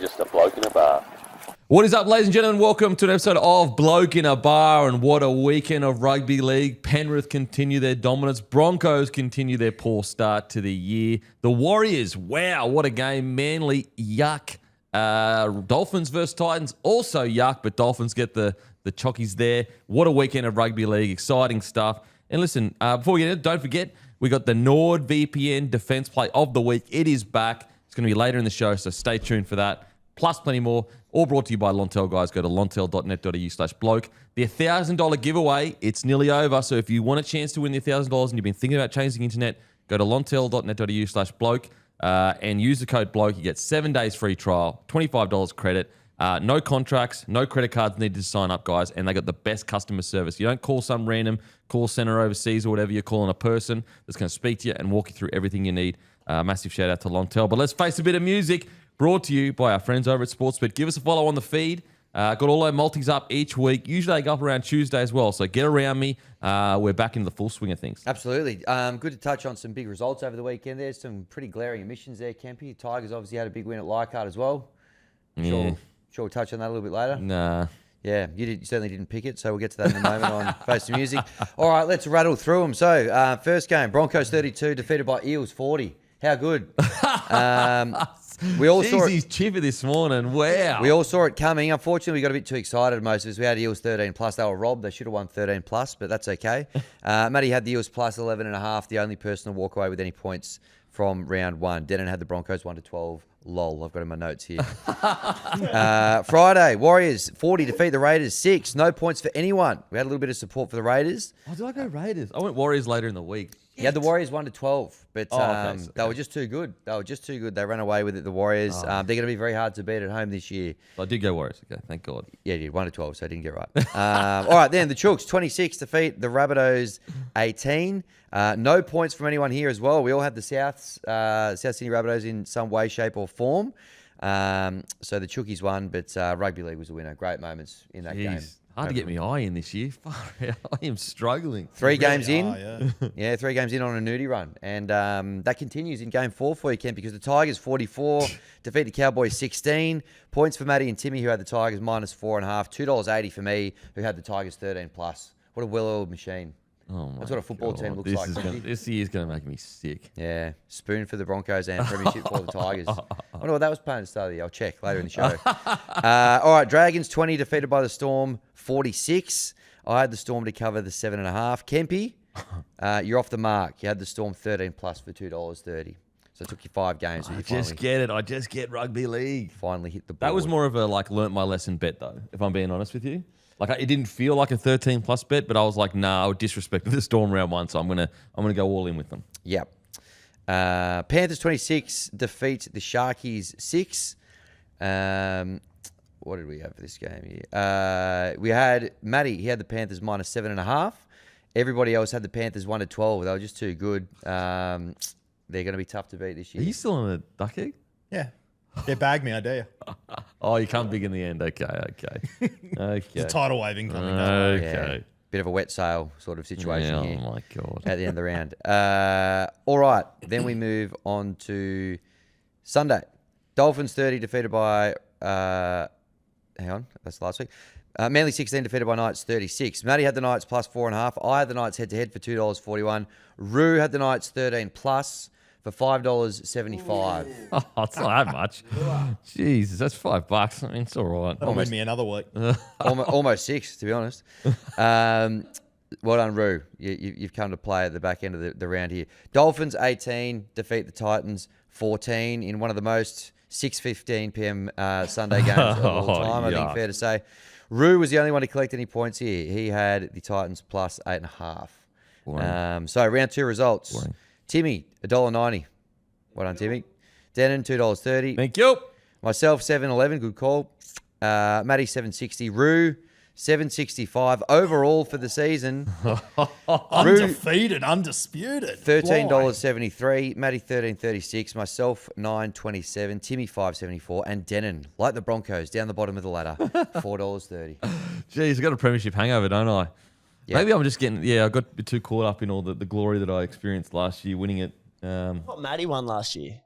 just a bloke in a bar. What is up, ladies and gentlemen? Welcome to an episode of Bloke in a Bar, and what a weekend of rugby league. Penrith continue their dominance. Broncos continue their poor start to the year. The Warriors, wow, what a game. Manly, yuck. Dolphins versus Titans, also yuck, but Dolphins get the chockies there. What a weekend of rugby league. Exciting stuff. And listen, before we get into it, don't forget, we got the NordVPN Defense Play of the Week. It is back. It's going to be later in the show, so stay tuned for that. Plus plenty more, all brought to you by Lontel, guys. Go to lontel.net.au/bloke. The $1,000 giveaway, it's nearly over. So if you want a chance to win the $1,000 and you've been thinking about changing the internet, go to lontel.net.au/bloke and use the code bloke. You get 7 days free trial, $25 credit. No contracts, no credit cards needed to sign up, guys. And they got the best customer service. You don't call some random call center overseas or whatever. You're calling a person that's going to speak to you and walk you through everything you need. Massive shout out to Lontel. But let's face a bit of music. Brought to you by our friends over at Sportsbet. Give us a follow on the feed. Got all our multis up each week. Usually they go up around Tuesday as well. So get around me. We're back into the full swing of things. Absolutely. Good to touch on some big results over the weekend. There's some pretty glaring omissions there, Kempy. Tigers obviously had a big win at Leichhardt as well. Sure we'll touch on that a little bit later. Nah. Yeah, you certainly didn't pick it, so we'll get to that in a moment on Face the Music. All right, let's rattle through them. So, first game, Broncos 32, defeated by Eels 40. How good. We all saw it. He's chipper this morning. Wow. We all saw it coming. Unfortunately, we got a bit too excited, most of us. We had Eels 13 plus. They were robbed. They should have won 13 plus, but that's okay. Matty had the Eels plus 11.5, the only person to walk away with any points from round one. Denon had the Broncos 1-12. Lol, I've got in my notes here. Friday, Warriors 40 defeat the Raiders 6. No points for anyone. We had a little bit of support for the Raiders. Oh, did I go Raiders? I went Warriors later in the week. Yeah, the Warriors 1-12, but okay. they were just too good. They ran away with it, the Warriors. They're going to be very hard to beat at home this year. I did go Warriors. Okay, thank God. Yeah, you did 1-12, so I didn't get right. All right, then the Chooks 26 defeat the Rabbitohs 18. No points from anyone here as well. We all had the South Sydney Rabbitohs in some way, shape, or form. So the Chookies won, but Rugby League was the winner. Great moments in that game. Hard to get me eye in this year. Far out. I am struggling. 3 games in. Yeah, 3 games in on a nudie run. And that continues in game 4 for you, Kent, because the Tigers 44 defeat the Cowboys 16. Points for Matty and Timmy, who had the Tigers minus 4.5. $2.80 for me, who had the Tigers 13 plus. What a well-oiled machine. Oh, that's what a football team looks like. This year's going to make me sick. Yeah, spoon for the Broncos and premiership for the Tigers. I wonder what that was playing at the start of the year. I'll check later in the show. All right, Dragons 20 defeated by the Storm 46. I had the Storm to cover the 7.5. Kempy, you're off the mark. You had the Storm 13 plus for $2.30. So it took you 5 games. I just get rugby league. Finally hit the board. That was more of a learnt my lesson bet though, if I'm being honest with you. It didn't feel like a 13 plus bet, but I was like, nah, I would disrespect the Storm round 1, so I'm gonna go all in with them. Yep. Panthers 26 defeat the Sharkies 6. What did we have for this game here? We had Matty. He had the Panthers minus 7.5. Everybody else had the Panthers 1-12. They were just too good. They're going to be tough to beat this year. Are you still on a duck egg? Yeah. Yeah, bag me, I dare you. Oh, you come big in the end. Okay. The tidal waving coming. Okay. Yeah. Bit of a wet sail sort of situation here. Oh, my God. At the end of the round. All right. Then we move on to Sunday. Dolphins 30 defeated by... hang on. That's last week. Manly 16 defeated by Knights 36. Matty had the Knights plus 4.5. I had the Knights head-to-head for $2.41. Rue had the Knights 13 plus for $5.75. Oh, it's not that much. Jesus, that's $5. I mean, it's all right. That'll win me another week. Almost 6, to be honest. Well done, Rue. You've come to play at the back end of the round here. Dolphins 18 defeat the Titans 14 in one of the most 6:15 p.m. Sunday games of all time. I think fair to say. Rue was the only one to collect any points here. He had the Titans plus 8.5. So round 2 results. Boring. Timmy, $1.90. Well done, Timmy. Denon, $2.30. Thank you. Myself, $7.11. Good call. Matty, $7.60. Rue, $7.65 overall for the season. Undefeated, undisputed. $13.73. Matty, $13.36. Myself, $9.27. Timmy, $5.74. And Denon, like the Broncos, down the bottom of the ladder, $4.30. Jeez, I got a premiership hangover, don't I? Yeah. Maybe I'm just getting... Yeah, I got a bit too caught up in all the glory that I experienced last year, winning it. What Matty won last year?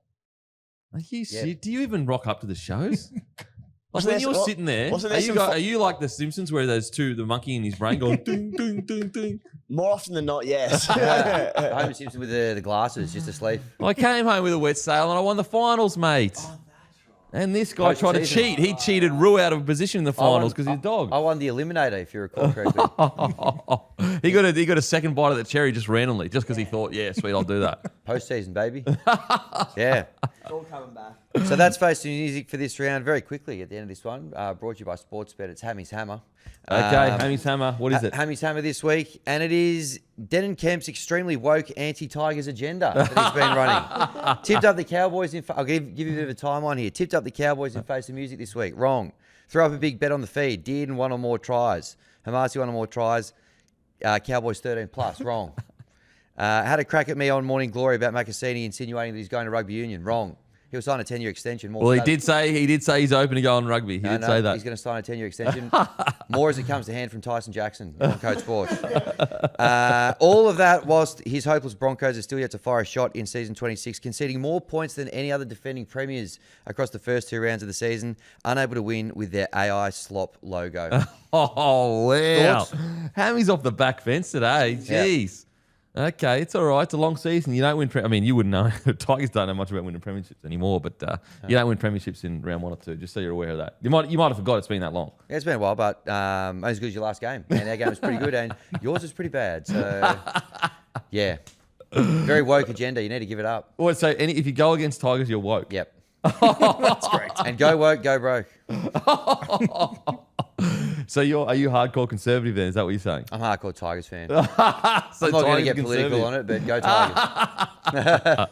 Are you shit? Do you even rock up to the shows? Like Wasn't when there- you're sitting there, wasn't are there you, some are you like the Simpsons where there's the monkey in his brain going ding, ding, ding, ding? More often than not, yes. Homer Simpson with the glasses, just asleep. Well, I came home with a wet sail and I won the finals, mate. And this guy tried to Post-season. cheat. He cheated Rue out of a position in the finals because his dog. I won the Eliminator, if you recall correctly. He got a second bite of the cherry just randomly, just because he thought, yeah, sweet, I'll do that. Postseason, baby. Yeah. It's all coming back. So that's Face the Music for this round. Very quickly at the end of this one, brought to you by Sportsbet. It's Hammy's Hammer. Okay, Hammy's Hammer. What is it? Hammy's Hammer this week, and it is Denon Kemp's extremely woke anti-Tigers agenda that he's been running. Tipped up the Cowboys in. I'll give you a bit of a timeline here. Tipped up the Cowboys in Face the Music this week. Wrong. Threw up a big bet on the feed. Dearden one or more tries. Hamasi one or more tries. Cowboys 13 plus. Wrong. Had a crack at me on Morning Glory about Macassini insinuating that he's going to rugby union. Wrong. He'll sign a 10-year extension. Well, he did say he's open to go on rugby. He did say that. He's going to sign a 10-year extension. More as it comes to hand from Tyson Jackson on Code Sport. All of that whilst his hopeless Broncos are still yet to fire a shot in season 26, conceding more points than any other defending premiers across the first 2 rounds of the season, unable to win with their AI slop logo. Oh, wow. Thoughts? Hammy's off the back fence today. Jeez. Okay, it's all right. It's a long season. You don't win. You wouldn't know. Tigers don't know much about winning premierships anymore, but you don't win premierships in round 1 or 2. Just so you're aware of that. You might have forgot it's been that long. Yeah, it's been a while, but only as good as your last game. And our game was pretty good, and yours was pretty bad. So, yeah. Very woke agenda. You need to give it up. Well, so if you go against Tigers, you're woke. Yep. That's great. And go woke, go broke. So are you hardcore conservative then? Is that what you're saying? I'm a hardcore Tigers fan. So I'm not going to Tigers get political on it, but go Tigers.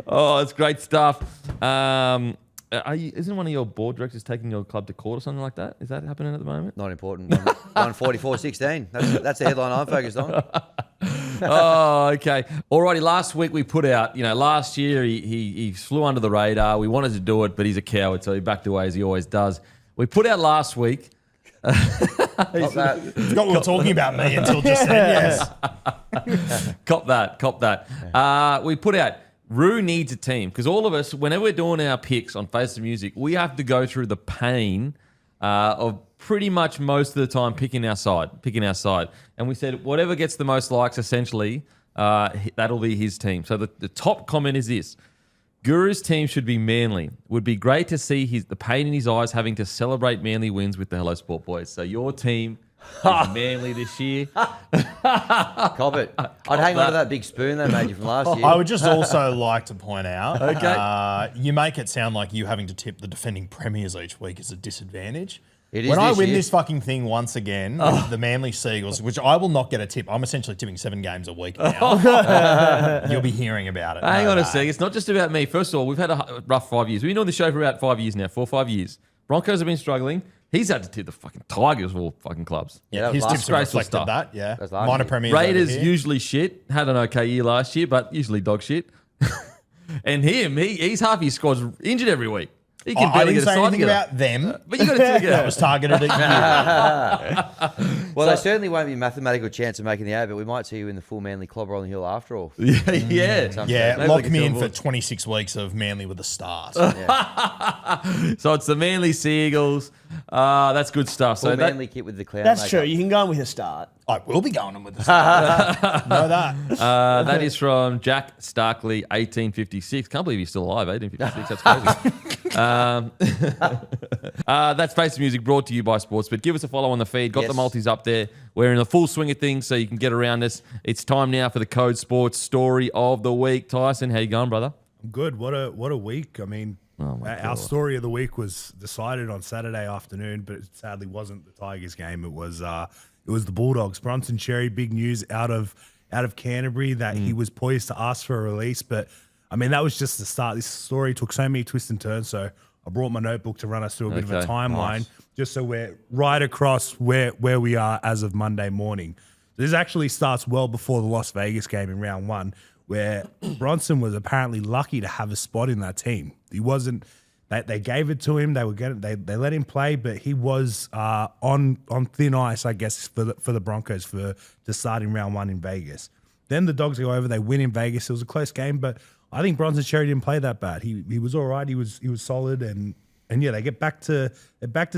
Oh, it's great stuff. Isn't one of your board directors taking your club to court or something like that? Is that happening at the moment? Not important. 144-16. That's the headline I'm focused on. Oh, okay. Alrighty, last week we put out, last year he flew under the radar. We wanted to do it, but he's a coward, so he backed away as he always does. We put out last week. Not that. Forgot we were talking about me until just then. Yes. Cop that. We put out, Rue needs a team, because all of us, whenever we're doing our picks on Face the Music, we have to go through the pain of pretty much most of the time picking our side. And we said, whatever gets the most likes, essentially, that'll be his team. So the top comment is this. Guru's team should be Manly. Would be great to see the pain in his eyes having to celebrate Manly wins with the Hello Sport boys. So your team is Manly this year. Cop it. I'd hang on to that big spoon they made you from last year. I would just also like to point out, Okay. You make it sound like you having to tip the defending premiers each week is a disadvantage. It is when I this win year. this fucking thing once again with the Manly Seagulls, which I will not get a tip. I'm essentially tipping 7 games a week now. You'll be hearing about it. Hang No on a way. sec. It's not just about me. First of all, we've had a rough 5 years. We've been on the show for about 5 years now, 4 or 5 years. Broncos have been struggling. He's had to tip the fucking Tigers of all fucking clubs. Yeah, that was His last tips have disgraceful reflected stuff. that, yeah. That's last Minor year. premiers over Raiders here. usually shit. Had an okay year last year, but usually dog shit. And he's half his squad's injured every week. He can I barely didn't get a say side anything together. about them. But you got to take it That out. was targeted at Well, there certainly won't be a mathematical chance of making the A, but we might see you in the full Manly clobber on the hill after all. Yeah. Some you. Yeah, stage. lock they me can in tell for what- 26 weeks of Manly with a start. So it's the Manly Seagulls. That's good stuff. Full So that, Manly kit with the clown That's makeup. true. You can go in with a start. I will be going in with the start. Know that. that is from Jack Starkley, 1856. Can't believe he's still alive, 1856. That's crazy. That's Face the Music, brought to you by Sportsbet. Give us a follow on the feed. Got Yes. the multis up there. We're in the full swing of things, so you can get around us. It's time now for the Code Sports story of the week. Tyson, how you going, brother? Good. What a week. I mean, our story of the week was decided on Saturday afternoon, but it sadly wasn't the Tigers game. It was the Bulldogs. Bronson Cherry, big news out of Canterbury that he was poised to ask for a release, but I mean that was just the start. This story took so many twists and turns, so I brought my notebook to run us through a bit of a Okay, timeline, nice. just so we're right across where we are as of Monday morning. This actually starts well before the Las Vegas game in round 1, where Bronson was apparently lucky to have a spot in that team. He wasn't. They gave it to him. They let him play, but he was on thin ice, I guess, for the Broncos to start in round 1 in Vegas. Then the Dogs go over. They win in Vegas. It was a close game, but I think Bronson Xerri didn't play that bad. He was all right. He was solid, and yeah, they get back to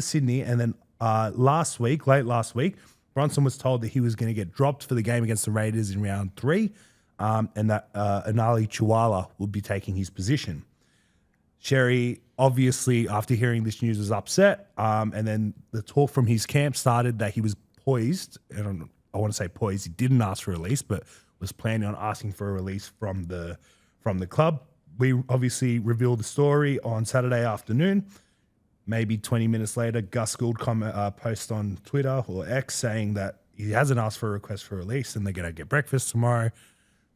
Sydney, and then late last week, Bronson was told that he was going to get dropped for the game against the Raiders in round 3, and that Anali Chihuahua would be taking his position. Xerri, obviously, after hearing this news, was upset, and then the talk from his camp started that he was poised, and I want to say poised, he didn't ask for a release, but was planning on asking for a release from the club. We obviously revealed the story on Saturday afternoon. Maybe 20 minutes later, Gus Gould post on Twitter or X saying that he hasn't asked for a request for release and they're going to get breakfast tomorrow.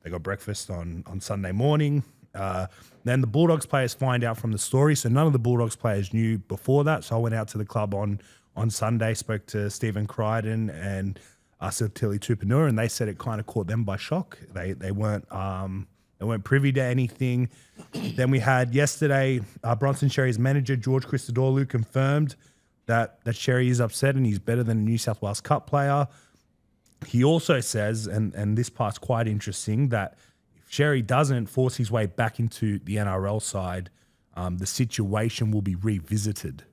They got breakfast on Sunday morning. Then the Bulldogs players find out from the story. So none of the Bulldogs players knew before that. So I went out to the club on Sunday, spoke to Stephen Crichton and Tilly Tupanua, and they said it kind of caught them by shock. They weren't privy to anything. Then we had yesterday, Bronson Xerri's manager, George Christodoulou, confirmed that Xerri is upset and he's better than a New South Wales Cup player. He also says, and this part's quite interesting, that if Xerri doesn't force his way back into the NRL side, the situation will be revisited.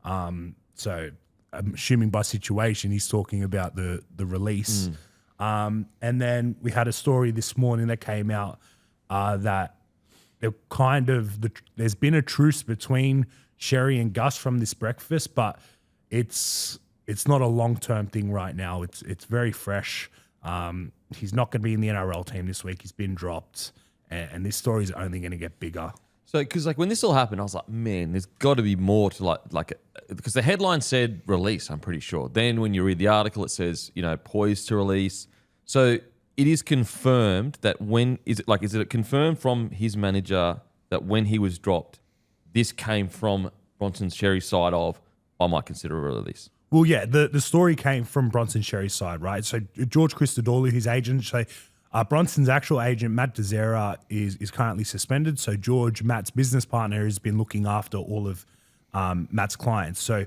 So I'm assuming by situation, he's talking about the release. And then we had a story this morning that came out that there's been a truce between Xerri and Gus from this breakfast, but it's not a long-term thing right now. It's very fresh. He's not going to be in the NRL team this week. He's been dropped, and this story is only going to get bigger. So, because like when this all happened, I was like, man, there's got to be more to because the headline said release, I'm pretty sure. Then when you read the article, it says, poised to release. So it is confirmed that is it confirmed from his manager that when he was dropped, this came from Bronson Xerri's side of, I might consider a release? Well, yeah, the story came from Bronson Xerri's side, right? So George Christodoulou, his agent, Bronson's actual agent, Matt DeZera, is currently suspended. So George, Matt's business partner, has been looking after all of Matt's clients. So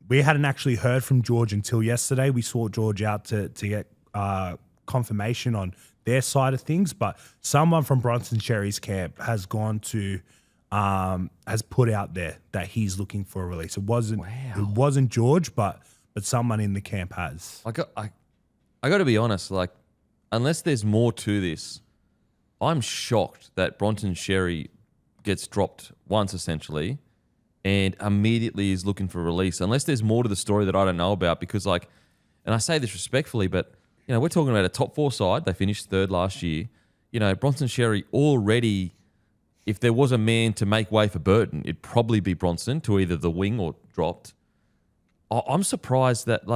we hadn't actually heard from George until yesterday. We saw George out to get confirmation on their side of things, but someone from Bronson Xerri's camp has gone to has put out there that he's looking for a release. It wasn't George, but someone in the camp has. I got to be honest, unless there's more to this, I'm shocked that Bronson Xerri gets dropped once essentially and immediately is looking for release. Unless there's more to the story that I don't know about, because and I say this respectfully, but we're talking about a top 4 side. They finished 3rd last year. Bronson Xerri already, if there was a man to make way for Burton, it'd probably be Bronson to either the wing or dropped. I'm surprised that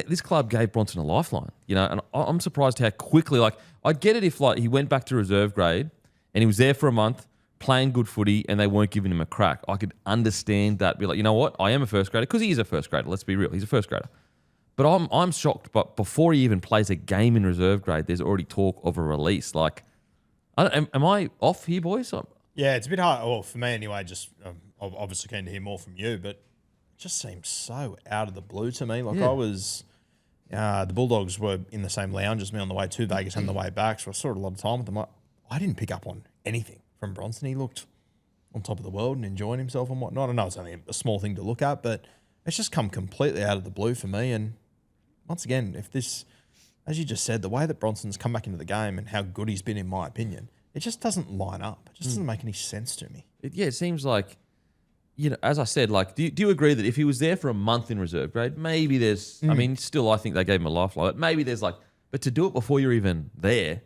this club gave Bronson a lifeline, and I'm surprised how quickly, I'd get it if he went back to reserve grade and he was there for a month playing good footy and they weren't giving him a crack. I could understand that, be like, you know what, I am a first grader, because he is a first grader, let's be real, he's a first grader. But I'm shocked, but before he even plays a game in reserve grade, there's already talk of a release. Am I off here, boys? Yeah, it's a bit hard. Well, for me anyway, just I'm obviously keen to hear more from you, but it just seems so out of the blue to me. The Bulldogs were in the same lounge as me on the way to Vegas and the way back, so I saw it a lot of time with them. I didn't pick up on anything from Bronson. He looked on top of the world and enjoying himself and whatnot. I know it's only a small thing to look at, but it's just come completely out of the blue for me. And once again, if this, as you just said, the way that Bronson's come back into the game and how good he's been, in my opinion, it just doesn't line up. It just doesn't make any sense to me. It seems like, as I said, do you agree that if he was there for a month in reserve grade, maybe there's, still I think they gave him a lifeline, but maybe there's but to do it before you're even there,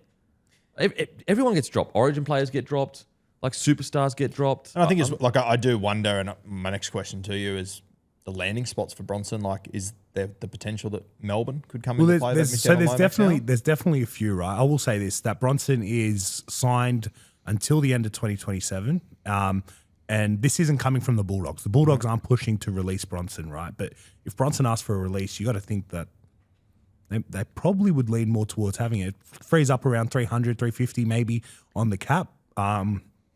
everyone gets dropped. Origin players get dropped, superstars get dropped. And I think it's I do wonder, and my next question to you is, the landing spots for Bronson, is there the potential that Melbourne could come into play? There's definitely a few, right? I will say this, that Bronson is signed until the end of 2027, and this isn't coming from the Bulldogs. The Bulldogs aren't pushing to release Bronson, right? But if Bronson asks for a release, you got to think that they probably would lean more towards having it. Frees up around 300, 350 maybe on the cap.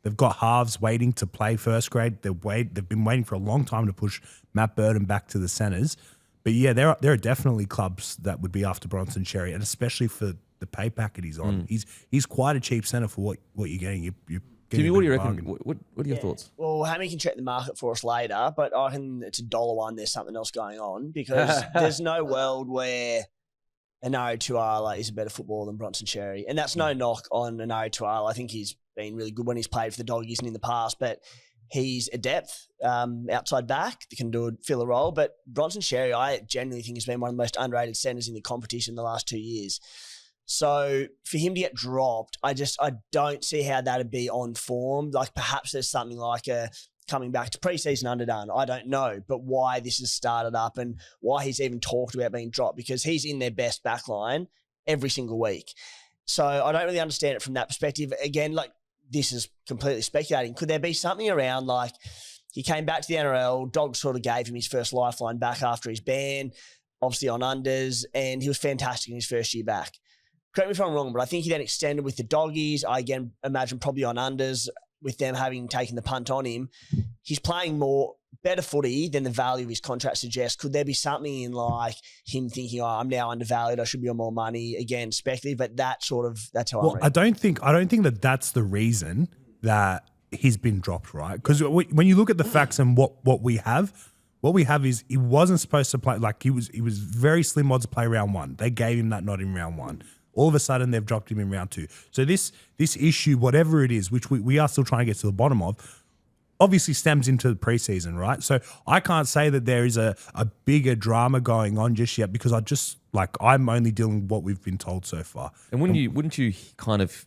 They've got halves waiting to play first grade. They've been waiting for a long time to push Matt Burton back to the centres. But yeah, there are definitely clubs that would be after Bronson Xerri, and especially for the pay packet he's on. He's quite a cheap centre for what you're getting. You're getting Jimmy, a what do you bit of a reckon? bargain. What are your thoughts? Well, Hammy can check the market for us later, but I reckon it's $1. There's something else going on because there's no world where Anari Tuala is a better footballer than Bronson Xerri. And that's no knock on Anari Tuala. I think he's been really good when he's played for the Doggies and in the past, but he's a depth outside back that can fill a role. But Bronson Xerri, I genuinely think, has been one of the most underrated centres in the competition the last 2 years. So for him to get dropped, I don't see how that'd be on form. Like perhaps there's something like a coming back to preseason underdone. I don't know, but why this has started up and why he's even talked about being dropped, because he's in their best back line every single week. So I don't really understand it from that perspective. Again, like this is completely speculating. Could there be something around like he came back to the NRL, Dogs sort of gave him his first lifeline back after his ban, obviously on unders, and he was fantastic in his first year back. Correct me if I'm wrong, but I think he then extended with the Doggies. I again imagine probably on unders with them having taken the punt on him. He's playing better footy than the value of his contract suggests. Could there be something in like him thinking, I'm now undervalued, I should be on more money? Again, speculative, but that's how Well, I read it. I don't think that that's the reason that he's been dropped, right? Because when you look at the facts and what we have is he wasn't supposed to play. Like he was very slim odds to play round 1. They gave him that nod in round 1. All of a sudden, they've dropped him in round 2. So this issue, whatever it is, which we are still trying to get to the bottom of, obviously stems into the preseason, right? So I can't say that there is a bigger drama going on just yet because I'm only dealing with what we've been told so far. And wouldn't you kind of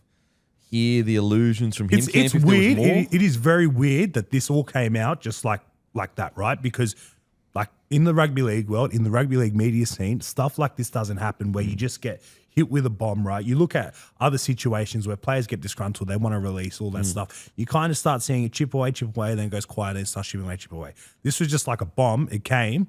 hear the allusions from him? It's weird. It is very weird that this all came out just like that, right? Because like in the rugby league world, in the rugby league media scene, stuff like this doesn't happen where you just get hit with a bomb, right? You look at other situations where players get disgruntled, they want to release all that stuff. You kind of start seeing it chip away, then it goes quiet, and starts chipping away, chip away. This was just like a bomb. It came.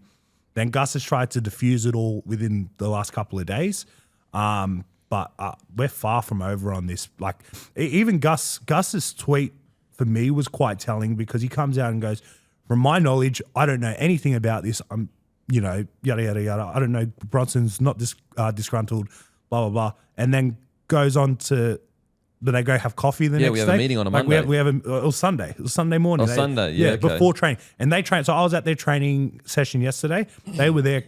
Then Gus has tried to diffuse it all within the last couple of days. But we're far from over on this. Like even Gus's tweet for me was quite telling because he comes out and goes, from my knowledge, I don't know anything about this. I'm, yada, yada, yada. I don't know. Bronson's not disgruntled, blah, blah, blah. And then goes on to, do they go have coffee the next day? Yeah, we have a meeting on a Monday. We have it was Sunday. It was Sunday morning. Sunday, yeah. Okay. Before training. And they train. So I was at their training session yesterday. They were there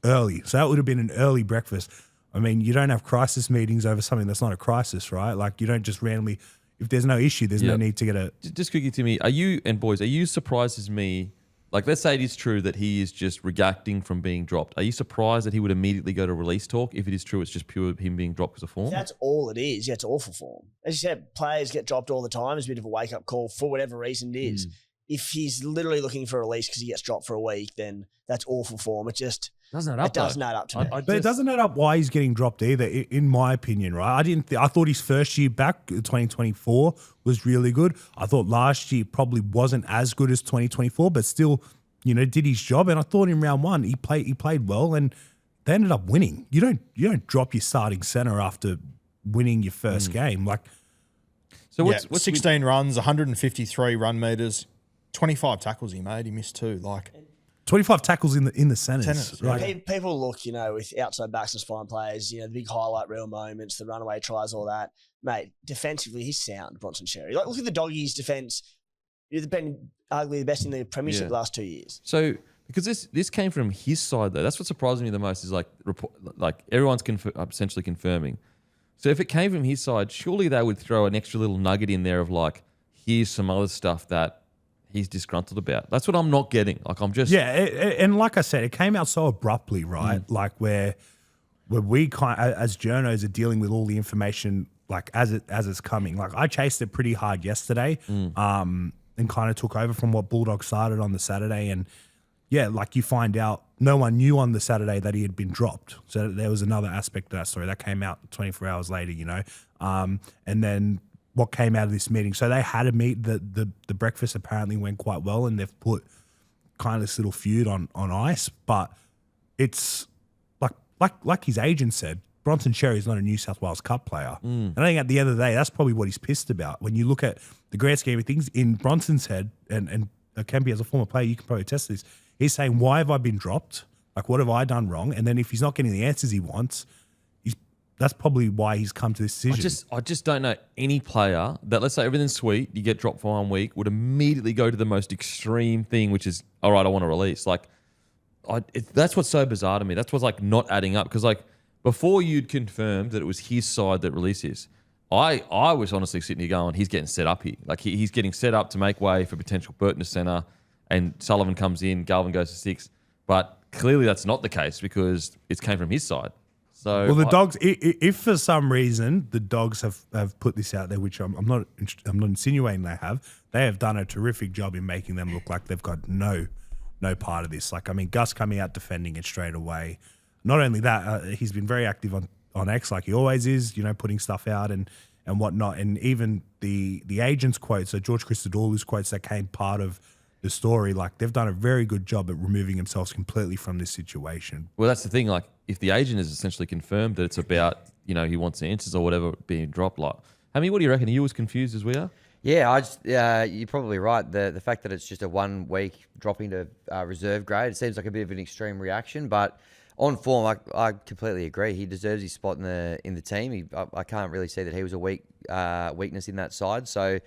early. So that would have been an early breakfast. I mean, you don't have crisis meetings over something that's not a crisis, right? Like you don't just randomly, if there's no issue, there's no need to get a... Just quickly to me, are you surprised as me, like let's say it is true that he is just reacting from being dropped. Are you surprised that he would immediately go to release talk if it is true it's just pure him being dropped because of form? That's all it is. Yeah, it's awful form. As you said, players get dropped all the time. It's a bit of a wake-up call for whatever reason it is. If he's literally looking for a release because he gets dropped for a week, then that's awful form. It just... Doesn't add up. It doesn't add up to me. But it doesn't add up why he's getting dropped either, in my opinion, right? I thought his first year back, 2024, was really good. I thought last year probably wasn't as good as 2024, but still, did his job. And I thought in round 1 he played well, and they ended up winning. You don't drop your starting center after winning your first game. Like, so what's 16 runs, 153 run meters, 25 tackles he made. He missed 2. Like. 25 tackles in the centres. Right? People look, with outside backs and spine players, the big highlight reel moments, the runaway tries, all that. Mate, defensively, he's sound, Bronson Xerri. Like, look at the Doggies' defence. They've been arguably the best in the Premiership the last 2 years. So, because this came from his side, though, that's what surprised me the most is like everyone's essentially confirming. So if it came from his side, surely they would throw an extra little nugget in there of like, here's some other stuff that he's disgruntled about. That's what I'm not getting. Like I'm just and like I said, it came out so abruptly, right? Like where we as journos are dealing with all the information like as it's coming. Like I chased it pretty hard yesterday, and kind of took over from what Bulldog started on the Saturday, and like you find out no one knew on the Saturday that he had been dropped. So there was another aspect to that story that came out 24 hours later, and then what came out of this meeting. So they had a meet. The breakfast apparently went quite well, and they've put kind of this little feud on ice. But it's like his agent said, Bronson Xerri is not a New South Wales Cup player. And I think at the end of the day, that's probably what he's pissed about. When you look at the grand scheme of things in Bronson's head, and Kempe as a former player, you can probably test this. He's saying, why have I been dropped? Like, what have I done wrong? And then if he's not getting the answers he wants, that's probably why he's come to this decision. I just don't know any player that, let's say everything's sweet, you get dropped for 1 week, would immediately go to the most extreme thing, which is, all right, I want to release. Like, that's what's so bizarre to me. That's what's like not adding up. Because like before you'd confirmed that it was his side that released this, I was honestly sitting here going, he's getting set up here. Like he's getting set up to make way for potential Burton to centre, and Sullivan comes in, Galvin goes to 6. But clearly that's not the case because it came from his side. So well, the Dogs, if for some reason the Dogs have put this out there, which I'm not insinuating they have done a terrific job in making them look like they've got no part of this. Like, I mean, Gus coming out defending it straight away. Not only that, he's been very active on X like he always is, putting stuff out and whatnot. And even the agent's quotes, so George Christodoulou's quotes that came part of the story, like they've done a very good job at removing themselves completely from this situation. Well, that's the thing. Like, if the agent has essentially confirmed that it's about, he wants answers or whatever being dropped, like, I mean, what do you reckon? Are you as confused as we are? Yeah, you're probably right. The fact that it's just a 1 week dropping to reserve grade, it seems like a bit of an extreme reaction, but on form, I completely agree. He deserves his spot in the team. I can't really see that he was a weakness in that side. So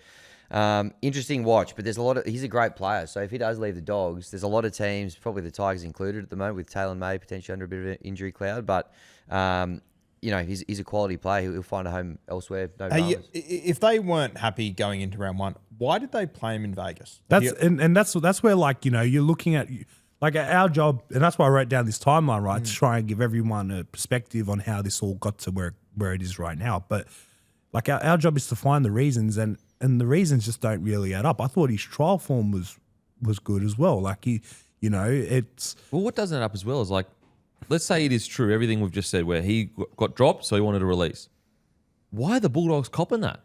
interesting watch, but he's a great player. So if he does leave the Dogs, there's a lot of teams, probably the Tigers included at the moment, with Taylor May potentially under a bit of an injury cloud, but he's a quality player. He'll find a home elsewhere. No dramas. If they weren't happy going into round 1, why did they play him in Vegas? That's where, like, you're looking at, like, our job, and that's why I wrote down this timeline, right, to try and give everyone a perspective on how this all got to where it is right now. But like, our job is to find the reasons, and the reasons just don't really add up. I thought his trial form was good as well. Like, it's... Well, what doesn't add up as well is, like, let's say it is true, everything we've just said, where he got dropped, so he wanted to release. Why are the Bulldogs copping that?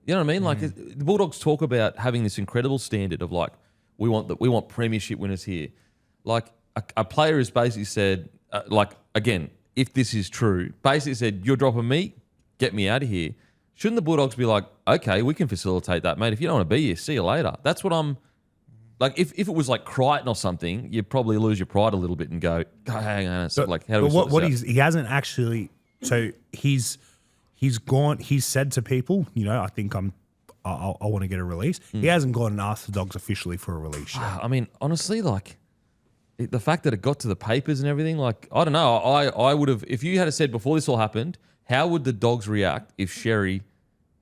You know what I mean? Like, the Bulldogs talk about having this incredible standard of, like, we want premiership winners here. Like, a player has basically said, like, again, if this is true, basically said, you're dropping me, get me out of here. Shouldn't the Bulldogs be like, okay, we can facilitate that, mate. If you don't want to be here, see you later. That's what I'm... Like, if it was like Crichton or something, you'd probably lose your pride a little bit and go, hang on. So, like, how do we sort this out? He hasn't actually... So he's gone... He's said to people, I think I want to get a release. He hasn't gone and asked the Dogs officially for a release yet. I mean, honestly, like, the fact that it got to the papers and everything, like, I don't know. I would have... If you had said before this all happened, how would the Dogs react if Sherry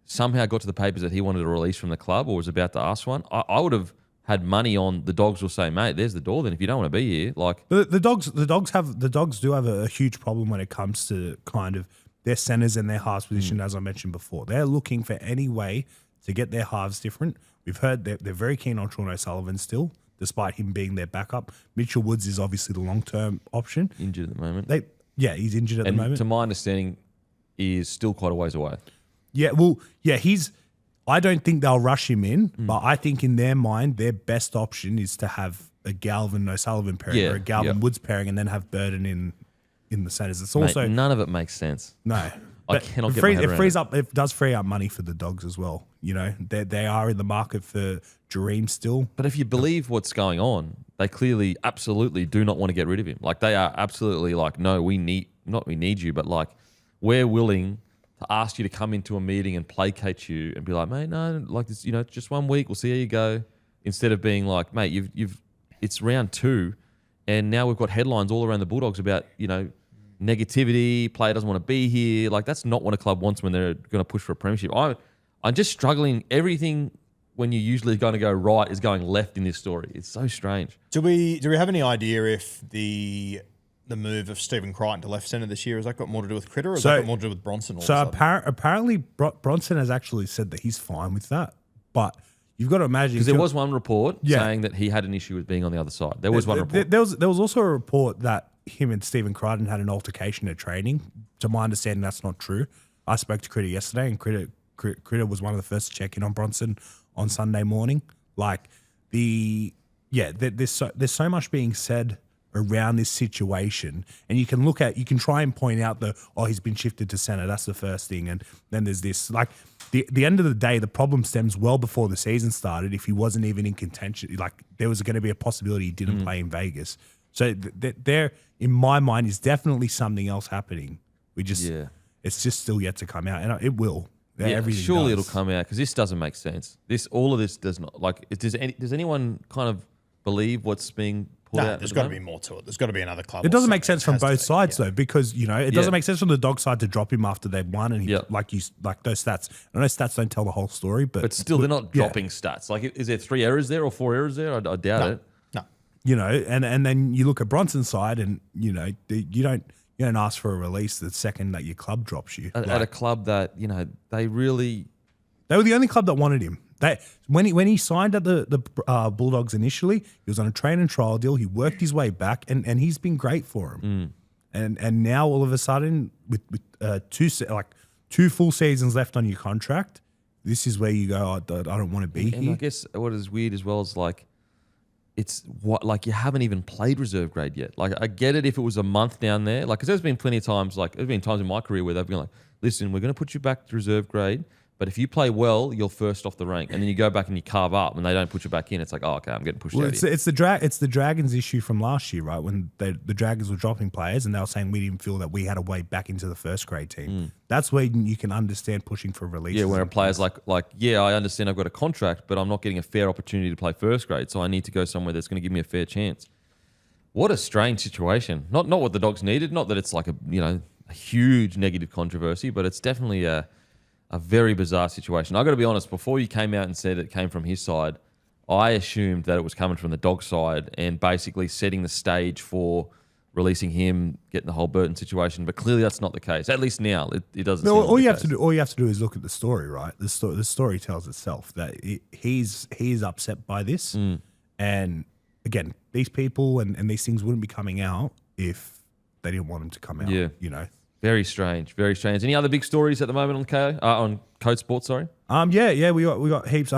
somehow got to the papers that he wanted a release from the club or was about to ask one? I would have had money on the Dogs will say, mate, there's the door. Then if you don't want to be here, like the Dogs do have a huge problem when it comes to kind of their centers and their halves position. As I mentioned before, they're looking for any way to get their halves different. We've heard they're very keen on Sean O'Sullivan still, despite him being their backup. Mitchell Woods is obviously the long-term option. Injured at the moment. He's injured at the moment. To my understanding, is still quite a ways away. I don't think they'll rush him in, but I think in their mind, their best option is to have a Galvin O'Sullivan pairing or a Galvin Woods pairing, and then have Burton in the centers. It's also none of it makes sense. No, I cannot get my head around it. It does free up money for the Dogs as well. They are in the market for Jareem still. But if you believe what's going on, they clearly, absolutely do not want to get rid of him. Like, they are absolutely like, no, we need you, but like, we're willing to ask you to come into a meeting and placate you and be like, mate, no, like this, just 1 week, we'll see how you go. Instead of being like, mate, it's round 2, and now we've got headlines all around the Bulldogs about, negativity, player doesn't want to be here. Like, that's not what a club wants when they're going to push for a premiership. I'm just struggling. Everything when you're usually going to go right is going left in this story. It's so strange. Do we have any idea if the move of Stephen Crichton to left centre this year, has that got more to do with Critter, or has that got more to do with Bronson? Apparently Bronson has actually said that he's fine with that, but you've got to imagine, because there was one report saying that he had an issue with being on the other side. There was one report. There was also a report that him and Stephen Crichton had an altercation at training. To my understanding, that's not true. I spoke to Critter yesterday, and Critter was one of the first to check in on Bronson on Sunday morning. Like, there's so much being said around this situation, and you can try and point out he's been shifted to centre. That's the first thing, and then there's this. Like, the end of the day, the problem stems well before the season started. If he wasn't even in contention, like, there was going to be a possibility he didn't play in Vegas. So there, in my mind, is definitely something else happening it's just still yet to come out, and it will. Everything surely does. it'll come out because this doesn't make sense. All of this does not. Like, does anyone kind of believe what's being pulled out? There's got to be more to it. There's got to be another club. It doesn't make sense from both sides though, because it doesn't make sense from the dog side to drop him after they've won, and like those stats. I know stats don't tell the whole story, but still they're not dropping stats. Like, is there 3 errors there or 4 errors there? I doubt it. No, and then you look at Bronson's side, and you don't ask for a release the second that your club drops you. At a club that they were the only club that wanted him. When he signed at the Bulldogs initially, he was on a train and trial deal. He worked his way back, and he's been great for him. And now all of a sudden, with 2 full seasons left on your contract, this is where you go, I don't want to be here. I guess what is weird as well is like, you haven't even played reserve grade yet. Like, I get it if it was a month down there. Like, because there's been plenty of times, there's been times in my career where they've been like, listen, we're going to put you back to reserve grade, but if you play well, you're first off the rank. And then you go back and you carve up and they don't put you back in. It's like, oh, okay, I'm getting pushed out here. It's the Dragons issue from last year, right? When the Dragons were dropping players and they were saying we didn't feel that we had a way back into the first grade team. That's where you can understand pushing for releases. Yeah, where a player's like, I understand I've got a contract, but I'm not getting a fair opportunity to play first grade, so I need to go somewhere that's going to give me a fair chance. What a strange situation. Not what the Dogs needed. Not that it's like a huge negative controversy, but it's definitely a very bizarre situation. I got to be honest, before you came out and said it came from his side, I assumed that it was coming from the Dog side and basically setting the stage for releasing him, getting the whole Burton situation. But clearly that's not the case. At least now, it doesn't. No, seem all you have to do is look at the story, right? The story tells itself that he's upset by this, and again, these people and these things wouldn't be coming out if they didn't want them to come out. Yeah, Very strange, very strange. Any other big stories at the moment on Kayo, on Code Sports? Sorry. We got heaps.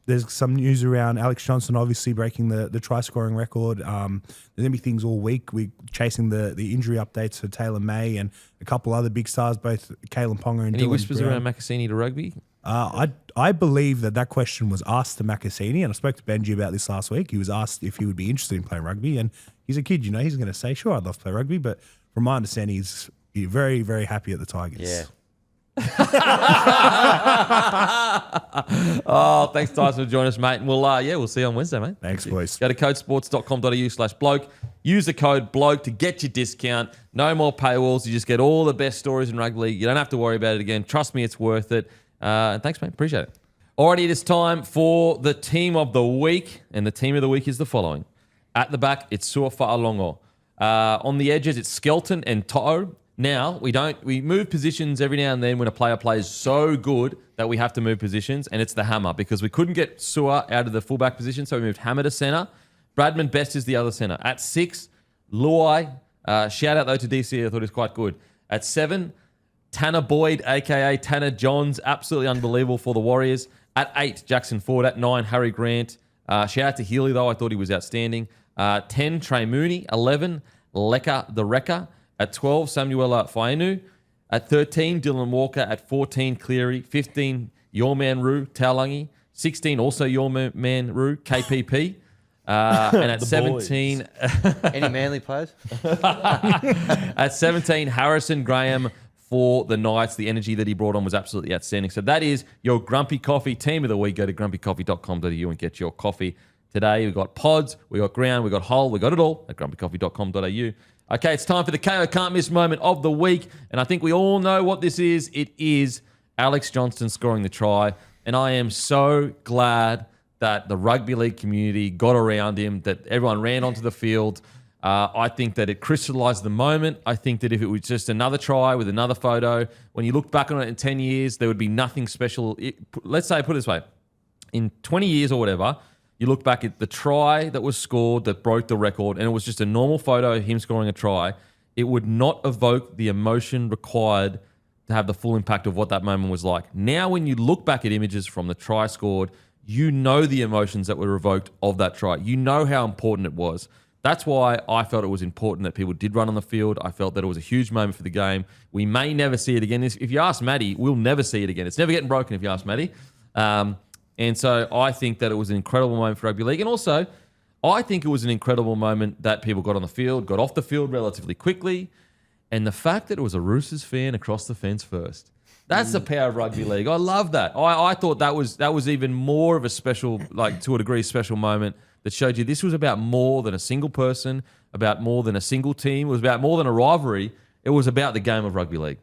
There's some news around Alex Johnston obviously breaking the try scoring record. There's gonna be things all week. We're chasing the injury updates for Taylor May and a couple other big stars, both Kalen Ponga and Any Dylan whispers Brown. around Macassini to rugby? I believe that question was asked to Macassini, and I spoke to Benji about this last week. He was asked if he would be interested in playing rugby, and he's a kid, he's going to say, sure, I'd love to play rugby, but from my understanding, he's very, very happy at the Tigers. Yeah. Oh, thanks, Tyson, for joining us, mate. And we'll see you on Wednesday, mate. Thanks, boys. Go to codesports.com.au/bloke. Use the code bloke to get your discount. No more paywalls. You just get all the best stories in rugby league. You don't have to worry about it again. Trust me, it's worth it. And thanks, mate. Appreciate it. Alrighty, it is time for the team of the week. And the team of the week is the following. At the back, it's Suafa'alongo. On the edges, it's Skelton and To'o. Now, we move positions every now and then when a player plays so good that we have to move positions, and it's the hammer because we couldn't get Sua out of the fullback position, so we moved Hammer to centre. Bradman Best is the other centre. At 6, Luai. Shout out, though, to DC. I thought he was quite good. At 7, Tanner Boyd, a.k.a. Tanner Johns. Absolutely unbelievable for the Warriors. At 8, Jackson Ford. At 9, Harry Grant. Shout out to Healy, though. I thought he was outstanding. 10, Trey Mooney. 11, Leka the Wrecker. At 12, Samuela Fainu. At 13, Dylan Walker. At 14, Cleary. 15, Your Man Roo, Taulangi. 16, also Your Man Roo, KPP. And at 17... Any Manly players? At 17, Harrison Graham for the Knights. The energy that he brought on was absolutely outstanding. So that is your Grumpy Coffee team of the week. Go to grumpycoffee.com.au and get your coffee today. We've got pods, we've got ground, we've got whole, we've got it all at grumpycoffee.com.au. Okay, it's time for the Kayo Can't Miss moment of the week. And I think we all know what this is. It is Alex Johnston scoring the try. And I am so glad that the rugby league community got around him, that everyone ran onto the field. I think that it crystallised the moment. I think that if it was just another try with another photo, when you look back on it in 10 years, there would be nothing special. Let's say, put it this way, in 20 years or whatever, you look back at the try that was scored that broke the record, and it was just a normal photo of him scoring a try, it would not evoke the emotion required to have the full impact of what that moment was like. Now, when you look back at images from the try scored, you know the emotions that were evoked of that try. You know how important it was. That's why I felt it was important that people did run on the field. I felt that it was a huge moment for the game. We may never see it again. If you ask Matty, we'll never see it again. It's never getting broken if you ask Matty. And so I think that it was an incredible moment for rugby league. And also, I think it was an incredible moment that people got on the field, got off the field relatively quickly. And the fact that it was a Roosters fan across the fence first. That's the power of rugby league. I love that. I thought that was even more of a special, like to a degree, special moment that showed you this was about more than a single person, about more than a single team. It was about more than a rivalry. It was about the game of rugby league.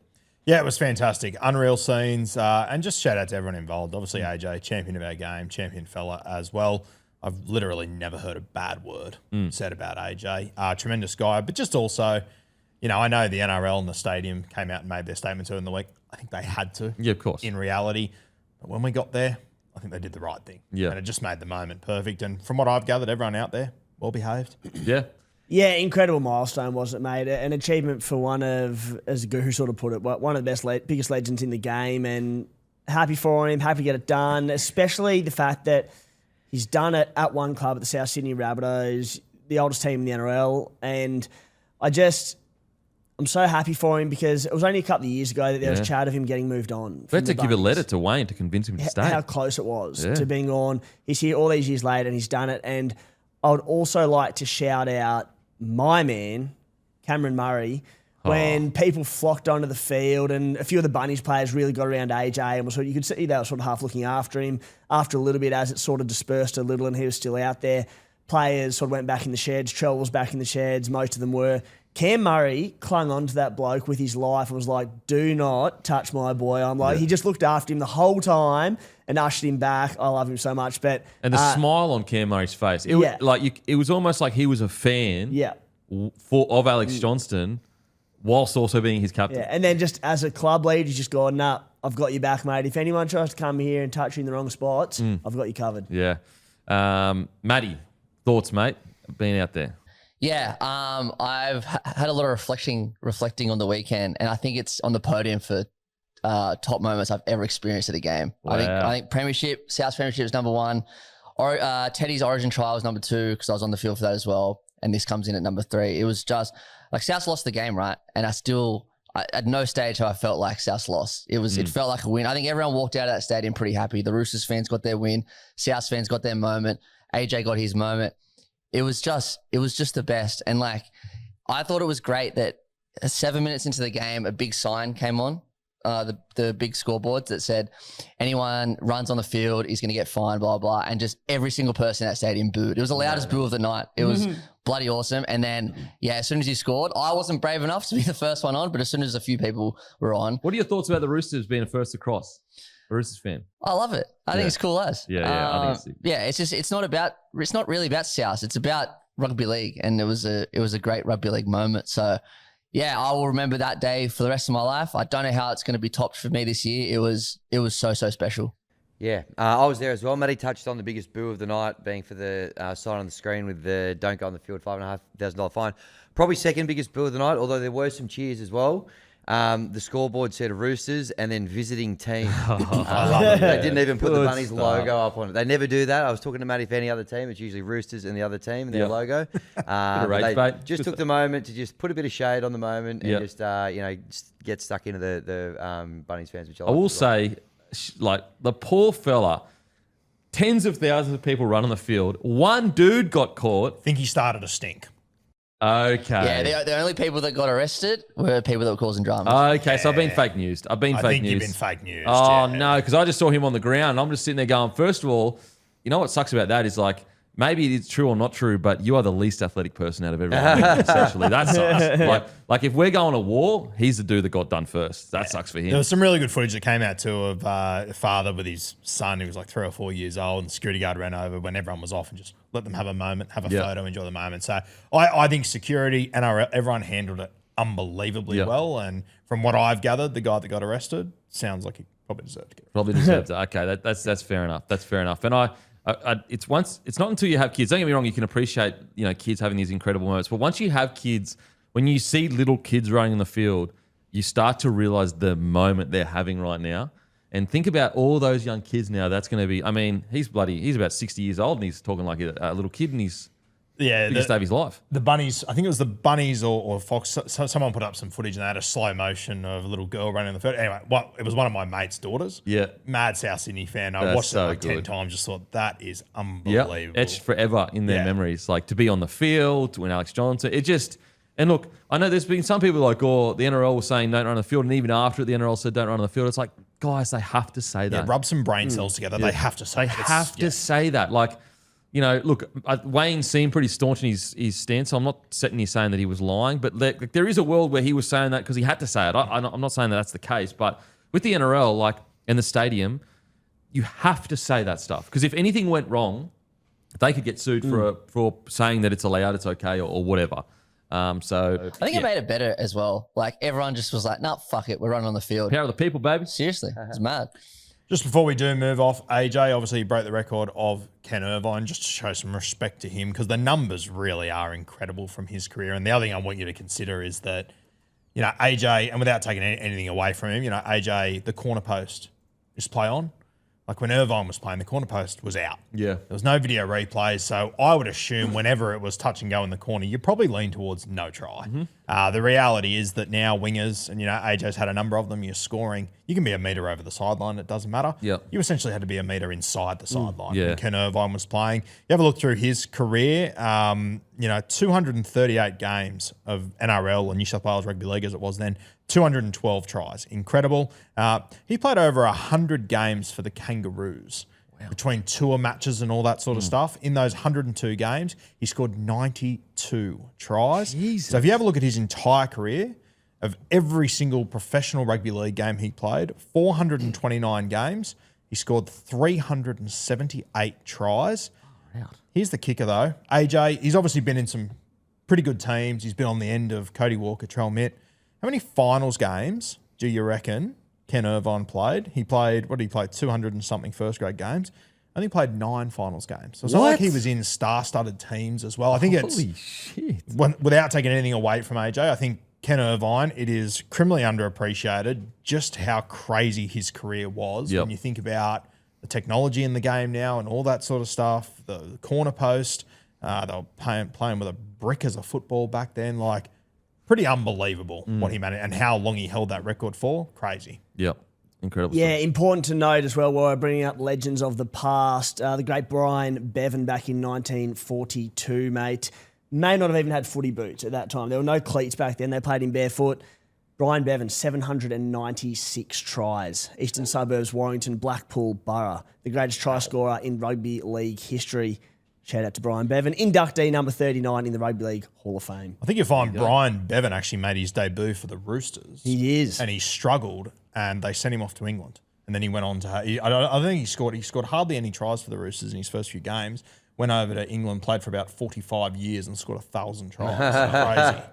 Yeah, it was fantastic. Unreal scenes. And just shout out to everyone involved. Obviously, AJ, champion of our game, champion fella as well. I've literally never heard a bad word said about AJ. Tremendous guy. But just also, I know the NRL and the stadium came out and made their statements earlier in the week. I think they had to. Yeah, of course. In reality. But when we got there, I think they did the right thing. Yeah. And it just made the moment perfect. And from what I've gathered, everyone out there, well behaved. Yeah. Yeah, incredible milestone, wasn't it, mate? An achievement for one of, as Guhu sort of put it, one of the best, biggest legends in the game. And happy for him, happy to get it done, especially the fact that he's done it at one club at the South Sydney Rabbitohs, the oldest team in the NRL. And I'm so happy for him because it was only a couple of years ago that there was chat of him getting moved on. We had to give a letter to Wayne to convince him to stay. How close it was to being on. He's here all these years later and he's done it. And I would also like to shout out my man, Cameron Murray, when people flocked onto the field and a few of the Bunnies players really got around AJ and you could see they were sort of half looking after him. After a little bit, as it sort of dispersed a little and he was still out there, players sort of went back in the sheds. Trell was back in the sheds. Most of them were. Cam Murray clung on to that bloke with his life and was like, do not touch my boy. I'm like, he just looked after him the whole time and ushered him back. I love him so much. And the smile on Cam Murray's face, it was almost like he was a fan of Alex Johnston whilst also being his captain. Yeah. And then just as a club lead, he's just gone, nah, I've got you back, mate. If anyone tries to come here and touch you in the wrong spots, I've got you covered. Yeah. Matty, thoughts, mate, being out there? Yeah, I've had a lot of reflecting on the weekend, and I think it's on the podium for top moments I've ever experienced at a game. Wow. I think Premiership, South Premiership is number one. Teddy's Origin trial was number two because I was on the field for that as well, and this comes in at number three. It was just like South lost the game, right? And at no stage have I felt like South lost. It felt like a win. I think everyone walked out of that stadium pretty happy. The Roosters fans got their win. South fans got their moment. AJ got his moment. It was just the best. And I thought it was great that 7 minutes into the game, a big sign came on, the big scoreboards that said, anyone runs on the field is going to get fined, blah, blah. And just every single person in that stadium booed. It was the loudest boo of the night. It was bloody awesome. And then, as soon as he scored, I wasn't brave enough to be the first one on, but as soon as a few people were on. What are your thoughts about the Roosters being a first across? A Roosters fan. I love it. I think it's cool as. I think it's not really about South. It's about rugby league, and it was a great rugby league moment. So, I will remember that day for the rest of my life. I don't know how it's going to be topped for me this year. It was so special. Yeah, I was there as well. Matty touched on the biggest boo of the night being for the sign on the screen with the don't go on the field, $5,500 fine. Probably second biggest boo of the night, although there were some cheers as well. The scoreboard said Roosters and then visiting team. I love it. They didn't even put the Bunnies logo up on it. They never do that. I was talking to Matty for any other team. It's usually Roosters and the other team and their logo. They just took the moment to just put a bit of shade on the moment and just get stuck into the Bunnies fans. Which I will say, the poor fella, tens of thousands of people run on the field. One dude got caught. I think he started a stink. Okay. Yeah, the only people that got arrested were people that were causing drama. Okay, so I've been fake news. I think you've been fake news. Oh, no, because I just saw him on the ground. And I'm just sitting there going, first of all, you know what sucks about that is maybe it's true or not true, but you are the least athletic person out of everyone, essentially. That sucks. Like if we're going to war, he's the dude that got done first. That sucks for him. There was some really good footage that came out too of a father with his son who was 3 or 4 years old, and the security guard ran over when everyone was off and just let them have a moment, have a photo, enjoy the moment. So I think security and everyone handled it unbelievably well. And from what I've gathered, the guy that got arrested sounds like he probably deserved to get arrested. Probably deserved it. Okay, that's fair enough. That's fair enough. And it's not until you have kids. Don't get me wrong. You can appreciate kids having these incredible moments, but once you have kids, when you see little kids running in the field, you start to realize the moment they're having right now. And think about all those young kids now. That's going to be. I mean, he's about 60 years old, and he's talking like a little kid, and he's biggest day of his life. The Bunnies, I think it was the Bunnies or Fox. Someone put up some footage and they had a slow motion of a little girl running in the field. Anyway, it was one of my mate's daughters. Yeah, mad South Sydney fan. I watched it 10 times. Just thought that is unbelievable. Etched forever in their memories. To be on the field when Alex Johnson, and And look, I know there's been some people like, oh, the NRL was saying don't run on the field, and even after it, the NRL said don't run on the field. It's like, guys, they have to say that. Yeah, rub some brain cells together. They have to say They have to say that. Like, you know, look, Wayne seemed pretty staunch in his stance, so I'm not sitting here saying that he was lying, but there is a world where he was saying that because he had to say it. I'm not saying that that's the case, but with the NRL, like, in the stadium, you have to say that stuff. Because if anything went wrong, they could get sued for saying that it's allowed, it's okay, or whatever. So I think it made it better as well. Like, everyone just was like, nah, fuck it, we're running on the field. Power of the people, baby. Seriously, it's mad. Just before we do move off, AJ, obviously he broke the record of Ken Irvine, just to show some respect to him, because the numbers really are incredible from his career. And the other thing I want you to consider is that, you know, AJ, and without taking anything away from him, you know, AJ, the corner post is play on. Like, when Irvine was playing, the corner post was out. Yeah. There was no video replays, so I would assume whenever it was touch and go in the corner, you probably lean towards no try. The reality is that now wingers, and, you know, AJ's had a number of them, you're scoring. You can be a metre over the sideline, it doesn't matter. Yep. You essentially had to be a metre inside the sideline Yeah. when Ken Irvine was playing. You have a look through his career, you know, 238 games of NRL and New South Wales Rugby League as it was then, 212 tries. Incredible. He played over 100 games for the Kangaroos. Between tour matches and all that sort of stuff. In those 102 games, he scored 92 tries. Jesus. So if you have a look at his entire career, of every single professional rugby league game he played, 429 games, he scored 378 tries. Here's the kicker, though. AJ, he's obviously been in some pretty good teams. He's been on the end of Cody Walker, Trell Mitt. How many finals games do you reckon Ken Irvine played? He played, 200 and something first grade games. Only played 9 finals games. So it's not like he was in star-studded teams as well. I think Holy shit. without taking anything away from AJ, I think Ken Irvine, it is criminally underappreciated just how crazy his career was. When you think about the technology in the game now and all that sort of stuff, the corner post, they were playing with a brick as a football back then. Like, pretty unbelievable what he managed and how long he held that record for. Crazy. Yep. Incredible. Yeah, important to note as well, while we're bringing up legends of the past, the great Brian Bevan back in 1942, mate, may not have even had footy boots at that time. There were no cleats back then. They played in barefoot. Brian Bevan, 796 tries. Eastern Suburbs, Warrington, Blackpool, Borough. The greatest try scorer in rugby league history. Shout out to Brian Bevan. Inductee number 39 in the Rugby League Hall of Fame. I think you'll find Brian Bevan actually made his debut for the Roosters. He is. And he struggled, and they sent him off to England. And then he went on to I think he scored hardly any tries for the Roosters in his first few games. Went over to England, played for about 45 years and scored 1,000 tries. Crazy.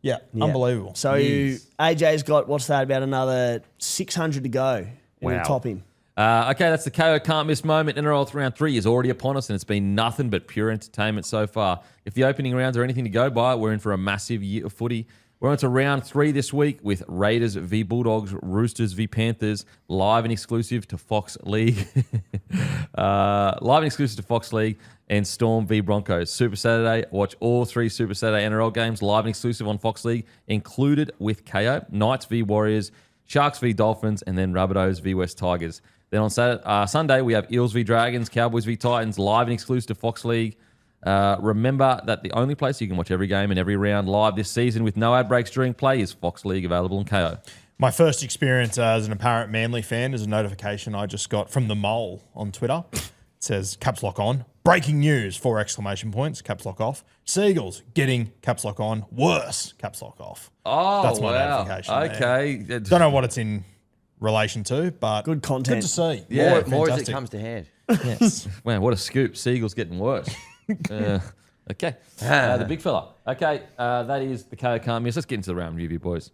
Yeah, unbelievable. So AJ's got, what's that, about another 600 to go. And we'll top him. Okay, that's the Kayo can't miss moment. NRL round 3 is already upon us, and it's been nothing but pure entertainment so far. If the opening rounds are anything to go by, we're in for a massive year of footy. We're on to round 3 this week with Raiders v Bulldogs, Roosters v Panthers, live and exclusive to Fox League. And Storm v Broncos. Super Saturday, watch all 3 Super Saturday NRL games live and exclusive on Fox League, included with Kayo. Knights v Warriors, Sharks v Dolphins, and then Rabbitohs v West Tigers. Then on Sunday, we have Eels v Dragons, Cowboys v Titans, live and exclusive to Fox League. Remember that the only place you can watch every game and every round live this season with no ad breaks during play is Fox League, available on Kayo. My first experience as an apparent Manly fan is a notification I just got from the Mole on Twitter. It says, caps lock on, breaking news, 4 exclamation points, caps lock off. Seagulls getting caps lock on, worse, caps lock off. Oh, that's my wow. notification. Okay. Don't know what it's in relation to, but good content. Good to see. Yeah, more as it comes to hand. Yes. Man, what a scoop. Seagulls getting worse. Okay. The big fella. Okay, that is the Kayo can't miss. Let's get into the round review, boys.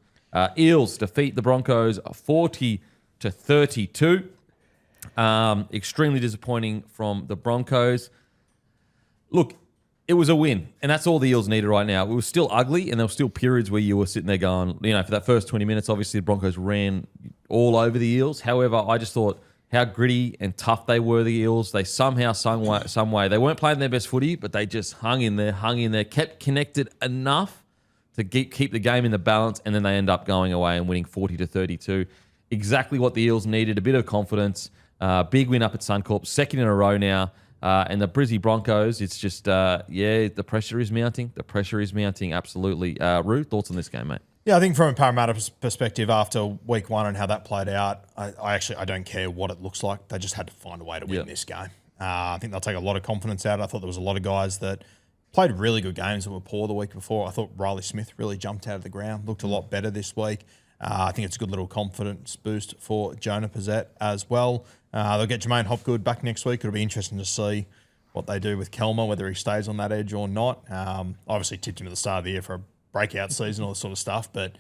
Eels defeat the Broncos 40-32. Extremely disappointing from the Broncos. Look, it was a win, and that's all the Eels needed right now. It was still ugly, and there were still periods where you were sitting there going, you know, for that first 20 minutes, obviously the Broncos ran all over the Eels. However, I just thought how gritty and tough they were, the Eels. They somehow, some way, they weren't playing their best footy, but they just hung in there, kept connected enough to keep the game in the balance, and then they end up going away and winning 40-32. Exactly what the Eels needed, a bit of confidence. Big win up at Suncorp, second in a row now. And the Brizzy Broncos, it's just, the pressure is mounting. The pressure is mounting, absolutely. Roo, thoughts on this game, mate? Yeah, I think from a Parramatta perspective, after week 1 and how that played out, I don't care what it looks like. They just had to find a way to win this game. I think they'll take a lot of confidence out. I thought there was a lot of guys that played really good games that were poor the week before. I thought Riley Smith really jumped out of the ground, looked a lot better this week. I think it's a good little confidence boost for Jonah Pizzette as well. They'll get Jermaine Hopgood back next week. It'll be interesting to see what they do with Kelmer, whether he stays on that edge or not. Obviously tipped him at the start of the year for a breakout season, all this sort of stuff, but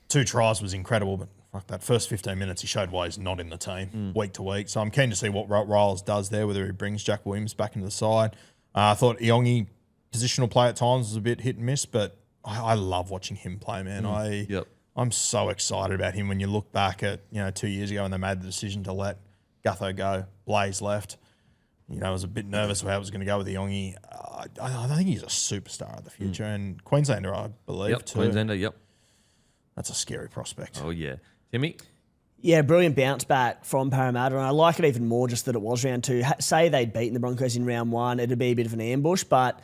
2 tries was incredible. But fuck, that first 15 minutes, he showed why he's not in the team week to week. So I'm keen to see what Riles does there, whether he brings Jack Williams back into the side. I thought Iongi, positional play at times, was a bit hit and miss, but I love watching him play, man. I'm so excited about him. When you look back at 2 years ago when they made the decision to let Gutho go, Blaze left. I was a bit nervous how it was going to go with Iongi. I think he's a superstar of the future, and Queenslander, I believe, too. Queenslander, That's a scary prospect. Oh, yeah. Timmy? Yeah, brilliant bounce back from Parramatta, and I like it even more just that it was round 2. Say they'd beaten the Broncos in round 1, it'd be a bit of an ambush, but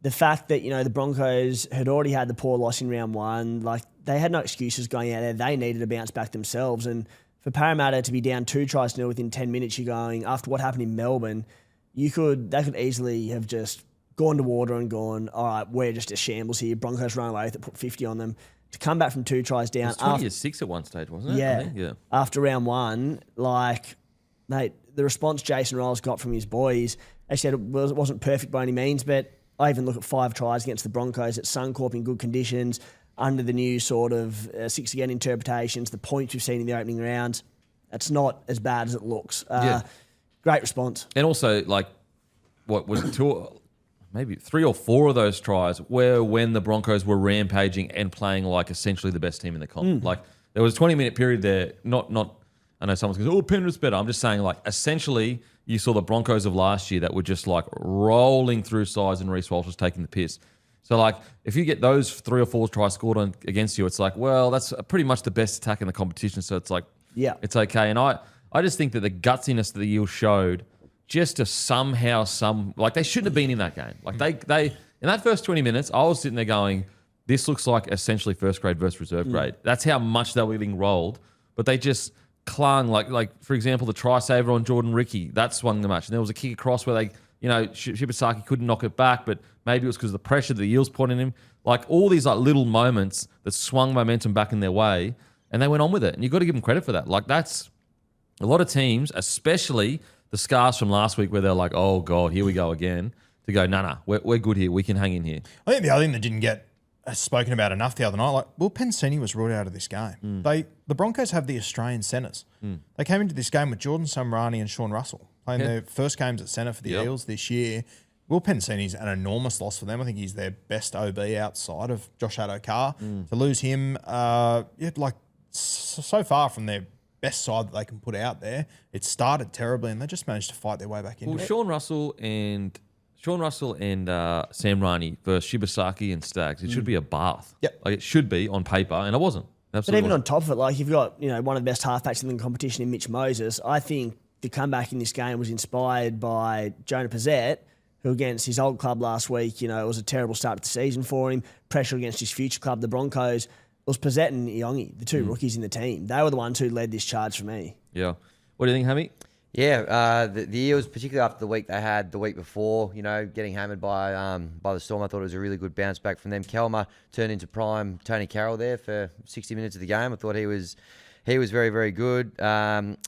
the fact that, the Broncos had already had the poor loss in round 1, like, they had no excuses going out there. They needed to bounce back themselves, and for Parramatta to be down 2 tries to 0 within 10 minutes, you're going, after what happened in Melbourne, they could easily have just gone to water and gone, all right, we're just a shambles here. Broncos run away with it, put 50 on them. To come back from 2 tries down. It was 20-6 at one stage, wasn't it? Yeah. After round 1, the response Jason Riles got from his boys, they said it wasn't perfect by any means, but I even look at 5 tries against the Broncos at Suncorp in good conditions, under the new sort of 6 again interpretations, the points we've seen in the opening rounds. It's not as bad as it looks. Great response. And also, what was it, 2, maybe 3 or 4 of those tries were when the Broncos were rampaging and playing like essentially the best team in the comp. Like, there was a 20-minute period there, not. I know someone's going to say, Penrith's better. I'm just saying, essentially, you saw the Broncos of last year that were just, rolling through sides and Reece Walsh was taking the piss. So, if you get those 3 or 4 tries scored against you, it's that's pretty much the best attack in the competition. So, it's it's okay. And I just think that the gutsiness that the Eels showed just to somehow, they shouldn't have been in that game. They in that first 20 minutes, I was sitting there going, this looks like essentially first grade versus reserve grade. That's how much they were getting rolled. But they just clung, for example, the try saver on Jordan Ricky, that swung the match. And there was a kick across where they, Shibasaki couldn't knock it back, but maybe it was because of the pressure the Eels put in him. All these little moments that swung momentum back in their way, and they went on with it. And you've got to give them credit for that. That's a lot of teams, especially the scars from last week where they're like, oh, God, here we go again, to go, nah, we're good here. We can hang in here. I think the other thing that didn't get spoken about enough the other night, Will Pensini was ruled out of this game. The Broncos have the Australian centres. They came into this game with Jordan Samrani and Sean Russell playing their first games at centre for the Eels this year. Will Pensini's an enormous loss for them. I think he's their best OB outside of Josh Adokar. To lose him, so far from their best side that they can put out there, it started terribly and they just managed to fight their way back into it. Sean Russell and Sam Rani versus Shibasaki and Staggs, it should be a bath. Yep. It should be on paper, and it wasn't. Absolutely. But even on top of it, you've got one of the best halfbacks in the competition in Mitch Moses. I think the comeback in this game was inspired by Jonah Pizzette, who against his old club last week, it was a terrible start to the season for him. Pressure against his future club, the Broncos. It was Pizzette and Iongi, the 2 rookies in the team. They were the ones who led this charge for me. Yeah. What do you think, Hammy? Yeah, the Eels, particularly after the week they had the week before, getting hammered by the Storm, I thought it was a really good bounce back from them. Kelmer turned into prime Tony Carroll there for 60 minutes of the game. I thought he was very, very good. And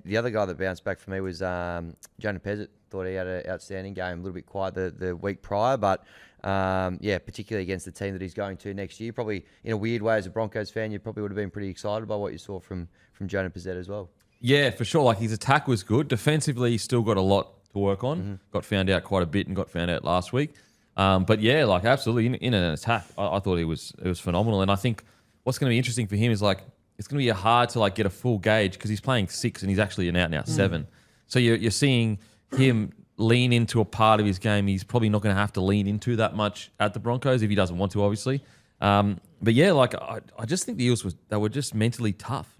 the other guy that bounced back for me was Jonah Pizzette. Thought he had an outstanding game, a little bit quiet the week prior, but particularly against the team that he's going to next year. Probably in a weird way, as a Broncos fan, you probably would have been pretty excited by what you saw from Jonah Pizzette as well. Yeah, for sure. His attack was good. Defensively, he's still got a lot to work on. Got found out quite a bit and got found out last week. But yeah, absolutely in an attack, I thought it was phenomenal. And I think what's going to be interesting for him is it's going to be hard to get a full gauge because he's playing 6 and he's actually an out-and-out 7. So you're seeing him lean into a part of his game he's probably not going to have to lean into that much at the Broncos if he doesn't want to, obviously. But yeah, I just think the Eels were just mentally tough.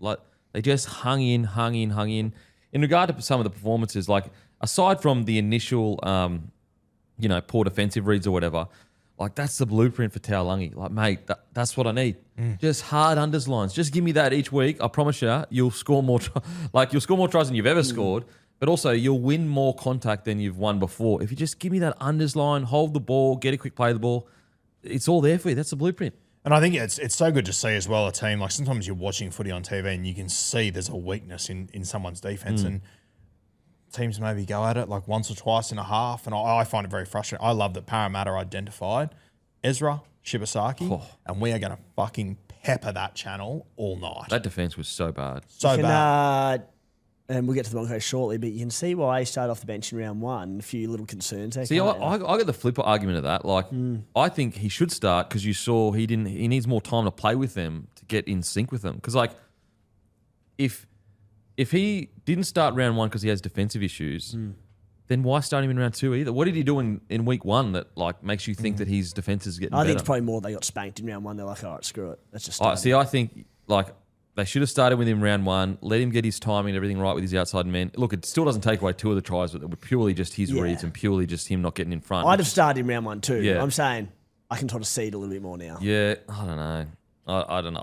They just hung in. In regard to some of the performances, aside from the initial, poor defensive reads or whatever, like that's the blueprint for Taulagi. Like, mate, that's what I need. Just hard unders lines. Just give me that each week. I promise you'll score more. You'll score more tries than you've ever scored. But also, you'll win more contact than you've won before. If you just give me that unders line, hold the ball, get a quick play of the ball, it's all there for you. That's the blueprint. And I think it's so good to see as well a team, like sometimes you're watching footy on TV and you can see there's a weakness in someone's defence and teams maybe go at it like once or twice in a half, and I find it very frustrating. I love that Parramatta identified Ezra Shibasaki, and we are going to fucking pepper that channel all night. That defence was so bad. Bad. And we'll get to the Broncos shortly, but you can see why he started off the bench in round one. A few little concerns there. See, I got the flipper argument of that. Like, I think he should start because you saw he needs more time to play with them to get in sync with them. Because, like, if he didn't start round one because he has defensive issues, then why start him in round two either? What did he do in week one that, like, makes you think that his defense is getting better? I think it's probably more they got spanked in round one. They're like, all right, screw it. Let's just start. I think, like, they should have started with him round one, let him get his timing and everything right with his outside men. Look, it still doesn't take away two of the tries, but it were purely just his reads and purely just him not getting in front. I'd have started in round one too. Yeah. I'm saying I can sort of see it a little bit more now. Yeah, I don't know. I don't know.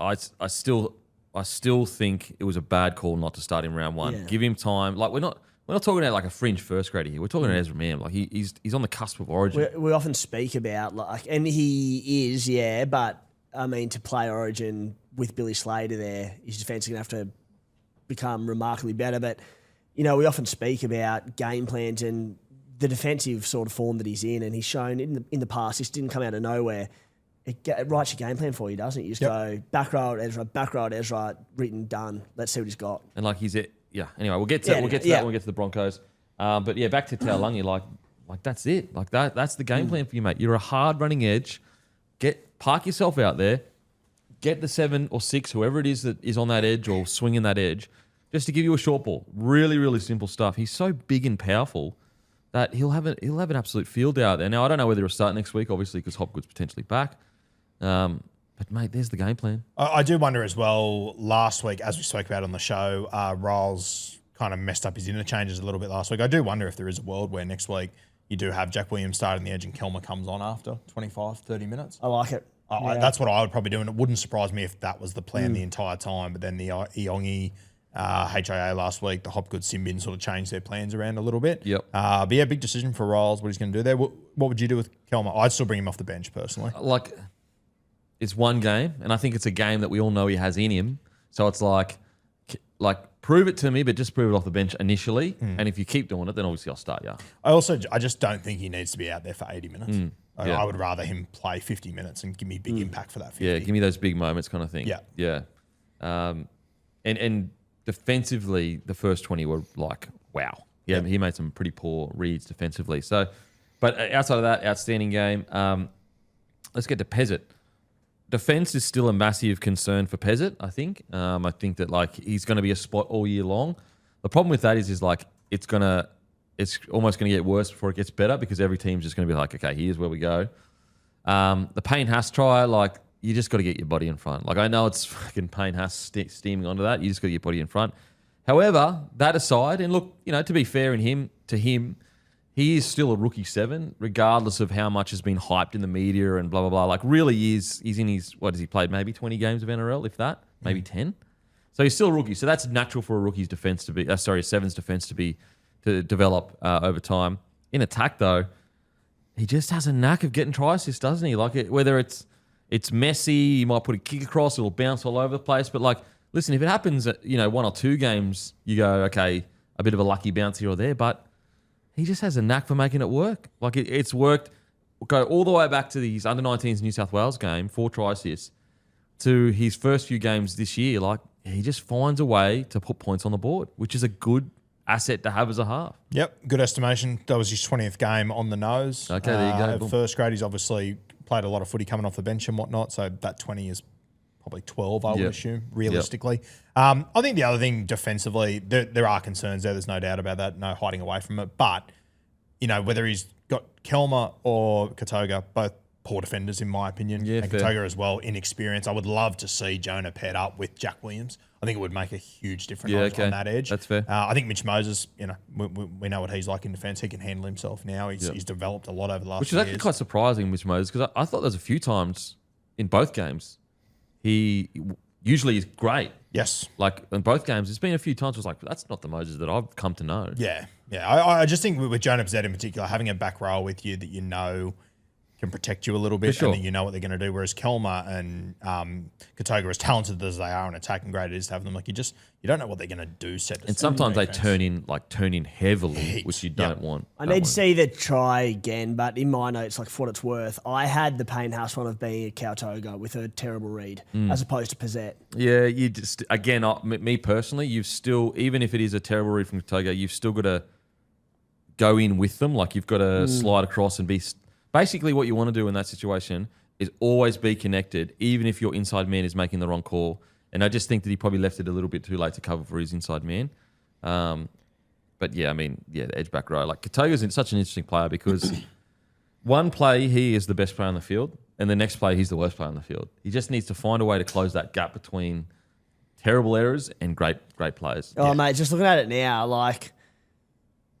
I still think it was a bad call not to start in round one. Yeah. Give him time. Like, we're not talking about like a fringe first grader here. We're talking about Ezra Mam. Like, he's on the cusp of Origin. We often speak about, like, and he is, but I mean, to play Origin with Billy Slater there, his defence is going to have to become remarkably better. But, we often speak about game plans and the defensive sort of form that he's in, and he's shown in the past, this didn't come out of nowhere. It writes your game plan for you, doesn't it? You just go, back row at Ezra, written, done. Let's see what he's got. And, like, anyway, we'll get to that when we get to the Broncos. But, back to Taulagi, like that's it. Like, that's the game plan for you, mate. You're a hard running edge. Park yourself out there. Get the 7 or 6, whoever it is that is on that edge or swinging that edge, just to give you a short ball. Really, really simple stuff. He's so big and powerful that he'll have an absolute field out there. Now, I don't know whether he'll start next week, obviously, because Hopgood's potentially back. But, mate, there's the game plan. I do wonder as well, last week, as we spoke about on the show, Riles kind of messed up his interchanges a little bit last week. I do wonder if there is a world where next week you do have Jack Williams starting the edge and Kelmer comes on after 25, 30 minutes. I like it. That's what I would probably do, and it wouldn't surprise me if that was the plan the entire time. But then the Iongi, HIA last week, the Hopgood Simbin sort of changed their plans around a little bit. Yep. But big decision for Riles, what he's going to do there. What would you do with Kelmer? I'd still bring him off the bench personally. Like, it's one game, and I think it's a game that we all know he has in him. So it's like prove it to me, but just prove it off the bench initially. And if you keep doing it, then obviously I'll start you. I just don't think he needs to be out there for 80 minutes. Yeah. I would rather him play 50 minutes and give me big impact for that 50. Yeah, give me those big moments kind of thing. Yeah. And defensively, the first 20 were like, wow. Yeah, he made some pretty poor reads defensively. So, but outside of that, outstanding game. Let's get to Pezzett. Defense is still a massive concern for Pezzett, I think. I think that, like, he's going to be a spot all year long. The problem with that is like it's almost going to get worse before it gets better because every team's just going to be like, okay, here's where we go. The Payne Haas try, like, you just got to get your body in front. Like, I know it's fucking Payne Haas steaming onto that. You just got to get your body in front. However, that aside, and look, to be fair to him, he is still a rookie 7, regardless of how much has been hyped in the media and blah, blah, blah. Like, really he's in his, what has he played? Maybe 20 games of NRL, if that? Maybe 10? So he's still a rookie. So that's natural for a rookie's defense to be, a 7's defense to develop over time. In attack, though, he just has a knack of getting try assists, doesn't he? Like, whether it's messy, he might put a kick across, it'll bounce all over the place. But, like, listen, if it happens at, 1 or 2 games, you go, okay, a bit of a lucky bounce here or there, but he just has a knack for making it work. Like, it's worked. Go all the way back to his under-19s New South Wales game, 4 try assists, to his first few games this year. Like, he just finds a way to put points on the board, which is a good asset to have as a half. Yep, good estimation. That was his 20th game on the nose. Okay, there you go. At first grade, he's obviously played a lot of footy coming off the bench and whatnot, so that 20 is probably 12, I would assume, realistically. I think the other thing defensively, there are concerns there. There's no doubt about that. No hiding away from it. But, whether he's got Kelmer or Katoga, both poor defenders, in my opinion. Yeah, and fair. Katoga as well, inexperienced. I would love to see Jonah paired up with Jack Williams. I think it would make a huge difference on that edge. That's fair. I think Mitch Moses, we know what he's like in defence. He can handle himself now. He's developed a lot over the last Which is few actually years. quite surprising, Mitch Moses, because I thought there's a few times in both games he usually is great. Yes. Like in both games, there's been a few times where it's like, that's not the Moses that I've come to know. Yeah. I just think with Jonah Pizzetta in particular, having a back row with you that you know can protect you a little bit sure. and that you know what they're going to do. Whereas Kelmer and Katoga, as talented as they are and attacking great it is to have them, like you don't know what they're going to do. And sometimes they turn in heavily, which you don't want. I need to see the try again, but in my notes, like for what it's worth, I had the pain house one of being a Cowtoga with a terrible read as opposed to Pizzette. Yeah, you just again, me personally, you've still, even if it is a terrible read from Katoga, you've still got to go in with them. Like you've got to slide across and be. Basically, what you want to do in that situation is always be connected, even if your inside man is making the wrong call. And I just think that he probably left it a little bit too late to cover for his inside man. But yeah, the edge back row. Like Katoga's such an interesting player because one play he is the best player on the field, and the next play he's the worst player on the field. He just needs to find a way to close that gap between terrible errors and great players. Oh, mate, just looking at it now, like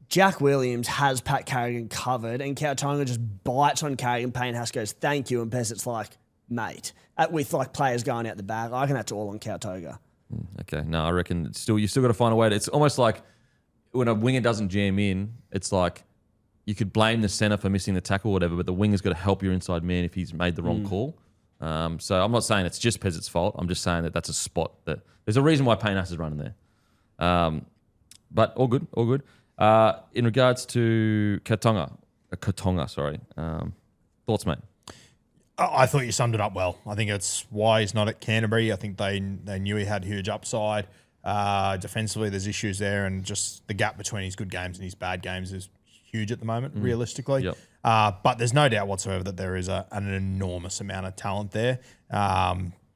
Jack Williams has Pat Carrigan covered, and Cowtoga just bites on Carrigan. Paynehouse goes, thank you, and Pessett's like, mate. With like players going out the back, I reckon that's all on Cowtoga. Okay, no, I reckon you still got to find a way to. It's almost like when a winger doesn't jam in, it's like you could blame the centre for missing the tackle or whatever, but the winger's got to help your inside man if he's made the wrong call. So I'm not saying it's just Pessett's fault. I'm just saying that that's a spot that there's a reason why Paynehouse is running there. But all good. In regards to Katonga, thoughts, mate? I thought you summed it up well. I think it's why he's not at Canterbury. I think they knew he had huge upside. Defensively, there's issues there, and just the gap between his good games and his bad games is huge at the moment, realistically. Yep. But there's no doubt whatsoever that there is an enormous amount of talent there.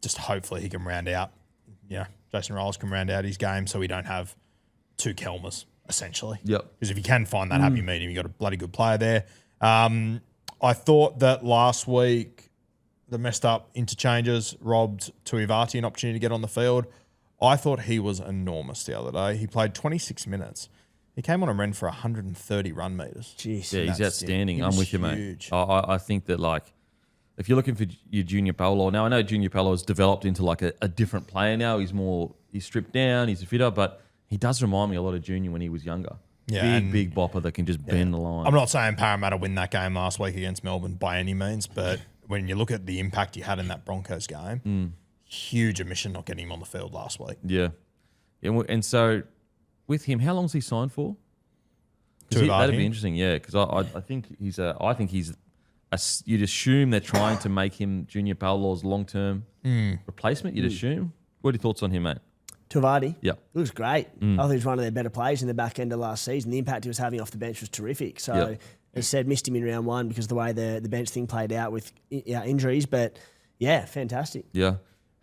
Just hopefully he can round out, Jason Rolls can round out his game so we don't have two Kelmers, essentially. Yep. Because if you can find that happy medium, you've got a bloody good player there. I thought that last week the messed up interchanges robbed Tuivati an opportunity to get on the field. I thought he was enormous the other day. He played 26 minutes. He came on and ran for 130 run meters. Jeez. Yeah, he's outstanding. I'm with you, mate. Huge. I think that, like, if you're looking for your Junior Paolo, now I know Junior Paolo has developed into like a different player now. He's stripped down, he's a fitter, but he does remind me a lot of Junior when he was younger. Yeah, big bopper that can just bend the line. I'm not saying Parramatta win that game last week against Melbourne by any means, but when you look at the impact he had in that Broncos game, huge omission not getting him on the field last week. Yeah. And so with him, how long's he signed for? That'd be interesting, yeah, because I think you'd assume they're trying to make him Junior Paolo's long-term replacement, you'd assume. What are your thoughts on him, mate? Tuivati. Yeah. Looks great. I thought he was one of their better players in the back end of last season. The impact he was having off the bench was terrific. So, as said, missed him in round one because of the way the bench thing played out with injuries. But, yeah, fantastic. Yeah.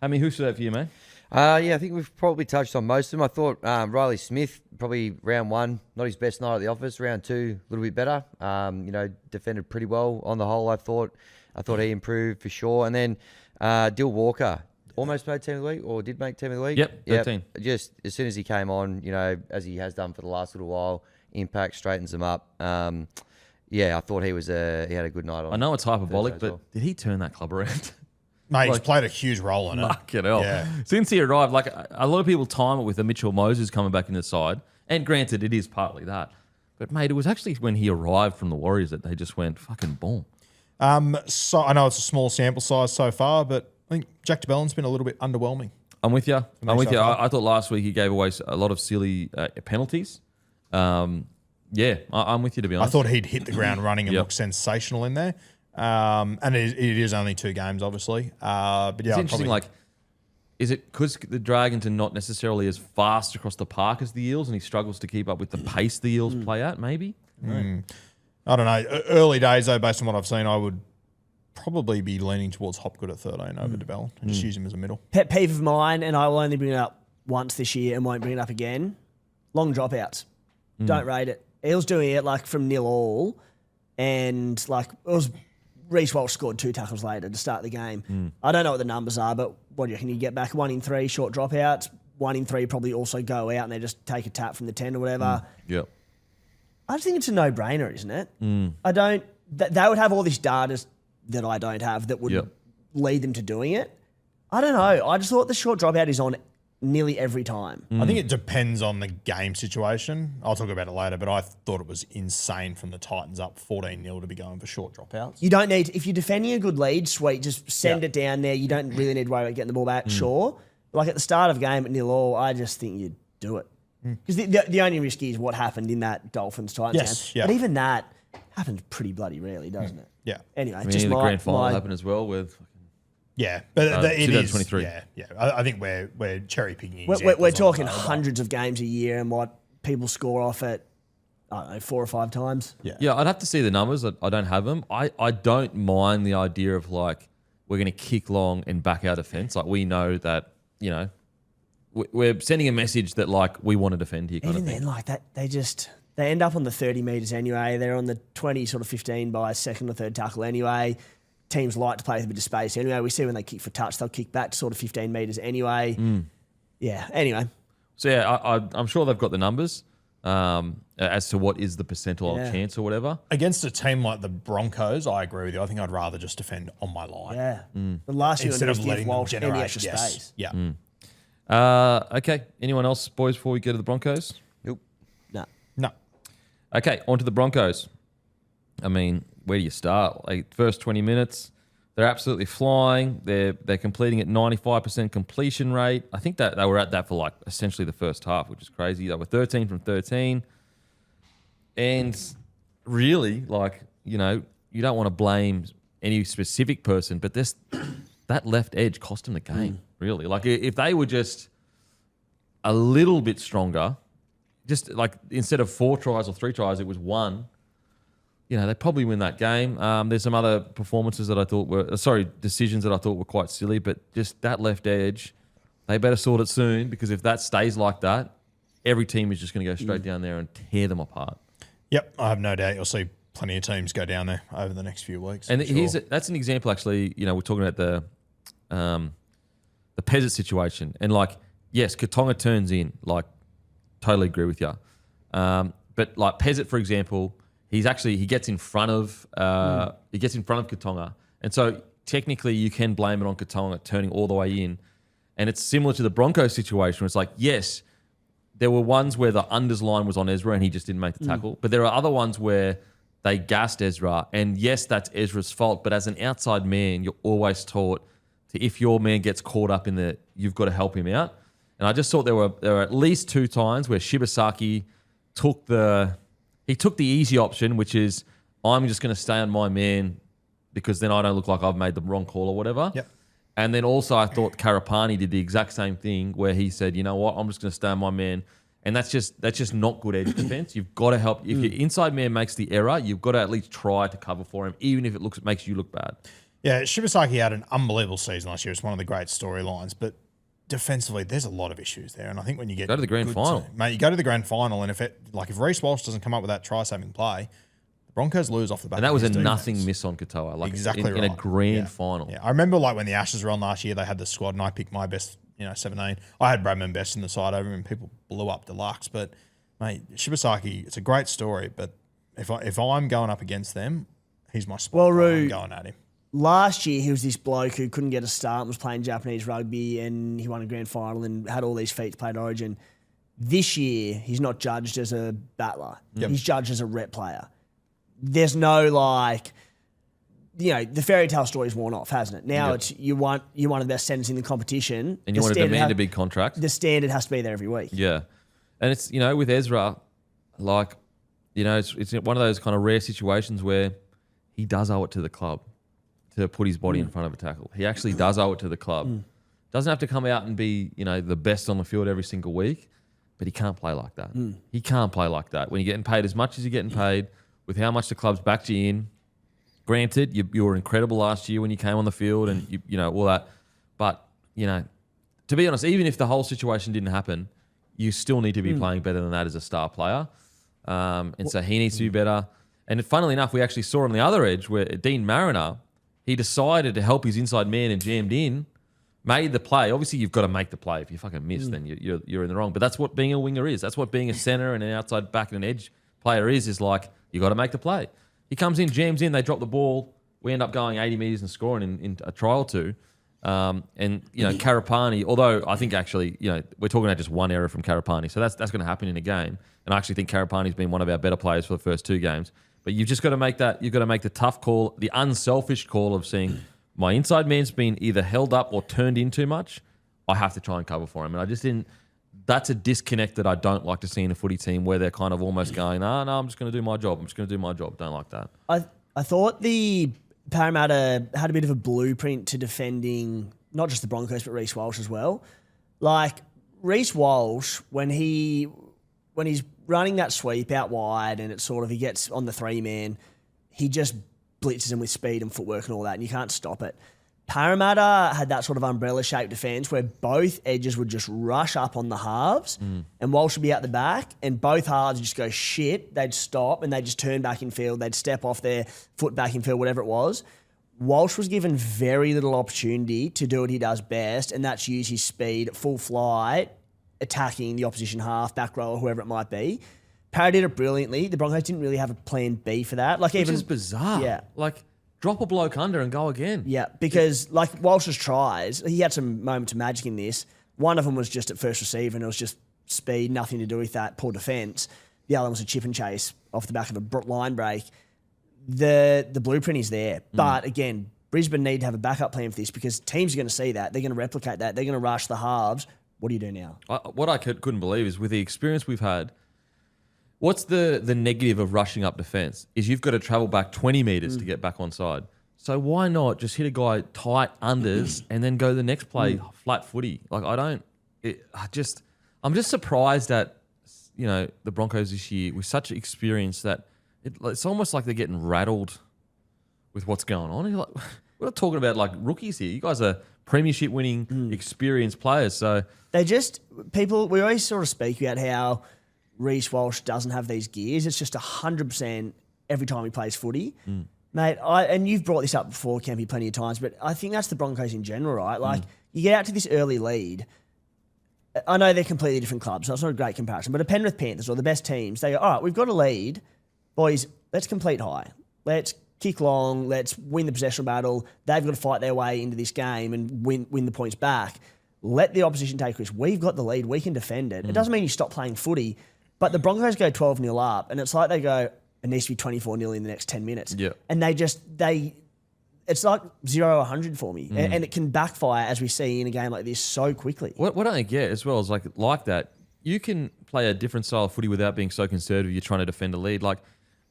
Who stood out for you, mate? I think we've probably touched on most of them. I thought Riley Smith, probably round one, not his best night at the office. Round two, a little bit better. Defended pretty well on the whole, I thought. I thought he improved for sure. And then Dill Walker almost made team of the week or did make team of the week. Yep, 13. Just as soon as he came on, as he has done for the last little while, impact straightens him up. I thought he had a good night on. I know it's hyperbolic, Thursday as but well. did he turn that club around? Mate, he's played a huge role in it. Fucking hell. Yeah. Since he arrived, like a lot of people time it with the Mitchell Moses coming back in the side. And granted, it is partly that. But, mate, it was actually when he arrived from the Warriors that they just went fucking boom. So I know it's a small sample size so far, but I think Jack DeBellin's been a little bit underwhelming. I'm with you. so far. I thought last week he gave away a lot of silly penalties. I'm with you, to be honest. I thought he'd hit the ground running and Yep. look sensational in there. And it is only 2 games, obviously. But yeah, It's interesting, is it because the Dragons are not necessarily as fast across the park as the Eels and he struggles to keep up with the pace the Eels play at, maybe? I don't know. Early days, though, based on what I've seen, I would probably be leaning towards Hopgood at 13 over DeBellin and just use him as a middle. Pet peeve of mine, and I will only bring it up once this year and won't bring it up again. Long dropouts. Don't rate it. Eels doing it like from nil all, and like it was Reece Walsh scored 2 tackles later to start the game. I don't know what the numbers are, but what do you reckon? You get back 1 in 3 short dropouts, 1 in 3 probably also go out and they just take a tap from the 10 or whatever. Yep. I just think it's a no-brainer, isn't it? I don't. They would have all this data that I don't have that would lead them to doing it. I don't know. I just thought the short dropout is on nearly every time. I think it depends on the game situation. I'll talk about it later, but I thought it was insane from the Titans up 14-0 to be going for short dropouts. You don't need, if you're defending a good lead, sweet, just send it down there. You don't really need to worry about getting the ball back, sure. Like at the start of the game at 0-0, I just think you'd do it. Because the only risk is what happened in that Dolphins-Titans game. But even that happens pretty bloody rarely, doesn't it? Yeah. Anyway, I mean, just the grand final happened as well with... Yeah, but it is 2023. Yeah. I think we're cherry picking. We're talking hundreds of games a year, and what people score off at, I don't know, 4 or 5 times. Yeah, I'd have to see the numbers. I don't have them. I don't mind the idea of like we're going to kick long and back our defense. Like we know that we're sending a message that like we want to defend here. Even then, like that, they end up on the 30 metres anyway. They're on the 20, sort of 15 by second or third tackle anyway. Teams like to play with a bit of space anyway. We see when they kick for touch, they'll kick back to sort of 15 metres anyway. Yeah, anyway. So, yeah, I'm sure they've got the numbers as to what is the percentile chance or whatever. Against a team like the Broncos, I agree with you. I think I'd rather just defend on my line. Yeah. The last thing Instead is of give letting them Walsh any generate extra space. Yeah. Okay. Anyone else, boys, before we go to the Broncos? Nope. No. Okay, on to the Broncos. I mean, where do you start? Like first 20 minutes, they're absolutely flying. They're completing at 95% completion rate. I think that they were at that for like essentially the first half, which is crazy. They were 13 from 13. And really, like, you don't want to blame any specific person, but that left edge cost them the game, really. Like if they were just a little bit stronger, just like instead of 4 tries or 3 tries, it was 1. They probably win that game. There's some other performances that I thought decisions that I thought were quite silly, but just that left edge, they better sort it soon because if that stays like that, every team is just going to go straight down there and tear them apart. Yep, I have no doubt you'll see plenty of teams go down there over the next few weeks. And that's an example, actually. We're talking about the Peasant situation, and like, yes, Katonga turns in. Like, totally agree with you. But like Peasant, for example. He gets in front of Katonga, and so technically you can blame it on Katonga turning all the way in, and it's similar to the Broncos situation. Where it's like, yes, there were ones where the unders line was on Ezra and he just didn't make the tackle, but there are other ones where they gassed Ezra, and yes, that's Ezra's fault. But as an outside man, you're always taught to if your man gets caught up in you've got to help him out. And I just thought there were at least 2 times where Shibasaki took the easy option, which is I'm just going to stay on my man because then I don't look like I've made the wrong call or whatever. Yep. And then also I thought Karapani did the exact same thing where he said, you know what, I'm just going to stay on my man. And that's just not good edge defense. You've got to help. If your inside man makes the error, you've got to at least try to cover for him, even if it makes you look bad. Yeah, Shibasaki had an unbelievable season last year. It's one of the great storylines, but defensively, there's a lot of issues there. And I think when you go to the grand final, mate, you go to the grand final, and if Reece Walsh doesn't come up with that try-saving play, the Broncos lose off the back. And that was a defense. nothing miss on Katoa, like exactly in a grand final. Yeah, I remember like when the Ashes were on last year, they had the squad, and I picked my best, 17. I had Bradman best in the side over him, and people blew up deluxe. But mate, Shibasaki, it's a great story. But if I'm going up against them, he's my spot. Well, Roo, I'm going at him. Last year, he was this bloke who couldn't get a start and was playing Japanese rugby, and he won a grand final and had all these feats, played Origin. This year, he's not judged as a battler. Yep. He's judged as a rep player. There's no the fairy tale story's worn off, hasn't it? Now it's you want the best centers in the competition. And you want to demand a big contract. The standard has to be there every week. Yeah. And it's, with Ezra, like, it's one of those kind of rare situations where he does owe it to the club to put his body in front of a tackle. He actually does owe it to the club. Doesn't have to come out and be, the best on the field every single week, but he can't play like that. He can't play like that. When you're getting paid as much as you're getting paid, with how much the club's backed you in, granted, you were incredible last year when you came on the field and, all that. But, to be honest, even if the whole situation didn't happen, you still need to be playing better than that as a star player. So he needs to be better. And funnily enough, we actually saw on the other edge where Dean Mariner, he decided to help his inside man and jammed in, made the play. Obviously, you've got to make the play. If you fucking miss, then you're in the wrong. But that's what being a winger is. That's what being a center and an outside back and an edge player is like you got to make the play. He comes in, jams in, they drop the ball. We end up going 80 metres and scoring in a try or two. And, Karapani, although I think actually, we're talking about just one error from Karapani. So that's going to happen in a game. And I actually think Karapani's been one of our better players for the first 2 games. But you've just got to make the tough call, the unselfish call of saying, my inside man's been either held up or turned in too much. I have to try and cover for him. And I just didn't. That's a disconnect that I don't like to see in a footy team where they're kind of almost going, no, I'm just going to do my job. Don't like that. I thought the Parramatta had a bit of a blueprint to defending not just the Broncos, but Reece Walsh as well. Like, Reece Walsh, when he's running that sweep out wide and it's sort of, he gets on the 3-man, he just blitzes him with speed and footwork and all that, and you can't stop it. Parramatta had that sort of umbrella-shaped defence where both edges would just rush up on the halves and Walsh would be out the back and both halves would just go shit. They'd stop and they'd just turn back in field. They'd step off their foot back in field, whatever it was. Walsh was given very little opportunity to do what he does best, and that's use his speed, full flight, attacking the opposition half, back row, or whoever it might be. Parra did it brilliantly. The Broncos didn't really have a plan B for that. Which is bizarre. Yeah. Drop a bloke under and go again. Yeah, because Walsh's tries, he had some moments of magic in this. One of them was just at first receiver and it was just speed, nothing to do with that, poor defence. The other one was a chip and chase off the back of a line break. The blueprint is there. But again, Brisbane need to have a backup plan for this because teams are going to see that. They're going to replicate that. They're going to rush the halves. What do you do now? What I couldn't believe is with the experience we've had, what's the negative of rushing up defence is you've got to travel back 20 metres to get back on side. So why not just hit a guy tight unders and then go the next play flat footy? I'm just surprised at the Broncos this year with such experience that it's almost like they're getting rattled with what's going on. You're like, we're not talking about rookies here. You guys are premiership winning experienced players. So we always sort of speak about how Reece Walsh doesn't have these gears. It's just 100% every time he plays footy. Mate, and you've brought this up before, Kempy, plenty of times, but I think that's the Broncos in general, right? You get out to this early lead. I know they're completely different clubs, so it's not a great comparison, but a Penrith Panthers or the best teams, they go, all right, we've got a lead. Boys, let's complete high. Let's kick long. Let's win the possession battle. They've got to fight their way into this game and win the points back. Let the opposition take risks. We've got the lead. We can defend it. It doesn't mean you stop playing footy. But the Broncos go 12-0 up, and it's like they go, it needs to be 24-0 in the next 10 minutes. Yeah. And it's like 0-100 for me. And it can backfire, as we see in a game like this, so quickly. What I get as well is like that, you can play a different style of footy without being so conservative you're trying to defend a lead.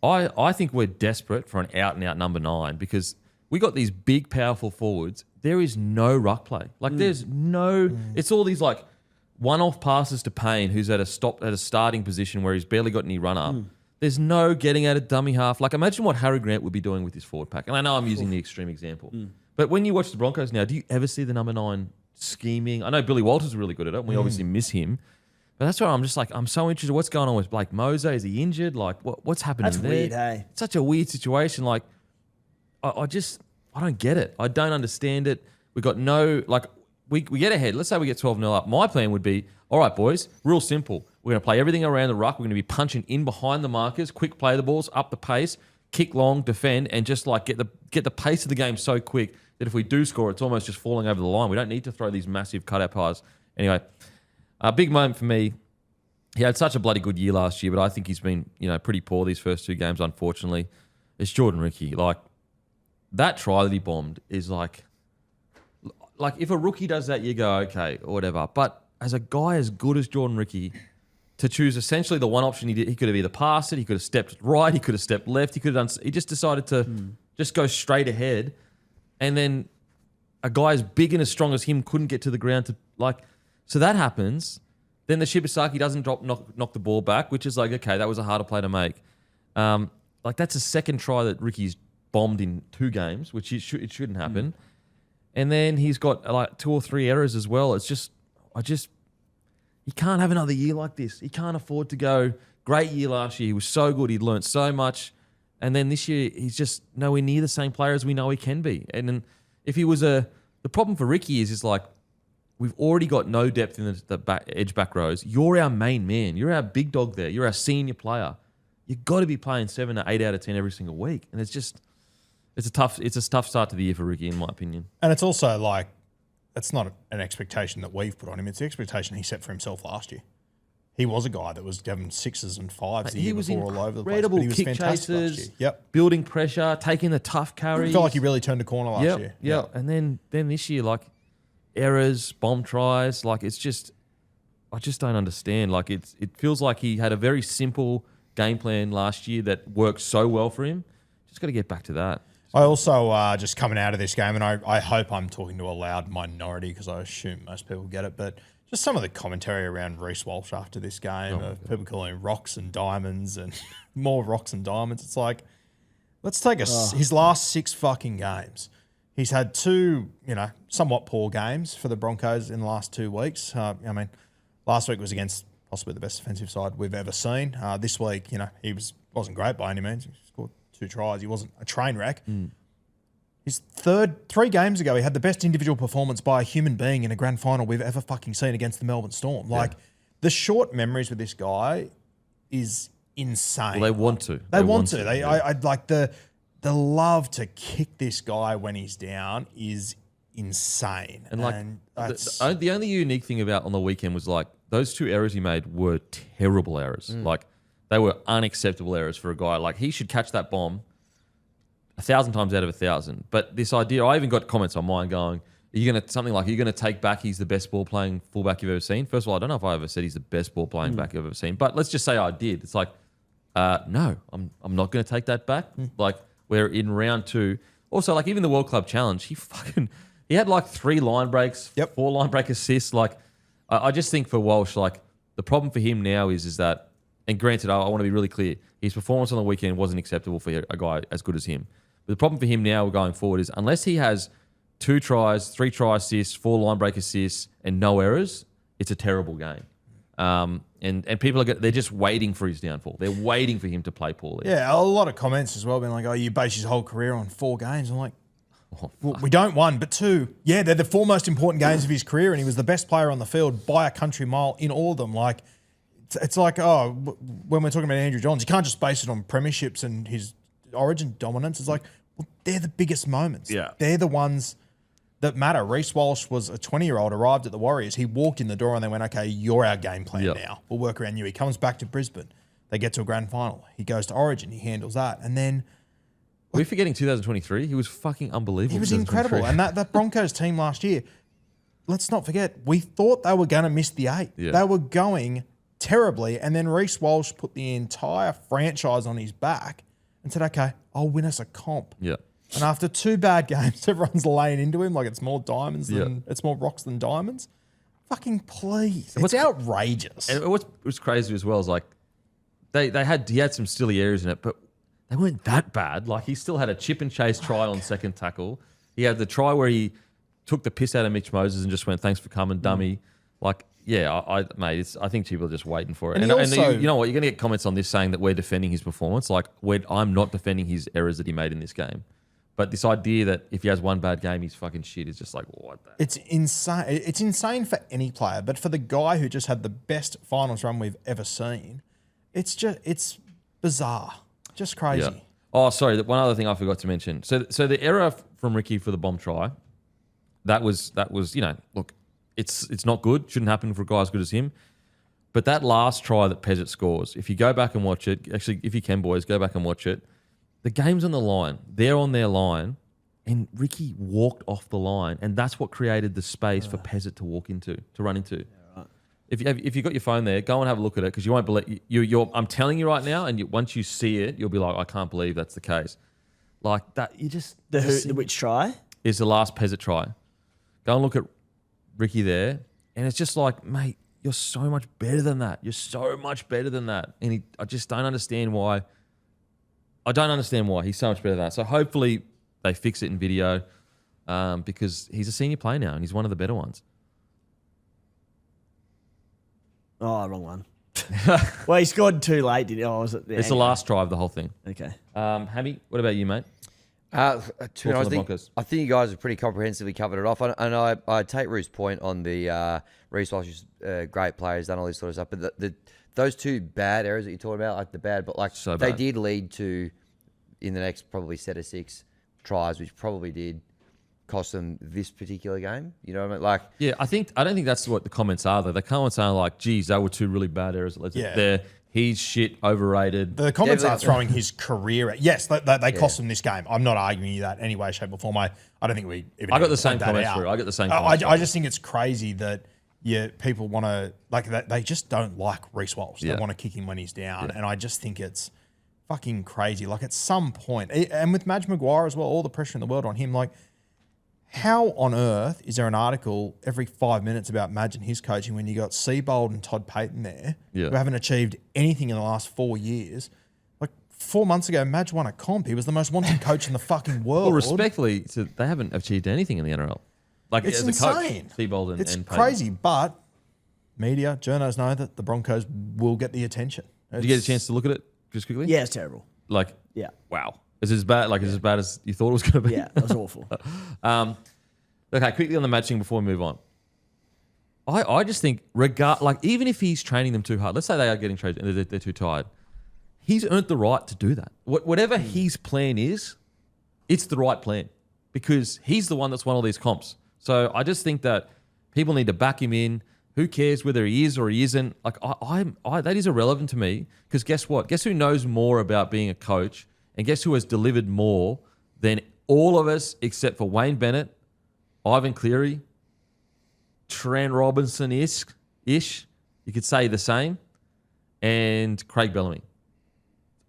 I think we're desperate for an out-and-out number 9 because we got these big, powerful forwards. There is no ruck play. There's no... It's all these, one-off passes to Payne, who's at a starting position where he's barely got any run-up. There's no getting at a dummy half. Imagine what Harry Grant would be doing with his forward pack. And I know I'm using the extreme example. But when you watch the Broncos now, do you ever see the number 9 scheming? I know Billy Walters is really good at it, and we obviously miss him. But that's why I'm just I'm so interested. What's going on with Blake Mose? Is he injured? What's happening there? That's weird, hey? It's such a weird situation. I don't get it. I don't understand it. We got no... We get ahead. Let's say we get 12-0 up. My plan would be, all right, boys, real simple. We're going to play everything around the ruck. We're going to be punching in behind the markers, quick play the balls, up the pace, kick long, defend, and just get the pace of the game so quick that if we do score, it's almost just falling over the line. We don't need to throw these massive cutout passes. Anyway, a big moment for me. He had such a bloody good year last year, but I think he's been pretty poor these first 2 games, unfortunately. It's Jordan Ricky. That try that he bombed is if a rookie does that, you go, okay, or whatever. But as a guy as good as Jordan Ricky, to choose essentially the one option he did, he could have either passed it, he could have stepped right, he could have stepped left, he just decided to just go straight ahead. And then a guy as big and as strong as him couldn't get to the ground so that happens. Then the Shibasaki doesn't knock the ball back, which is okay, that was a harder play to make. That's a second try that Ricky's bombed in 2 games, which it shouldn't happen. And then he's got 2 or 3 errors as well. It's just, he can't have another year like this. He can't afford to go, great year last year. He was so good. He'd learnt so much. And then this year, he's just nowhere near the same player as we know he can be. And then if he was the problem for Ricky is like, we've already got no depth in the edge back rows. You're our main man. You're our big dog there. You're our senior player. You've got to be playing 7 to 8 out of 10 every single week. And it's a tough start to the year for Ricky, in my opinion. And it's also like, it's not an expectation that we've put on him. It's the expectation he set for himself last year. He was a guy that was having 6s and 5s the year before all over the place. But he was kick fantastic last chasers, year. building pressure, taking the tough carries. I felt like he really turned a corner last year. Yeah. And then this year, like, errors, bomb tries, like, it's just, I just don't understand. Like, it feels like he had a very simple game plan last year that worked so well for him. Just got to get back to that. I also, just coming out of this game, and I hope I'm talking to a loud minority because I assume most people get it, but just some of the commentary around Reece Walsh after this game, of people calling him rocks and diamonds and more rocks and diamonds. It's like, let's take his last 6 fucking games. He's had 2, somewhat poor games for the Broncos in the last 2 weeks. Last week was against possibly the best defensive side we've ever seen. This week, he wasn't great by any means. He scored 2 tries. He wasn't a train wreck. His 3 games ago, he had the best individual performance by a human being in a grand final we've ever fucking seen against the Melbourne Storm. Like, the short memories with this guy is insane. Well, they want to. They want to. I'd like the love to kick this guy when he's down is insane. And the only unique thing about on the weekend was like those 2 errors he made were terrible errors. Like, they were unacceptable errors for a guy. Like, he should catch that bomb 1,000 times out of 1,000. But this idea, I even got comments on mine going, are you going to take back he's the best ball playing fullback you've ever seen? First of all, I don't know if I ever said he's the best ball playing back you've ever seen, but let's just say I did. It's like, no, I'm not going to take that back. Like, we're in round 2. Also, like, even the World Club Challenge, he had like 3 line breaks, 4 line break assists. Like, I just think for Walsh, like, the problem for him now is that, and granted, I want to be really clear, his performance on the weekend wasn't acceptable for a guy as good as him. But the problem for him now going forward is unless he has 2 tries, 3 try assists, 4 line break assists, and no errors, it's a terrible game. And people they're just waiting for his downfall. They're waiting for him to play poorly. Yeah, a lot of comments as well being like, oh, you base his whole career on 4 games. I'm like, well, we don't 1, but 2. Yeah, they're the 4 most important games of his career, and he was the best player on the field by a country mile in all of them. Like, it's like, when we're talking about Andrew Johns, you can't just base it on premierships and his origin dominance. It's like, well, they're the biggest moments. Yeah. They're the ones that matter. Reece Walsh was a 20-year-old, arrived at the Warriors. He walked in the door and they went, okay, you're our game plan now. We'll work around you. He comes back to Brisbane. They get to a grand final. He goes to Origin. He handles that. And then... Are we forgetting 2023? He was fucking unbelievable. He was incredible. And that Broncos team last year, let's not forget, we thought they were going to miss the 8. Yeah. They were going terribly. And then Reece Walsh put the entire franchise on his back and said, okay, I'll win us a comp. Yeah. And after 2 bad games, everyone's laying into him like it's more diamonds than it's more rocks than diamonds. Fucking please. It's outrageous. And what's crazy as well is like he had some silly areas in it, but they weren't that bad. Like, he still had a chip and chase try on second tackle. He had the try where he took the piss out of Mitch Moses and just went, thanks for coming, dummy. Like, yeah, I think people are just waiting for it. And you know what? You're going to get comments on this saying that we're defending his performance. Like, I'm not defending his errors that he made in this game. But this idea that if he has 1 bad game, he's fucking shit is just like, what the... It's insane. It's insane for any player. But for the guy who just had the best finals run we've ever seen, it's bizarre. Just crazy. Yeah. Oh, sorry. One other thing I forgot to mention. So the error from Ricky for the bomb try, that was look, it's not good. Shouldn't happen for a guy as good as him. But that last try that Pezzett scores, if you go back and watch it, actually, if you can, boys, go back and watch it. The game's on the line. They're on their line, and Ricky walked off the line, and that's what created the space for Pezzett to run into. Yeah, right. If you've got your phone there, go and have a look at it because you won't believe. I'm telling you right now, and once you see it, you'll be like, I can't believe that's the case. Like that, you just Which try? Is the last Pezzett try. Go and look at Ricky there, and it's just like, mate, you're so much better than that. You're so much better than that, and I just don't understand why. I don't understand why. He's so much better than that. So hopefully they fix it in video because he's a senior player now and he's one of the better ones. Oh, wrong one. Well, he scored too late, did he? Oh, was it? It's the last try of the whole thing. Okay. Hammy, what about you, mate? To be honest, Broncos. I think you guys have pretty comprehensively covered it off. And I take Ruth's point on the Reece Walsh's great players, done all this sort of stuff. But those two bad errors that you're talking about, like the bad, but like So they bad. did lead to, in the next probably set of 6 tries, which probably did cost them this particular game. You know what I mean? Like, Yeah, I don't think that's what the comments are, though. The comments are like, geez, they were 2 really bad errors. Yeah. He's shit, overrated. The comments Definitely. aren't throwing his career at. Yes, they cost him this game. I'm not arguing you that any way, shape, or form. I don't think we even. I got the point same that comments out. through. I got the same I comments. just think it's crazy that people want to they just don't like Reece Walsh. Yeah. They want to kick him when he's down, and I just think it's fucking crazy. Like at some point, and with Madge Maguire as well, all the pressure in the world on him. Like, how on earth is there an article every 5 minutes about Madge and his coaching when you got Seabold and Todd Payton there who haven't achieved anything in the last 4 years? Like 4 months ago, Madge won a comp. He was the most wanted coach in the fucking world. Well, respectfully, so they haven't achieved anything in the NRL. Like It's as a insane. coach, Seabold and It's and Payton. crazy, but media, journos know that the Broncos will get the attention. Did you get a chance to look at it just quickly? Yeah, it's terrible. Like, Yeah. wow. Is it as bad? Like, is it as bad as you thought it was going to be? Yeah, it was awful. Okay, quickly on the matching before we move on. I just think, even if he's training them too hard, let's say they are getting trained and they're too tired, he's earned the right to do that. Whatever his plan is, it's the right plan because he's the one that's won all these comps. So I just think that people need to back him in. Who cares whether he is or he isn't? Like that is irrelevant to me because guess what? Guess who knows more about being a coach and guess who has delivered more than all of us except for Wayne Bennett, Ivan Cleary, Trent Robinson-ish, you could say the same, and Craig Bellamy.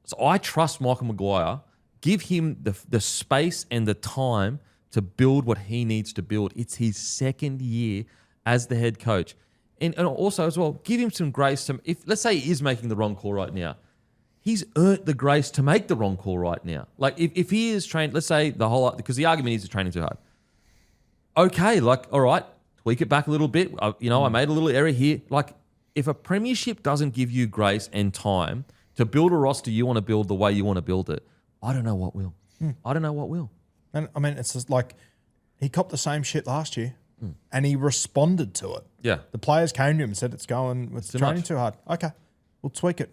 So I trust Michael Maguire. Give him the space and the time to build what he needs to build. It's his second year as the head coach. And also as well, give him some grace. If let's say he is making the wrong call right now, he's earned the grace to make the wrong call right now. Like if he is trained, let's say because the argument is he's training too hard. Okay, like, all right, tweak it back a little bit. I made a little error here. Like, if a premiership doesn't give you grace and time to build a roster you want to build the way you want to build it, I don't know what will. I don't know what will. And I mean, it's just like he copped the same shit last year and he responded to it. Yeah. The players came to him and said, it's training much. too hard. Okay, we'll tweak it.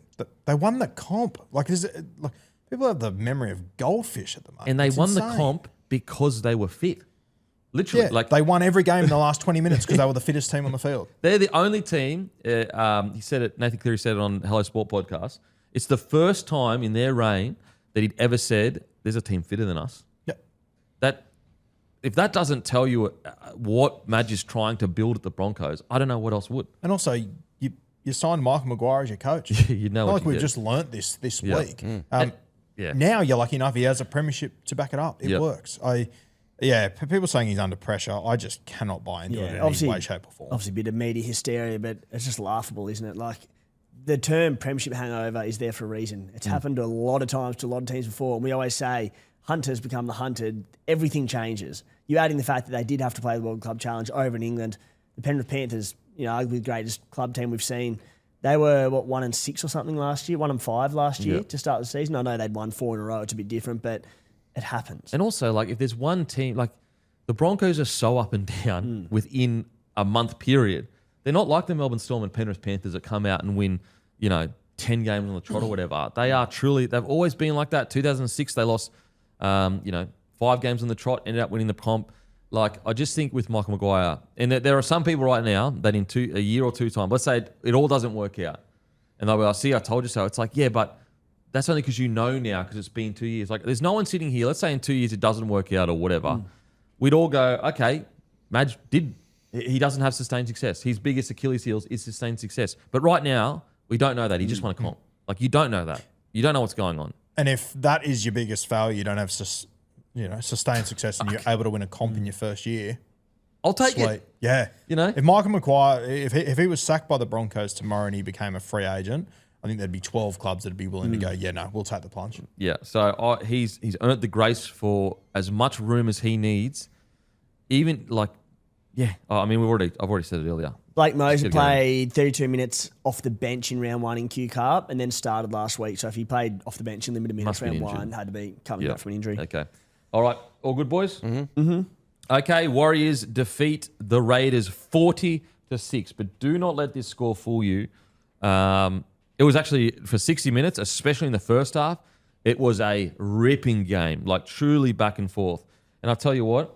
They won the comp. Like people have the memory of goldfish at the moment. And they It's won insane. the comp because they were fit. Literally. Yeah, like they won every game in the last 20 minutes because they were the fittest team on the field. They're the only team. He said it. Nathan Cleary said it on Hello Sport podcast. It's the first time in their reign that he'd ever said, "There's a team fitter than us." Yep. If that doesn't tell you what Madge is trying to build at the Broncos, I don't know what else would. And also, you signed Michael Maguire as your coach. You know Not what like you we've get. just learnt this Yeah. week. Yeah. Now you're lucky enough he has a premiership to back it up. It Yep. works. People saying he's under pressure, I just cannot buy into it in any way, shape or form. Obviously, a bit of media hysteria, but it's just laughable, isn't it? Like, the term premiership hangover is there for a reason. It's happened a lot of times to a lot of teams before, and we always say hunters become the hunted. Everything changes. You add in the fact that they did have to play the World Club Challenge over in England. The Penrith Panthers, arguably the greatest club team we've seen. They were, 1-6 or something last year, 1-5 last year to start the season. I know they'd won 4 in a row. It's a bit different, but it happens. And also, like, if there's one team, like, the Broncos are so up and down within a month period. They're not like the Melbourne Storm and Penrith Panthers that come out and win, 10 games on the trot or whatever. They are truly, they've always been like that. 2006, they lost, 5 games on the trot, ended up winning the comp. Like, I just think with Michael Maguire, and there are some people right now that in a year or two time, let's say it all doesn't work out. And they'll be like, see, I told you so. It's like, yeah, but that's only because you know now because it's been 2 years. Like, there's no one sitting here. Let's say in 2 years it doesn't work out or whatever. We'd all go, okay, Madge he doesn't have sustained success. His biggest Achilles heel is sustained success. But right now, we don't know that. He just won a comp. Like, you don't know that. You don't know what's going on. And if that is your biggest failure, you don't have sustained success and you're able to win a comp in your first year. I'll take Sweet. it. Yeah. If Michael Maguire, if he was sacked by the Broncos tomorrow and he became a free agent, I think there'd be 12 clubs that'd be willing to go, yeah, no, we'll take the plunge. Yeah, so he's earned the grace for as much room as he needs. Even like Yeah. Oh, I mean, I've already said it earlier. Blake Moser Just get played 32 minutes off the bench in round 1 in Q Cup and then started last week. So if he played off the bench in limited minutes Must be round injured. 1, had to be coming back from an injury. Okay. All right. All good, boys? Mm-hmm. Okay. Warriors defeat the Raiders 40-6. But do not let this score fool you. It was actually, for 60 minutes, especially in the first half, it was a ripping game, like truly back and forth. And I'll tell you what,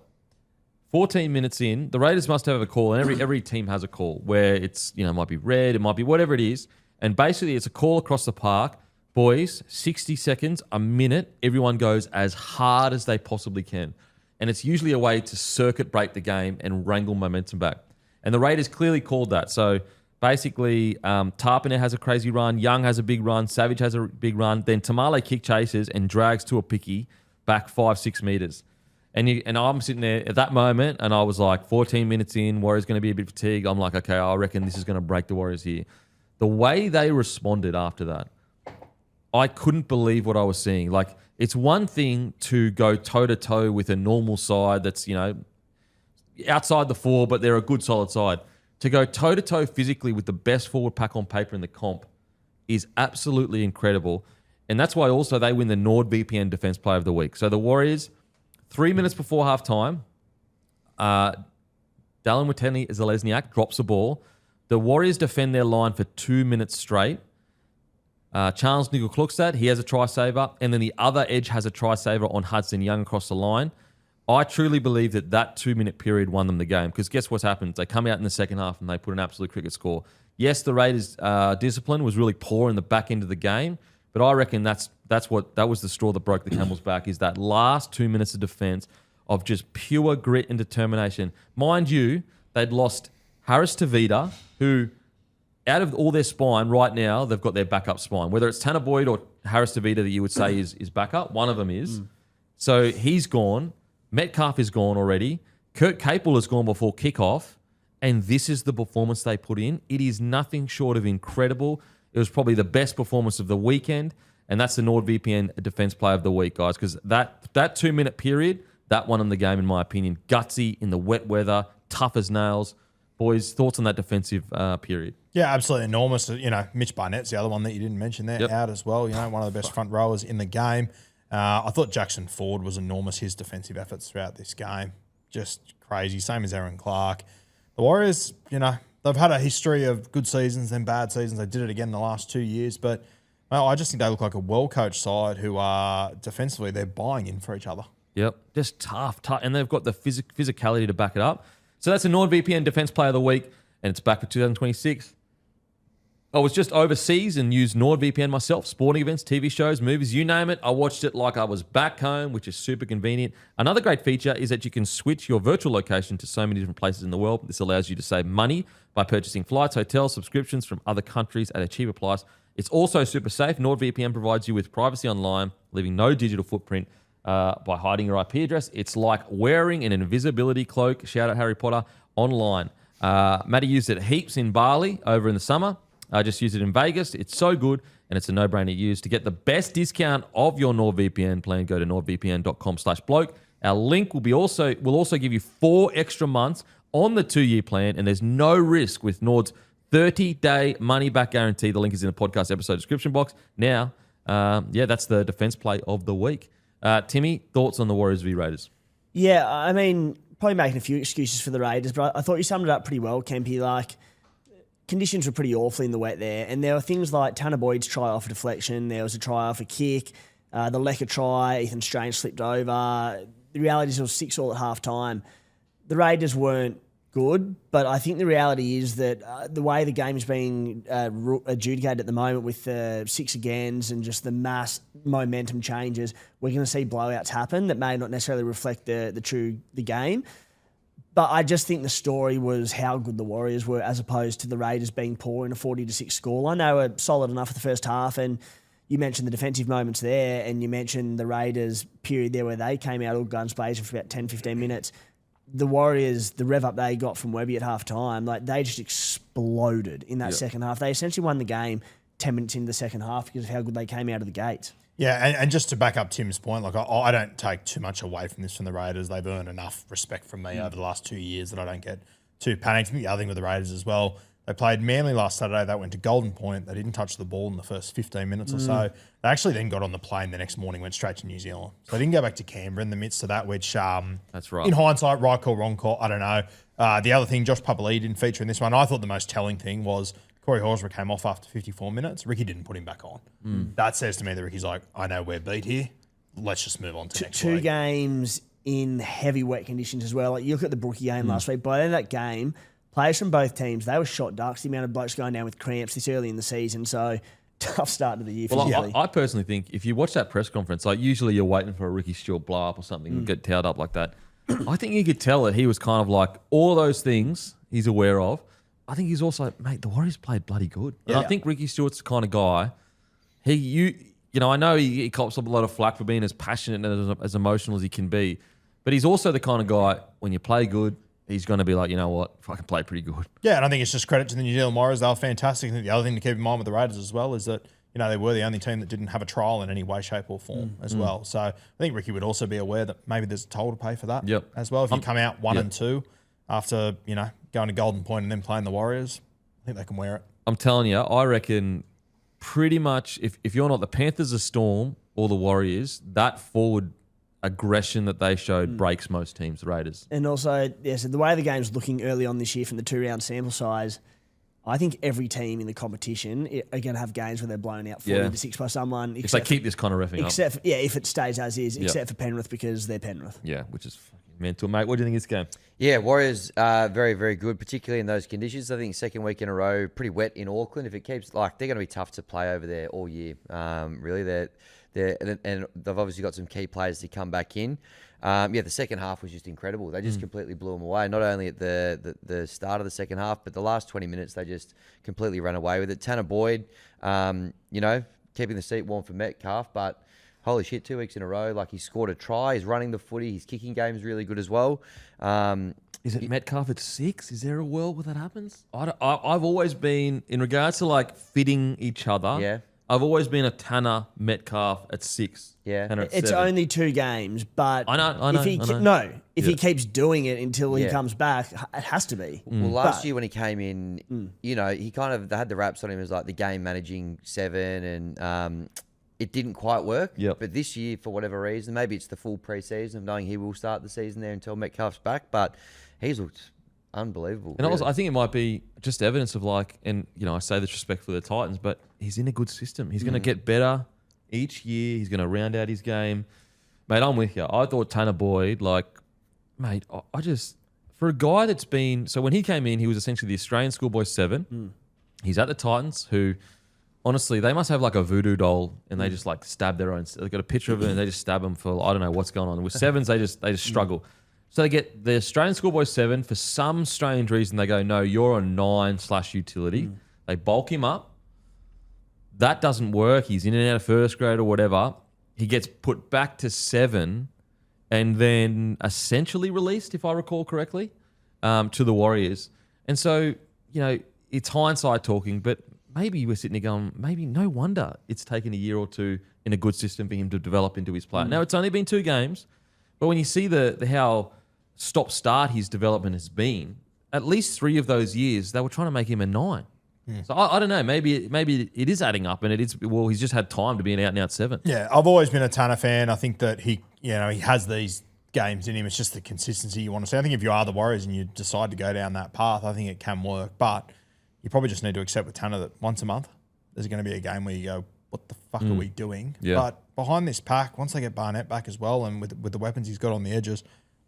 14 minutes in, the Raiders must have a call, and every team has a call where it's, it might be red, it might be whatever it is. And basically, it's a call across the park. Boys, 60 seconds, a minute, everyone goes as hard as they possibly can. And it's usually a way to circuit break the game and wrangle momentum back. And the Raiders clearly called that. So basically, Tarpanet has a crazy run, Young has a big run, Savage has a big run, then Tamale kick chases and drags to a picky back 5-6 meters. And I'm sitting there at that moment, and I was like, 14 minutes in, Warriors going to be a bit fatigued. I'm like, okay, I reckon this is going to break the Warriors here. The way they responded after that, I couldn't believe what I was seeing. Like, it's one thing to go toe-to-toe with a normal side that's, outside the 4, but they're a good solid side. To go toe-to-toe physically with the best forward pack on paper in the comp is absolutely incredible. And that's why also they win the NordVPN Defense Player of the Week. So the Warriors, 3 minutes before halftime, Dallin Watene-Zelezniak drops the ball. The Warriors defend their line for 2 minutes straight. Charles Nickel-Klukstad, he has a try-saver. And then the other edge has a try-saver on Hudson Young across the line. I truly believe that 2 minute period won them the game, because guess what's happened? They come out in the second half and they put an absolute cricket score. Yes, the Raiders' discipline was really poor in the back end of the game, but I reckon that was the straw that broke the camel's back, is that last 2 minutes of defense of just pure grit and determination. Mind you, they'd lost Harris Tavita, who, out of all their spine right now, they've got their backup spine. Whether it's Tanner Boyd or Harris Tavita that you would say is backup, one of them is. So he's gone. Metcalf is gone already. Kurt Capel has gone before kickoff. And this is the performance they put in. It is nothing short of incredible. It was probably the best performance of the weekend. And that's the NordVPN Defense Player of the Week, guys, because that 2 minute period, that won them the game, in my opinion. Gutsy in the wet weather, tough as nails. Boys, thoughts on that defensive period? Yeah, absolutely enormous. Mitch Barnett's the other one that you didn't mention there, out as well. One of the best front rowers in the game. I thought Jackson Ford was enormous, his defensive efforts throughout this game. Just crazy. Same as Aaron Clark. The Warriors, they've had a history of good seasons and bad seasons. They did it again the last 2 years. But I just think they look like a well-coached side who are defensively, they're buying in for each other. Yep. Just tough. And they've got the physicality to back it up. So that's a NordVPN Defense Player of the Week, and it's back for 2026. I was just overseas and used NordVPN myself, sporting events, TV shows, movies, you name it. I watched it like I was back home, which is super convenient. Another great feature is that you can switch your virtual location to so many different places in the world. This allows you to save money by purchasing flights, hotels, subscriptions from other countries at a cheaper price. It's also super safe. NordVPN provides you with privacy online, leaving no digital footprint by hiding your IP address. It's like wearing an invisibility cloak, shout out Harry Potter, online. Matty used it heaps in Bali over in the summer. I just used it in Vegas. It's so good, and it's a no-brainer to use. To get the best discount of your NordVPN plan, go to nordvpn.com/bloke. Our link will also give you 4 extra months on the 2-year plan, and there's no risk with Nord's 30-day money-back guarantee. The link is in the podcast episode description box. Now, that's the defense play of the week. Timmy, thoughts on the Warriors v Raiders? Yeah, I mean, probably making a few excuses for the Raiders, but I thought you summed it up pretty well, Kempy. Like, conditions were pretty awful in the wet there, and there were things like Tanner Boyd's try off a deflection, there was a try off a kick, the Lecker try, Ethan Strange slipped over. The reality is it was 6-all at half time. The Raiders weren't good, but I think the reality is that the way the game is being adjudicated at the moment with the 6 agains and just the mass momentum changes, we're going to see blowouts happen that may not necessarily reflect the game. But I just think the story was how good the Warriors were as opposed to the Raiders being poor in a 40-6 scoreline. They were solid enough for the first half, and you mentioned the defensive moments there, and you mentioned the Raiders period there where they came out all guns blazing for about 10-15 minutes. The Warriors, the rev up they got from Webby at half time, like they just exploded in that second half. They essentially won the game 10 minutes into the second half because of how good they came out of the gates. Yeah, and just to back up Tim's point, like I don't take too much away from this from the Raiders. They've earned enough respect from me over the last 2 years that I don't get too panicked. I think the other thing with the Raiders as well, they played Manly last Saturday. They went to Golden Point. They didn't touch the ball in the first 15 minutes or so. They actually then got on the plane the next morning, went straight to New Zealand. So they didn't go back to Canberra in the midst of that, which that's right. In hindsight, right call, wrong call, I don't know. The other thing, Josh Papali'i didn't feature in this one. I thought the most telling thing was Corey Horsburgh came off after 54 minutes. Ricky didn't put him back on. That says to me that Ricky's like, I know we're beat here. Let's just move on to next week. 2 games in heavy wet conditions as well. Like you look at the Brookie game last week. By the end of that game, players from both teams, they were shot ducks. The amount of blokes going down with cramps this early in the season. So tough start to the year. Well, I personally think if you watch that press conference, like usually you're waiting for a Ricky Stewart blow up or something and get towed up like that. I think you could tell that he was kind of like all those things he's aware of. I think he's also, mate, the Warriors played bloody good. And I think Ricky Stewart's the kind of guy, I know he cops up a lot of flack for being as passionate and as emotional as he can be, but he's also the kind of guy, when you play good, he's going to be like, you know what, fucking play pretty good. Yeah, and I think it's just credit to the New Zealand Warriors. They were fantastic. I think the other thing to keep in mind with the Raiders as well is that, they were the only team that didn't have a trial in any way, shape or form as well. So I think Ricky would also be aware that maybe there's a toll to pay for that as well. If you come out 1 and 2 after, going to Golden Point and then playing the Warriors, I think they can wear it. I'm telling you, I reckon pretty much if you're not the Panthers, the Storm, or the Warriors, that forward aggression that they showed breaks most teams, the Raiders. And also, so the way the game's looking early on this year from the 2-round sample size, I think every team in the competition are going to have games where they're blown out 40-6 by someone. If they keep this kind of reffing up. If it stays as is, except for Penrith because they're Penrith. Yeah, which is fucking mental. Mate, what do you think of this game? Yeah, Warriors very, very good, particularly in those conditions. I think second week in a row, pretty wet in Auckland. If it keeps, they're going to be tough to play over there all year. Really, and they've obviously got some key players to come back in. The second half was just incredible. They just completely blew them away. Not only at the start of the second half, but the last 20 minutes, they just completely ran away with it. Tanner Boyd, keeping the seat warm for Metcalf, but holy shit, 2 weeks in a row, like he scored a try, he's running the footy, his kicking game is really good as well. Is it Metcalf at 6? Is there a world where that happens? I've always been, in regards to like fitting each other, I've always been a Tanner Metcalf at 6. Yeah. Tanner at It's 7. only 2 games, but I know. If he keeps doing it until he comes back, it has to be. Well, last year when he came in, he they had the raps on him as like the game managing 7 and it didn't quite work. Yep. But this year, for whatever reason, maybe it's the full preseason of knowing he will start the season there until Metcalf's back, but he's looked unbelievable. And really. also, I think it might be just evidence of like, and I say this respectfully to the Titans, but he's in a good system. He's going to get better each year. He's going to round out his game. Mate, I'm with you. I thought Tanner Boyd, for a guy that's been, so when he came in, he was essentially the Australian Schoolboy 7. He's at the Titans, who, honestly, they must have like a voodoo doll and they just like stab their own. They've got a picture of it and they just stab them for, I don't know what's going on. With 7s, they just struggle. So they get the Australian Schoolboy 7. For some strange reason, they go, no, you're a 9/utility. They bulk him up. That doesn't work. He's in and out of first grade or whatever. He gets put back to 7 and then essentially released, if I recall correctly, to the Warriors. And so, it's hindsight talking, but maybe we're sitting there going, maybe no wonder it's taken a year or 2 in a good system for him to develop into his player. Now, it's only been 2 games, but when you see the how stop-start his development has been, at least 3 of those years, they were trying to make him a 9. So I don't know. Maybe it is adding up, and it is. Well, he's just had time to be an out-and-out 7. Yeah, I've always been a Tanner fan. I think that he has these games in him. It's just the consistency you want to see. I think if you are the Warriors and you decide to go down that path, I think it can work. But you probably just need to accept with Tanner that once a month there's going to be a game where you go, what the fuck are we doing? Yeah. But behind this pack, once they get Barnett back as well, and with the weapons he's got on the edges,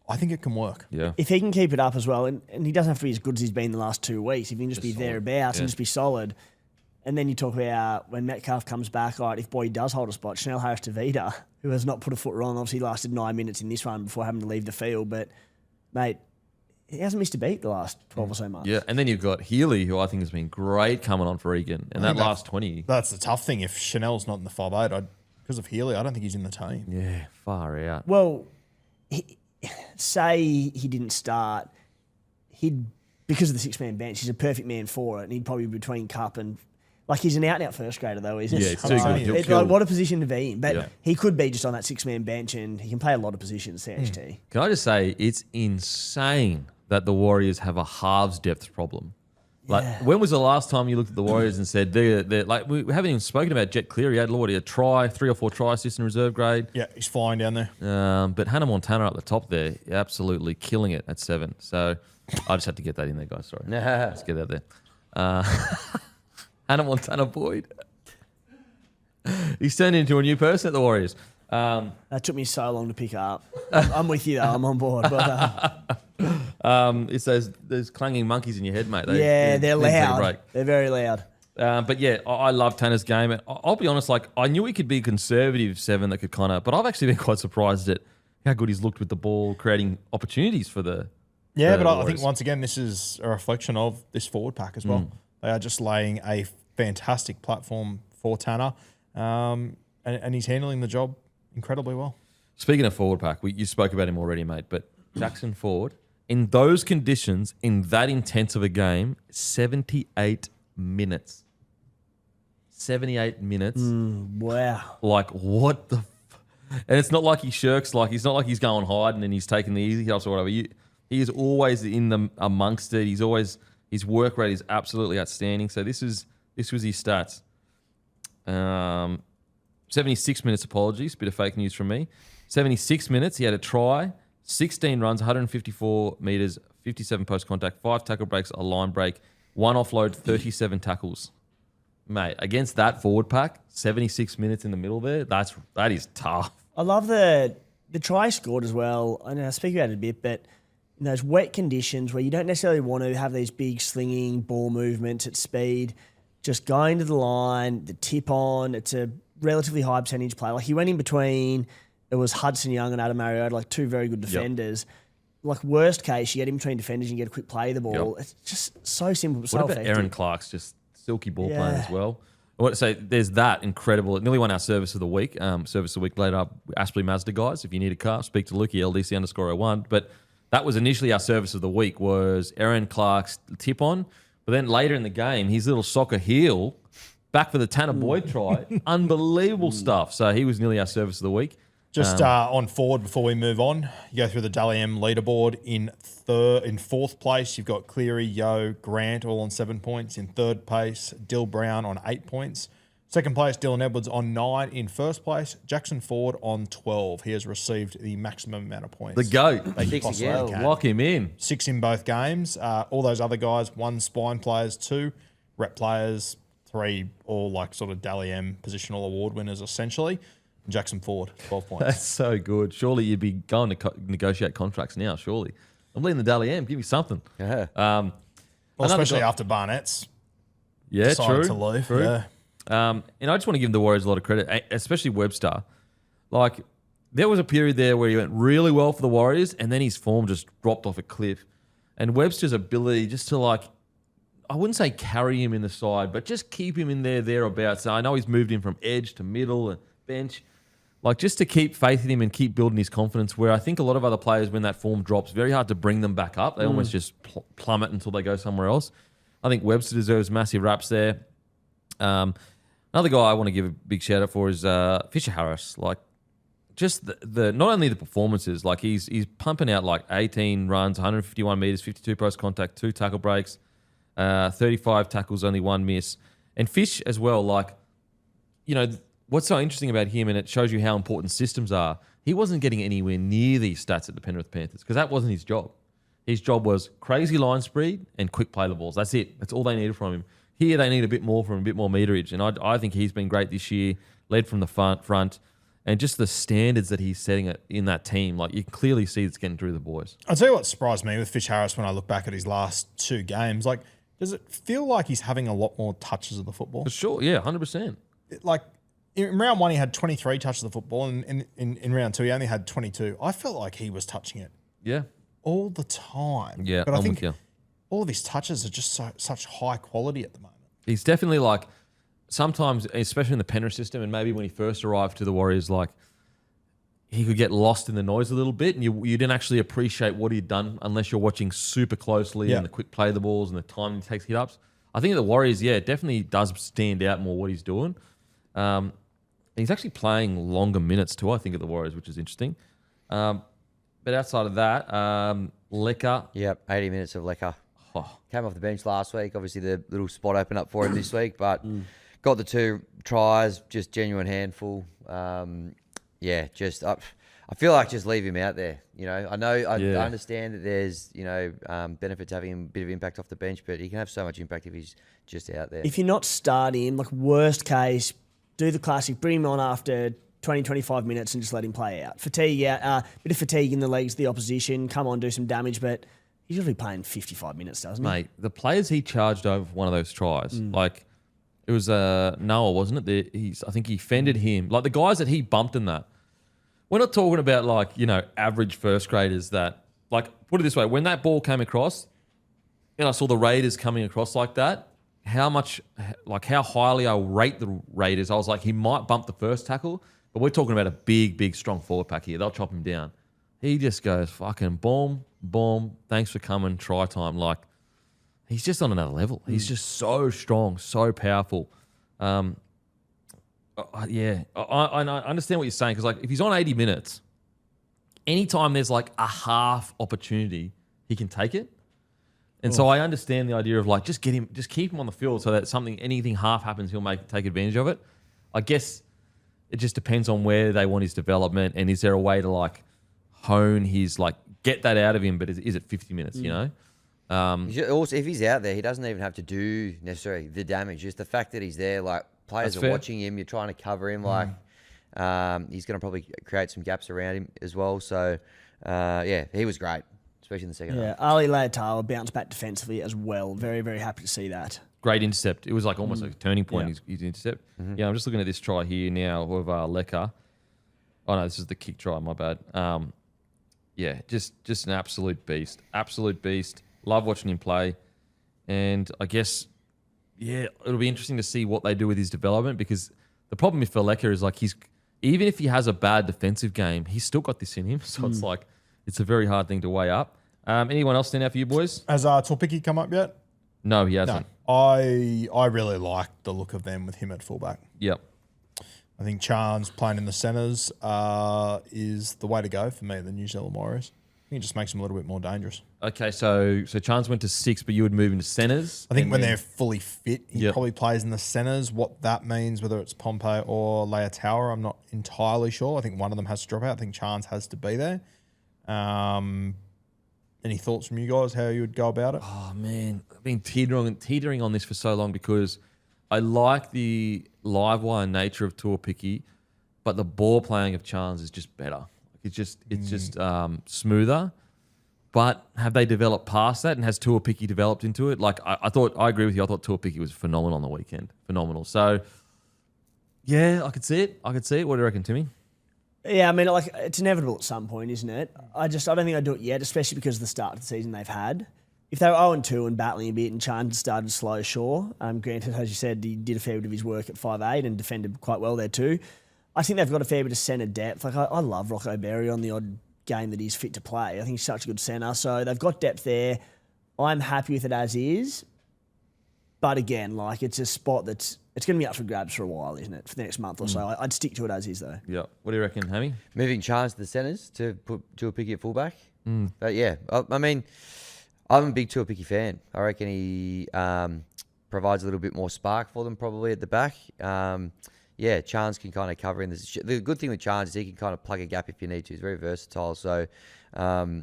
I think it can work. Yeah. If he can keep it up as well, and he doesn't have to be as good as he's been the last 2 weeks, if he can just be thereabouts and just be solid. And then you talk about when Metcalf comes back, all right, if Boyd does hold a spot, Chanel Harris-Tavita, who has not put a foot wrong, obviously lasted 9 minutes in this one before having to leave the field. But, mate, he hasn't missed a beat the last 12 or so months. Yeah, and then you've got Healy, who I think has been great coming on for Egan. And that last 20. That's the tough thing. If Chanel's not in the 5'8", because of Healy, I don't think he's in the team. Yeah, far out. Well, say he didn't start, because of the 6-man bench, he's a perfect man for it, and he'd probably be between Cup and Like, he's an out-and-out first grader, though, isn't he? Yeah, he's too good. He'll It's kill. like, what a position to be in. But Yeah. he could be just on that six-man bench, and he can play a lot of positions, CHT. Can I just say, it's insane that the Warriors have a halves depth problem. Like, when was the last time you looked at the Warriors and said, they're like, we haven't even spoken about Jet Cleary. He had a try, 3 or 4 try assists in reserve grade. Yeah, he's flying down there. But Hannah Montana up the top there, absolutely killing it at 7. So I just had to get that in there, guys. Sorry. Let's get that there. Hannah Montana Boyd. He's turned into a new person at the Warriors. That took me so long to pick up. I'm with you, though. I'm on board. But It's those clanging monkeys in your head, mate. they're need to take a loud. break. They're very loud. But yeah, I love Tanner's game. I'll be honest, like, I knew he could be a conservative 7 that could kind of, but I've actually been quite surprised at how good he's looked with the ball, creating opportunities for the. Yeah, but I Warriors. think once again, this is a reflection of this forward pack as well. They are just laying a fantastic platform for Tanner, and he's handling the job incredibly well. Speaking of forward pack, you spoke about him already, mate, but Jackson Ford, in those conditions, in that intense of a game, 78 minutes. 78 minutes. Wow. Like, what the... And it's not like he shirks, like, it's not like he's going hiding and he's taking the easy helps or whatever. He is always in the amongst it. His work rate is absolutely outstanding. So this was his stats. 76 minutes, apologies, bit of fake news from me. 76 minutes, he had a try, 16 runs, 154 metres, 57 post-contact, 5 tackle breaks, a line break, 1 offload, 37 tackles. Mate, against that forward pack, 76 minutes in the middle there, that is tough. I love the try scored as well. I know I speak about it a bit, but in those wet conditions where you don't necessarily want to have these big slinging ball movements at speed, just going to the line, the tip on, it's a relatively high percentage play. Like, he went in between, it was Hudson Young and Adam Mariota, like 2 very good defenders. Like, worst case, you get in between defenders and you get a quick play of the ball. It's just so simple, but so What about effective. Aaron Clark's just silky ball playing as well? I want to say there's that incredible. It nearly won our service of the week. Service of the week later up Aspley Mazda guys. If you need a car, speak to Lukey, LDC_01. But that was initially our service of the week, was Aaron Clark's tip on. But then later in the game, his little soccer heel back for the Tanner Boyd try. Unbelievable stuff. So he was nearly our service of the week. Just on forward before we move on, you go through the Dally M leaderboard. In 4th place, you've got Cleary, Yo, Grant all on 7 points. In 3rd place, Dill Brown on 8 points. 2nd place, Dylan Edwards on 9. In 1st place, Jackson Ford on 12. He has received the maximum amount of points. The GOAT. They possibly can. Lock him in. 6 in both games. All those other guys, 1 spine players, 2 rep players, 3 all like sort of Dally M positional award winners essentially. Jackson Ford, 12 points. That's so good. Surely you'd be going to negotiate contracts now, surely. I'm leading the Dally M. Give me something. Yeah. Well, especially after Barnett's decided to leave. True. Yeah. And I just want to give the Warriors a lot of credit, especially Webster. Like, there was a period there where he went really well for the Warriors, and then his form just dropped off a cliff. And Webster's ability just to, like, I wouldn't say carry him in the side, but just keep him in thereabouts. So I know he's moved him from edge to middle and bench. Like, just to keep faith in him and keep building his confidence, where I think a lot of other players, when that form drops, very hard to bring them back up. They almost just plummet until they go somewhere else. I think Webster deserves massive raps there. Another guy I want to give a big shout out for is Fisher Harris. Like, just the not only the performances, like he's pumping out like 18 runs, 151 meters, 52 post contact, 2 tackle breaks, 35 tackles, only 1 miss. And Fish as well, like, you know, what's so interesting about him, and it shows you how important systems are, he wasn't getting anywhere near these stats at the Penrith Panthers because that wasn't his job. His job was crazy line speed and quick play the balls. That's it. That's all they needed from him. Here they need a bit more from him, a bit more meterage. And I think he's been great this year, led from the front, and just the standards that he's setting in that team. Like, you can clearly see it's getting through the boys. I'll tell you what surprised me with Fish Harris when I look back at his last 2 games. Like, does it feel like he's having a lot more touches of the football? For sure, yeah, 100%. Like, in round 1, he had 23 touches of the football, and in round 2, he only had 22. I felt like he was touching it Yeah. all the time. Yeah, but I I'm think with you. all of his touches are just such high quality at the moment. He's definitely like, sometimes, especially in the Penrith system, and maybe when he first arrived to the Warriors, like, he could get lost in the noise a little bit, and you didn't actually appreciate what he'd done unless you're watching super closely and the quick play of the balls and the time he takes hit ups. I think the Warriors, definitely does stand out more what he's doing. He's actually playing longer minutes too, I think, at the Warriors, which is interesting. But outside of that, Lecker. Yep, 80 minutes of Lecker. Oh. Came off the bench last week. Obviously, the little spot opened up for him this week, but got the 2 tries, just genuine handful. I feel like just leave him out there. I understand that there's, benefit to having him a bit of impact off the bench, but he can have so much impact if he's just out there. If you're not starting, like worst case, do the classic, bring him on after 20, 25 minutes and just let him play out. Fatigue, bit of fatigue in the legs, the opposition, come on, do some damage, but he's usually playing 55 minutes, doesn't he? Mate, the players he charged over one of those tries, like it was Noah, wasn't it? I think he fended him. Like the guys that he bumped in that. We're not talking about average first graders that, put it this way, when that ball came across and I saw the Raiders coming across like that, how highly I rate the Raiders, I was like, he might bump the first tackle, but we're talking about a big, big, strong forward pack here. They'll chop him down. He just goes fucking boom, boom, thanks for coming, try time. Like, he's just on another level. He's just so strong, so powerful. I understand what you're saying because, if he's on 80 minutes, anytime there's a half opportunity, he can take it. And so I understand the idea of just keep him on the field so that anything half happens, he'll take advantage of it. I guess it just depends on where they want his development and is there a way to hone his get that out of him, but is it 50 minutes? Also, if he's out there, he doesn't even have to do necessarily the damage. Just the fact that he's there, players are watching him. You're trying to cover him. He's going to probably create some gaps around him as well. So, he was great, especially in the second half. Ali Leotala bounced back defensively as well. Very, very happy to see that. Great intercept. It was almost like a turning point, his intercept. Mm-hmm. Yeah, I'm just looking at this try here now of Lecker. Oh, no, this is the kick try. My bad. Just an absolute beast. Absolute beast. Love watching him play. And I guess... it'll be interesting to see what they do with his development because the problem with Lecker is even if he has a bad defensive game, he's still got this in him. So it's a very hard thing to weigh up. Anyone else stand out for you boys? Has Torpicki come up yet? No, he hasn't. No. I really like the look of them with him at fullback. Yep. I think Chance playing in the centres is the way to go for me, the New Zealand Warriors. I think it just makes them a little bit more dangerous. Okay, so Chance went to 6, but you would move into centres. I think when they're fully fit, he probably plays in the centres. What that means, whether it's Pompey or Leotala, I'm not entirely sure. I think one of them has to drop out. I think Chance has to be there. Any thoughts from you guys, how you would go about it? Oh, man. I've been teetering on this for so long because I like the live wire nature of Torpicki, but the ball playing of Chance is just better. It's just smoother. But have they developed past that? And has Tuapiki developed into it? I agree with you. I thought Tuapiki was phenomenal on the weekend. Phenomenal. So, I could see it. What do you reckon, Timmy? Yeah, I mean, it's inevitable at some point, isn't it? I don't think I'd do it yet, especially because of the start of the season they've had. If they were 0-2 and battling a bit and Chance started slow, sure. Granted, as you said, he did a fair bit of his work at 5'8" and defended quite well there too. I think they've got a fair bit of centre depth. I love Rocco Berry on the odd game that he's fit to play. I think he's such a good centre. So they've got depth there. I'm happy with it as is. But again, it's a spot it's going to be up for grabs for a while, isn't it? For the next month or so. I'd stick to it as is, though. Yeah. What do you reckon, Hammy? Moving Chance to the centres to put Tuapiki at fullback. But I mean, I'm a big Tuapiki fan. I reckon he provides a little bit more spark for them probably at the back. Chance can kind of cover in this. The good thing with Chance is he can kind of plug a gap if you need to. He's very versatile. So, I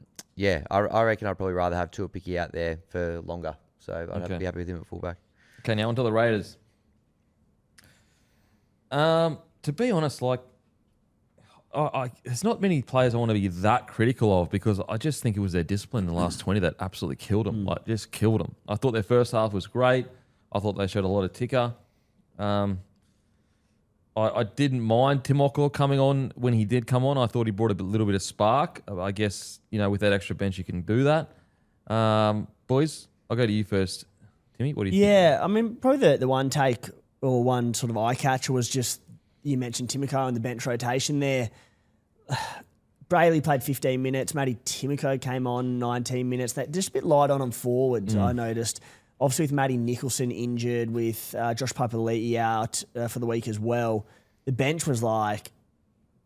reckon I'd probably rather have Tuapiki out there for longer. So I'd have to be happy with him at fullback. Okay, now onto the Raiders. To be honest, there's not many players I want to be that critical of because I just think it was their discipline in the last 20 that absolutely killed them. Just killed them. I thought their first half was great. I thought they showed a lot of ticker. I didn't mind Timoko coming on when he did come on. I thought he brought a little bit of spark. I guess, with that extra bench, you can do that. Boys, I'll go to you first. Timmy, what do you think? Yeah, I mean, probably the one take or one sort of eye catcher was just, you mentioned Timoko and the bench rotation there. Brayley played 15 minutes. Matty Timoko came on 19 minutes. That just a bit light on forwards, I noticed. obviously with Matty Nicholson injured, with Josh Papali'i out for the week as well, the bench was like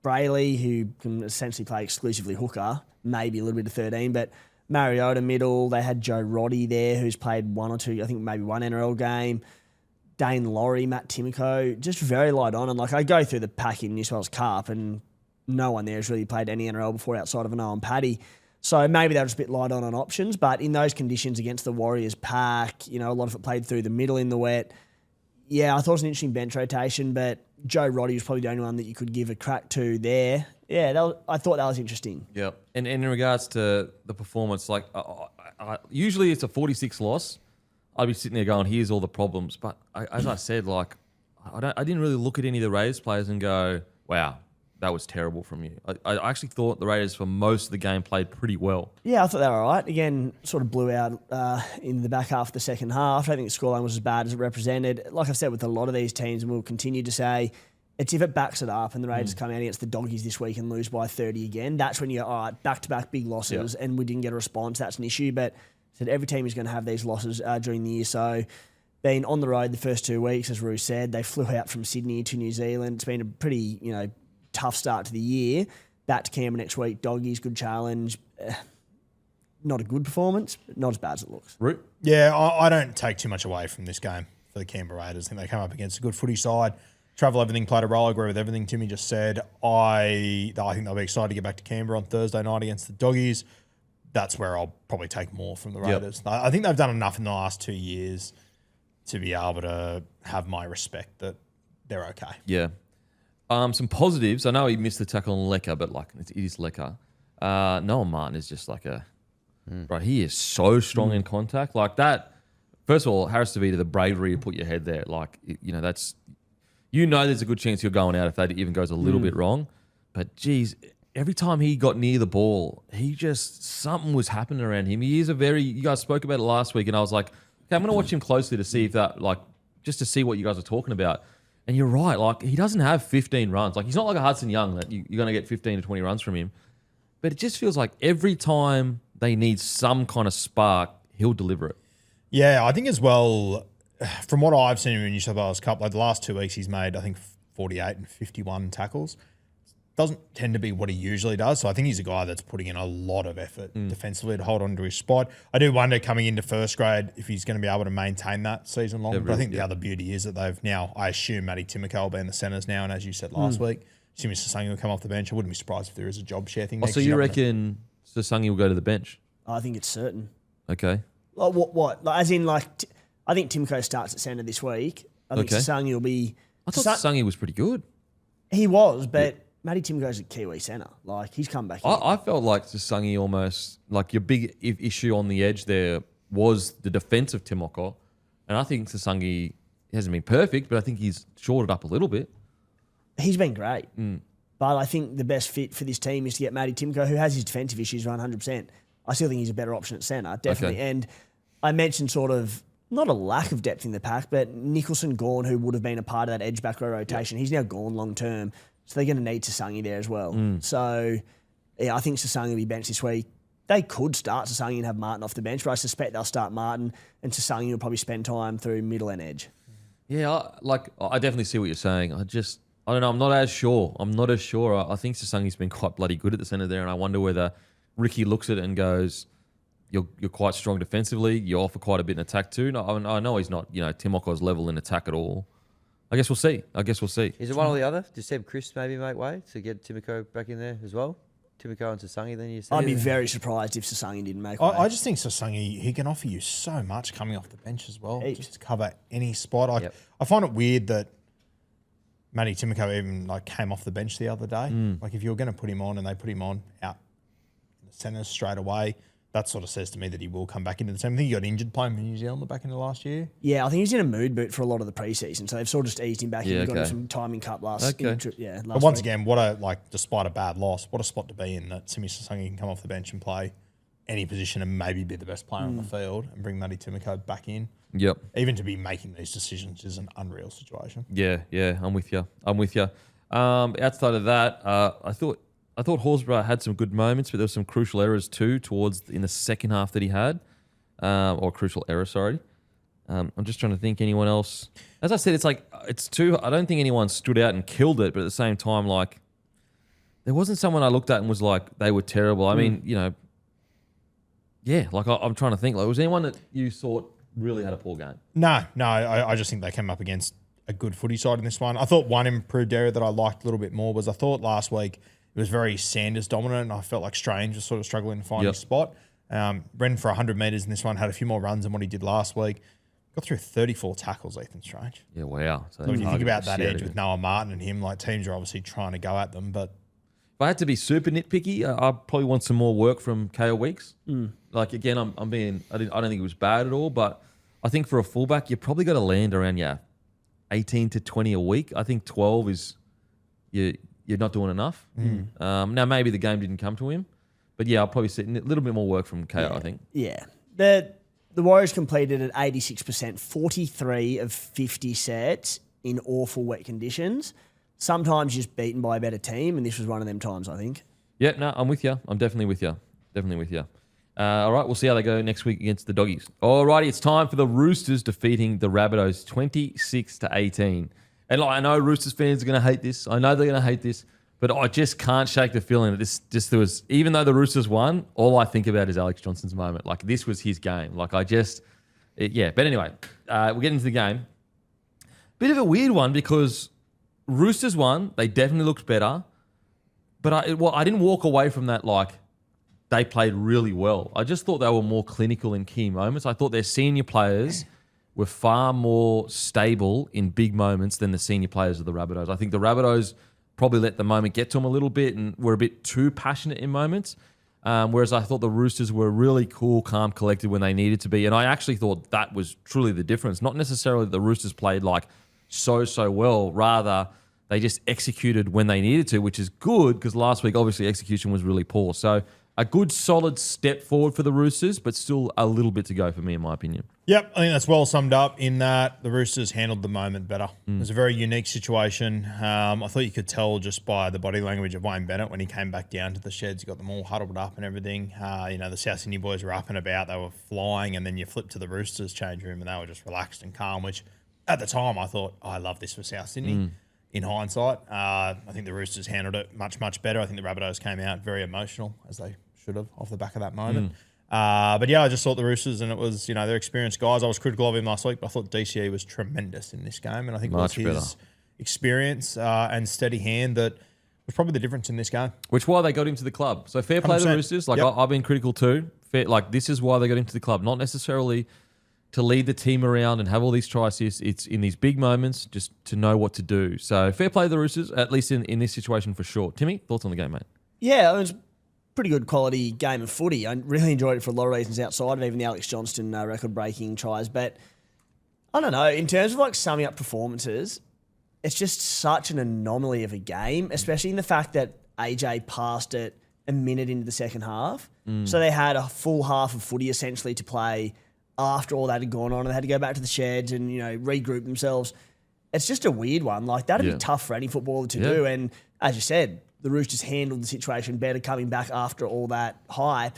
Brayley, who can essentially play exclusively hooker, maybe a little bit of 13, but Mariota middle. They had Joe Roddy there, who's played one or two, I think maybe one NRL game. Dane Laurie, Matt Timoko, just very light on. And like I go through the pack in New South Wales Cup and no one there has really played any NRL before outside of an Owen Paddy. So maybe they're just a bit light on options. But in those conditions against the Warriors pack, a lot of it played through the middle in the wet. Yeah, I thought it was an interesting bench rotation, but Joe Roddy was probably the only one that you could give a crack to there. Yeah, I thought that was interesting. Yeah. And in regards to the performance, like usually it's a 46 loss. I'd be sitting there going, here's all the problems. But as I said, like I didn't really look at any of the Raiders players and go, wow, that was terrible from you. I actually thought the Raiders for most of the game played pretty well. Yeah, I thought they were all right. Again, sort of blew out in the back half of the second half. I don't think the scoreline was as bad as it represented. Like I've said with a lot of these teams, and we'll continue to say, it's if it backs it up and the Raiders come out against the Doggies this week and lose by 30 again, that's when you're, all right, back-to-back big losses and we didn't get a response. That's an issue. But I said every team is going to have these losses during the year. So being on the road the first 2 weeks, as Roo said, they flew out from Sydney to New Zealand. It's been a pretty, tough start to the year. Back to Canberra next week. Doggies, good challenge. Not a good performance, but not as bad as it looks. Root? Yeah, I don't take too much away from this game for the Canberra Raiders. I think they come up against a good footy side. Travel, everything played a role. I agree with everything Timmy just said. I think they'll be excited to get back to Canberra on Thursday night against the Doggies. That's where I'll probably take more from the Raiders. I think they've done enough in the last 2 years to be able to have my respect that they're okay. Yeah. Some positives. I know he missed the tackle on Lecker, but like it is Lecker. Noah Martin is just like right. He is so strong in contact like that. First of all, Harris DeVita, the bravery to put your head there, like that's there's a good chance you're going out if that even goes a little bit wrong. But geez, every time he got near the ball, something was happening around him. He is you guys spoke about it last week, and I was like, okay, I'm going to watch him closely to see if that just to see what you guys are talking about. And you're right, like he doesn't have 15 runs. Like he's not like a Hudson Young that you're going to get 15 to 20 runs from him. But it just feels like every time they need some kind of spark, he'll deliver it. Yeah, I think as well, from what I've seen in New South Wales Cup, like the last 2 weeks he's made, I think 48 and 51 tackles. Doesn't tend to be what he usually does. So I think he's a guy that's putting in a lot of effort defensively to hold on to his spot. I do wonder coming into first grade if he's going to be able to maintain that season long. But I think the other beauty is that they've now, I assume Matty Timoko will be in the centres now. And as you said last week, assuming Sasangi will come off the bench. I wouldn't be surprised if there is a job share thing next year. So you reckon Sasangi will go to the bench? I think it's certain. Okay. Like what? Like, as in, I think Timoko starts at centre this week. I think Sasangi will be... I thought Sasangi was pretty good. He was, but... Matty Timko's a Kiwi centre. Like, he's come back in. I felt like Sasangi almost, like your big issue on the edge there was the defense of Timoko. And I think Sasangi hasn't been perfect, but I think he's shored up a little bit. He's been great. But I think the best fit for this team is to get Matty Timoko, who has his defensive issues 100%. I still think he's a better option at centre, definitely. Okay. And I mentioned sort of, not a lack of depth in the pack, but Nicholson gone, who would have been a part of that edge back row rotation. He's now gone long term. So they're going to need Sasangi there as well. So, yeah, I think Sasangi will be benched this week. They could start Sasangi and have Martin off the bench, but I suspect they'll start Martin and Sasangi will probably spend time through middle and edge. Yeah, I definitely see what you're saying. I don't know. I'm not as sure. I think Sasangi's been quite bloody good at the centre there, and I wonder whether Ricky looks at it and goes, you're quite strong defensively. You offer quite a bit in attack too. No, I know he's not, Timoko's level in attack at all. I guess we'll see. Is it one or the other? Does Seb Chris maybe make way to get Timoko back in there as well? Timoko and Sasangi, then you say? I'd be very surprised if Sasangi didn't make way. I just think Sasangi, he can offer you so much coming off the bench as well, just to cover any spot. I find it weird that Matty Timoko even came off the bench the other day. Like if you were going to put him on and they put him on out in the centre straight away, that sort of says to me that he will come back into the team. I think he got injured playing for New Zealand back into last year. Yeah, I think he's in a mood boot for a lot of the preseason, so they've sort of just eased him back in and got him some time in cup last But once again, despite a bad loss, what a spot to be in that Simi Sasangi can come off the bench and play any position and maybe be the best player on the field and bring Matty Timoko back in. Yep. Even to be making these decisions is an unreal situation. Yeah, I'm with you. Outside of that, I thought Horsburgh had some good moments, but there were some crucial errors too in the second half that he had, or crucial error, sorry. I'm just trying to think anyone else. As I said, I don't think anyone stood out and killed it, but at the same time, like, there wasn't someone I looked at and was like, they were terrible. I mean, I'm trying to think. Like, was anyone that you thought really had a poor game? No. I just think they came up against a good footy side in this one. I thought one improved area that I liked a little bit more was I thought last week it was very Sanders dominant, and I felt like Strange was sort of struggling to find his spot. Brendan for 100 metres in this one had a few more runs than what he did last week. Got through 34 tackles, Ethan Strange. Yeah, wow. So when you think about that edge with Noah Martin and him, like teams are obviously trying to go at them, but if I had to be super nitpicky, I probably want some more work from Kayo Weeks. Like, again, I don't think it was bad at all, but I think for a fullback, you probably got to land around 18 to 20 a week. I think 12 is you're not doing enough. Now maybe the game didn't come to him, but I'll probably see a little bit more work from Kayo. I think. Yeah, the Warriors completed at 86%, 43 of 50 sets in awful wet conditions. Sometimes just beaten by a better team, and this was one of them times, I think. Yeah, no, I'm with you. I'm definitely with you. All right, we'll see how they go next week against the Doggies. All righty, it's time for the Roosters defeating the Rabbitohs 26-18. And I know Roosters fans are going to hate this. I know they're going to hate this, but I just can't shake the feeling that there was, even though the Roosters won, all I think about is Alex Johnston's moment. Like, this was his game. Like, But anyway, we'll get into the game. Bit of a weird one because Roosters won. They definitely looked better. But I didn't walk away from that like they played really well. I just thought they were more clinical in key moments. I thought their senior players were far more stable in big moments than the senior players of the Rabbitohs. I think the Rabbitohs probably let the moment get to them a little bit and were a bit too passionate in moments. Whereas I thought the Roosters were really cool, calm, collected when they needed to be. And I actually thought that was truly the difference. Not necessarily that the Roosters played like so well. Rather, they just executed when they needed to, which is good because last week, obviously, execution was really poor. So a good, solid step forward for the Roosters, but still a little bit to go for me, in my opinion. Yep, I think that's well summed up in that the Roosters handled the moment better. It was a very unique situation. I thought you could tell just by the body language of Wayne Bennett when he came back down to the sheds. He got them all huddled up and everything. The South Sydney boys were up and about. They were flying, and then you flip to the Roosters change room and they were just relaxed and calm, which at the time I thought, I love this for South Sydney. In hindsight, I think the Roosters handled it much, much better. I think the Rabbitohs came out very emotional, as they should have, off the back of that moment. I just thought the Roosters, and it was, they're experienced guys. I was critical of him last week, but I thought DCE was tremendous in this game, and I think it was his experience and steady hand that was probably the difference in this game. Which why they got him to the club. So fair play to the Roosters. I've been critical too. This is why they got him to the club, not necessarily to lead the team around and have all these try assists. It's in these big moments just to know what to do. So fair play to the Roosters, at least in this situation for sure. Timmy, thoughts on the game, mate? Yeah, it was pretty good quality game of footy. I really enjoyed it for a lot of reasons outside of even the Alex Johnston record-breaking tries. But I don't know, in terms of like summing up performances, it's just such an anomaly of a game, especially in the fact that AJ passed it a minute into the second half. So they had a full half of footy essentially to play after all that had gone on, and they had to go back to the sheds and, regroup themselves. It's just a weird one. Like, that'd be tough for any footballer to do. And as you said, the Roosters handled the situation better coming back after all that hype.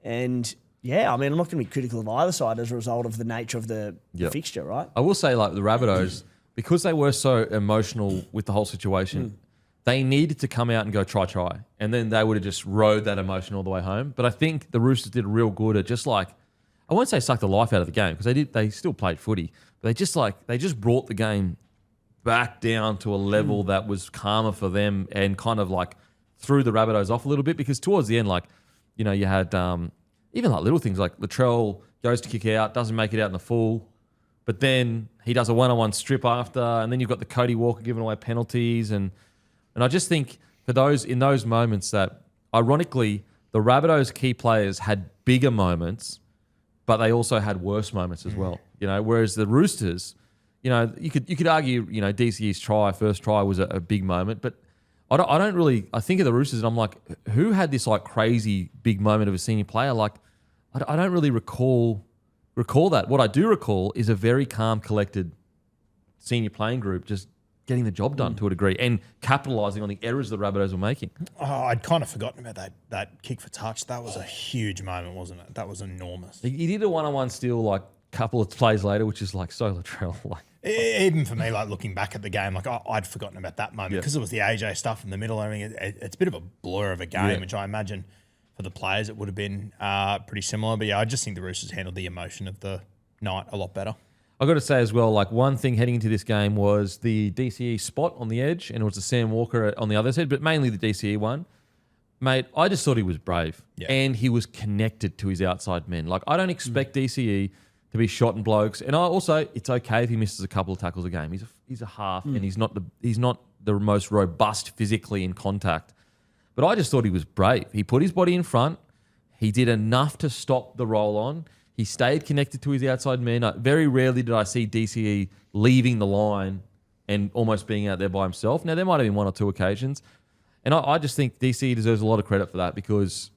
And, I'm not going to be critical of either side as a result of the nature of the fixture, right? I will say, like, the Rabbitohs, because they were so emotional with the whole situation, they needed to come out and go try. And then they would have just rode that emotion all the way home. But I think the Roosters did real good at just like, I won't say suck the life out of the game because they still played footy, but they just brought the game back down to a level that was calmer for them and kind of like threw the Rabbitohs off a little bit because towards the end, you had even like little things like Latrell goes to kick out, doesn't make it out in the full, but then he does a one-on-one strip after, and then you've got the Cody Walker giving away penalties, and I just think for in those moments that ironically the Rabbitohs key players had bigger moments, but they also had worse moments as well. Whereas the Roosters, you could argue, DCE's first try was a big moment, but I think of the Roosters and I'm like, who had this like crazy big moment of a senior player? Like, I don't really recall that. What I do recall is a very calm, collected senior playing group just getting the job done to a degree and capitalising on the errors the Rabbitohs were making. Oh, I'd kind of forgotten about that kick for touch. That was a huge moment, wasn't it? That was enormous. He did a one-on-one steal like couple of plays later, which is like so Latrell. Like, even for me, like looking back at the game, like I'd forgotten about that moment because it was the AJ stuff in the middle. I mean, it's a bit of a blur of a game, which I imagine for the players it would have been pretty similar. But yeah, I just think the Roosters handled the emotion of the night a lot better. I've got to say as well, like one thing heading into this game was the DCE spot on the edge, and it was the Sam Walker on the other side, but mainly the DCE one. Mate, I just thought he was brave, and he was connected to his outside men. Like, I don't expect DCE to be shot and blokes, and it's okay if he misses a couple of tackles a game. He's a half, and he's not the most robust physically in contact. But I just thought he was brave. He put his body in front. He did enough to stop the roll on. He stayed connected to his outside men. Very rarely did I see DCE leaving the line and almost being out there by himself. Now, there might have been one or two occasions. And I just think DCE deserves a lot of credit for that because,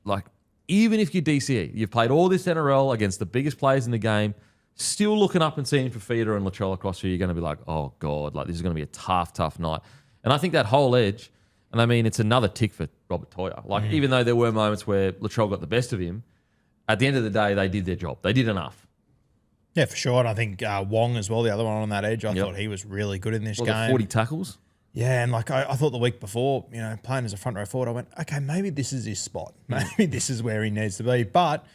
like, even if you're DCE, you've played all this NRL against the biggest players in the game, still looking up and seeing Fafita and Latrell across you, you're going to be like, oh, God, like this is going to be a tough, tough night. And I think that whole edge, and I mean, it's another tick for Robert Toya. Like, even though there were moments where Latrell got the best of him, at the end of the day, they did their job. They did enough. Yeah, for sure. And I think Wong as well, the other one on that edge, I thought he was really good in this game. 40 tackles? Yeah, and like I thought the week before, playing as a front row forward, I went, okay, maybe this is his spot. Maybe this is where he needs to be. But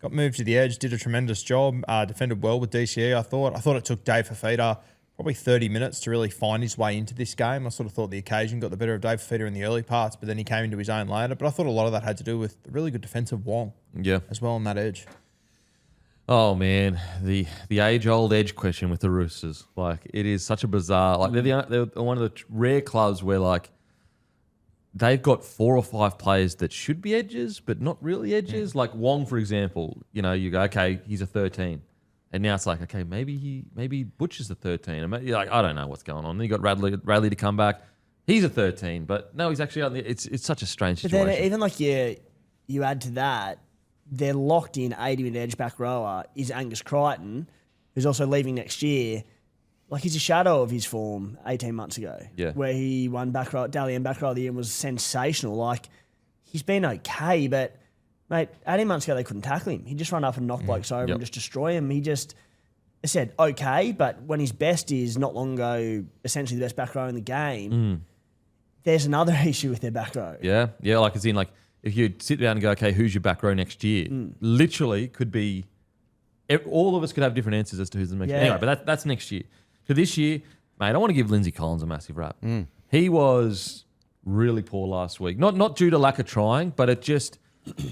got moved to the edge, did a tremendous job, defended well with DCE, I thought. I thought it took Dave Fafita probably 30 minutes to really find his way into this game. I sort of thought the occasion got the better of Dave Fafita in the early parts, but then he came into his own later. But I thought a lot of that had to do with the really good defensive Wong as well on that edge. Oh, man, the age-old edge question with the Roosters. Like, it is such a bizarre... Like, they're one of the rare clubs where, like, they've got 4 or 5 players that should be edges, but not really edges. Like Wong, for example, you go, okay, he's a 13. And now it's like, okay, maybe Butch is a 13. And you're like, I don't know what's going on. Then you got Radley to come back. He's a 13, but no, he's actually out there. It's such a strange situation. But then even like you add to that, they're locked in 80-minute edge back rower is Angus Crichton, who's also leaving next year. Like, he's a shadow of his form 18 months ago. Yeah. Where he won Dally M back row of the year and was sensational. Like, he's been okay, but, mate, 18 months ago they couldn't tackle him. He'd just run up and knock blokes over and just destroy him. I said, okay, but when his best is not long ago essentially the best back row in the game, there's another issue with their back row. Yeah, like as in, like, if you sit down and go, okay, who's your back row next year? Literally could be, all of us could have different answers as to who's the next year. Anyway, but that's next year. So this year, mate, I want to give Lindsay Collins a massive rap. He was really poor last week. Not due to lack of trying, but it just,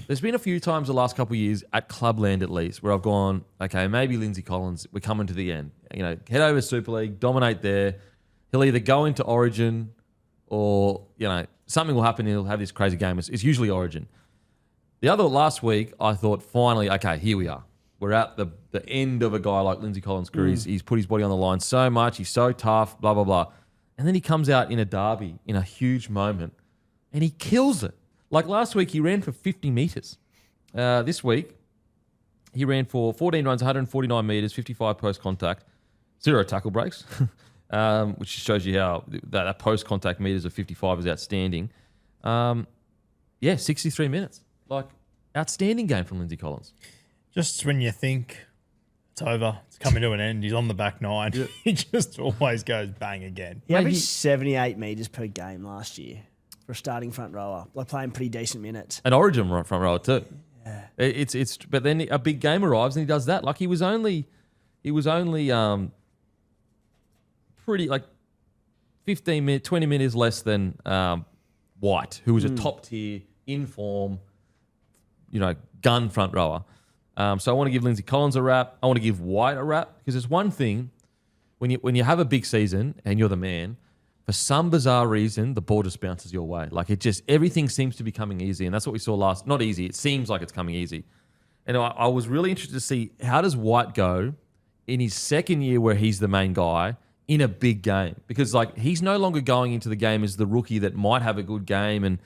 there's been a few times the last couple of years at Clubland at least where I've gone, okay, maybe Lindsay Collins, we're coming to the end. Head over to Super League, dominate there. He'll either go into Origin or, something will happen and he'll have this crazy game. It's usually Origin. Last week, I thought, finally, okay, here we are. We're at the end of a guy like Lindsay Collins' career. He's put his body on the line so much. He's so tough, blah, blah, blah. And then he comes out in a derby in a huge moment and he kills it. Like last week, he ran for 50 metres. This week, he ran for 14 runs, 149 metres, 55 post-contact, 0 tackle breaks. Which shows you how that post-contact meters of 55 is outstanding. 63 minutes. Like, outstanding game from Lindsay Collins. Just when you think it's over, it's coming to an end, he's on the back nine. He just always goes bang again. He averaged 78 metres per game last year for a starting front rower, like playing pretty decent minutes. An Origin front rower too. Yeah. But then a big game arrives and he does that. Like, he was only pretty, like, 15 minutes, 20 minutes less than White, who was a top tier, in form, gun front rower. So I want to give Lindsay Collins a rap. I want to give White a rap, because there's one thing, when you have a big season and you're the man, for some bizarre reason, the ball just bounces your way. Like, everything seems to be coming easy, and that's what we saw last. Not easy, it seems like it's coming easy. And I was really interested to see, how does White go in his second year where he's the main guy in a big game? Because, like, he's no longer going into the game as the rookie that might have a good game and,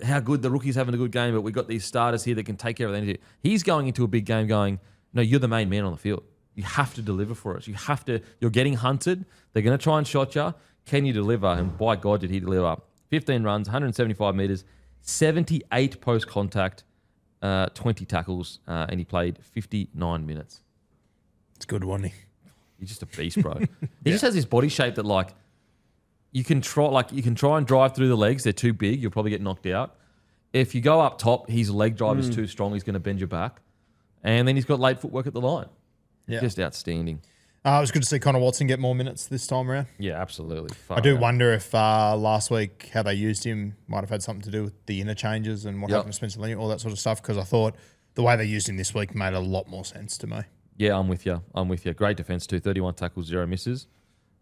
how good the rookie's having a good game, but we've got these starters here that can take care of the. He's going into a big game going, no, you're the main man on the field. You have to deliver for us. You're getting hunted. They're going to try and shot you. Can you deliver? And by God, did he deliver. 15 runs, 175 metres, 78 post-contact, 20 tackles, and he played 59 minutes. It's good, wasn't he? He's just a beast, bro. He just has this body shape that like you can try and drive through the legs. They're too big. You'll probably get knocked out. If you go up top, his leg drive is too strong. He's going to bend your back. And then he's got late footwork at the line. Yeah. Just outstanding. It was good to see Connor Watson get more minutes this time around. Yeah, absolutely. I do wonder if last week how they used him might have had something to do with the interchanges and what happened to Spencer Linier, all that sort of stuff, because I thought the way they used him this week made a lot more sense to me. Yeah, I'm with you. Great defense too. 31 tackles, 0 misses.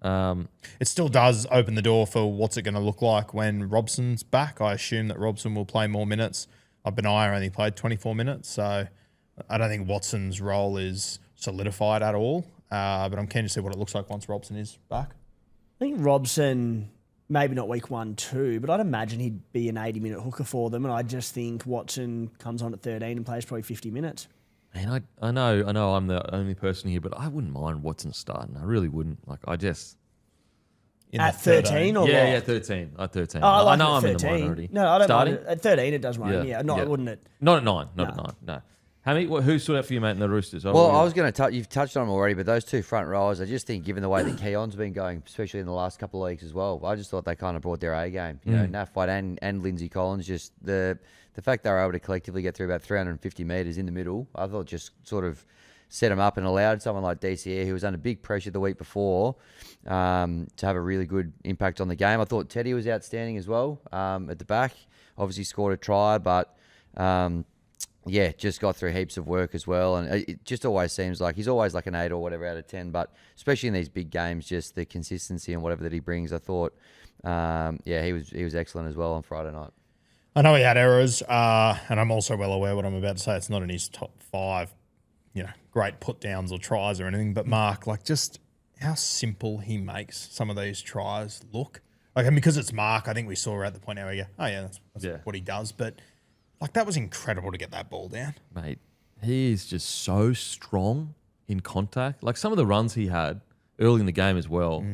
It still does open the door for what's it going to look like when Robson's back. I assume that Robson will play more minutes. Benaia only played 24 minutes, so I don't think Watson's role is solidified at all. But I'm keen to see what it looks like once Robson is back. I think Robson, maybe not week 1, 2, but I'd imagine he'd be an 80-minute hooker for them, and I just think Watson comes on at 13 and plays probably 50 minutes. Man, I know I'm the only person here, but I wouldn't mind Watson starting. I really wouldn't. Like, I just... At 13 or yeah, what? 13. At 13. Oh, I know like I'm it at in the 13. minority. No, I don't Starting? mind it. At 13, it does run. Yeah, no, I wouldn't it? Not at 9. Not at 9. No. How many? Who stood out for you, mate, in the Roosters? Well, I was going to you've touched on them already, but those two front rows, I just think, given the way that Keon's been going, especially in the last couple of weeks as well, I just thought they kind of brought their A game. You know, Naf White and Lindsay Collins, just the fact they were able to collectively get through about 350 metres in the middle, I thought just sort of set them up and allowed someone like DCE, who was under big pressure the week before, to have a really good impact on the game. I thought Teddy was outstanding as well at the back. Obviously scored a try, but... just got through heaps of work as well. And it just always seems like he's always like an 8 or whatever out of 10. But especially in these big games, just the consistency and whatever that he brings, I thought, he was excellent as well on Friday night. I know he had errors, and I'm also well aware what I'm about to say. It's not in his top 5, great put downs or tries or anything. But Mark, like, just how simple he makes some of these tries look. Like, and because it's Mark, I think we saw at the point now where we go, oh yeah, that's what he does. But like, that was incredible to get that ball down. Mate, he is just so strong in contact. Like, some of the runs he had early in the game as well.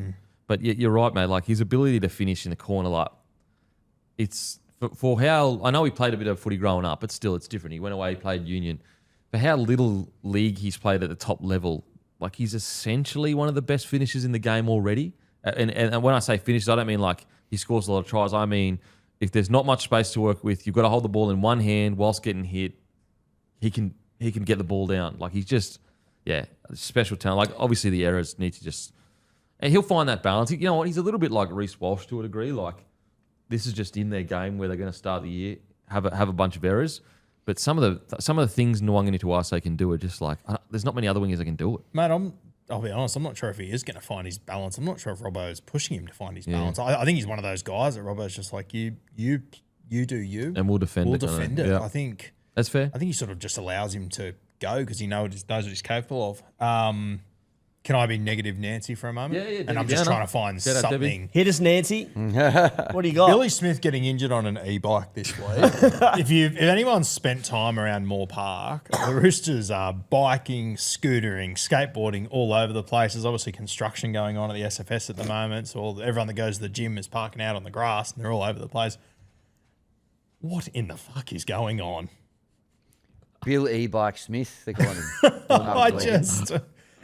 But you're right, mate. Like, his ability to finish in the corner, like, it's for how... I know he played a bit of footy growing up, but still, it's different. He went away, he played Union. For how little league he's played at the top level, like, he's essentially one of the best finishers in the game already. And when I say finishes, I don't mean, like, he scores a lot of tries. I mean... if there's not much space to work with, you've got to hold the ball in one hand whilst getting hit. He can get the ball down. Like, he's just, special talent. Like, obviously the errors need to just, and he'll find that balance. You know what? He's a little bit like Reece Walsh to a degree. Like, this is just in their game where they're going to start the year, have a bunch of errors. But some of the things Nwanga Tuase can do are just like, there's not many other wingers that can do it. Mate, I'll be honest, I'm not sure if he is going to find his balance. I'm not sure if Robbo is pushing him to find his balance. I think he's one of those guys that Robbo's just like, you do you. And we'll defend it. We'll defend it. Yeah. I think that's fair. I think he sort of just allows him to go because he knows what he's capable of. Can I be negative Nancy for a moment? Yeah. And I'm just trying to find Shout out, something. Hit us, Nancy. What do you got? Billy Smith getting injured on an e-bike this week. if anyone's spent time around Moore Park, the Roosters are biking, scootering, skateboarding all over the place. There's obviously construction going on at the SFS at the moment, so everyone that goes to the gym is parking out on the grass, and they're all over the place. What in the fuck is going on? Bill E-Bike Smith, they're calling him.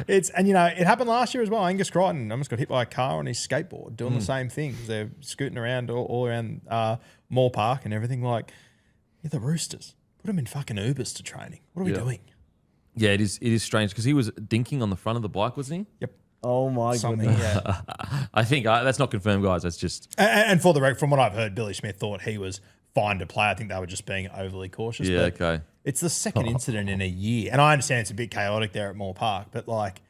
It happened last year as well. Angus Crichton almost got hit by a car on his skateboard doing the same thing. They're scooting around all around Moore Park and everything. Like, the Roosters. Put them in fucking Ubers to training. What are we doing? Yeah, it is strange because he was dinking on the front of the bike, wasn't he? Yep. Oh, my goodness. Yeah. I think that's not confirmed, guys. That's just... And for the record, from what I've heard, Billy Smith thought he was fine to play. I think they were just being overly cautious. Yeah, but okay. It's the second incident in a year. And I understand it's a bit chaotic there at Moore Park, but like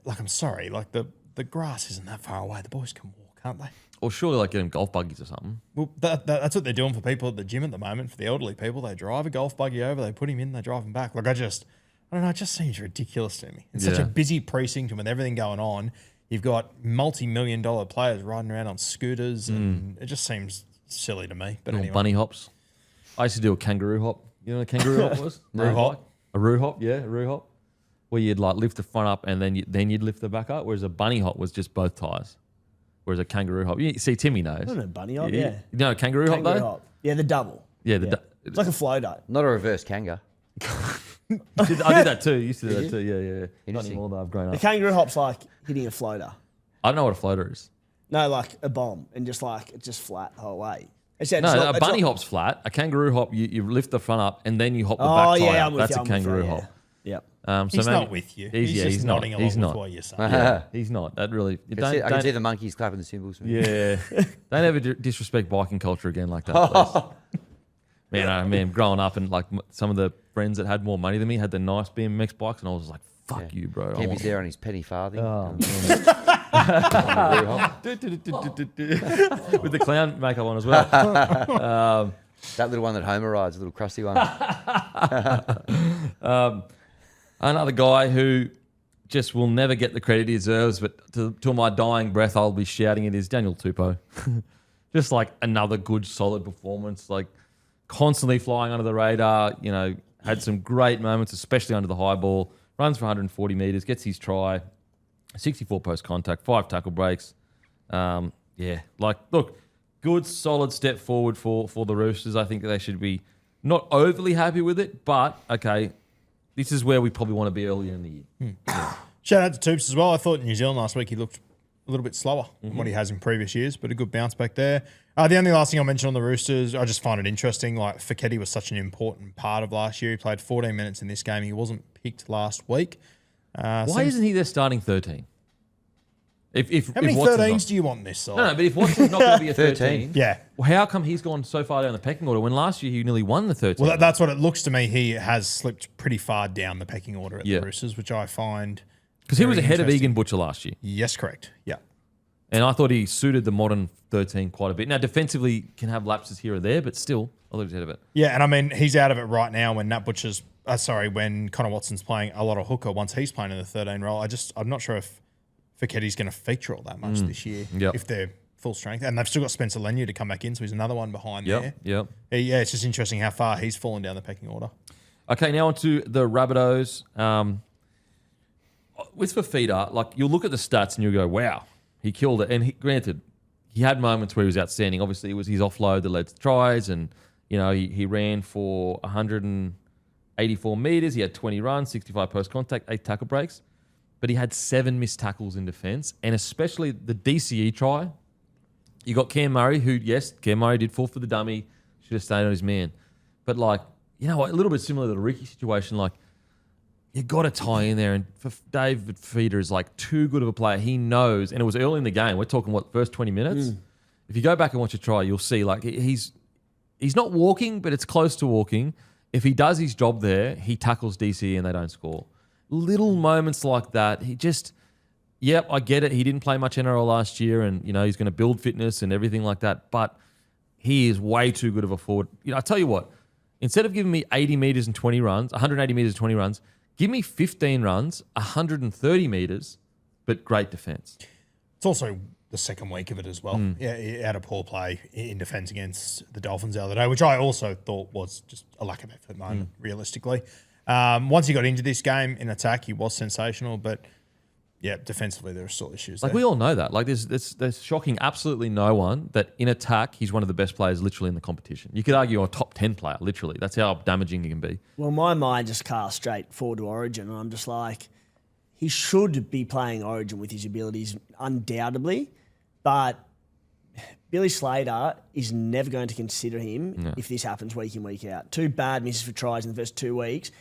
I'm sorry, like the grass isn't that far away. The boys can walk, can't they? Or surely like get them golf buggies or something. Well, that's what they're doing for people at the gym at the moment. For the elderly people, they drive a golf buggy over, they put him in, they drive him back. Like, I don't know, it just seems ridiculous to me. It's such a busy precinct, and with everything going on, you've got multi-million-dollar players riding around on scooters, and it just seems silly to me. But anyway. Bunny hops. I used to do a kangaroo hop. You know what a kangaroo hop was? Roo hop. A roo hop, yeah, a roo hop. Where you'd like lift the front up and then you'd lift the back up, whereas a bunny hop was just both tires. Whereas a kangaroo hop, you see, Timmy knows. I don't know, bunny hop, yeah. You know a kangaroo hop though? Hop. Yeah, the double. Yeah, It's like a flow dart. Not a reverse kanga. I did that too. You used to do that too. Yeah. Not Interesting. anymore though. I've grown The up. kangaroo hop's like hitting a floater. I don't know what a floater is. No, like a bomb, and just like it's just flat the whole way. It's, yeah, No, it's not- a it's bunny not- hop's flat. A kangaroo hop, you lift the front up and then you hop the Oh back tie yeah, up. I'm with That's you. a kangaroo hop. Yep. So He's maybe- not with you. He's just he's not. nodding along He's with not. what you're saying. Yeah, he's not. That really. I can see the monkeys clapping the cymbals. For me. Yeah. Don't ever disrespect biking culture again like that, please. Man, growing up and like some of the friends that had more money than me had the nice BMX bikes, and I was like, "Fuck you, bro." I Kempy's want- there on his penny farthing. Oh, Kangaroo hop. with the clown makeup on as well. That little one that Homer rides, the little crusty one. Another guy who just will never get the credit he deserves, but till my dying breath, I'll be shouting it is Daniel Tupou. Just like another good, solid performance, like constantly flying under the radar. You know, had some great moments, especially under the high ball. Runs for 140 metres, gets his try, 64 post contact, 5 tackle breaks. Look, good, solid step forward for the Roosters. I think they should be not overly happy with it, but okay, this is where we probably want to be earlier in the year. Shout out to Toops as well. I thought in New Zealand last week he looked a little bit slower than what he has in previous years, but a good bounce back there. The only last thing I'll mention on the Roosters, I just find it interesting. Like Fekete was such an important part of last year. He played 14 minutes in this game. He wasn't picked last week. Why isn't he there starting 13? How many 13s do you want in this side? No, but if Watson's not going to be a 13, 13. Yeah. well, how come he's gone so far down the pecking order when last year he nearly won the 13? Well, that's what it looks to me. He has slipped pretty far down the pecking order at Yeah. the Roosters, which I find because he was very ahead of interesting. Egan Butcher last year. Yes, correct. Yeah. And I thought he suited the modern 13 quite a bit. Now, defensively can have lapses here or there, but still, I thought he was ahead of it. Yeah, and I mean, he's out of it right now when when Connor Watson's playing a lot of hooker once he's playing in the 13 role. I'm not sure if Feketi's going to feature all that much this year Yep. if they're full strength. And they've still got Spencer Leniu to come back in, so he's another one behind there. Yep. Yeah, it's just interesting how far he's fallen down the pecking order. Okay, now on to the Rabbitohs. With Fafita, like you'll look at the stats and you'll go, wow, he killed it. And granted, he had moments where he was outstanding. Obviously, it was his offload that led to tries, and he ran for 184 metres. He had 20 runs, 65 post contact, 8 tackle breaks. But he had 7 missed tackles in defence, and especially the DCE try. You got Cam Murray, who, yes, Cam Murray did fall for the dummy, should have stayed on his man. But, like, a little bit similar to the Ricky situation, like, you got to tie in there. And David Fafita is, like, too good of a player. He knows, and it was early in the game. We're talking, first 20 minutes? If you go back and watch a try, you'll see, like, he's not walking, but it's close to walking. If he does his job there, he tackles DCE and they don't score. Little moments like that, he just, I get it. He didn't play much NRL last year, and he's going to build fitness and everything like that. But he is way too good of a forward. I tell you what, instead of giving me 80 metres and 20 runs, 180 metres and 20 runs, give me 15 runs, 130 metres, but great defence. It's also the second week of it as well. Yeah, he had a poor play in defence against the Dolphins the other day, which I also thought was just a lack of effort moment, realistically. Once he got into this game in attack, he was sensational, but yeah, defensively there are still issues. Like there. we all know that. Like there's shocking absolutely no one that in attack he's one of the best players literally in the competition. You could argue a top 10 player literally. That's how damaging he can be. Well, my mind just cast straight forward to Origin, and I'm just like, he should be playing Origin with his abilities, undoubtedly, but Billy Slater is never going to consider him if this happens week in, week out. 2 bad misses for tries in the first 2 weeks.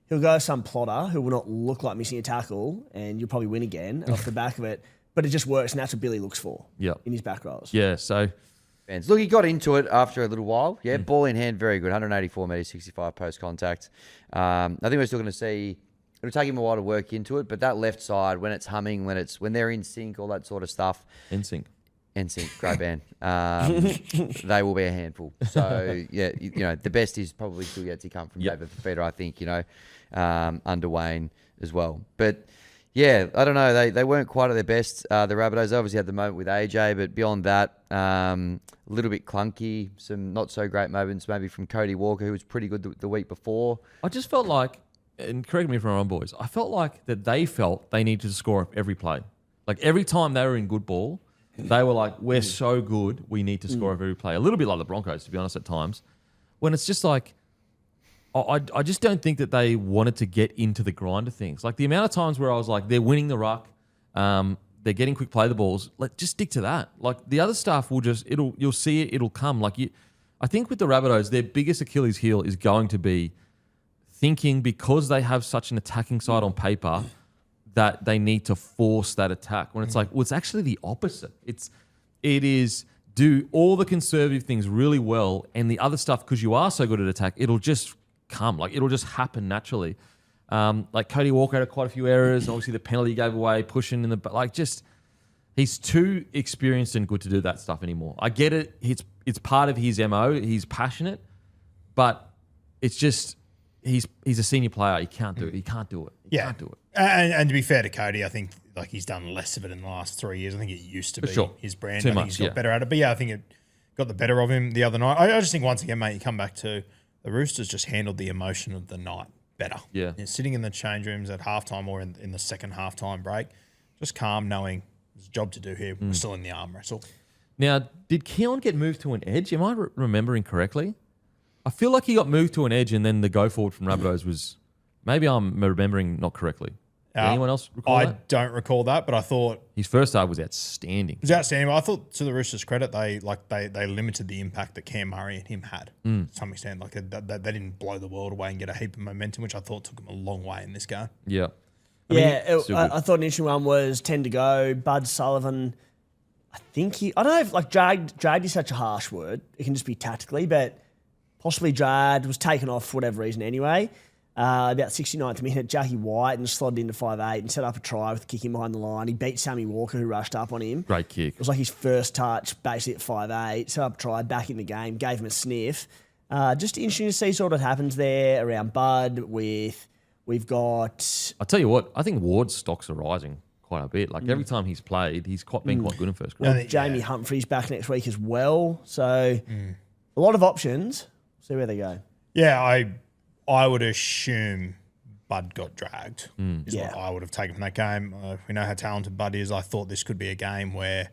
He'll go some plotter who will not look like missing a tackle, and you'll probably win again off the back of it. But it just works, and that's what Billy looks for in his back rows. Yeah, so... Fans. Look, he got into it after a little while. Yeah, ball in hand, very good. 184 metres, 65 post contact. I think we're still going to see... It'll take him a while to work into it, but that left side, when it's humming, when they're in sync, all that sort of stuff... NSYNC, great band. They will be a handful. So, the best is probably still yet to come from David Fafita, I think, under Wayne as well. But, yeah, I don't know. They weren't quite at their best. The Rabbitohs obviously had the moment with AJ, but beyond that, a little bit clunky. Some not so great moments maybe from Cody Walker, who was pretty good the week before. I just felt like, and correct me if I'm wrong, boys, I felt like that they felt they needed to score every play. Like every time they were in good ball, they were like, we're so good, we need to score every play. A little bit like the Broncos, to be honest, at times. When it's just like, I just don't think that they wanted to get into the grind of things. Like the amount of times where I was like, they're winning the ruck, they're getting quick play the balls. Like just stick to that. Like the other stuff will just you'll see it. It'll come. Like I think with the Rabbitohs, their biggest Achilles heel is going to be thinking because they have such an attacking side on paper that they need to force that attack. When it's like, well, it's actually the opposite. It is do all the conservative things really well, and the other stuff because you are so good at attack, it'll just come. Like it'll just happen naturally. Like Cody Walker had quite a few errors. Obviously, the penalty he gave away, pushing in the like, just he's too experienced and good to do that stuff anymore. I get it. It's part of his MO. He's passionate, but it's just he's a senior player. He can't do it. He can't do it. He can't do it. And to be fair to Cody, I think like he's done less of it in the last 3 years. I think it used to be his brand. I think he's got better at it. But yeah, I think it got the better of him the other night. I just think once again, mate, you come back to the Roosters just handled the emotion of the night better. Yeah. Sitting in the change rooms at halftime or in the second halftime break, just calm, knowing there's a job to do here. We're still in the arm wrestle. Now, did Keon get moved to an edge? Am I remembering correctly? I feel like he got moved to an edge and then the go forward from Rabbitohs was, maybe I'm remembering not correctly. Anyone else recall that? I don't recall that, but I thought his first half was outstanding. It was outstanding. I thought to the Roosters' credit, they limited the impact that Cam Murray and him had to some extent. Like they didn't blow the world away and get a heap of momentum, which I thought took them a long way in this game. Yeah. I thought an interesting one was 10 to go. Bud Sullivan, I don't know if like dragged is such a harsh word. It can just be tactically, but possibly dragged, was taken off for whatever reason anyway. About 69th minute, Jackie White and slotted into 5'8" and set up a try with kicking behind the line. He beat Sammy Walker, who rushed up on him. Great kick. It was like his first touch, basically at 5'8", set up a try, back in the game, gave him a sniff. Just interesting to see sort of what happens there around Bud we've got... I'll tell you what, I think Ward's stocks are rising quite a bit. Like every time he's played, he's been quite good in first grade. Jamie Humphrey's back next week as well. So a lot of options. See where they go. Yeah, I would assume Bud got dragged is what I would have taken from that game. We know how talented Bud is. I thought this could be a game where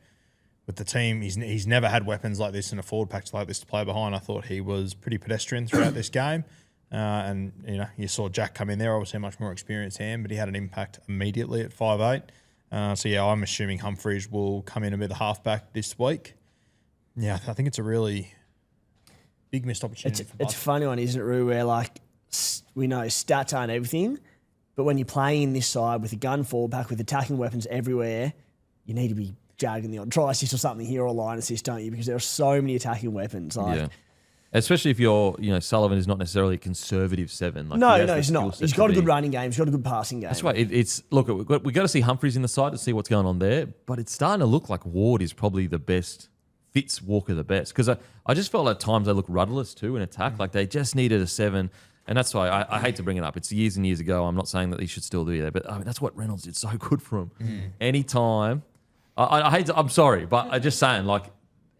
with the team, he's never had weapons like this and a forward pack like this to play behind. I thought he was pretty pedestrian throughout this game. And, you saw Jack come in there, obviously a much more experienced hand, but he had an impact immediately at 5'8". I'm assuming Humphreys will come in and be the halfback this week. Yeah, I think it's a really big missed opportunity. It's a funny one, isn't it, Roo, where like we know stats aren't everything, but when you're playing this side with a gun forward pack with attacking weapons everywhere, you need to be jagging the odd try assist or something here or line assist, don't you? Because there are so many attacking weapons. Especially if you're, Sullivan is not necessarily a conservative 7. Like no, he's not. He's got a good running game. He's got a good passing game. That's right. We've got to see Humphreys in the side to see what's going on there, but it's starting to look like Ward is probably the best. Fits Walker the best because I just felt at times they looked rudderless too in attack. Like they just needed a 7. And that's why I hate to bring it up. It's years and years ago. I'm not saying that he should still do that, but I mean, that's what Reynolds did so good for him. Anytime. I hate to, I'm sorry, but I'm just saying, like,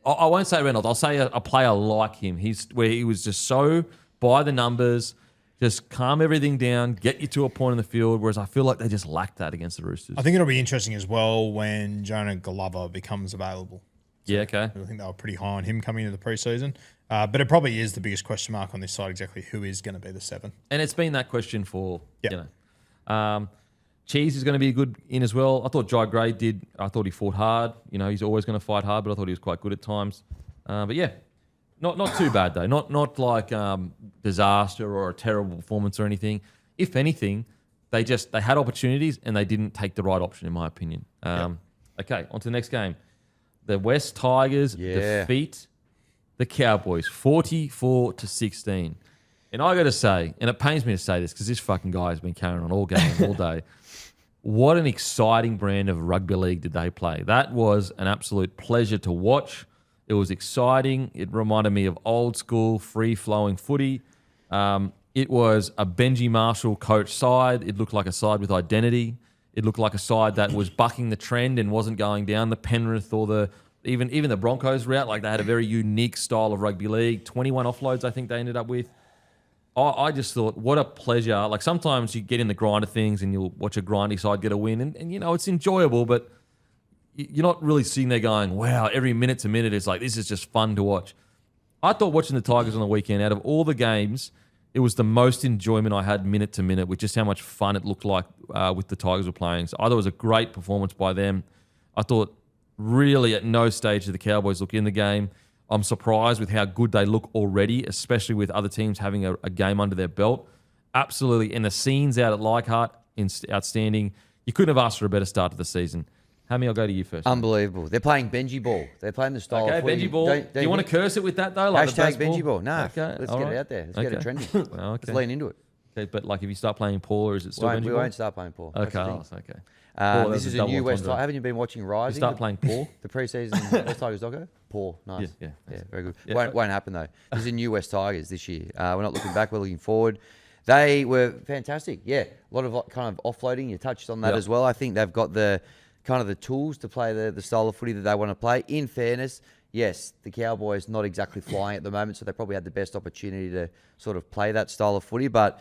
I won't say Reynolds. I'll say a player like him. Where he was just so by the numbers, just calm everything down, get you to a point in the field, whereas I feel like they just lacked that against the Roosters. I think it'll be interesting as well when Jonah Glover becomes available. Yeah, okay. I think they were pretty high on him coming into the preseason. But it probably is the biggest question mark on this side, exactly who is going to be the 7. And it's been that question for, Cheese is going to be a good in as well. I thought Jai Gray did. I thought he fought hard. He's always going to fight hard, but I thought he was quite good at times. But yeah, not too bad though. Not like disaster or a terrible performance or anything. If anything, they had opportunities and they didn't take the right option, in my opinion. Okay, on to the next game. The West Tigers defeat the Cowboys 44-16. And I got to say, and it pains me to say this because this fucking guy has been carrying on all game, all day. What an exciting brand of rugby league did they play. That was an absolute pleasure to watch. It was exciting. It reminded me of old school, free-flowing footy. It was a Benji Marshall coach side. It looked like a side with identity. It looked like a side that was bucking the trend and wasn't going down the Penrith or even the Broncos route. Like they had a very unique style of rugby league. 21 offloads, I think they ended up with. I just thought, what a pleasure. Like sometimes you get in the grind of things and you'll watch a grindy side get a win and it's enjoyable, but you're not really sitting there going, wow, every minute to minute it's like, this is just fun to watch. I thought watching the Tigers on the weekend, out of all the games, it was the most enjoyment I had minute to minute with just how much fun it looked like with the Tigers were playing. So I thought it was a great performance by them. I thought really at no stage did the Cowboys look in the game. I'm surprised with how good they look already, especially with other teams having a game under their belt. Absolutely. And the scenes out at Leichhardt, outstanding. You couldn't have asked for a better start to the season. Hammy, I'll go to you first. Unbelievable. They're playing Benji ball. They're playing the style of footy. Benji ball. Do you want to curse it with that, though? Like hashtag Benji ball. Nah, okay, let's get it out there. Let's get it trending. Well, Let's lean into it. Okay, but like if you start playing Paul, or is it still Benji We ball? won't start playing Paul. Okay, okay. Paul, This is a new West Tigers. Haven't you been watching Rising? You start playing Paul? The preseason West Tigers doco? Paul, nice. Yeah, very good. Yeah. Won't happen, though. This is a new West Tigers this year. We're not looking back. We're looking forward. They were fantastic. Yeah, a lot of kind of offloading. You touched on that as well. I think they've got the kind of the tools to play the style of footy that they want to play. In fairness, yes, the Cowboys not exactly flying at the moment, so they probably had the best opportunity to sort of play that style of footy. But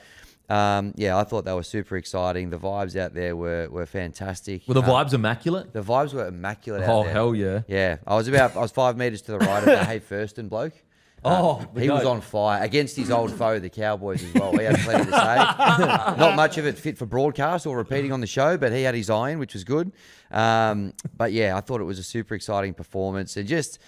I thought they were super exciting. The vibes out there were fantastic. Were the vibes immaculate? The vibes were immaculate out there. Oh, hell yeah. Yeah. I was 5 metres to the right of the Hay Thurston bloke. He was on fire against his old foe, the Cowboys, as well. He had plenty to say. Not much of it fit for broadcast or repeating on the show, but he had his eye in, which was good. But yeah, I thought it was a super exciting performance. And just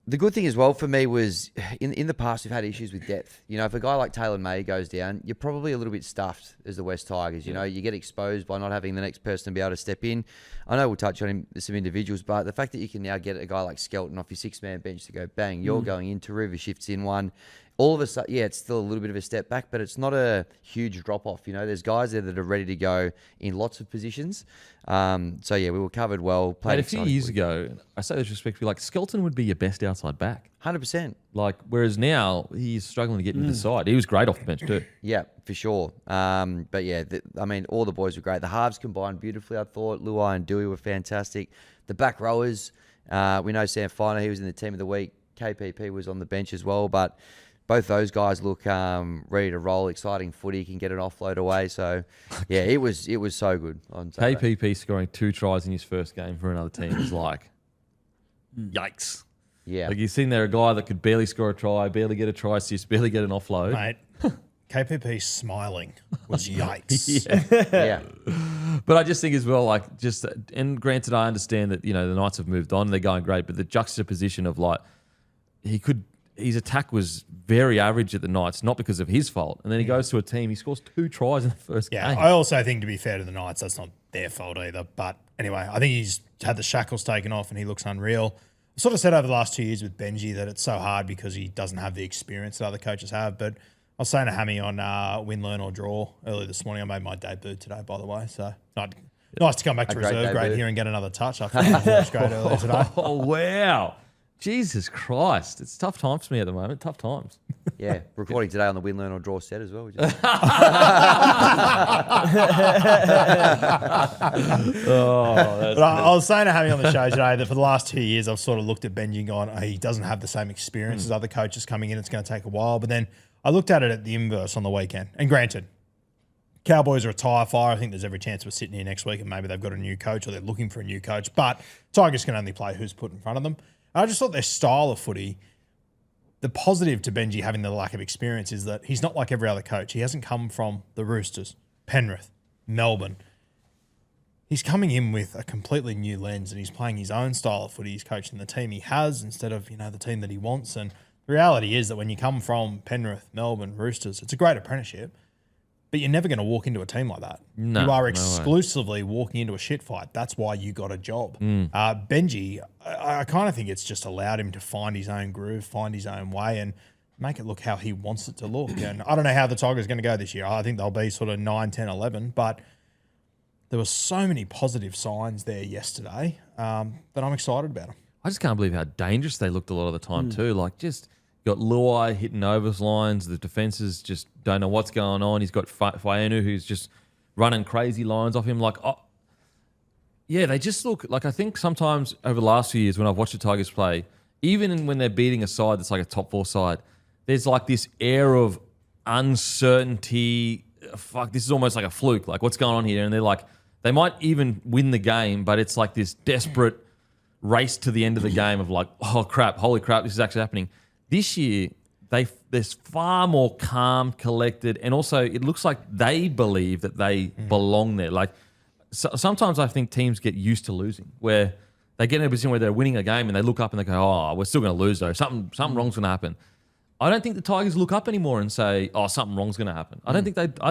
the good thing as well for me was in the past, we've had issues with depth. You know, if a guy like Taylor May goes down, you're probably a little bit stuffed as the West Tigers. You know, you get exposed by not having the next person to be able to step in. I know we'll touch on some individuals, but the fact that you can now get a guy like Skelton off your 6-man bench to go, bang, you're going in, Taruva shifts in one. All of a sudden, yeah, it's still a little bit of a step back, but it's not a huge drop-off. You know, there's guys there that are ready to go in lots of positions. So, yeah, we were covered well. Mate, a few years ago, I say this respectfully, like Skelton would be your best outside back. 100%. Like, whereas now, he's struggling to get into the side. He was great off the bench too. Yeah, for sure. But, yeah, all the boys were great. The halves combined beautifully, I thought. Luai and Dewey were fantastic. The back rowers, we know Sam Finer, he was in the team of the week. KPP was on the bench as well, but both those guys look ready to roll. Exciting footy, can get an offload away. So, yeah, it was so good on Saturday. KPP scoring 2 tries in his first game for another team is like, yikes. Yeah. Like you've seen there a guy that could barely score a try, barely get a try assist, barely get an offload. Mate, KPP smiling was yikes. Yeah. But I just think as well, like and granted, I understand that, you know, the Knights have moved on, they're going great, but the juxtaposition of like, his attack was very average at the Knights, not because of his fault. And then he goes to a team, he scores 2 tries in the first game. I also think, to be fair to the Knights, that's not their fault either. But anyway, I think he's had the shackles taken off and he looks unreal. I sort of said over the last 2 years with Benji that it's so hard because he doesn't have the experience that other coaches have. But I was saying to Hammy on Win, Learn or Draw earlier this morning. I made my debut today, by the way. So nice to come back to reserve grade here and get another touch after my first grade earlier today. Oh, wow. Jesus Christ. It's tough times for me at the moment. Tough times. Yeah, recording today on the Win, Learn or Draw set as well. I was saying to Hammy on the show today that for the last 2 years, I've sort of looked at Benji and gone, oh, he doesn't have the same experience as other coaches coming in. It's going to take a while. But then I looked at it at the inverse on the weekend. And granted, Cowboys are a tire fire. I think there's every chance we're sitting here next week and maybe they've got a new coach or they're looking for a new coach. But Tigers can only play who's put in front of them. I just thought their style of footy, the positive to Benji having the lack of experience is that he's not like every other coach. He hasn't come from the Roosters, Penrith, Melbourne. He's coming in with a completely new lens and he's playing his own style of footy. He's coaching the team he has instead of, you know, the team that he wants. And the reality is that when you come from Penrith, Melbourne, Roosters, it's a great apprenticeship. But you're never going to walk into a team like that. No, you are no exclusively walking into a shit fight. That's why you got a job. Benji, I kind of think it's just allowed him to find his own groove, find his own way, and make it look how he wants it to look. And I don't know how the Tigers are going to go this year. I think they'll be sort of 9, 10, 11. But there were so many positive signs there yesterday that I'm excited about them. I just can't believe how dangerous they looked a lot of the time too. Like just got Luai hitting overs lines. The defenses just don't know what's going on. He's got Faenu who's just running crazy lines off him. Like, oh, yeah, they just look like, I think sometimes over the last few years when I've watched the Tigers play, even when they're beating a side that's like a top 4 side, there's like this air of uncertainty. Fuck, this is almost like a fluke. Like, what's going on here? And they're like, they might even win the game, but it's like this desperate race to the end of the game of like, oh crap, holy crap, this is actually happening. This year, they're far more calm, collected, and also it looks like they believe that they belong there. Like sometimes I think teams get used to losing, where they get in a position where they're winning a game and they look up and they go, "Oh, we're still going to lose though. Something wrong's going to happen." I don't think the Tigers look up anymore and say, "Oh, something wrong's going to happen." I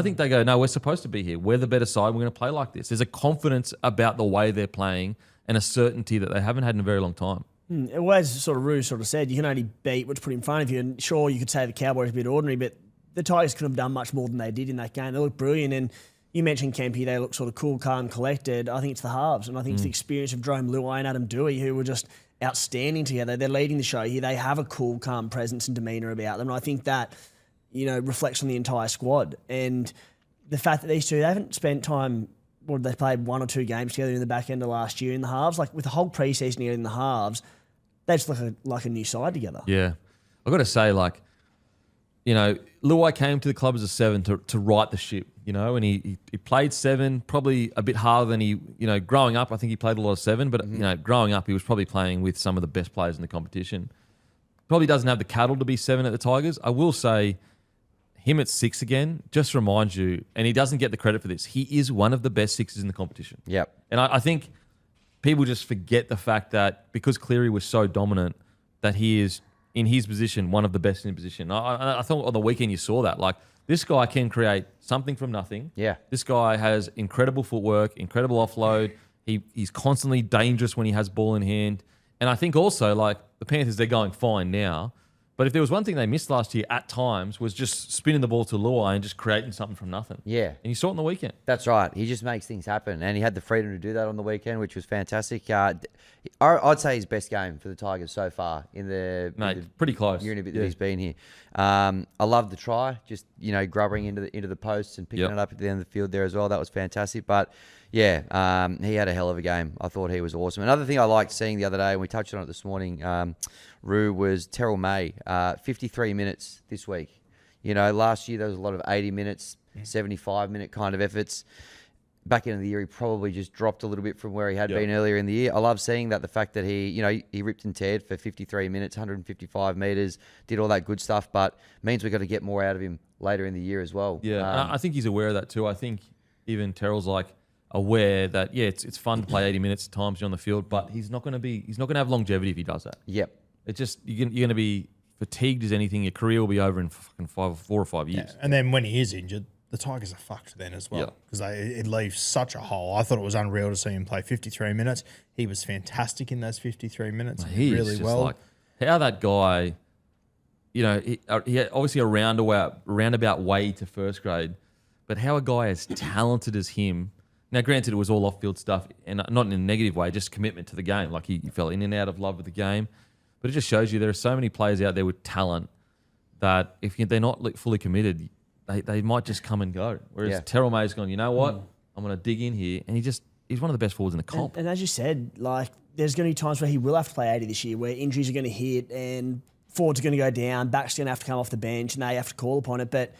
think they go, "No, we're supposed to be here. We're the better side. We're going to play like this." There's a confidence about the way they're playing and a certainty that they haven't had in a very long time. As sort of Rue sort of said, you can only beat what's put in front of you. And sure, you could say the Cowboys are a bit ordinary, but the Tigers could have done much more than they did in that game. They looked brilliant. And you mentioned Kempy, they look sort of cool, calm, collected. I think it's the halves. And I think it's the experience of Jerome Luai and Adam Dewey, who were just outstanding together. They're leading the show here. They have a cool, calm presence and demeanour about them. And I think that, reflects on the entire squad. And the fact that these two, they haven't spent time, they played 1 or 2 games together in the back end of last year in the halves. Like with the whole preseason here in the halves, they just look like a new side together. Yeah. I've got to say, Luai came to the club as a 7 to right the ship, and he played 7, probably a bit harder than he, growing up, I think he played a lot of 7, but, growing up, he was probably playing with some of the best players in the competition. Probably doesn't have the cattle to be 7 at the Tigers. I will say, him at 6 again, just reminds you, and he doesn't get the credit for this, he is one of the best 6s in the competition. Yep. And I think people just forget the fact that because Cleary was so dominant, that he is, in his position, one of the best in his position. I thought on the weekend you saw that. Like, this guy can create something from nothing. Yeah. This guy has incredible footwork, incredible offload. He's constantly dangerous when he has ball in hand. And I think also, the Panthers, they're going fine now. But if there was one thing they missed last year at times was just spinning the ball to Luai and just creating something from nothing. Yeah. And you saw it on the weekend. That's right. He just makes things happen. And he had the freedom to do that on the weekend, which was fantastic. I'd say his best game for the Tigers so far in the pretty close year and a bit that he's been here. I love the try, just grubbering into the posts and picking it up at the end of the field there as well. That was fantastic. But yeah, he had a hell of a game. I thought he was awesome. Another thing I liked seeing the other day, and we touched on it this morning, Rue, was Terrell May, 53 minutes this week. Last year there was a lot of 80 minutes, 75-minute kind of efforts. Back end of the year, he probably just dropped a little bit from where he had been earlier in the year. I love seeing that, the fact that he ripped and teared for 53 minutes, 155 metres, did all that good stuff, but means we've got to get more out of him later in the year as well. Yeah, I think he's aware of that too. I think even Terrell's aware that, it's fun to play 80 minutes at times you're on the field, but he's not going to have longevity if he does that. Yep. It's just, you're going to be fatigued as anything. Your career will be over in fucking 4 or 5 years. Yeah. And then when he is injured, the Tigers are fucked then as well, because it leaves such a hole. I thought it was unreal to see him play 53 minutes. He was fantastic in those 53 minutes. He really well. How that guy, he had obviously a roundabout way to first grade, but how a guy as talented as him. Now, granted, it was all off-field stuff, and not in a negative way, just commitment to the game. Like he fell in and out of love with the game. But it just shows you there are so many players out there with talent that if they're not fully committed, they might just come and go. Whereas Terrell May's gone, you know what? I'm going to dig in here. And he's one of the best forwards in the comp. And as you said, there's going to be times where he will have to play 80 this year, where injuries are going to hit and forwards are going to go down, backs are going to have to come off the bench and they have to call upon it. But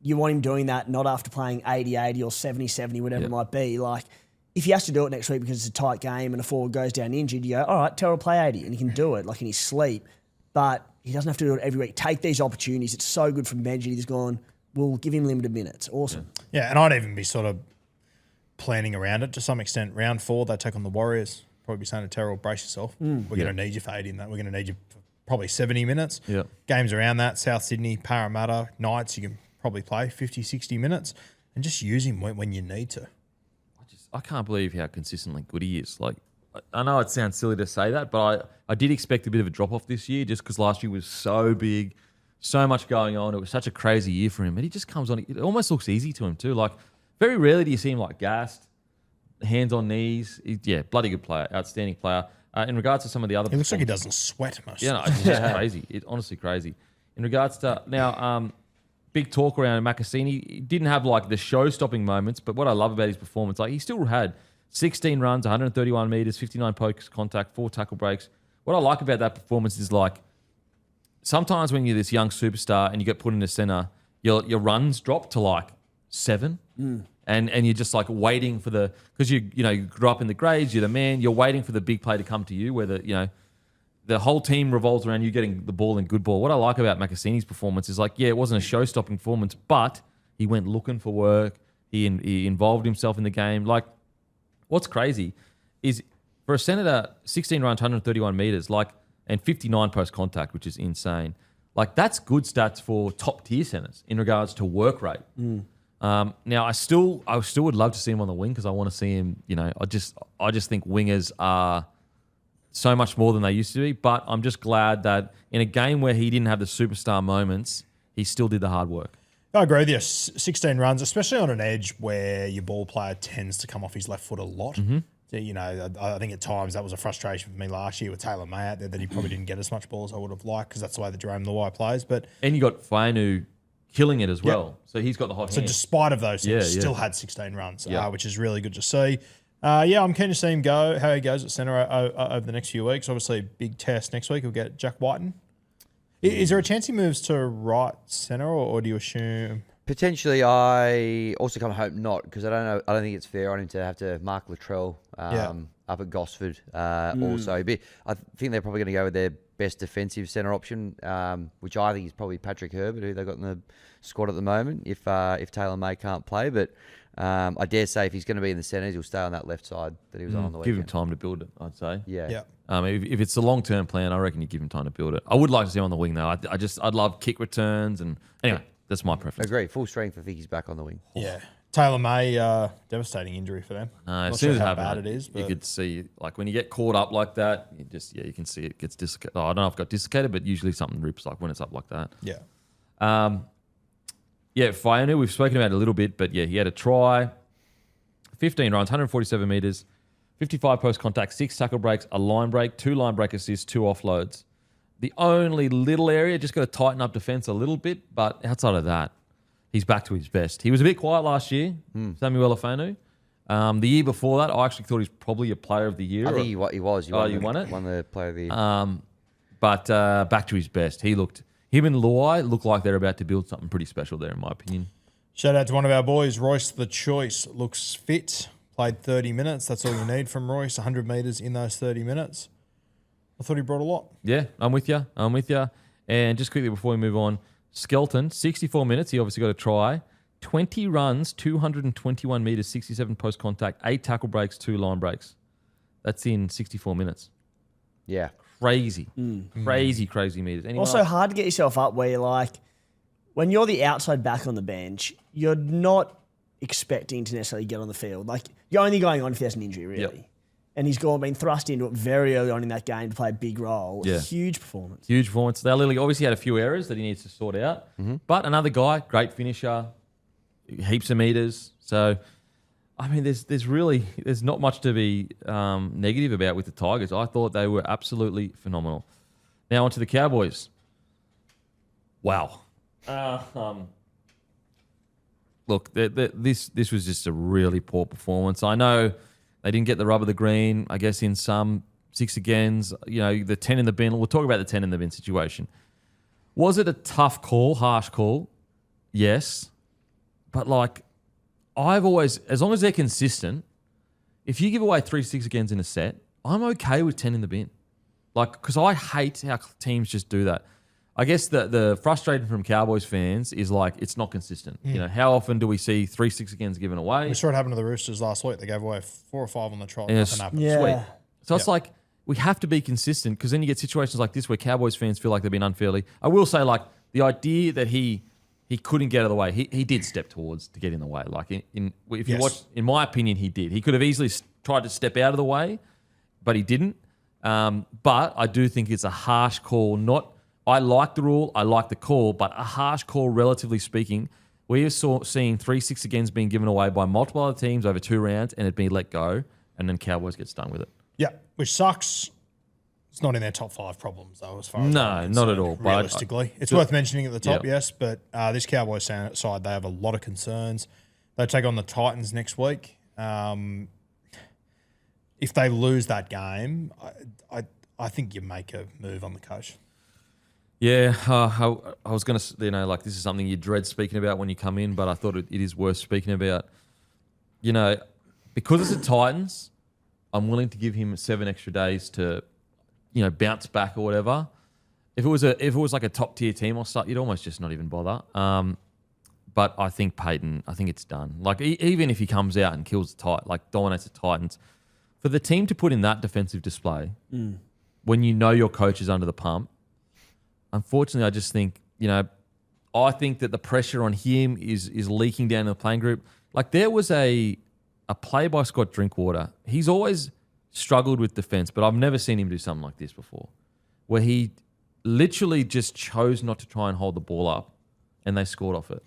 you want him doing that not after playing 80-80 or 70-70, whatever it might be. If he has to do it next week because it's a tight game and a forward goes down injured, you go, all right, Terrell, play 80. And he can do it, in his sleep. But he doesn't have to do it every week. Take these opportunities. It's so good from Benji. He's gone, we'll give him limited minutes. Awesome. Yeah, and I'd even be sort of planning around it to some extent. Round 4, they take on the Warriors. Probably be saying to Terrell, brace yourself. We're going to need you for 80 in that. We're going to need you for probably 70 minutes. Yeah. Games around that, South Sydney, Parramatta, Knights, you can probably play 50, 60 minutes and just use him when you need to. I can't believe how consistently good he is. I know it sounds silly to say that, but I did expect a bit of a drop-off this year just because last year was so big, so much going on. It was such a crazy year for him. And he just comes on. It almost looks easy to him too. Very rarely do you see him gassed, hands on knees. Bloody good player, outstanding player. In regards to some of the other... He looks like he doesn't sweat much. Yeah, no, it's just crazy. It's honestly crazy. In regards to... Now... big talk around Macassini. He didn't have the show-stopping moments, but what I love about his performance, he still had 16 runs, 131 metres, 59 pokes contact, 4 tackle breaks. What I like about that performance is sometimes when you're this young superstar and you get put in the centre, your runs drop to 7, and you're just waiting for because you grew up in the grades, you're the man, you're waiting for the big play to come to you, whether the whole team revolves around you getting the ball and good ball. What I like about Makasini's performance is like, yeah, it wasn't a show-stopping performance, but he went looking for work. He involved himself in the game. Like, what's crazy is for a Senator, 16 runs, 131 meters, like, and 59 post contact, which is insane. Like, that's good stats for top tier centers in regards to work rate. Now, I still would love to see him on the wing because I want to see him. You know, I just think wingers are so much more than they used to be. But I'm just glad that in a game where he didn't have the superstar moments, he still did the hard work. I agree with you. 16 runs, especially on an edge where your ball player tends to come off his left foot a lot. So, you know, I think at times that was a frustration for me last year with Taylor May out there that he probably didn't get as much ball as I would have liked because that's the way that Jerome Luai plays. And you got Fainu killing it as well. So he's got the hot hand. So despite of those things, still had 16 runs, which is really good to see. I'm keen to see him go, how he goes at centre over the next few weeks. Obviously, big test next week. We'll get Jack Whiten. Is there a chance he moves to right centre, or do you assume? Potentially, I also kind of hope not because I don't think it's fair on him to have to mark Latrell up at Gosford. Also, but I think they're probably going to go with their best defensive centre option, which I think is probably Patrick Herbert, who they've got in the squad at the moment. If Taylor May can't play, but I dare say if he's going to be in the centres, he'll stay on that left side that he was on the weekend. Give him time to build it, I'd say. Yeah. If it's a long-term plan, I reckon you give him time to build it. I would like to see him on the wing though. I'd love kick returns and anyway. That's my preference. Agree. Full strength. I think he's back on the wing. Yeah. Taylor May, devastating injury for them. As soon as how bad it is. You could see, like when you get caught up like that, you can see it gets dislocated. I don't know if it got dislocated, but usually something rips like when it's up like that. Yeah. Fainu, we've spoken about it a little bit, but he had a try, 15 runs, 147 meters, 55 post contact, 6 tackle breaks, a line break, 2 line break assists, 2 offloads. The only little area, just got to tighten up defense a little bit, but outside of that, he's back to his best. He was a bit quiet last year, Samuel Fainu. The year before that, I actually thought he's probably a player of the year. I think he was. You won it? Won the player of the year. But back to his best. Him and Luai look like they're about to build something pretty special there, in my opinion. Shout out to one of our boys, Royce the Choice. Looks fit, played 30 minutes. That's all you need from Royce, 100 metres in those 30 minutes. I thought he brought a lot. Yeah, I'm with you. And just quickly before we move on, Skelton, 64 minutes. He obviously got a try. 20 runs, 221 metres, 67 post contact, 8 tackle breaks, 2 line breaks. That's in 64 minutes. Yeah. Crazy. Crazy meters. Anyone Also else? hard to get yourself up where you're like, when you're the outside back on the bench, you're not expecting to necessarily get on the field. Like, you're only going on if there's an injury, really. Yep. And he's been thrust into it very early on in that game to play a big role. Yeah. Huge performance. They obviously had a few errors that he needs to sort out. But another guy, great finisher, heaps of meters. So, I mean, there's not much to be negative about with the Tigers. I thought they were absolutely phenomenal. Now on to the Cowboys. Wow. Look, this was just a really poor performance. I know they didn't get the rub of the green, I guess, in some 6 agains. You know, the 10 in the bin. We'll talk about the 10 in the bin situation. Was it a tough call, harsh call? Yes. But, like, I've always, as long as they're consistent, if you give away 3 6 agains in a set, I'm okay with 10 in the bin. Like, because I hate how teams just do that. I guess the frustration from Cowboys fans is like it's not consistent. You know, how often do we see 3 6 agains given away? We saw it happen to the Roosters last week. They gave away 4 or 5 on the trot. Yeah, Nothing happened. Yeah. Sweet. So it's like we have to be consistent because then you get situations like this where Cowboys fans feel like they've been unfairly. I will say, like, the idea that he couldn't get out of the way. He did step towards to get in the way. Like if you watch, in my opinion, he did. He could have easily tried to step out of the way, but he didn't. But I do think it's a harsh call. I like the rule, I like the call, but a harsh call, relatively speaking. We are seeing 3 6 agains being given away by multiple other teams over 2 rounds, and it being let go, and then Cowboys get stung with it. Yeah, which sucks. It's not in their top 5 problems, though, as far as I'm not concerned, at all. Realistically, it's worth mentioning at the top, yes. But this Cowboys side, they have a lot of concerns. They take on the Titans next week. If they lose that game, I think you make a move on the coach. Yeah, I was going to, like, this is something you dread speaking about when you come in, but I thought it is worth speaking about. You know, because it's the Titans, I'm willing to give him 7 extra days to bounce back or whatever. If it was like a top tier team or something, you'd almost just not even bother. But I think Payton, I think it's done. Like even if he comes out and kills dominates the Titans, for the team to put in that defensive display when your coach is under the pump, unfortunately, I just think I think that the pressure on him is leaking down to the playing group. Like there was a play by Scott Drinkwater. He's always struggled with defense, but I've never seen him do something like this before, where he literally just chose not to try and hold the ball up, and they scored off it.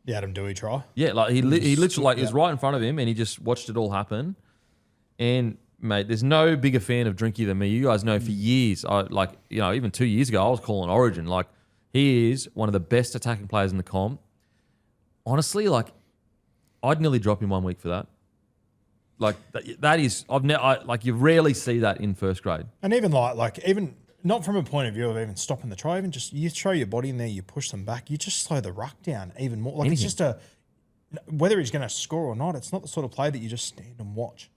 The Adam Dewey try. Yeah, like he literally it was right in front of him, and he just watched it all happen. And mate, there's no bigger fan of Drinky than me. You guys know for years, even 2 years ago, I was calling Origin. Like he is one of the best attacking players in the comp. Honestly, like I'd nearly drop him 1 week for that. Like that is, you rarely see that in first grade. And even even not from a point of view of even stopping the try, even just you throw your body in there, you push them back, you just slow the ruck down even more. Like Anything. it's just whether he's going to score or not, it's not the sort of play that you just stand and watch.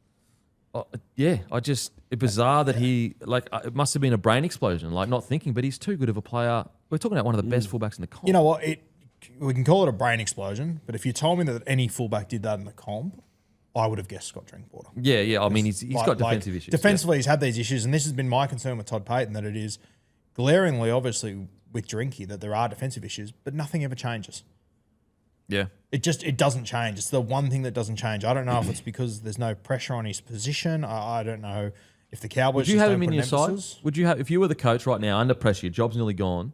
It's bizarre that he, it must have been a brain explosion, not thinking, but he's too good of a player. We're talking about one of the best fullbacks in the comp. You know what? We can call it a brain explosion, but if you told me that any fullback did that in the comp, I would have guessed Scott Drinkwater. Yeah. I mean, he's got defensive issues. Defensively, he's had these issues, and this has been my concern with Todd Payton, that it is glaringly, obviously, with Drinky, that there are defensive issues, but nothing ever changes. Yeah. It doesn't change. It's the one thing that doesn't change. I don't know if it's because there's no pressure on his position. I don't know if the Cowboys Would you have him in your side? Would you have, if you were the coach right now, under pressure, your job's nearly gone,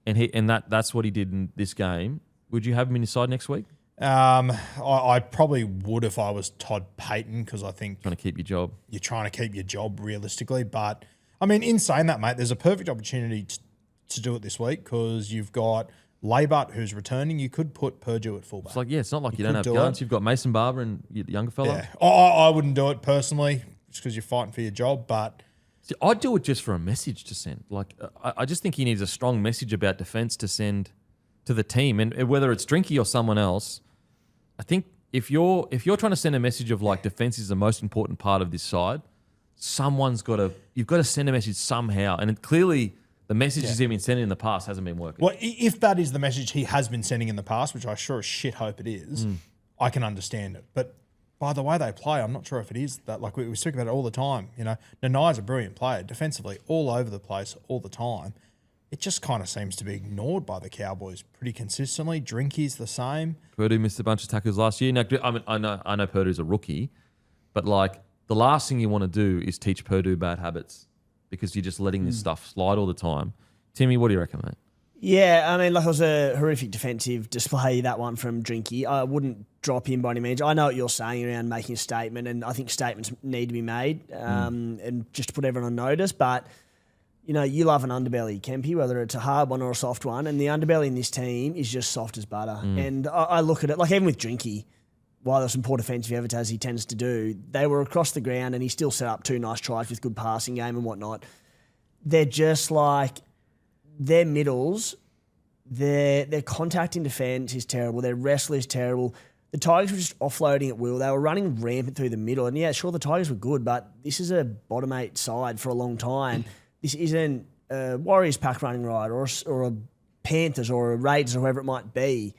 and that's what he did in this game, would you have him in your side next week? I probably would if I was Todd Payton, because I think Trying to keep your job. you're trying to keep your job realistically. But I mean, in saying that, mate, there's a perfect opportunity to do it this week because you've got Laybut who's returning. You could put Purdue at fullback. It's not like you don't have guns. You've got Mason Barber and your younger fella. Yeah, I wouldn't do it personally just because you're fighting for your job. But See, I'd do it just for a message to send. I just think he needs a strong message about defense to send to the team, and whether it's Drinky or someone else. I think if you're trying to send a message of defense is the most important part of this side, you've got to send a message somehow. And clearly the message he's been sending in the past hasn't been working. Well, if that is the message he has been sending in the past, which I sure as shit hope it is, I can understand it. But by the way they play, I'm not sure if it is that. We speak about it all the time. Nanai's a brilliant player, defensively, all over the place, all the time. It just kind of seems to be ignored by the Cowboys pretty consistently. Drinky's the same. Purdue missed a bunch of tackles last year. Now, I know Purdue's a rookie, but the last thing you want to do is teach Purdue bad habits because you're just letting this stuff slide all the time. Timmy, what do you reckon, mate? Yeah, I mean, it was a horrific defensive display, that one from Drinky. I wouldn't drop him by any means. I know what you're saying around making a statement, and I think statements need to be made and just to put everyone on notice, but you love an underbelly, Kempy, whether it's a hard one or a soft one, and the underbelly in this team is just soft as butter. And I look at it, even with Drinky, while there's some poor defensive effort as he tends to do, they were across the ground and he still set up 2 nice tries with good passing game and whatnot. They're just their middles, their contact in defence is terrible, their wrestle is terrible. The Tigers were just offloading at will. They were running rampant through the middle. And yeah, sure, the Tigers were good, but this is a bottom 8 side for a long time. This isn't a Warriors pack running right or a Panthers or a Raiders or whoever it might be.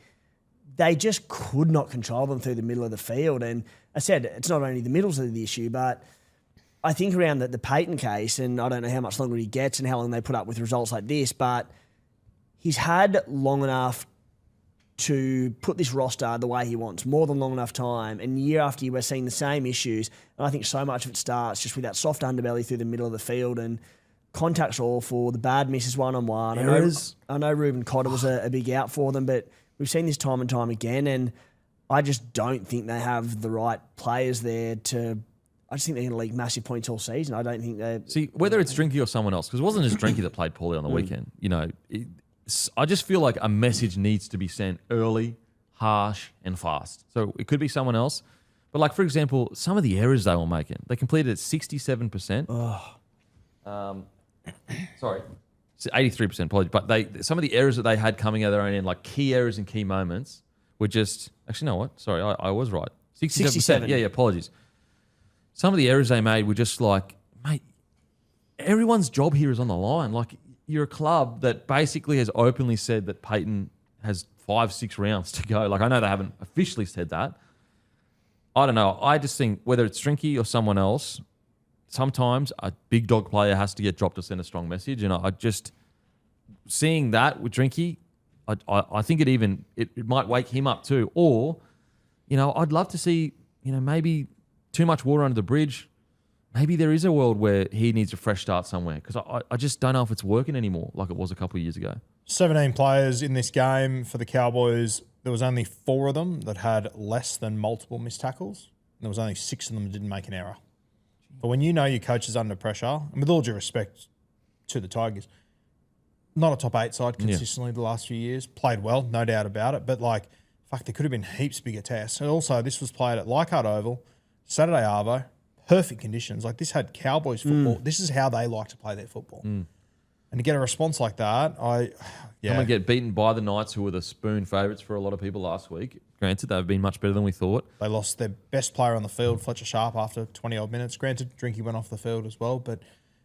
They just could not control them through the middle of the field. And I said, it's not only the middles that are the issue, but I think around the Payton case, and I don't know how much longer he gets and how long they put up with results like this, but he's had long enough to put this roster the way he wants, more than long enough time. And year after year, we're seeing the same issues. And I think so much of it starts just with that soft underbelly through the middle of the field, and contact's awful, the bad misses one-on-one. I know Ruben Cotter was a big out for them, but we've seen this time and time again, and I just don't think they have the right players there to... I just think they're going to leak massive points all season. I don't think they... See, whether it's Drinky or someone else, because it wasn't just Drinky that played poorly on the weekend. I just feel like a message needs to be sent early, harsh, and fast. So it could be someone else. But for example, some of the errors they were making, they completed at 67%. Sorry, 83%, apologies. But some of the errors that they had coming out of their own end, key errors and key moments, were just... Actually, no, what? Sorry, I was right. 67%. Yeah, apologies. Some of the errors they made were just mate, everyone's job here is on the line. Like, you're a club that basically has openly said that Payton has 5-6 rounds to go. Like, I know they haven't officially said that. I don't know. I just think whether it's Drinky or someone else, sometimes a big dog player has to get dropped to send a strong message. And I just, seeing that with Drinky, I think it might wake him up too. Or, I'd love to see, maybe too much water under the bridge. Maybe there is a world where he needs a fresh start somewhere, because I just don't know if it's working anymore like it was a couple of years ago. 17 players in this game for the Cowboys. There was only 4 of them that had less than multiple missed tackles. And there was only 6 of them that didn't make an error. But when you know your coach is under pressure, and with all due respect to the Tigers, not a top 8 side consistently the last few years. Played well, no doubt about it. But, there could have been heaps bigger tests. And also, this was played at Leichhardt Oval, Saturday Arvo, perfect conditions. This had Cowboys football. This is how they like to play their football. And to get a response like that, Someone get beaten by the Knights, who were the spoon favourites for a lot of people last week. Granted, they've been much better than we thought. They lost their best player on the field, Fletcher Sharp, after 20-odd minutes. Granted, Drinky went off the field as well. But,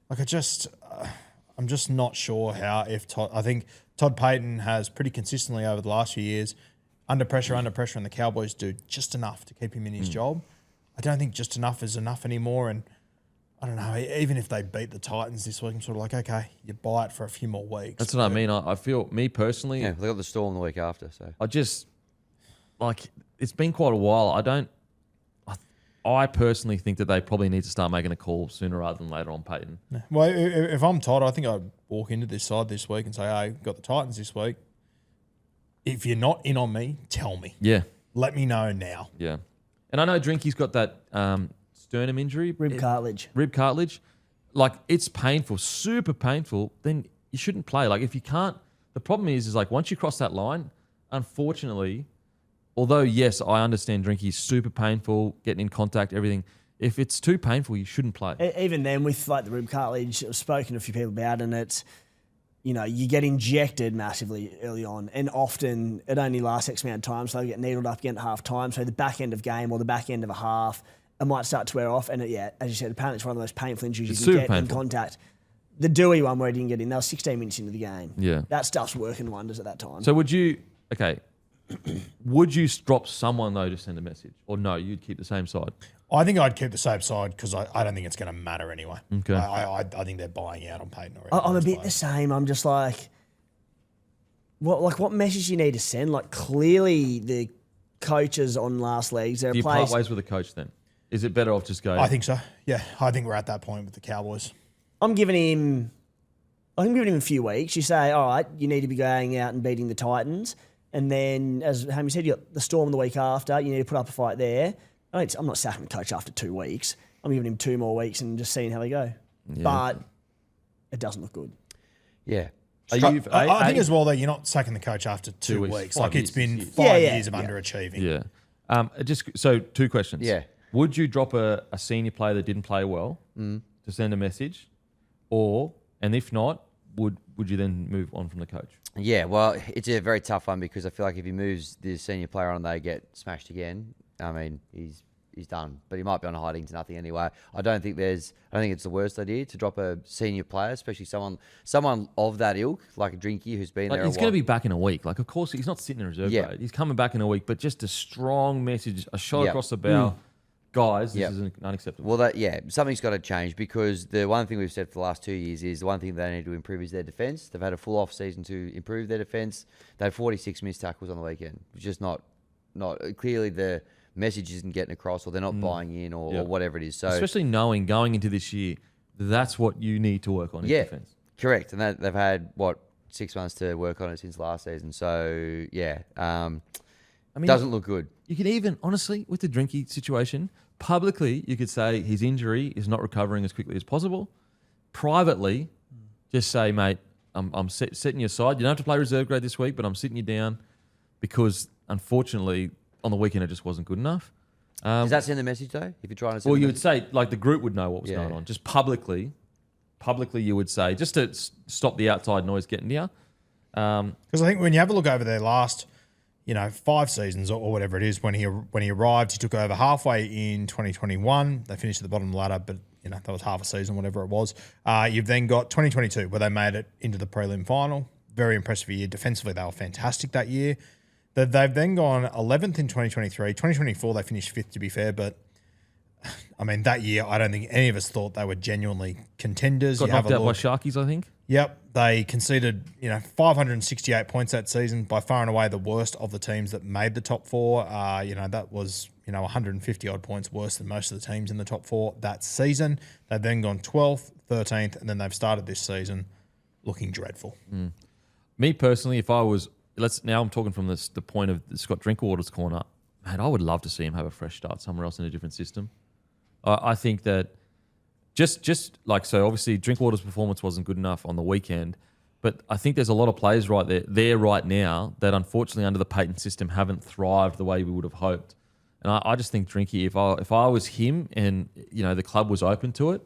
I'm just not sure I think Todd Payton has pretty consistently over the last few years under pressure, and the Cowboys do just enough to keep him in his job. I don't think just enough is enough anymore. And I don't know, even if they beat the Titans this week, I'm sort of like, okay, you buy it for a few more weeks. That's what I mean. I feel, me personally... Yeah, they got the Storm the week after, so... I just, it's been quite a while. I personally think that they probably need to start making a call sooner rather than later on Payton. Yeah. Well, if I'm Todd, I think I'd walk into this side this week and say, hey, got the Titans this week. If you're not in on me, tell me. Yeah. Let me know now. Yeah. And I know Drinky's got that sternum injury. Rib cartilage. It's painful, super painful. Then you shouldn't play. If you can't, the problem is once you cross that line, unfortunately, although yes, I understand Drinky's super painful, getting in contact, everything. If it's too painful, you shouldn't play. Even then, with the rib cartilage, I've spoken to a few people about, and it's, you get injected massively early on, and often it only lasts X amount of time, so they get needled up again at half time. So the back end of game or the back end of a half, it might start to wear off. And as you said, apparently it's one of the most painful injuries you can get in contact. The Dewey one where he didn't get in, that was 16 minutes into the game. Yeah. That stuff's working wonders at that time. So would you drop someone though to send a message? Or no, you'd keep the same side? I think I'd keep the same side because I don't think it's going to matter anyway. Okay. I think they're buying out on Payton already. I'm a bit the same. I'm just what message do you need to send? Clearly the coaches on last legs. Do you part ways with the coach then? Is it better off just going? I think so. Yeah, I think we're at that point with the Cowboys. I'm giving him a few weeks. You say, all right, you need to be going out and beating the Titans. And then, as Hammy said, you got the Storm the week after. You need to put up a fight there. I'm not sacking the coach after 2 weeks. I'm giving him 2 more weeks and just seeing how they go. Yeah. But it doesn't look good. Yeah. I think as well, though, you're not sacking the coach after 2 weeks. It's been 5 years of underachieving. Yeah. So 2 questions. Yeah. Would you drop a senior player that didn't play well to send a message? And if not, would you then move on from the coach? Yeah, well, it's a very tough one because I feel like if he moves the senior player on, they get smashed again. I mean, he's done, but he might be on hiding to nothing anyway. I don't think it's the worst idea to drop a senior player, especially someone of that ilk, like a Drinky who's been there. He's going to be back in a week. Of course, he's not sitting in reserve grade. He's coming back in a week, but just a strong message, a shot across the bow. Guys, this is unacceptable. Well, something's got to change because the one thing we've said for the last 2 years is the one thing they need to improve is their defence. They've had a full off season to improve their defence. They have 46 missed tackles on the weekend, which is not clearly the message isn't getting across, or they're not buying in, or whatever it is. So especially knowing going into this year, that's what you need to work on in defence. Correct, and they've had 6 months to work on it since last season. So doesn't look good. You can even, honestly, with the Drinky situation, publicly, you could say his injury is not recovering as quickly as possible. Privately, just say, mate, I'm setting you aside. You don't have to play reserve grade this week, but I'm sitting you down because, unfortunately, on the weekend it just wasn't good enough. Does that send a message, though, if you're trying to send you would say, the group would know what was going on. Just publicly you would say, just to stop the outside noise getting to you. Because I think when you have a look over their last 5 seasons or whatever it is, when he arrived, he took over halfway in 2021. They finished at the bottom of the ladder, but that was half a season, whatever it was. You've then got 2022, where they made it into the prelim final. Very impressive year. Defensively, they were fantastic that year. They've then gone 11th in 2023. 2024, they finished 5th, to be fair. But, I mean, that year, I don't think any of us thought they were genuinely contenders. Got knocked out by Sharkies, I think. Yep. They conceded, 568 points that season, by far and away the worst of the teams that made the top four. That was, 150 odd points worse than most of the teams in the top four that season. They've then gone 12th, 13th, and then they've started this season looking dreadful. Me personally, if I was, now I'm talking from the point of the Scott Drinkwater's corner, man, I would love to see him have a fresh start somewhere else in a different system. I think that just like, so obviously Drinkwater's performance wasn't good enough on the weekend, but I think there's a lot of players there right now that unfortunately under the Payton system haven't thrived the way we would have hoped. And I just think Drinky, if I was him and, the club was open to it,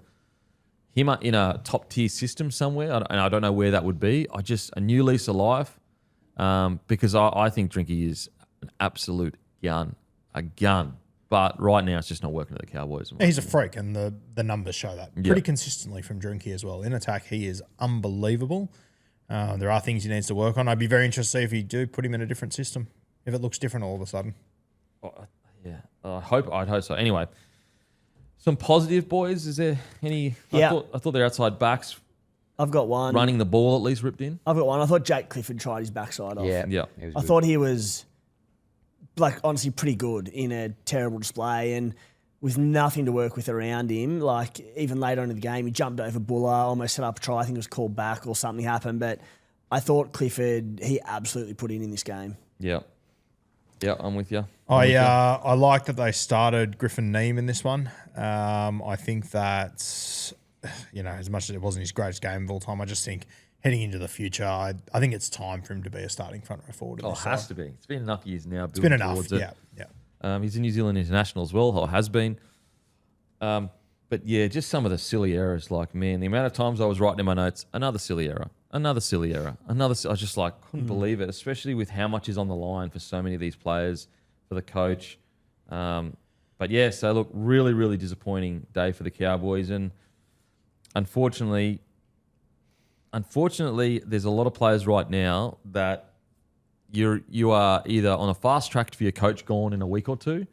him in a top tier system somewhere, and I don't know where that would be, a new lease of life, because I think Drinky is an absolute gun, a gun. But right now, it's just not working at the Cowboys. He's a freak, and the numbers show that pretty consistently from Drinky as well. In attack, he is unbelievable. There are things he needs to work on. I'd be very interested to see if you do put him in a different system, if it looks different all of a sudden. Yeah, I'd hope so. Anyway, some positive, boys. Is there any? Yeah. I thought their outside backs. I've got one. Running the ball at least ripped in. I've got one. I thought Jake Clifford tried his backside off. Yeah. I thought he was, honestly pretty good in a terrible display, and with nothing to work with around him. Even later on in the game, he jumped over Buller, almost set up a try. I think it was called back or something happened. But I thought Clifford, he absolutely put in this game. Yeah. Yeah, I'm with you. I like that they started Griffin Neem in this one. I think that, as much as it wasn't his greatest game of all time, I just think heading into the future, I think it's time for him to be a starting front row forward. It has to be. It's been enough years now. It's been enough, yeah. He's a New Zealand international as well, or has been. But yeah, just some of the silly errors. The amount of times I was writing in my notes, another silly error. I was just couldn't believe it, especially with how much is on the line for so many of these players, for the coach. But yeah, so look, really, really disappointing day for the Cowboys. And unfortunately, there's a lot of players right now that you are either on a fast track for your coach gone in a week or two,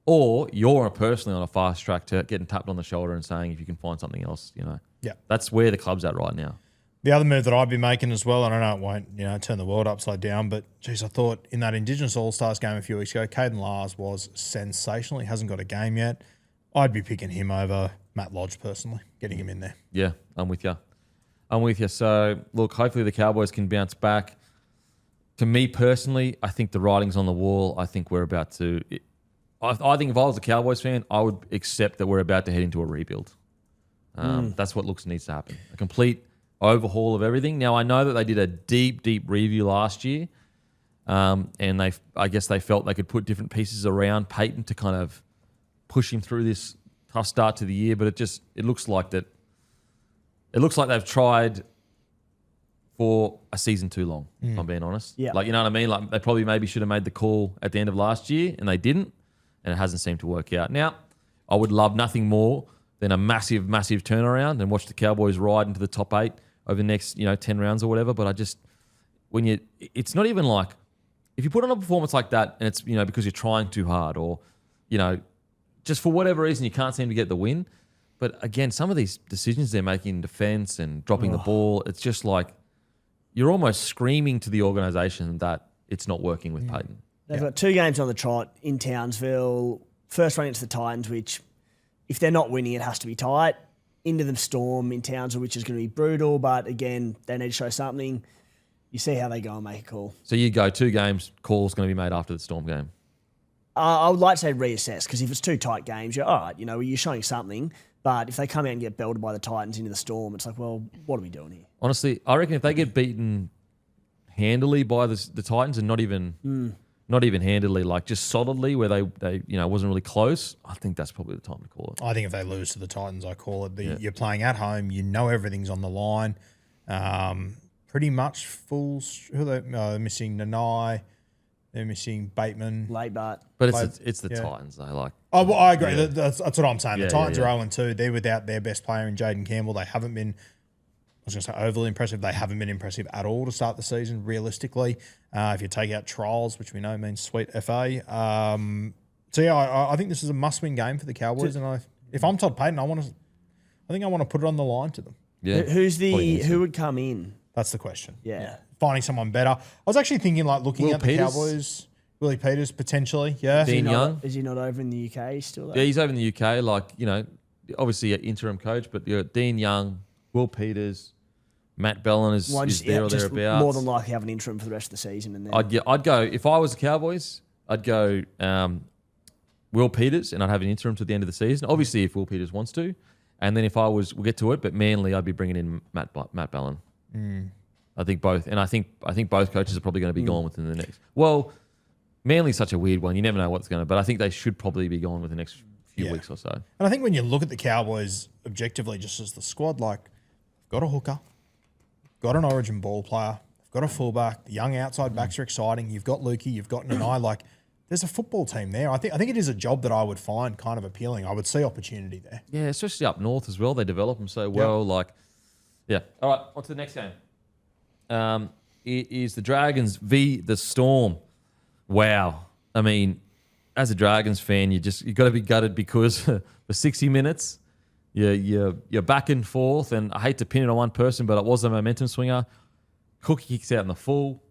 or you're personally on a fast track to getting tapped on the shoulder and saying if you can find something else, Yeah. That's where the club's at right now. The other move that I'd be making as well, and I know it won't, turn the world upside down, but geez, I thought in that Indigenous All-Stars game a few weeks ago, Caden Lars was sensational. He hasn't got a game yet. I'd be picking him over Matt Lodge personally, getting him in there. Yeah, I'm with you. So, look, hopefully the Cowboys can bounce back. To me personally, I think the writing's on the wall. I think we're about to... I think if I was a Cowboys fan, I would accept that we're about to head into a rebuild. That's what needs to happen. A complete overhaul of everything. Now, I know that they did a deep, deep review last year, and I guess they felt they could put different pieces around Payton to kind of push him through this tough start to the year, but it looks like that. It looks like they've tried for a season too long, if I'm being honest. Yeah. You know what I mean? They probably maybe should have made the call at the end of last year, and they didn't, and it hasn't seemed to work out. Now, I would love nothing more than a massive, massive turnaround and watch the Cowboys ride into the top 8 over the next, 10 rounds or whatever. But it's not even if you put on a performance like that and it's, because you're trying too hard or, just for whatever reason you can't seem to get the win. But again, some of these decisions they're making in defense and dropping the ball, it's just you're almost screaming to the organization that it's not working with Payton. They've got 2 games on the trot in Townsville. First run into the Titans, which if they're not winning, it has to be tight. Into the Storm in Townsville, which is going to be brutal. But again, they need to show something. You see how they go and make a call. So you go 2 games, call's going to be made after the Storm game. I would like to say reassess, because if it's 2 tight games, you're all right, you're showing something. But if they come out and get belted by the Titans into the Storm, it's well, what are we doing here? Honestly, I reckon if they get beaten handily by the Titans and not even handily, just solidly, where they wasn't really close, I think that's probably the time to call it. I think if they lose to the Titans, I call it. You're playing at home, everything's on the line. Pretty much full. They're missing Nanai. They're missing Bateman. Late Bart. But it's the Titans, though. Oh, well, I agree. That's what I'm saying. Yeah, The Titans yeah. are 0-2. They're without their best player in Jaden Campbell. They haven't been, I was going to say overly impressive. They haven't been impressive at all to start the season, realistically. If you take out trials, which we know means sweet FA. So, yeah, I think this is a must-win game for the Cowboys. And if I'm Todd Payton, I think I want to put it on the line to them. Yeah. Who would come in? That's the question. Yeah. Finding someone better. I was actually thinking, like, looking Will at Peters? the Cowboys. Willie Peters, potentially. Yeah. Dean Young. Is he not over in the UK still? Yeah, he's over in the UK. Like, obviously an interim coach, but Dean Young, Will Peters, Matt Bellin is there or thereabouts. More than likely have an interim for the rest of the season. And then I'd go, if I was the Cowboys, I'd go Will Peters and I'd have an interim to the end of the season. Obviously, if Will Peters wants to. And then if I was, we'll get to it, but Manly, I'd be bringing in Matt Bellin. I think both. And I think both coaches are probably going to be gone within the next. Well, Manly's such a weird one. You never know what's going to, but I think they should probably be gone within the next few weeks or so. And I think when you look at the Cowboys objectively, just as the squad, like, got a hooker, got an origin ball player, got a fullback, the young outside backs are exciting. You've got Lukey, you've got Nanai. Like, there's a football team there. I think it is a job that I would find kind of appealing. I would see opportunity there. Yeah, especially up north as well. They develop them so well. All right, on to the next game. It is the Dragons v the Storm. Wow. I mean, as a Dragons fan, you got to be gutted because for 60 minutes, you're back and forth. And I hate to pin it on one person, but it was a momentum swinger. Cookie kicks out in the full.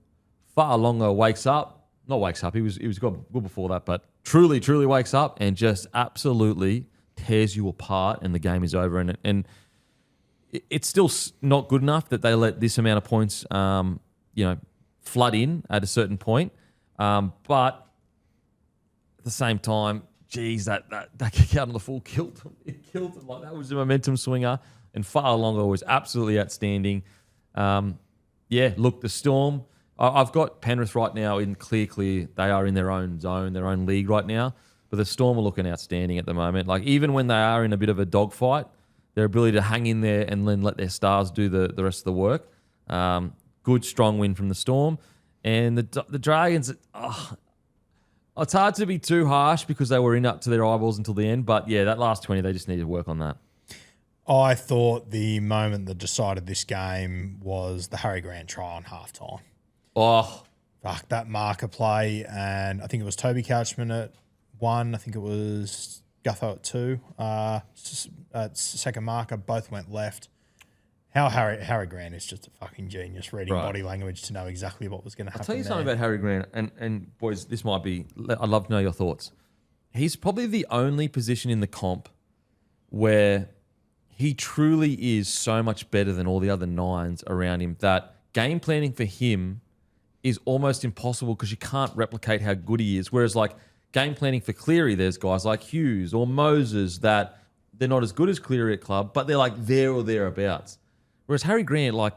Fa'alonga wakes up. Not wakes up. He was good before that, but truly wakes up and just absolutely tears you apart, and the game is over. And it's still not good enough that they let this amount of points, flood in at a certain point. But at the same time, geez, that kick out on the full killed them. It killed them. Like, that was a momentum swinger, and Fa'alonga was absolutely outstanding. Look, the Storm. I've got Penrith right now in clear. They are in their own zone, their own league right now. But the Storm are looking outstanding at the moment. Like, even when they are in a bit of a dogfight, their ability to hang in there and then let their stars do the rest of the work. Good, strong win from the Storm. And the Dragons, it's hard to be too harsh because they were in up to their eyeballs until the end. But, yeah, that last 20, they just need to work on that. I thought the moment that decided this game was the Harry Grant try on halftime. Oh, fuck, that marker play. And I think it was Toby Couchman at 1. I think it was Gutho at 2. Second marker, both went left. How Harry Grant is just a fucking genius reading body language to know exactly what was going to happen. I'll tell you something about Harry Grant, and boys, this might be, I'd love to know your thoughts. He's probably the only position in the comp where he truly is so much better than all the other nines around him that game planning for him is almost impossible because you can't replicate how good he is. Whereas, like, game planning for Cleary, there's guys like Hughes or Moses that they're not as good as Cleary at club, but they're like there or thereabouts. Whereas Harry Grant, like,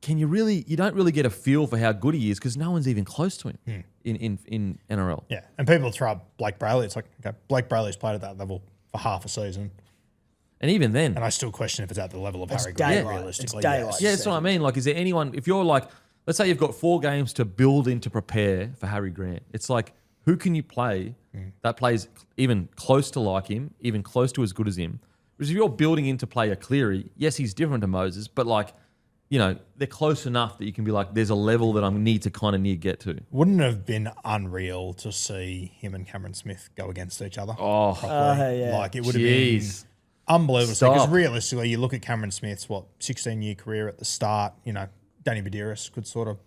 you don't really get a feel for how good he is because no one's even close to him in NRL. Yeah, and people throw up Blake Brayley. It's like, okay, Blake Brayley's played at that level for half a season. And even then. And I still question if it's at the level of Harry Grant, Grant, realistically. Yeah, that's what I mean. Like, is there anyone, if you're like, let's say you've got 4 games to build in to prepare for Harry Grant. It's like, who can you play that plays even close to like him, even close to as good as him? Because if you're building in to play a Cleary, yes, he's different to Moses, but like, they're close enough that you can be like, there's a level that I need to near get to. Wouldn't it have been unreal to see him and Cameron Smith go against each other? Oh, yeah. Like, it would have been unbelievable. Because realistically, you look at Cameron Smith's, 16-year career at the start, Danny Badiris could sort of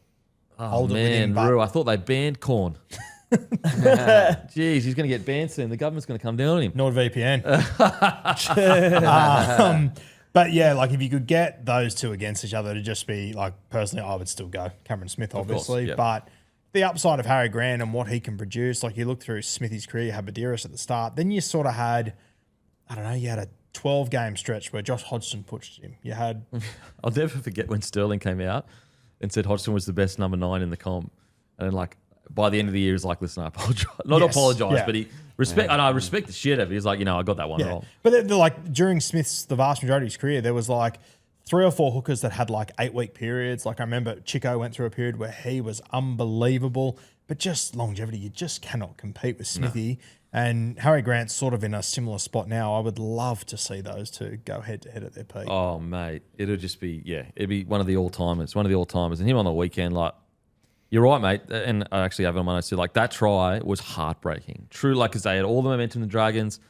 hold it with him. I thought they banned Corn. Jeez, he's going to get banned soon. The government's going to come down on him. NordVPN. But yeah, like, if you could get those two against each other to just be like, personally, I would still go Cameron Smith, obviously. Yep. But the upside of Harry Grant and what he can produce, like, you look through Smithy's career, you had Badiris at the start. Then you sort of had, you had a 12-game stretch where Josh Hodgson pushed him. You had... I'll never forget when Sterling came out and said Hodgson was the best number 9 in the comp. And like, by the end of the year, he's like, listen, I apologize. But he I respect the shit of it. He's like, I got that one wrong. But they're like, during Smith's, the vast majority of his career, there was like 3 or 4 hookers that had like 8-week periods. Like, I remember Chico went through a period where he was unbelievable, but just longevity, you just cannot compete with Smithy. And Harry Grant's sort of in a similar spot now. I would love to see those two go head to head at their peak. Oh, mate. It'll just be, it'd be one of the all-timers. And him on the weekend, like, you're right, mate. And I actually have it on my notes too. Like, that try was heartbreaking. True, like, because they had all the momentum, the Dragons.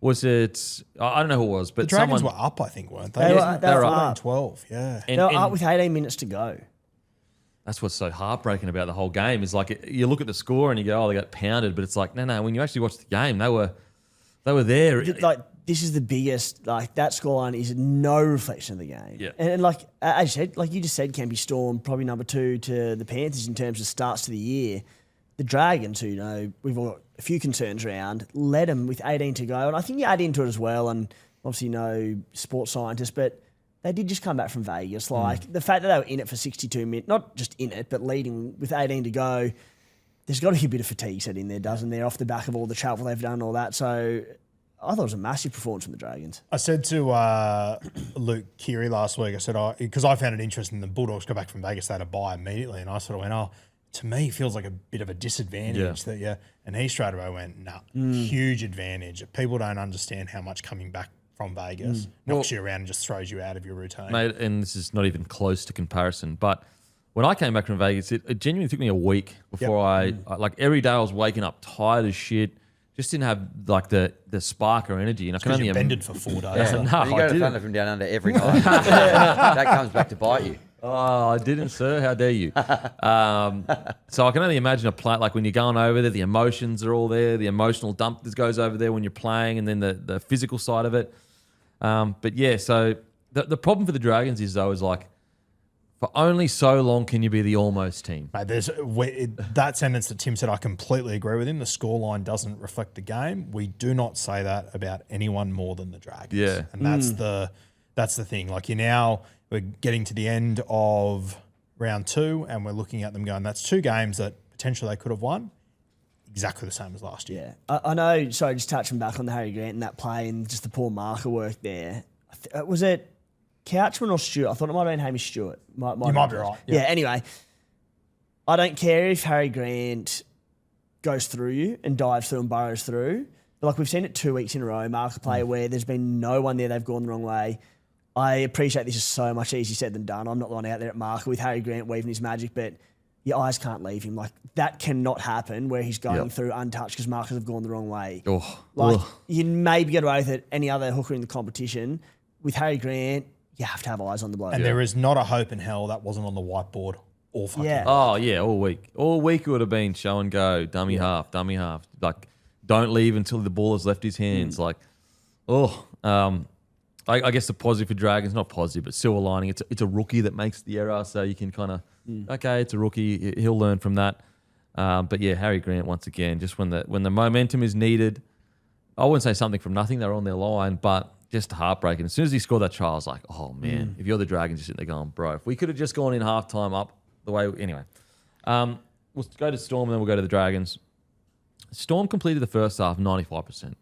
Was it, I don't know who it was, but the Dragons were up, I think, weren't they? They were up. 12, yeah. They were up with 18 minutes to go. That's what's so heartbreaking about the whole game is like you look at the score and you go, oh, they got pounded, but it's like no. When you actually watch the game, they were there. Like this is the biggest. Like that scoreline is no reflection of the game. Yeah. And like as you said, like you just said, Campy Storm probably number 2 to the Panthers in terms of starts to the year. The Dragons, who we've all got a few concerns around, led them with 18 to go, and I think you add into it as well. And obviously no sports scientist, but they did just come back from Vegas. Like the fact that they were in it for 62 minutes, not just in it, but leading with 18 to go, there's got to be a bit of fatigue set in there, doesn't there, off the back of all the travel they've done and all that. So I thought it was a massive performance from the Dragons. I said to Luke Keary last week, I said, because I found it interesting, the Bulldogs go back from Vegas, they had a bye immediately, and I sort of went, to me, it feels like a bit of a disadvantage and he straight away went, huge advantage. People don't understand how much coming back from Vegas knocks you around and just throws you out of your routine. Mate, and this is not even close to comparison, but when I came back from Vegas, it genuinely took me a week before I like every day I was waking up tired as shit. Just didn't have like the spark or energy. And I can only bended for 4 days. No, you I go to didn't. Thunder from down under every night. That comes back to bite you. Oh, I didn't, sir. How dare you? So I can only imagine a play like when you're going over there, the emotions are all there. The emotional dump that goes over there when you're playing, and then the physical side of it. But yeah, so the problem for the Dragons is like for only so long can you be the almost team. Mate, that sentence that Tim said, I completely agree with him. The scoreline doesn't reflect the game. We do not say that about anyone more than the Dragons. Yeah. And that's the thing. Like we're getting to the end of round 2 and we're looking at them going, that's 2 games that potentially they could have won. Exactly the same as last year. Yeah. I know, sorry, just touching back on the Harry Grant and that play and just the poor marker work there. Was it Couchman or Stewart? I thought it might have been Hamish Stewart. You might be right. Yeah, anyway. I don't care if Harry Grant goes through you and dives through and burrows through. But like we've seen it 2 weeks in a row, marker play where there's been no one there, they've gone the wrong way. I appreciate this is so much easier said than done. I'm not the one out there at marker with Harry Grant weaving his magic, but your eyes can't leave him. Like, that cannot happen where he's going through untouched because markers have gone the wrong way. You maybe get away with it any other hooker in the competition. With Harry Grant, you have to have eyes on the bloke. And there is not a hope in hell that wasn't on the whiteboard all fucking week. Oh, yeah, all week. All week it would have been show and go, dummy half. Like, don't leave until the ball has left his hands. I guess the positive for Dragons, not positive, but silver lining, it's a rookie that makes the error, so you can kind of, okay, it's a rookie, he'll learn from that. But yeah, Harry Grant, once again, just when the momentum is needed, I wouldn't say something from nothing, they're on their line, but just heartbreaking. As soon as he scored that try, I was like, oh man, if you're the Dragons, you're sitting there going, bro, if we could have just gone in halftime up the way, anyway. We'll go to Storm and then we'll go to the Dragons. Storm completed the first half 95%.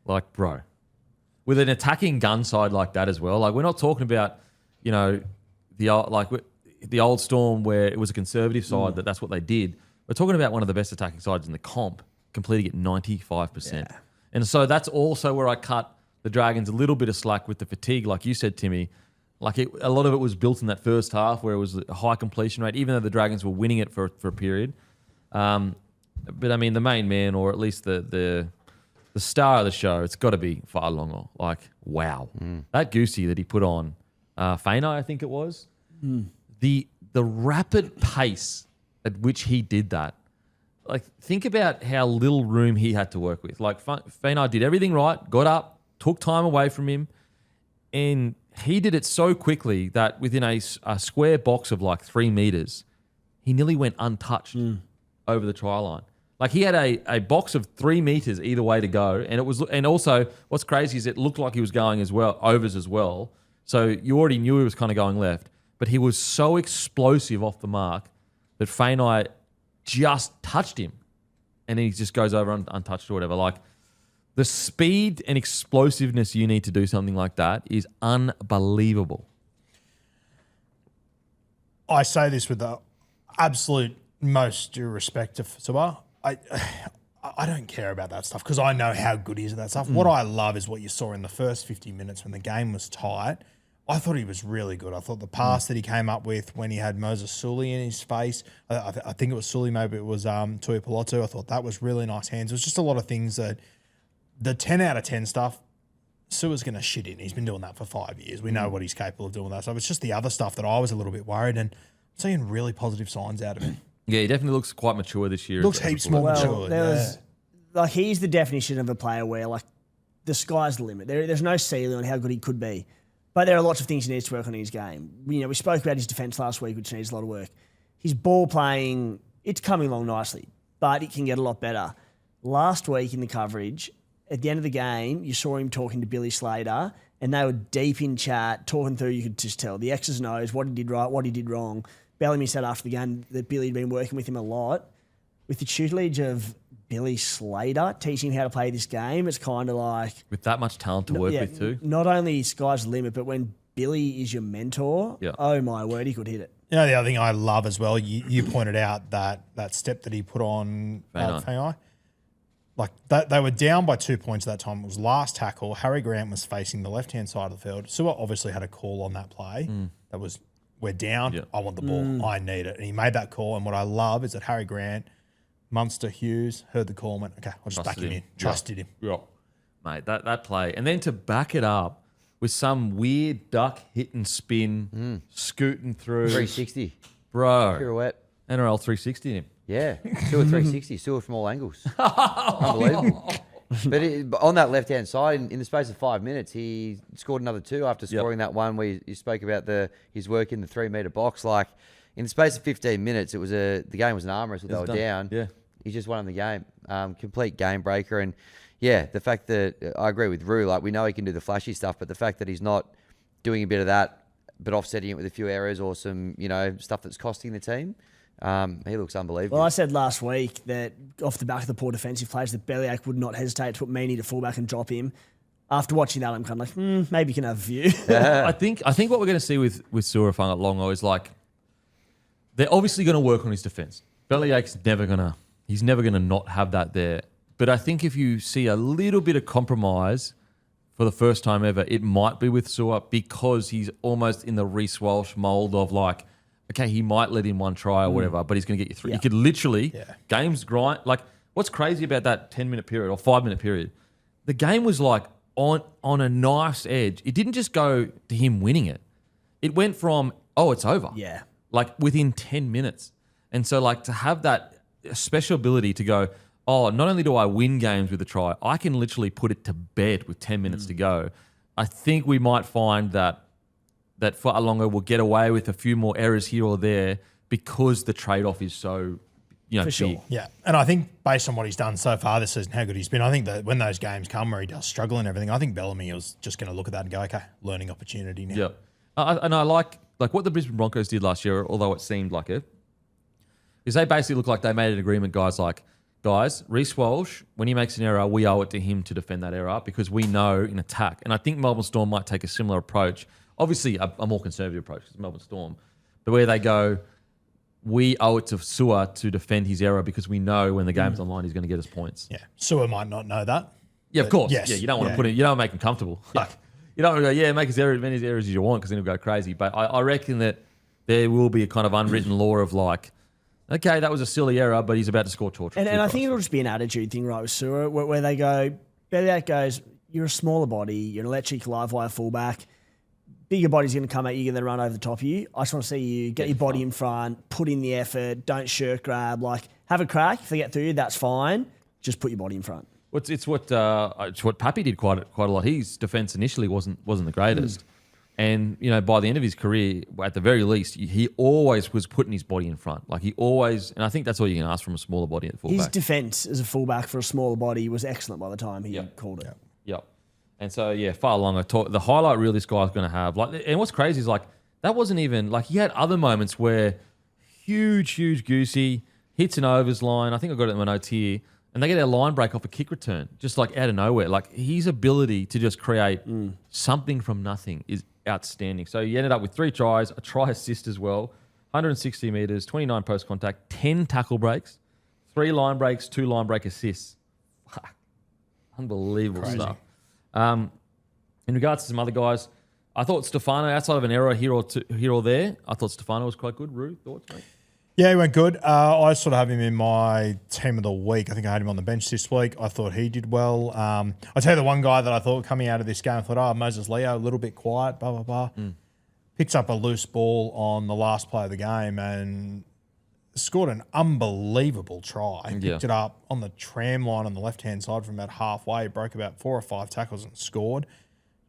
Like, bro. With an attacking gun side like that as well. Like, we're not talking about, the old Storm where it was a conservative side that's what they did. We're talking about one of the best attacking sides in the comp, completing it 95%. Yeah. And so that's also where I cut the Dragons a little bit of slack with the fatigue, like you said, Timmy. Like, a lot of it was built in that first half where it was a high completion rate, even though the Dragons were winning it for a period. But, I mean, the main man, or at least the star of the show, it's got to be Fa'alogo. Like, wow. That goosey that he put on, Fainai, I think it was, the rapid pace at which he did that. Like, think about how little room he had to work with. Like, Fainai did everything right, got up, took time away from him, and he did it so quickly that within a square box of like 3 meters, he nearly went untouched over the try line. Like, he had a box of 3 meters either way to go, and also what's crazy is it looked like he was going as well, overs as well. So you already knew he was kind of going left, but he was so explosive off the mark that Fainai just touched him, and then he just goes over untouched or whatever. Like, the speed and explosiveness you need to do something like that is unbelievable. I say this with the absolute most due respect to Fatoa. I don't care about that stuff because I know how good he is at that stuff. What I love is what you saw in the first 50 minutes when the game was tight. I thought he was really good. I thought the pass that he came up with when he had Moses Sully in his face, I think it was Sully, maybe it was Tui Pelotu. I thought that was really nice hands. It was just a lot of things that the 10 out of 10 stuff, Sua's going to shit in. He's been doing that for 5 years. We know what he's capable of doing with that stuff. It's just the other stuff that I was a little bit worried, and I'm seeing really positive signs out of him. Yeah, he definitely looks quite mature this year. Looks heaps more mature. Like, he's the definition of a player where, like, the sky's the limit. There's no ceiling on how good he could be. But there are lots of things he needs to work on in his game. We spoke about his defence last week, which needs a lot of work. His ball playing, it's coming along nicely, but it can get a lot better. Last week in the coverage, at the end of the game, you saw him talking to Billy Slater, and they were deep in chat, talking through, you could just tell the X's and O's, what he did right, what he did wrong. Bellamy said after the game that Billy had been working with him a lot. With the tutelage of Billy Slater teaching him how to play this game, it's kind of like... With that much talent to work with too. Not only sky's the limit, but when Billy is your mentor, oh my word, he could hit it. You know, the other thing I love as well, you pointed out that step that he put on Fangai. Like, they were down by 2 points at that time. It was last tackle. Harry Grant was facing the left-hand side of the field. Sua obviously had a call on that play. That was, we're down. I want the ball. I need it. And he made that call. And what I love is that Harry Grant... Munster, Hughes, heard the call and went, okay, I'll just back him in. Trusted him. Yeah. Mate, that play. And then to back it up with some weird duck hit and spin, scooting through. 360. Bro. Pirouette. NRL 360 him. Yeah. Sua 360. Sua from all angles. Unbelievable. But on that left-hand side, in the space of 5 minutes, he scored another 2 after scoring that one where you spoke about his work in the 3-metre box. Like, in the space of 15 minutes, the game was an arm wrestle. They were down. Yeah. He just won the game. Complete game breaker. And yeah, the fact that I agree with Rue, like we know he can do the flashy stuff, but the fact that he's not doing a bit of that, but offsetting it with a few errors or some, stuff that's costing the team, he looks unbelievable. Well, I said last week that off the back of the poor defensive plays, that Bellyache would not hesitate to put Meany to fullback and drop him. After watching that, I'm kind of like, maybe you can have a view. I think what we're going to see with Sua Fa'alogo is like, they're obviously going to work on his defense. Bellyache's never going to not have that there. But I think if you see a little bit of compromise for the first time ever, it might be with Sua because he's almost in the Reece Walsh mold of like, okay, he might let in one try or whatever, but he's going to get you through. You could literally, games grind. Like, what's crazy about that 10-minute period or 5-minute period, the game was like on a knife's edge. It didn't just go to him winning it. It went from, it's over. Yeah. Like within 10 minutes. And so like to have that special ability to go, not only do I win games with a try, I can literally put it to bed with 10 minutes to go. I think we might find that Fa'alogo will get away with a few more errors here or there because the trade-off is so, For sure. big. Yeah, and I think based on what he's done so far this season, how good he's been, I think that when those games come where he does struggle and everything, I think Bellamy was just going to look at that and go, okay, learning opportunity now. Yeah. And I like what the Brisbane Broncos did last year, although it seemed like it, is they basically look like they made an agreement, guys, Reece Walsh, when he makes an error, we owe it to him to defend that error because we know in attack. And I think Melbourne Storm might take a similar approach. Obviously, a more conservative approach because Melbourne Storm. But where they go, we owe it to Sua to defend his error because we know when the game's online, he's going to get us points. Yeah, Sua might not know that. Yeah, of course. Yes. Yeah, you don't want to put it, you don't make him comfortable. Like, you don't want to go, make as many errors as you want because then he'll go crazy. But I reckon that there will be a kind of unwritten law of like, okay, that was a silly error, but he's about to score torture. And I think it'll just be an attitude thing, right, with Sua, where they go, Bellyache goes, you're a smaller body, you're an electric live wire fullback, bigger body's going to come at you, going to run over the top of you. I just want to see you get your body in front, put in the effort, don't shirk grab, like have a crack. If they get through you, that's fine. Just put your body in front. It's what Pappy did quite a lot. His defence initially wasn't the greatest. And, by the end of his career, at the very least, he always was putting his body in front. Like he always, and I think that's all you can ask from a smaller body at fullback. His defence as a fullback for a smaller body was excellent by the time he called it. Yep. And so, Fa'alogo, the highlight reel this guy's going to have, and what's crazy is that wasn't even, he had other moments where huge goosey, hits an overs line. I think I got it in my notes here. And they get a line break off a kick return, just out of nowhere. His ability to just create something from nothing is outstanding. So he ended up with 3 tries, a try assist as well, 160 metres, 29 post contact, 10 tackle breaks, 3 line breaks, 2 line break assists. Fuck. Unbelievable stuff. In regards to some other guys, I thought Stefano, outside of an error here or there, I thought Stefano was quite good. Rue, thoughts, mate? Yeah, he went good. I sort of have him in my team of the week. I think I had him on the bench this week. I thought he did well. I'll tell you the one guy that I thought coming out of this game, I thought, Moses Leo, a little bit quiet, blah, blah, blah. Picks up a loose ball on the last play of the game and scored an unbelievable try. Picked it up on the tram line on the left-hand side from about halfway, broke about 4 or 5 tackles and scored.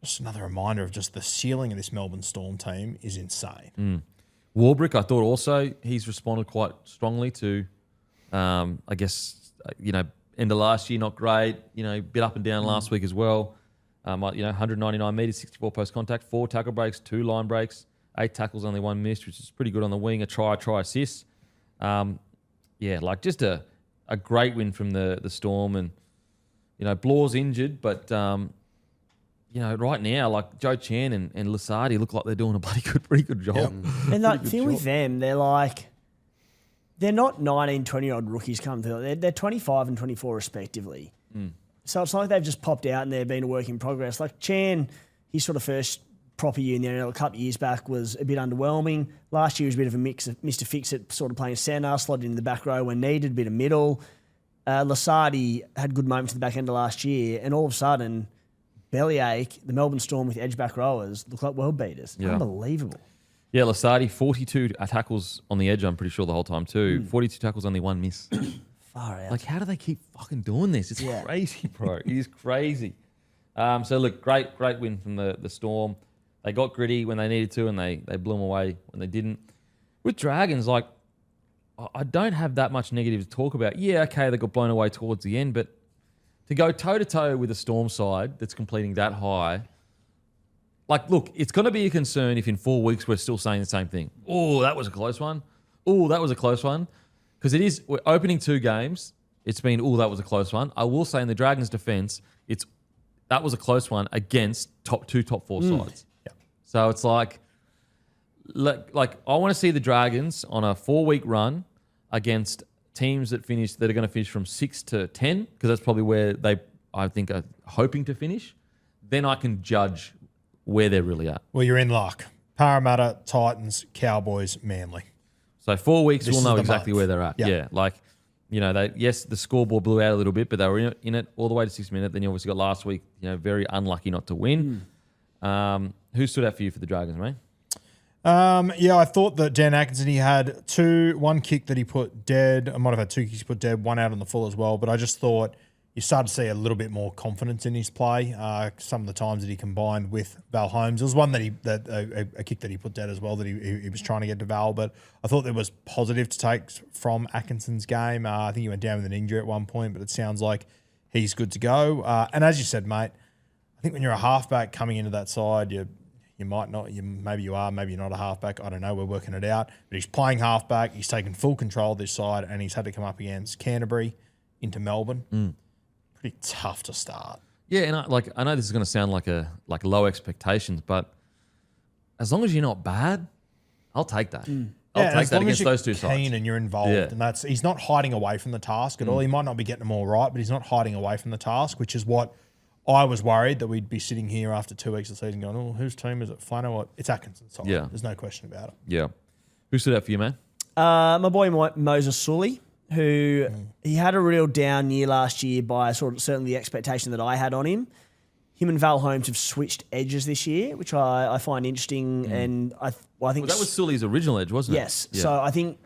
Just another reminder of just the ceiling of this Melbourne Storm team is insane. Warbrick, I thought also he's responded quite strongly to, I guess, end of last year, not great, bit up and down last week as well. 199 metres, 64 post contact, 4 tackle breaks, 2 line breaks, 8 tackles, only 1 missed, which is pretty good on the wing, a try assist. Just a great win from the Storm. And, Blaw's injured, but, right now, like Joe Chan and Lasardi look like they're doing a pretty good job. Yep. And the thing with them, they're not 19, 20-year-old rookies coming through. They're 25 and 24 respectively. So it's not like they've just popped out and they've been a work in progress. Like Chan, his sort of first proper year in the NRL a couple of years back was a bit underwhelming. Last year was a bit of a mix of Mr. Fix-It, sort of playing centre, slotted in the back row when needed, a bit of middle. Lasardi had good moments at the back end of last year, and all of a sudden, bellyache, the Melbourne Storm with edge back rowers look like world beaters. Yeah. Unbelievable. Yeah, Lasardi, 42 tackles on the edge, I'm pretty sure, the whole time too. 42 tackles, only 1 miss. Far out. Like, how do they keep fucking doing this? It's crazy, bro. It is crazy. So, look, great win from the Storm. They got gritty when they needed to, and they blew them away when they didn't. With Dragons, I don't have that much negative to talk about. Yeah, okay, they got blown away towards the end, but to go toe-to-toe with a Storm side that's completing that high, look, it's going to be a concern if in 4 weeks we're still saying the same thing. Oh, that was a close one. Oh, that was a close one. Because we're opening 2 games. It's been, that was a close one. I will say in the Dragons' defense, that was a close one against top 4 sides. Yeah. So it's like I want to see the Dragons on a 4-week run against teams that are going to finish from 6 to 10, because that's probably where I think, are hoping to finish. Then I can judge where they're really at. Well, you're in luck. Parramatta, Titans, Cowboys, Manly. So 4 weeks, we'll know exactly where they're at. Yep. Yeah, yes, the scoreboard blew out a little bit, but they were in it all the way to 6 minutes. Then you obviously got last week, very unlucky not to win. Who stood out for you for the Dragons, mate? I thought that Dan Atkinson, he had 1 kick that he put dead. I might have had 2 kicks he put dead, 1 out on the full as well. But I just thought you started to see a little bit more confidence in his play. Some of the times that he combined with Val Holmes. There was one a kick that he put dead as well that he was trying to get to Val. But I thought there was positive to take from Atkinson's game. I think he went down with an injury at one point, but it sounds like he's good to go. And as you said, mate, I think when you're a halfback coming into that side, you might not, maybe you are, maybe you're not a halfback. I don't know. We're working it out. But he's playing halfback. He's taken full control of this side, and he's had to come up against Canterbury into Melbourne. Pretty tough to start. Yeah, and I know this is going to sound like low expectations, but as long as you're not bad, I'll take that. I'll take that against those 2 sides. Keen and you're involved, and he's not hiding away from the task at all. He might not be getting them all right, but he's not hiding away from the task, which is what I was worried that we'd be sitting here after 2 weeks of the season going, whose team is it? Flano? It's Atkinson's side. Yeah. There's no question about it. Yeah. Who stood out for you, man? My boy Moses Sully, who he had a real down year last year by certainly the expectation that I had on him. Him and Val Holmes have switched edges this year, which I find interesting. And I think that was Sully's original edge, wasn't it? Yes. Yeah. So I think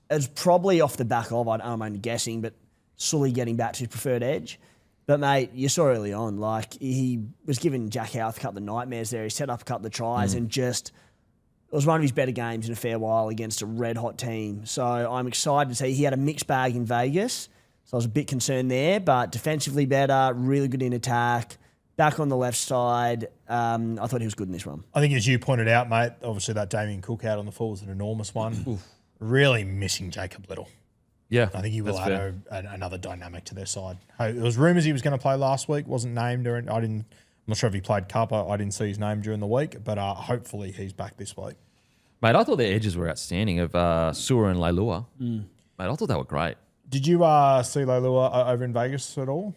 it's probably off the back of, I'm only guessing, but Sully getting back to his preferred edge. But, mate, you saw early on, he was giving Jack Howarth a couple of nightmares there. He set up a couple of tries and it was one of his better games in a fair while against a red-hot team. So I'm excited to see. He had a mixed bag in Vegas, so I was a bit concerned there. But defensively better, really good in attack, back on the left side. I thought he was good in this run. I think as you pointed out, mate, obviously that Damien Cook out on the full was an enormous one. Really missing Jacob Little. Yeah, I think he will add another dynamic to their side. There was rumours he was going to play last week, wasn't named. I'm not sure if he played Cup. I didn't see his name during the week, but hopefully he's back this week. Mate, I thought their edges were outstanding of Sura and Leilua. Mate, I thought they were great. Did you see Leilua over in Vegas at all?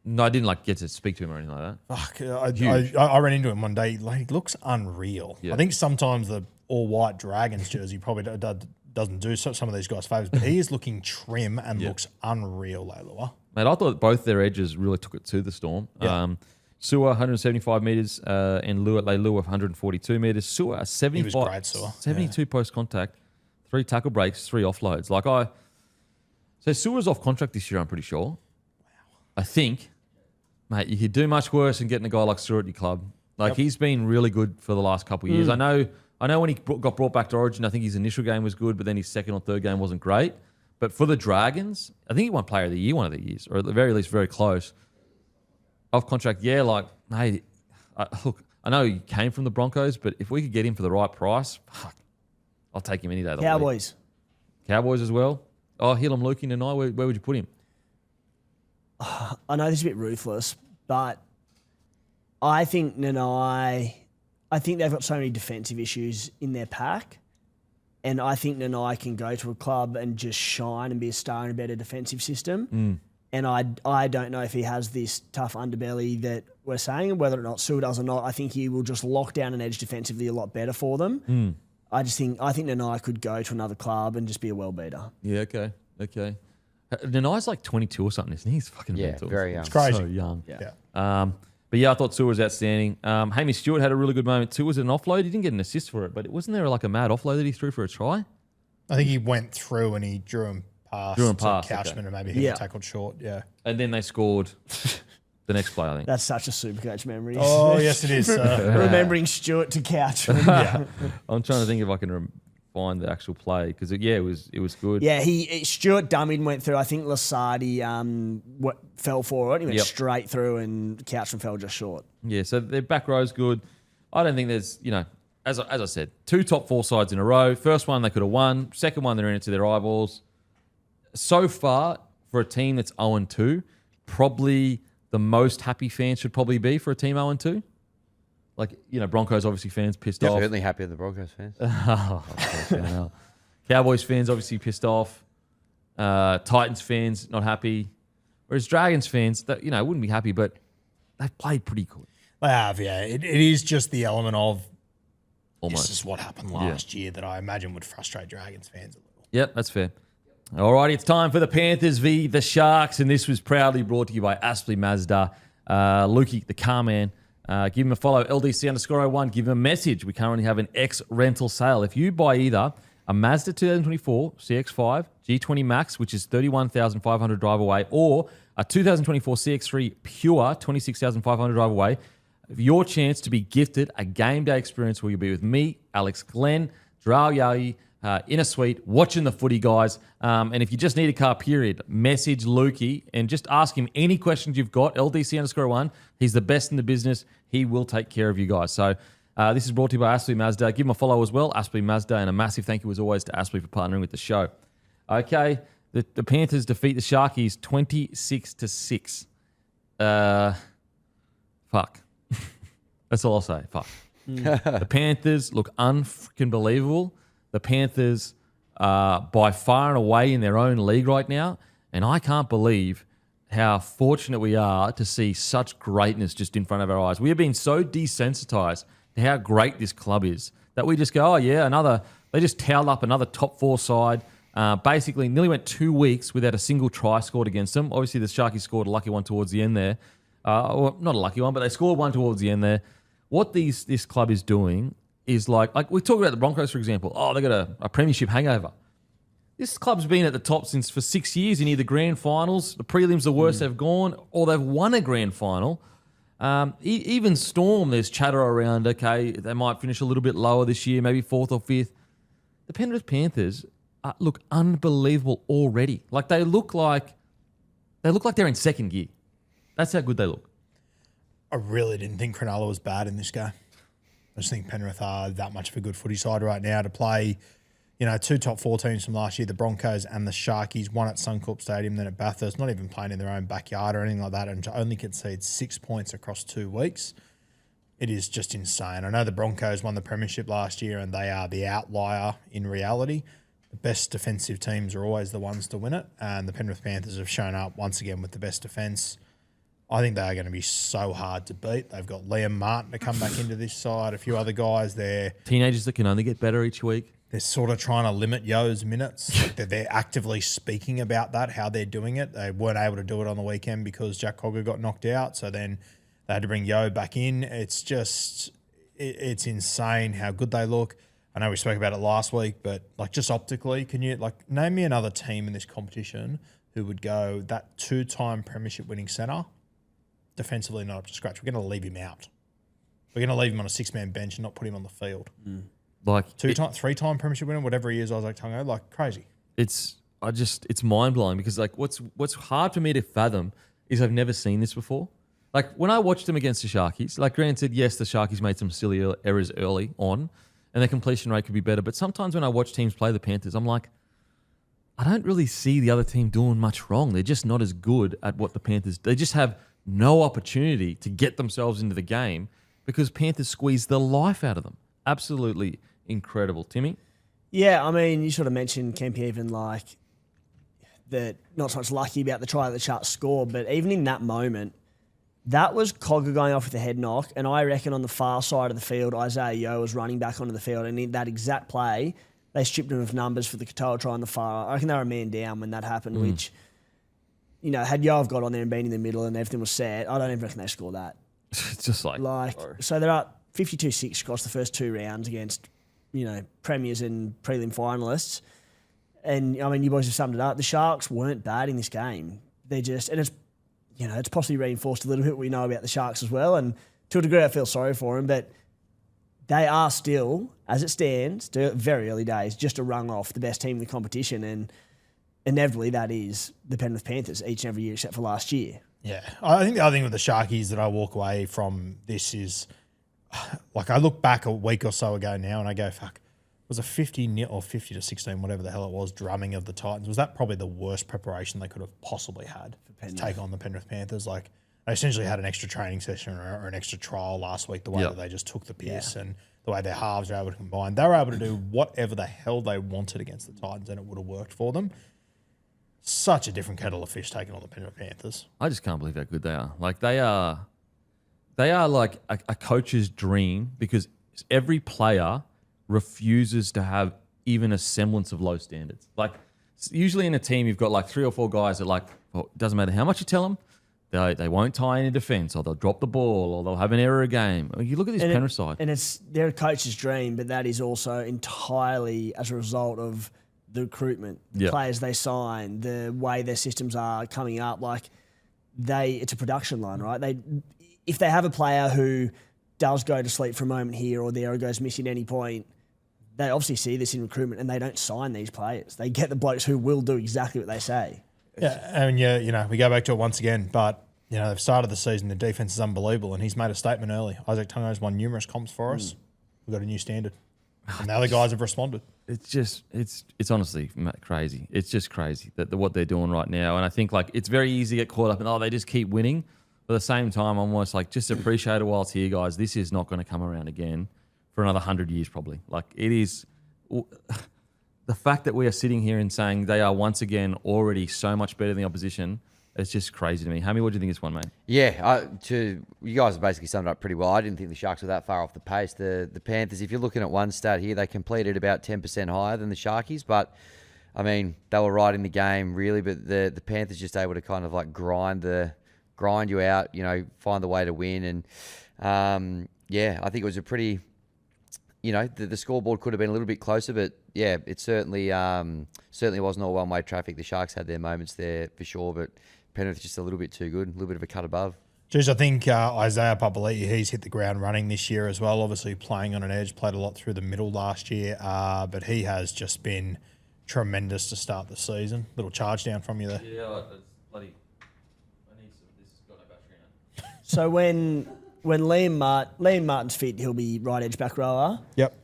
No, I didn't get to speak to him or anything like that. Fuck, I ran into him one day. He looks unreal. Yeah. I think sometimes the all-white Dragons jersey probably doesn't do some of these guys favours, but he is looking trim and looks unreal, Leilua. Mate, I thought both their edges really took it to the Storm. Yeah. Sewer, 175 metres, and Leilua, 142 metres. Sewer, 75, He was great, Sewer. 72 post-contact, 3 tackle breaks, 3 offloads. So Sewer's off contract this year, I'm pretty sure. Wow. I think. Mate, you could do much worse than getting a guy like Sewer at your club. He's been really good for the last couple of years. I know when he got brought back to Origin, I think his initial game was good, but then his second or third game wasn't great. But for the Dragons, I think he won Player of the Year one of the years, or at the very least, very close. Off contract, hey, look, I know he came from the Broncos, but if we could get him for the right price, fuck, I'll take him any day of the week. Cowboys. Cowboys as well. Oh, Hillam, Lukey, Nanai, where would you put him? I know this is a bit ruthless, but I think Nanai, I think they've got so many defensive issues in their pack, and I think Nanai can go to a club and just shine and be a star in a better defensive system. And I don't know if he has this tough underbelly that we're saying, and whether or not Sue does or not. I think he will just lock down an edge defensively a lot better for them. I think Nanai could go to another club and just be a well beater. Yeah, okay. Nanai's 22 or something, isn't he? He's fucking mental. Very young. It's crazy. So young. Yeah. But yeah, I thought Sewer was outstanding. Hamish Stewart had a really good moment too. Was it an offload? He didn't get an assist for it, but wasn't there a mad offload that he threw for a try? I think he went through and he drew him past. Couchman, and maybe he tackled short. Yeah. And then they scored the next play, I think. That's such a Supercoach memory. Oh, yes, it is. Remembering Stewart to couch. Yeah. I'm trying to think if I can find the actual play because it was good. Yeah, Stewart dummied and went through. I think Lasardi fell for it. He went straight through and Couchman fell just short. Yeah, so their back row's good. I don't think there's, as I said, 2 top 4 sides in a row. First one they could have won. Second one they're in it to their eyeballs. So far, for a team that's 0-2, probably the most happy fans should probably be for a team 0-2. Broncos obviously fans pissed off. Certainly happy with the Broncos fans. Cowboys fans obviously pissed off. Titans fans not happy. Whereas Dragons fans, wouldn't be happy, but they've played pretty good. They have, yeah. It is just the element of Almost. This is what happened last year that I imagine would frustrate Dragons fans a little. Yep, that's fair. All right, it's time for the Panthers v. the Sharks, and this was proudly brought to you by Aspley Mazda. Lukey, the car man. Give him a follow, LDC_01. Give him a message. We currently have an X rental sale. If you buy either a Mazda 2024 CX-5 G20 Max, which is 31,500 drive away, or a 2024 CX-3 Pure 26,500 drive away, your chance to be gifted a game day experience where you'll be with me, Alex Glenn, Dral Yagi, in a suite, watching the footy, guys. And if you just need a car, period, message Lukey and just ask him any questions you've got, LDC_1. He's the best in the business. He will take care of you guys. So this is brought to you by Aspley Mazda. Give him a follow as well, Aspley Mazda, and a massive thank you as always to Aspley for partnering with the show. Okay, the Panthers defeat the Sharkies 26-6. Fuck. That's all I'll say. Fuck. The Panthers look unfreaking believable. The Panthers are by far and away in their own league right now, and I can't believe how fortunate we are to see such greatness just in front of our eyes. We have been so desensitized to how great this club is that we just go, oh yeah, they just towel up another top 4 side. Basically, nearly went 2 weeks without a single try scored against them. Obviously, the Sharkies scored a lucky one towards the end there. Well, not a lucky one, but they scored one towards the end there. What this club is doing is like we talk about the Broncos, for example. Oh, they got a premiership hangover. This club's been at the top for 6 years in either grand finals, the prelims the worst they've gone, or they've won a grand final. Even Storm, there's chatter around, okay, they might finish a little bit lower this year, maybe 4th or 5th. The Penrith Panthers look unbelievable already. Like they look like they're in second gear. That's how good they look. I really didn't think Cronulla was bad in this game. I just think Penrith are that much of a good footy side right now to play, 2 top 4 teams from last year, the Broncos and the Sharkies, one at Suncorp Stadium, then at Bathurst, not even playing in their own backyard or anything like that, and to only concede 6 points across 2 weeks. It is just insane. I know the Broncos won the premiership last year and they are the outlier in reality, the best defensive teams are always the ones to win it, and the Penrith Panthers have shown up once again with the best defence. I think they are going to be so hard to beat. They've got Liam Martin to come back into this side, a few other guys there. Teenagers that can only get better each week. They're sort of trying to limit Yo's minutes. Like they're actively speaking about that, how they're doing it. They weren't able to do it on the weekend because Jack Cogger got knocked out, so then they had to bring Yo back in. It's just, it's insane how good they look. I know we spoke about it last week, but like just optically, can you like name me another team in this competition who would go that 2-time premiership winning centre defensively not up to scratch? We're going to leave him out. We're going to leave him on a 6-man bench and not put him on the field. Like 3-time premiership winner, whatever he is, Isaac Tungo, like crazy. It's mind blowing because like what's hard for me to fathom is I've never seen this before. Like when I watched them against the Sharkies, like granted, yes, the Sharkies made some silly errors early on, and their completion rate could be better. But sometimes when I watch teams play the Panthers, I'm like, I don't really see the other team doing much wrong. They're just not as good at what the Panthers. They just have no opportunity to get themselves into the game because Panthers squeeze the life out of them. Absolutely incredible. Timmy? Yeah, I mean, you sort of mentioned Kempy even like that not so much lucky about the try that the Sharks scored, but even in that moment, that was Cogger going off with a head knock, and I reckon on the far side of the field, Isaiah Yeo was running back onto the field, and in that exact play, they stripped him of numbers for the Katoa try on the far. I reckon they were a man down when that happened, which, you know, had Yeo have got on there and been in the middle and everything was set, I don't even reckon they score that. It's just like so they're up 52-6 across the first 2 rounds against, you know, premiers and prelim finalists. And, I mean, you boys have summed it up. The Sharks weren't bad in this game. They're just, and it's, you know, it's possibly reinforced a little bit what we know about the Sharks as well. And to a degree, I feel sorry for them, but they are still, as it stands, still very early days, just a rung off the best team in the competition. And inevitably, that is the Penrith Panthers each and every year except for last year. Yeah. I think the other thing with the Sharkies that I walk away from this is, like, I look back a week or so ago now and I go, fuck, was a 50-0 or 50-16, whatever the hell it was, drumming of the Titans. Was that probably the worst preparation they could have possibly had to take on the Penrith Panthers? Like, they essentially had an extra training session or an extra trial last week, the way that they just took the piss and the way their halves were able to combine. They were able to do whatever the hell they wanted against the Titans and it would have worked for them. Such a different kettle of fish taking on the Penrith Panthers. I just can't believe how good they are. Like they are like a coach's dream because every player refuses to have even a semblance of low standards. Like usually in a team, you've got like 3 or 4 guys that like, well, it doesn't matter how much you tell them, they won't tie any defense or they'll drop the ball or they'll have an error a game. You look at this Penrith side. And it's their coach's dream, but that is also entirely as a result of the recruitment, the players they sign, the way their systems are coming up. Like it's a production line, right? If they have a player who does go to sleep for a moment here or there or goes missing at any point, they obviously see this in recruitment and they don't sign these players. They get the blokes who will do exactly what they say. Yeah, and you know, we go back to it once again, but you know, they've started the season, the defense is unbelievable, and he's made a statement early. Isaac Tungo's won numerous comps for us. We've got a new standard. And the other guys have responded. It's just, it's honestly crazy. It's just crazy that what they're doing right now. And I think like it's very easy to get caught up in, they just keep winning. But at the same time, I'm almost like, just appreciate it while it's here, guys. This is not going to come around again for another 100 years probably. Like it is, the fact that we are sitting here and saying they are once again already so much better than the opposition, it's just crazy to me. Hammy, what do you think of this one, mate? Yeah, you guys have basically summed it up pretty well. I didn't think the Sharks were that far off the pace. The Panthers, if you're looking at one stat here, they completed about 10% higher than the Sharkies, but I mean, they were right in the game really, but the Panthers just able to kind of like grind you out, you know, find the way to win. And yeah, I think it was a pretty, you know, the scoreboard could have been a little bit closer, but yeah, it certainly wasn't all one-way traffic. The Sharks had their moments there for sure, but Penrith just a little bit too good, a little bit of a cut above. Jeez, I think Isaiah Papali'i, he's hit the ground running this year as well, obviously playing on an edge, played a lot through the middle last year, but he has just been tremendous to start the season. Little charge down from you there. Yeah, it's bloody... This has got no battery in it. So when Liam Martin's fit, he'll be right edge back rower. Yep.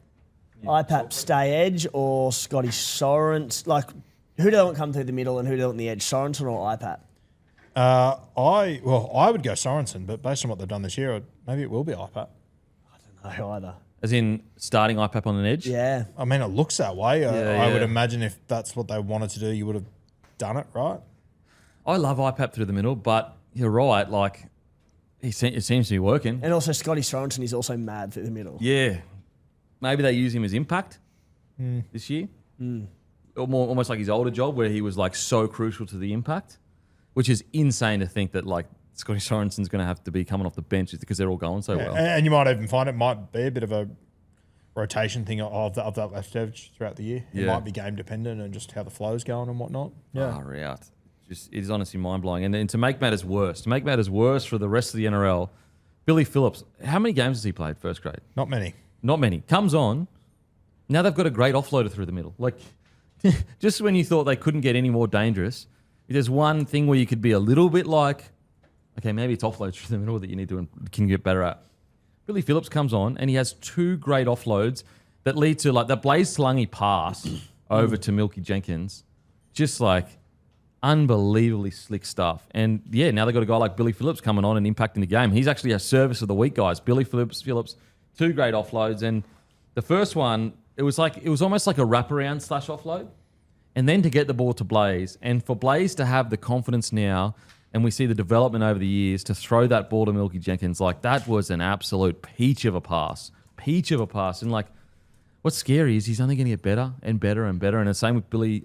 IPAP stay edge or Scotty Sorensen? Like, who do they want come through the middle and who do they want the edge, Sorensen or IPAP? I would go Sorensen, but based on what they've done this year, maybe it will be IPAP. I don't know either. As in starting IPAP on an edge? Yeah. I mean, it looks that way. I would yeah. imagine if that's what they wanted to do, you would have done it, right? I love IPAP through the middle, but you're right. Like, it seems to be working. And also Scotty Sorensen is also mad through the middle. Yeah. Maybe they use him as impact this year. Almost like his older job where he was like so crucial to the impact, which is insane to think that like Scotty Sorensen's going to have to be coming off the bench because they're all going so well. And you might even find it might be a bit of a rotation thing of that left edge throughout the year. It might be game dependent and just how the flow's going and whatnot. Yeah. Far out. It is honestly mind-blowing. And then to make matters worse for the rest of the NRL, Billy Phillips, how many games has he played first grade? Not many. Not many. Comes on. Now they've got a great offloader through the middle. Like, just when you thought they couldn't get any more dangerous, there's one thing where you could be a little bit like, okay, maybe it's offloads through the middle that you need to and can get better at. Billy Phillips comes on and he has 2 great offloads that lead to like that Blaze Slungy pass over to Milky Jenkins. Just like unbelievably slick stuff. And yeah, now they've got a guy like Billy Phillips coming on and impacting the game. He's actually a service of the week, guys. Billy Phillips, 2 great offloads. And the first one, it was almost like a wraparound / offload. And then to get the ball to Blaze, and for Blaze to have the confidence now, and we see the development over the years, to throw that ball to Milky Jenkins, like that was an absolute peach of a pass. And like, what's scary is he's only going to get better and better and better. And the same with Billy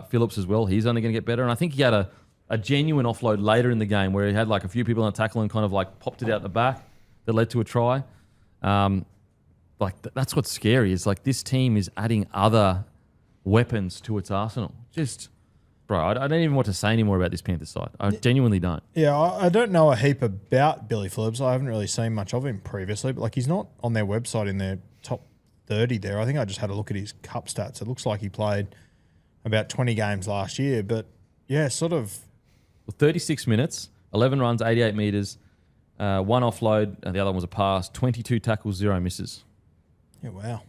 Phillips as well. He's only going to get better. And I think he had a genuine offload later in the game where he had like a few people on a tackle and kind of like popped it out the back that led to a try. That's what's scary is like this team is adding other weapons to its arsenal. Just, bro, I don't even want to say anymore about this Panthers side. I genuinely don't. Yeah, I don't know a heap about Billy Phillips. I haven't really seen much of him previously, but like he's not on their website in their top 30 there. I think I just had a look at his cup stats. It looks like he played about 20 games last year, but yeah, sort of. Well, 36 minutes, 11 runs, 88 metres, 1 offload, and the other one was a pass, 22 tackles, 0 misses. Yeah, wow.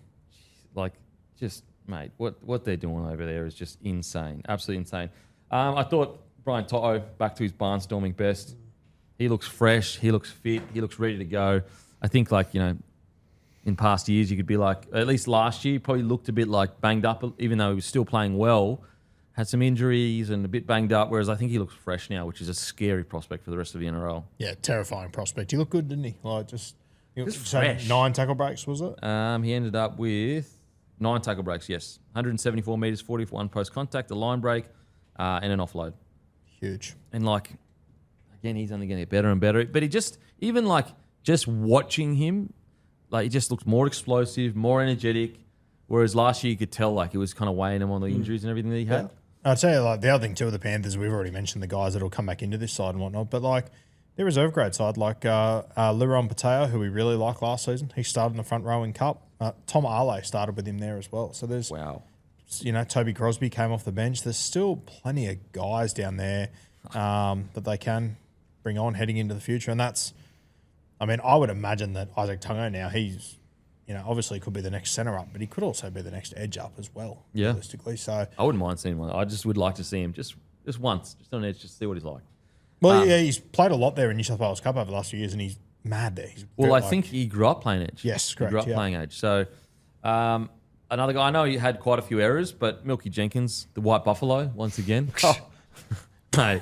Like, just, mate, what they're doing over there is just insane. Absolutely insane. I thought Brian Toto back to his barnstorming best. He looks fresh. He looks fit. He looks ready to go. I think, like, you know, in past years, you could be like, at least last year, probably looked a bit like banged up, even though he was still playing well. Had some injuries and a bit banged up, whereas I think he looks fresh now, which is a scary prospect for the rest of the NRL. Yeah, terrifying prospect. He looked good, didn't he? Like, just fresh. 9 tackle breaks, was it? He ended up with 9 tackle breaks, yes. 174 metres, 41 post-contact, a line break, and an offload. Huge. And, like, again, he's only going to get better and better. But he just, even, like, just watching him, like, he just looks more explosive, more energetic, whereas last year you could tell, like, it was kind of weighing him on the injuries and everything that he had. Yeah. I'd say, like, the other thing, too, with the Panthers, we've already mentioned the guys that will come back into this side and whatnot, but, like, their reserve grade side, like Liron Pateo, who we really liked last season, he started in the front row in Cup. Tom Ale started with him there as well. So there's, you know, Toby Crosby came off the bench. There's still plenty of guys down there that they can bring on heading into the future. And that's, I mean, I would imagine that Isaac Tungo now, he's, you know, obviously could be the next centre up, but he could also be the next edge up as well, realistically. So I wouldn't mind seeing one. I just would like to see him just once, just on an edge, just see what he's like. Well, yeah, he's played a lot there in New South Wales Cup over the last few years, and he's mad there. I think he grew up playing edge. Yes, correct. He grew up playing edge. So another guy, I know he had quite a few errors, but Milky Jenkins, the White Buffalo, once again. Mate,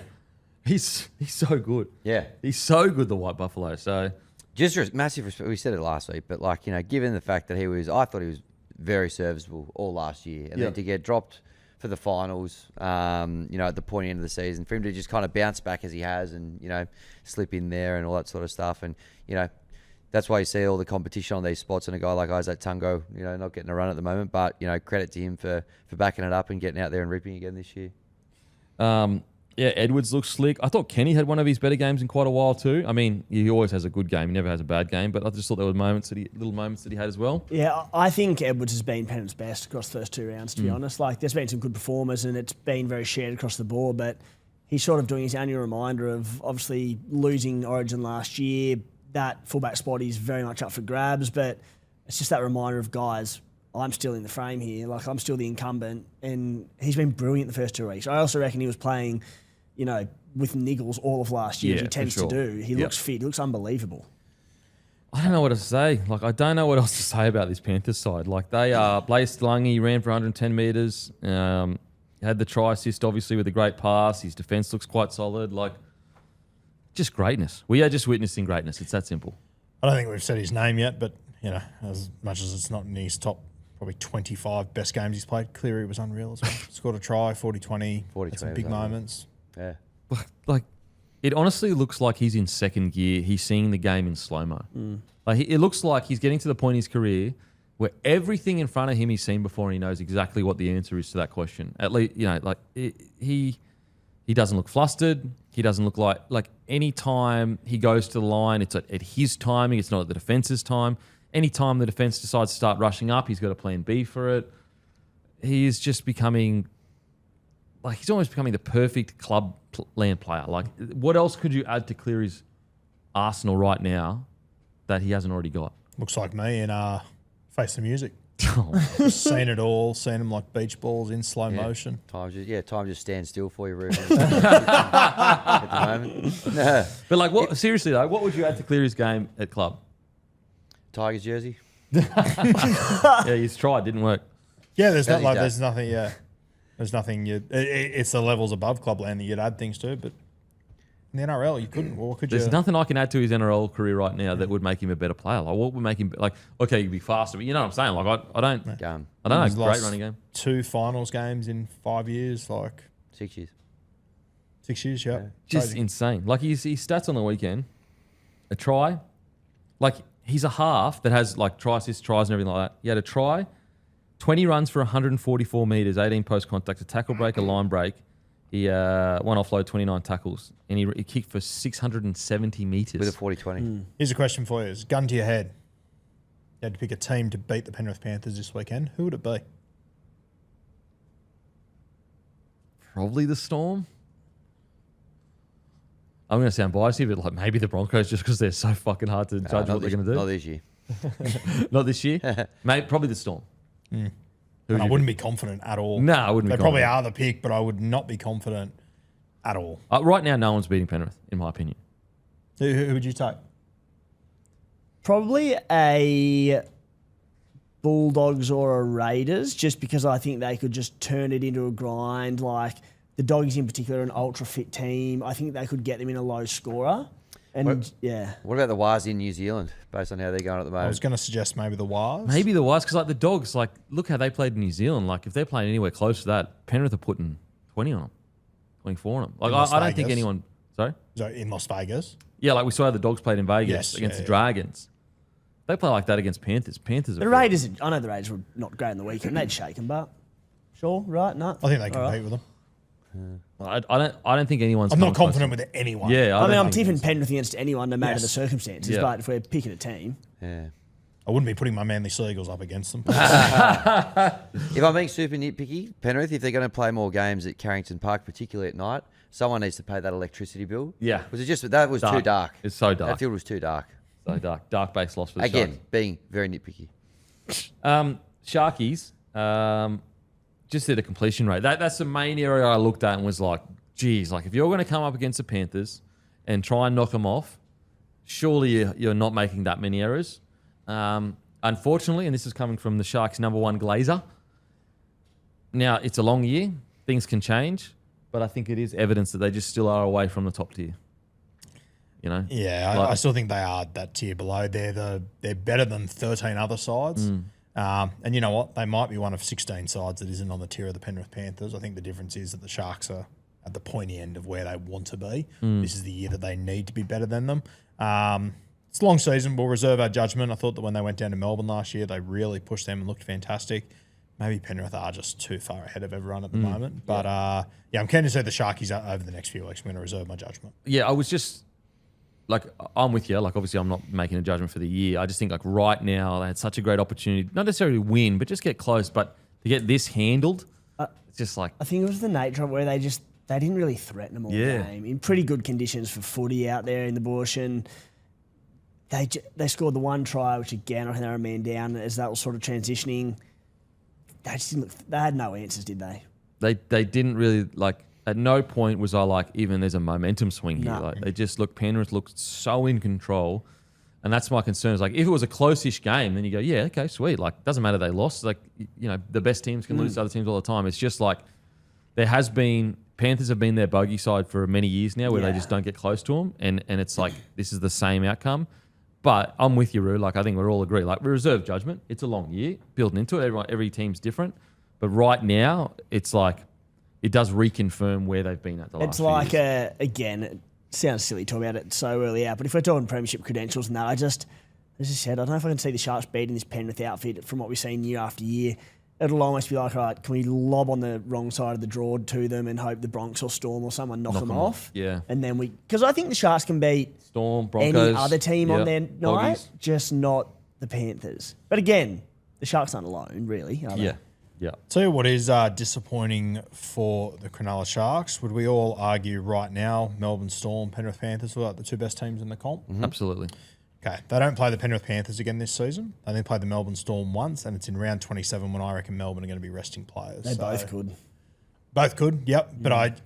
he's so good. Yeah. He's so good, the White Buffalo. So just massive respect. We said it last week, but like, you know, given the fact that I thought he was very serviceable all last year, and then to get dropped for the finals, you know, at the point end of the season, for him to just kind of bounce back as he has and, you know, slip in there and all that sort of stuff. And, you know, that's why you see all the competition on these spots and a guy like Isaac Tungo, you know, not getting a run at the moment, but, you know, credit to him for backing it up and getting out there and ripping again this year. Yeah, Edwards looks slick. I thought Kenny had one of his better games in quite a while too. I mean, he always has a good game. He never has a bad game, but I just thought there were little moments that he had as well. Yeah, I think Edwards has been Penrith's best across the first 2 rounds, to be honest. Like, there's been some good performers and it's been very shared across the board, but he's sort of doing his annual reminder of obviously losing Origin last year. That fullback spot is very much up for grabs, but it's just that reminder of, guys, I'm still in the frame here. Like, I'm still the incumbent, and he's been brilliant the first 2 weeks. I also reckon he was playing, you know, with niggles all of last year, as he tends to do. He looks fit. He looks unbelievable. I don't know what to say. Like, I don't know what else to say about this Panthers side. Like, they are Blaze Lungy ran for 110 metres. Had the try assist, obviously, with a great pass. His defence looks quite solid. Like, just greatness. We are just witnessing greatness. It's that simple. I don't think we've said his name yet, but, you know, as much as it's not in his top probably 25 best games he's played, Cleary was unreal as well. Scored a try, 40-20. 40-20 Had some was big unreal. moments. Yeah. Like, it honestly looks like he's in second gear. He's seeing the game in slow-mo. Like, it looks like he's getting to the point in his career where everything in front of him he's seen before and he knows exactly what the answer is to that question. At least, you know, like, he doesn't look flustered. He doesn't look like any time he goes to the line, it's at his timing. It's not at the defense's time. Any time the defense decides to start rushing up, he's got a plan B for it. He is just becoming, like, he's almost becoming the perfect club land player. Like, what else could you add to Cleary's arsenal right now that he hasn't already got? Looks like me in Face the Music. Just seen it all, seen him like beach balls in slow motion. Time just stands still for you, Ruben. At the moment. But, like, what? Seriously, though, what would you add to Cleary's game at club? Tigers jersey. Yeah, he's tried, didn't work. Yeah, there's How's not he like done? there's nothing. It's the levels above clubland that you'd add things to, but in the NRL you couldn't. Well, what could There's you? nothing I can add to his NRL career right now that would make him a better player. Like, what would make him, like, okay, he'd be faster, but you know what I'm saying? Like, I don't Gun. know. He's Great lost running game. 2 finals games in 5 years, like 6 years. 6 years. Yeah, Just Crazy. insane. Like, his stats on the weekend, a try, like, he's a half that has, like, try assists, tries and everything like that. He had a try, 20 runs for 144 metres, 18 post contact, a tackle break, a line break. He one offload, 29 tackles, and he kicked for 670 metres. With a 40-20. Here's a question for you: is gun to your head, you had to pick a team to beat the Penrith Panthers this weekend. Who would it be? Probably the Storm. I'm going to sound biased here, but, like, maybe the Broncos, just because they're so fucking hard to judge what they're going to do. Not this year. Not this year. Maybe probably the Storm. And I wouldn't be confident at all. No, I wouldn't They be probably confident. are the pick, but I would not be confident at all. Right now, no one's beating Penrith, in my opinion. Who would you take? Probably a Bulldogs or a Raiders, just because I think they could just turn it into a grind. Like, the Dogs in particular are an ultra fit team. I think they could get them in a low scorer. And yeah. What about the Wars in New Zealand, based on how they're going at the I was moment? going to suggest maybe the Wars. Maybe the Wise, because, like, the Dogs, like, look how they played in New Zealand. Like, if they're playing anywhere close to that, Penrith are putting 20 on them, 24 on them. Like, Las I don't think Vegas. anyone. Sorry? So in Las Vegas. Yeah, like we saw how the Dogs played in Vegas Yes, against yeah, the Dragons. They play like that against Panthers. Panthers are The Raiders, I know the Raiders were not great in the weekend. They'd shake them, but sure, right? No. I think they compete All right. with them. I don't think anyone's. I'm not coming close. confident with anyone. Yeah, I mean, I'm think- tipping Penrith against anyone, no matter Yes. the circumstances. Yeah. But if we're picking a team, Yeah. I wouldn't be putting my Manly Seagulls up against them. If I'm being super nitpicky, Penrith, if they're going to play more games at Carrington Park, particularly at night, someone needs to pay that electricity bill. Yeah. Was it just that was too dark? It's so dark. That field was too dark. So dark. Dark base loss for the Again, Sharks. being very nitpicky. Sharkies, just at a completion rate. That's the main area I looked at and was like, geez, like, if you're going to come up against the Panthers and try and knock them off, surely you're not making that many errors. Unfortunately, and this is coming from the Sharks' number one glazer. Now, it's a long year. Things can change, but I think it is evidence that they just still are away from the top tier. You know? Yeah, Like- I still think they are that tier below. They're better than 13 other sides. And you know what? They might be one of 16 sides that isn't on the tier of the Penrith Panthers. I think the difference is that the Sharks are at the pointy end of where they want to be. This is the year that they need to be better than them. It's a long season. We'll reserve our judgment. I thought that when they went down to Melbourne last year, they really pushed them and looked fantastic. Maybe Penrith are just too far ahead of everyone at the moment. But yeah, I'm keen to see the Sharkies over the next few weeks. I'm going to reserve my judgment. Yeah, I was just like, I'm with you. Like, obviously, I'm not making a judgment for the year. I just think, like, right now, they had such a great opportunity, not necessarily to win, but just get close. But to get this handled, it's just like, I think it was the nature of it where they didn't really threaten them all game. In pretty good conditions for footy out there in the bush, and they scored the one try, which again, I think they were a man down as that was sort of transitioning. They just didn't look, they had no answers, did they? they didn't really, like, at no point was I like, even there's a momentum swing here. No. Like, they just look, Penrith looked so in control. And that's my concern. Is like if it was a close-ish game, then you go, yeah, okay, sweet. Like doesn't matter they lost. Like the best teams can lose to other teams all the time. It's just like there has been Panthers have been their bogey side for many years now, where they just don't get close to them, and it's like this is the same outcome. But I'm with you, Roo. Like I think we all agree. Like we reserve judgment. It's a long year building into it. Every team's different, but right now it's like it does reconfirm where they've been at the last. It's like again. It sounds silly talking about it so early out, but if we're talking premiership credentials and that, as I said, I don't know if I can see the Sharks beating this Penrith outfit from what we've seen year after year. It'll almost be like, all right, can we lob on the wrong side of the draw to them and hope the Broncos or Storm or someone knock them off? Yeah. And then because I think the Sharks can beat Storm, Broncos, any other team on their night, Doggies. just not the Panthers. But again, the Sharks aren't alone, really, are they? Yeah. Tell you what is disappointing for the Cronulla Sharks. Would we all argue right now Melbourne Storm, Penrith Panthers are like the two best teams in the comp? Absolutely. Okay, they don't play the Penrith Panthers again this season. They only play the Melbourne Storm once, and it's in round 27 when I reckon Melbourne are going to be resting players. They both could. Both could, yep. But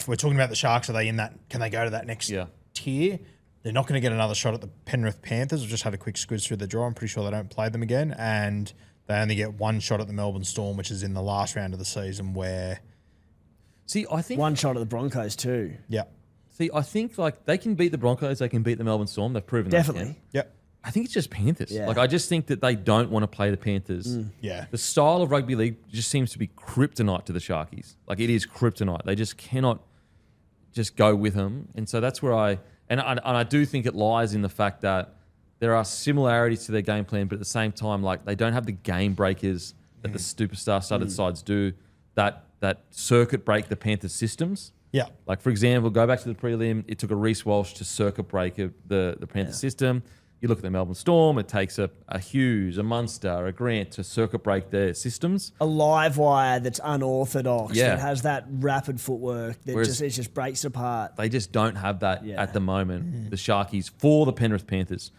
we're talking about the Sharks. Are they in that? Can they go to that next tier? They're not going to get another shot at the Penrith Panthers. I've just had a quick squiz through the draw. I'm pretty sure they don't play them again, and they only get one shot at the Melbourne Storm, which is in the last round of the season where... See, I think... One shot at the Broncos too. Yeah. See, I think like they can beat the Broncos, they can beat the Melbourne Storm. They've proven Definitely. that. Yep. I think it's just Panthers. Yeah. Like I just think that they don't want to play the Panthers. Yeah. The style of rugby league just seems to be kryptonite to the Sharkies. Like it is kryptonite. They just cannot just go with them. And so that's where I do think it lies in the fact that there are similarities to their game plan, but at the same time, like they don't have the game breakers that the superstar studded sides do that circuit break the Panthers systems. Yeah. Like, for example, go back to the prelim. It took a Reece Walsh to circuit break the Panthers system. You look at the Melbourne Storm, it takes a Hughes, a Munster, a Grant to circuit break their systems. A live wire that's unorthodox, Yeah. that has that rapid footwork that Whereas it just breaks apart. They just don't have that at the moment, the Sharkies, for the Penrith Panthers.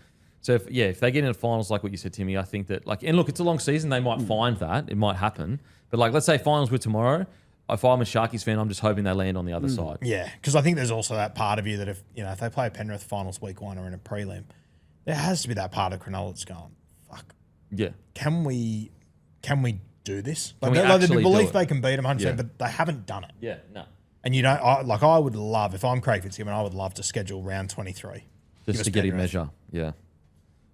So, if they get into finals like what you said, Timmy, I think that, like, and look, it's a long season. They might find that. It might happen. But, like, let's say finals were tomorrow. If I'm a Sharkies fan, I'm just hoping they land on the other side. Yeah, because I think there's also that part of you that if they play Penrith finals week 1 or in a prelim, there has to be that part of Cronulla that's going, fuck. Yeah. Can we do this? Can we There's actually the do belief it? they can beat them 100%, Yeah. but they haven't done it. Yeah, no. And you don't, I would love, if I'm Craig Fitzgibbon, I would love to schedule round 23. Just to get a measure. Yeah.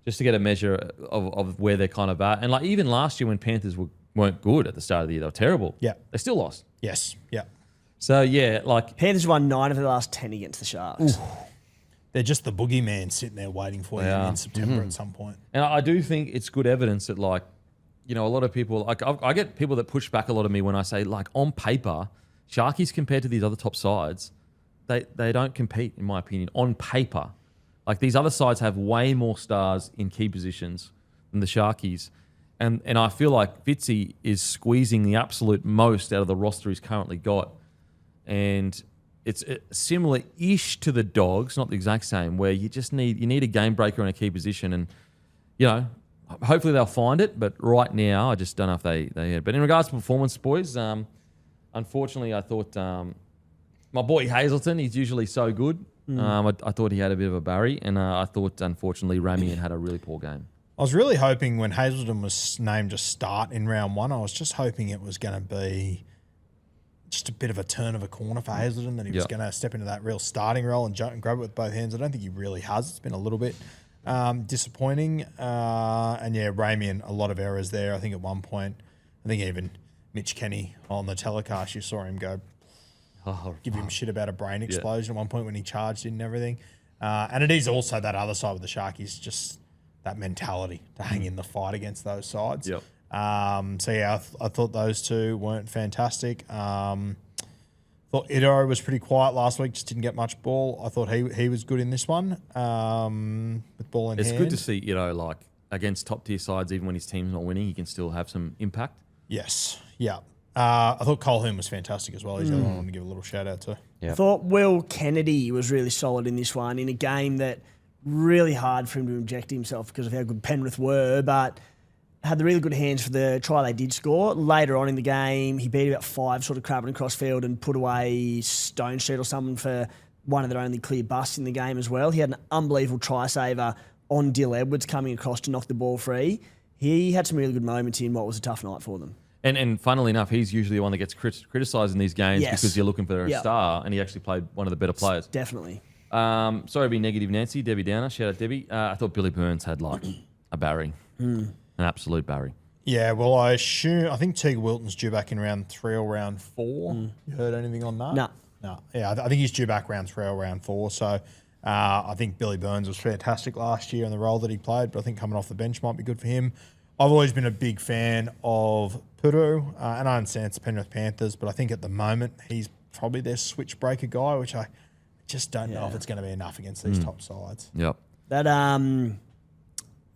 Just to get a measure of where they're kind of at. And, like, even last year when Panthers weren't good at the start of the year, they were terrible. Yeah. They still lost. Yes, yeah. So, yeah, like... Panthers won 9 of the last 10 against the Sharks. They're just the boogeyman sitting there waiting for you in September at some point. And I do think it's good evidence that, like, a lot of people, like, I get people that push back a lot of me when I say, like, on paper, Sharkies compared to these other top sides, they don't compete, in my opinion, on paper. Like, these other sides have way more stars in key positions than the Sharkies. And I feel like Fitzy is squeezing the absolute most out of the roster he's currently got. And it's similar-ish to the Dogs, not the exact same, where you just need a game breaker in a key position. And, hopefully they'll find it. But right now, I just don't know if they But in regards to performance, boys, unfortunately, I thought my boy Hazleton, he's usually so good. I thought he had a bit of a Barry. And I thought, unfortunately, Ramian had a really poor game. I was really hoping when Hazleton was named to start in round 1, I was just hoping it was going to be just a bit of a turn of a corner for Hazleton, that he was going to step into that real starting role and jump and grab it with both hands. I don't think he really has. It's been a little bit disappointing. And yeah, Ramian, a lot of errors there. I think at one point, I think even Mitch Kenny on the telecast, you saw him go, give him shit about a brain explosion at one point when he charged in and everything. And it is also that other side with the Sharkies, just that mentality to hang in the fight against those sides. Yep. So yeah, I thought those two weren't fantastic. Thought Ido was pretty quiet last week, just didn't get much ball. I thought he was good in this one with ball in hand. It's good to see, like, against top tier sides, even when his team's not winning, he can still have some impact. Yes, yeah. I thought Colhoun was fantastic as well. He's the other one I want to give a little shout out to. I thought Will Kennedy was really solid in this one, in a game that really hard for him to inject himself because of how good Penrith were, but had the really good hands for the try they did score. Later on in the game, he beat about 5 sort of crabbing across field and put away Stone Street or something for one of their only clear busts in the game as well. He had an unbelievable try saver on Dill Edwards coming across to knock the ball free. He had some really good moments in what was a tough night for them. And funnily enough, he's usually the one that gets criticised in these games Yes. because you're looking for a star, and he actually played one of the better players. Definitely. Sorry to be negative, Nancy. Debbie Downer. Shout out, Debbie. I thought Billy Burns had like a Barry. An absolute Barry. Yeah, well, I think Teague Wilton's due back in round 3 or round 4. You heard anything on that? No. Yeah, I think he's due back round 3 or round 4. So I think Billy Burns was fantastic last year in the role that he played, but I think coming off the bench might be good for him. I've always been a big fan of Puru, and I understand it's the Penrith Panthers, but I think at the moment he's probably their switch breaker guy, which I just don't know if it's going to be enough against these top sides. Yep. That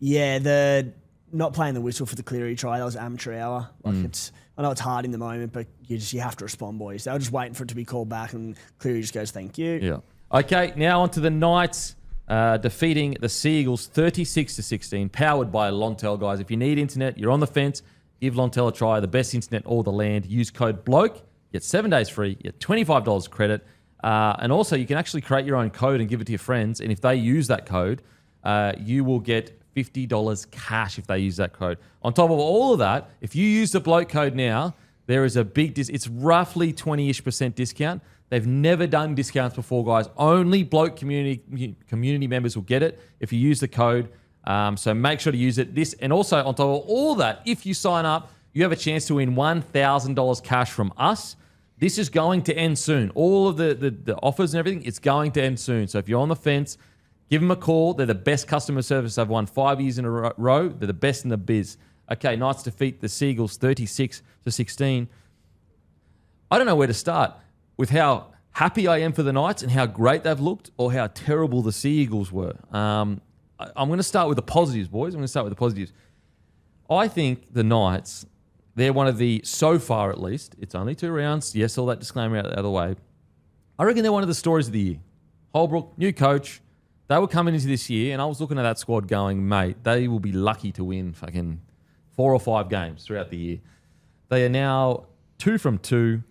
the not playing the whistle for the Cleary try, that was amateur hour. Like I know it's hard in the moment, but you have to respond, boys. They were just waiting for it to be called back, and Cleary just goes, "Thank you." Yeah. Okay, now on to the Knights. Defeating the Seagulls 36-16, powered by Lontel, guys. If you need internet, you're on the fence, give Lontel a try. The best internet all the land. Use code BLOKE, get 7 days free, get $25 credit. And also, you can actually create your own code and give it to your friends. And if they use that code, you will get $50 cash if they use that code. On top of all of that, if you use the Bloke code now, there is a big it's roughly 20-ish% discount. They've never done discounts before, guys. Only Bloke community members will get it if you use the code. So make sure to use it. And also, on top of all that, if you sign up, you have a chance to win $1,000 cash from us. This is going to end soon. All of the offers and everything, it's going to end soon. So if you're on the fence, give them a call. They're the best customer service. I've won 5 years in a row. They're the best in the biz. Okay, Knights defeat the Seagulls 36-16. I don't know where to start with how happy I am for the Knights and how great they've looked, or how terrible the Sea Eagles were. I'm going to start with the positives, boys. I'm going to start with the positives. I think the Knights, they're one of the, so far at least, it's only 2 rounds. Yes, all that disclaimer out the other way. I reckon they're one of the stories of the year. Holbrook, new coach. They were coming into this year, and I was looking at that squad going, mate, they will be lucky to win fucking 4 or 5 games throughout the year. They are now 2 from 2.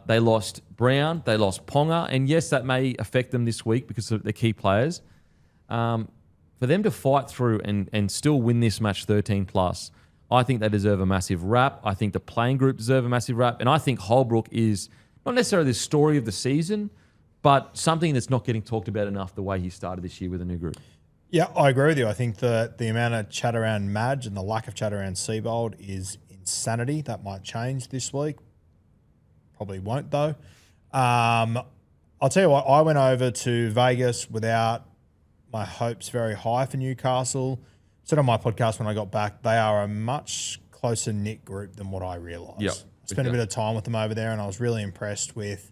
They lost Brown, they lost Ponga, and yes, that may affect them this week because of their key players. For them to fight through and still win this match 13+, I think they deserve a massive rap. I think the playing group deserve a massive rap, and I think Holbrook is not necessarily the story of the season, but something that's not getting talked about enough the way he started this year with a new group. Yeah, I agree with you. I think that the amount of chat around Madge and the lack of chat around Seabold is insanity. That might change this week. Probably won't, though. I'll tell you what, I went over to Vegas without my hopes very high for Newcastle. Said on my podcast when I got back, they are a much closer knit group than what I realised. Yep. Spent a bit of time with them over there, and I was really impressed with,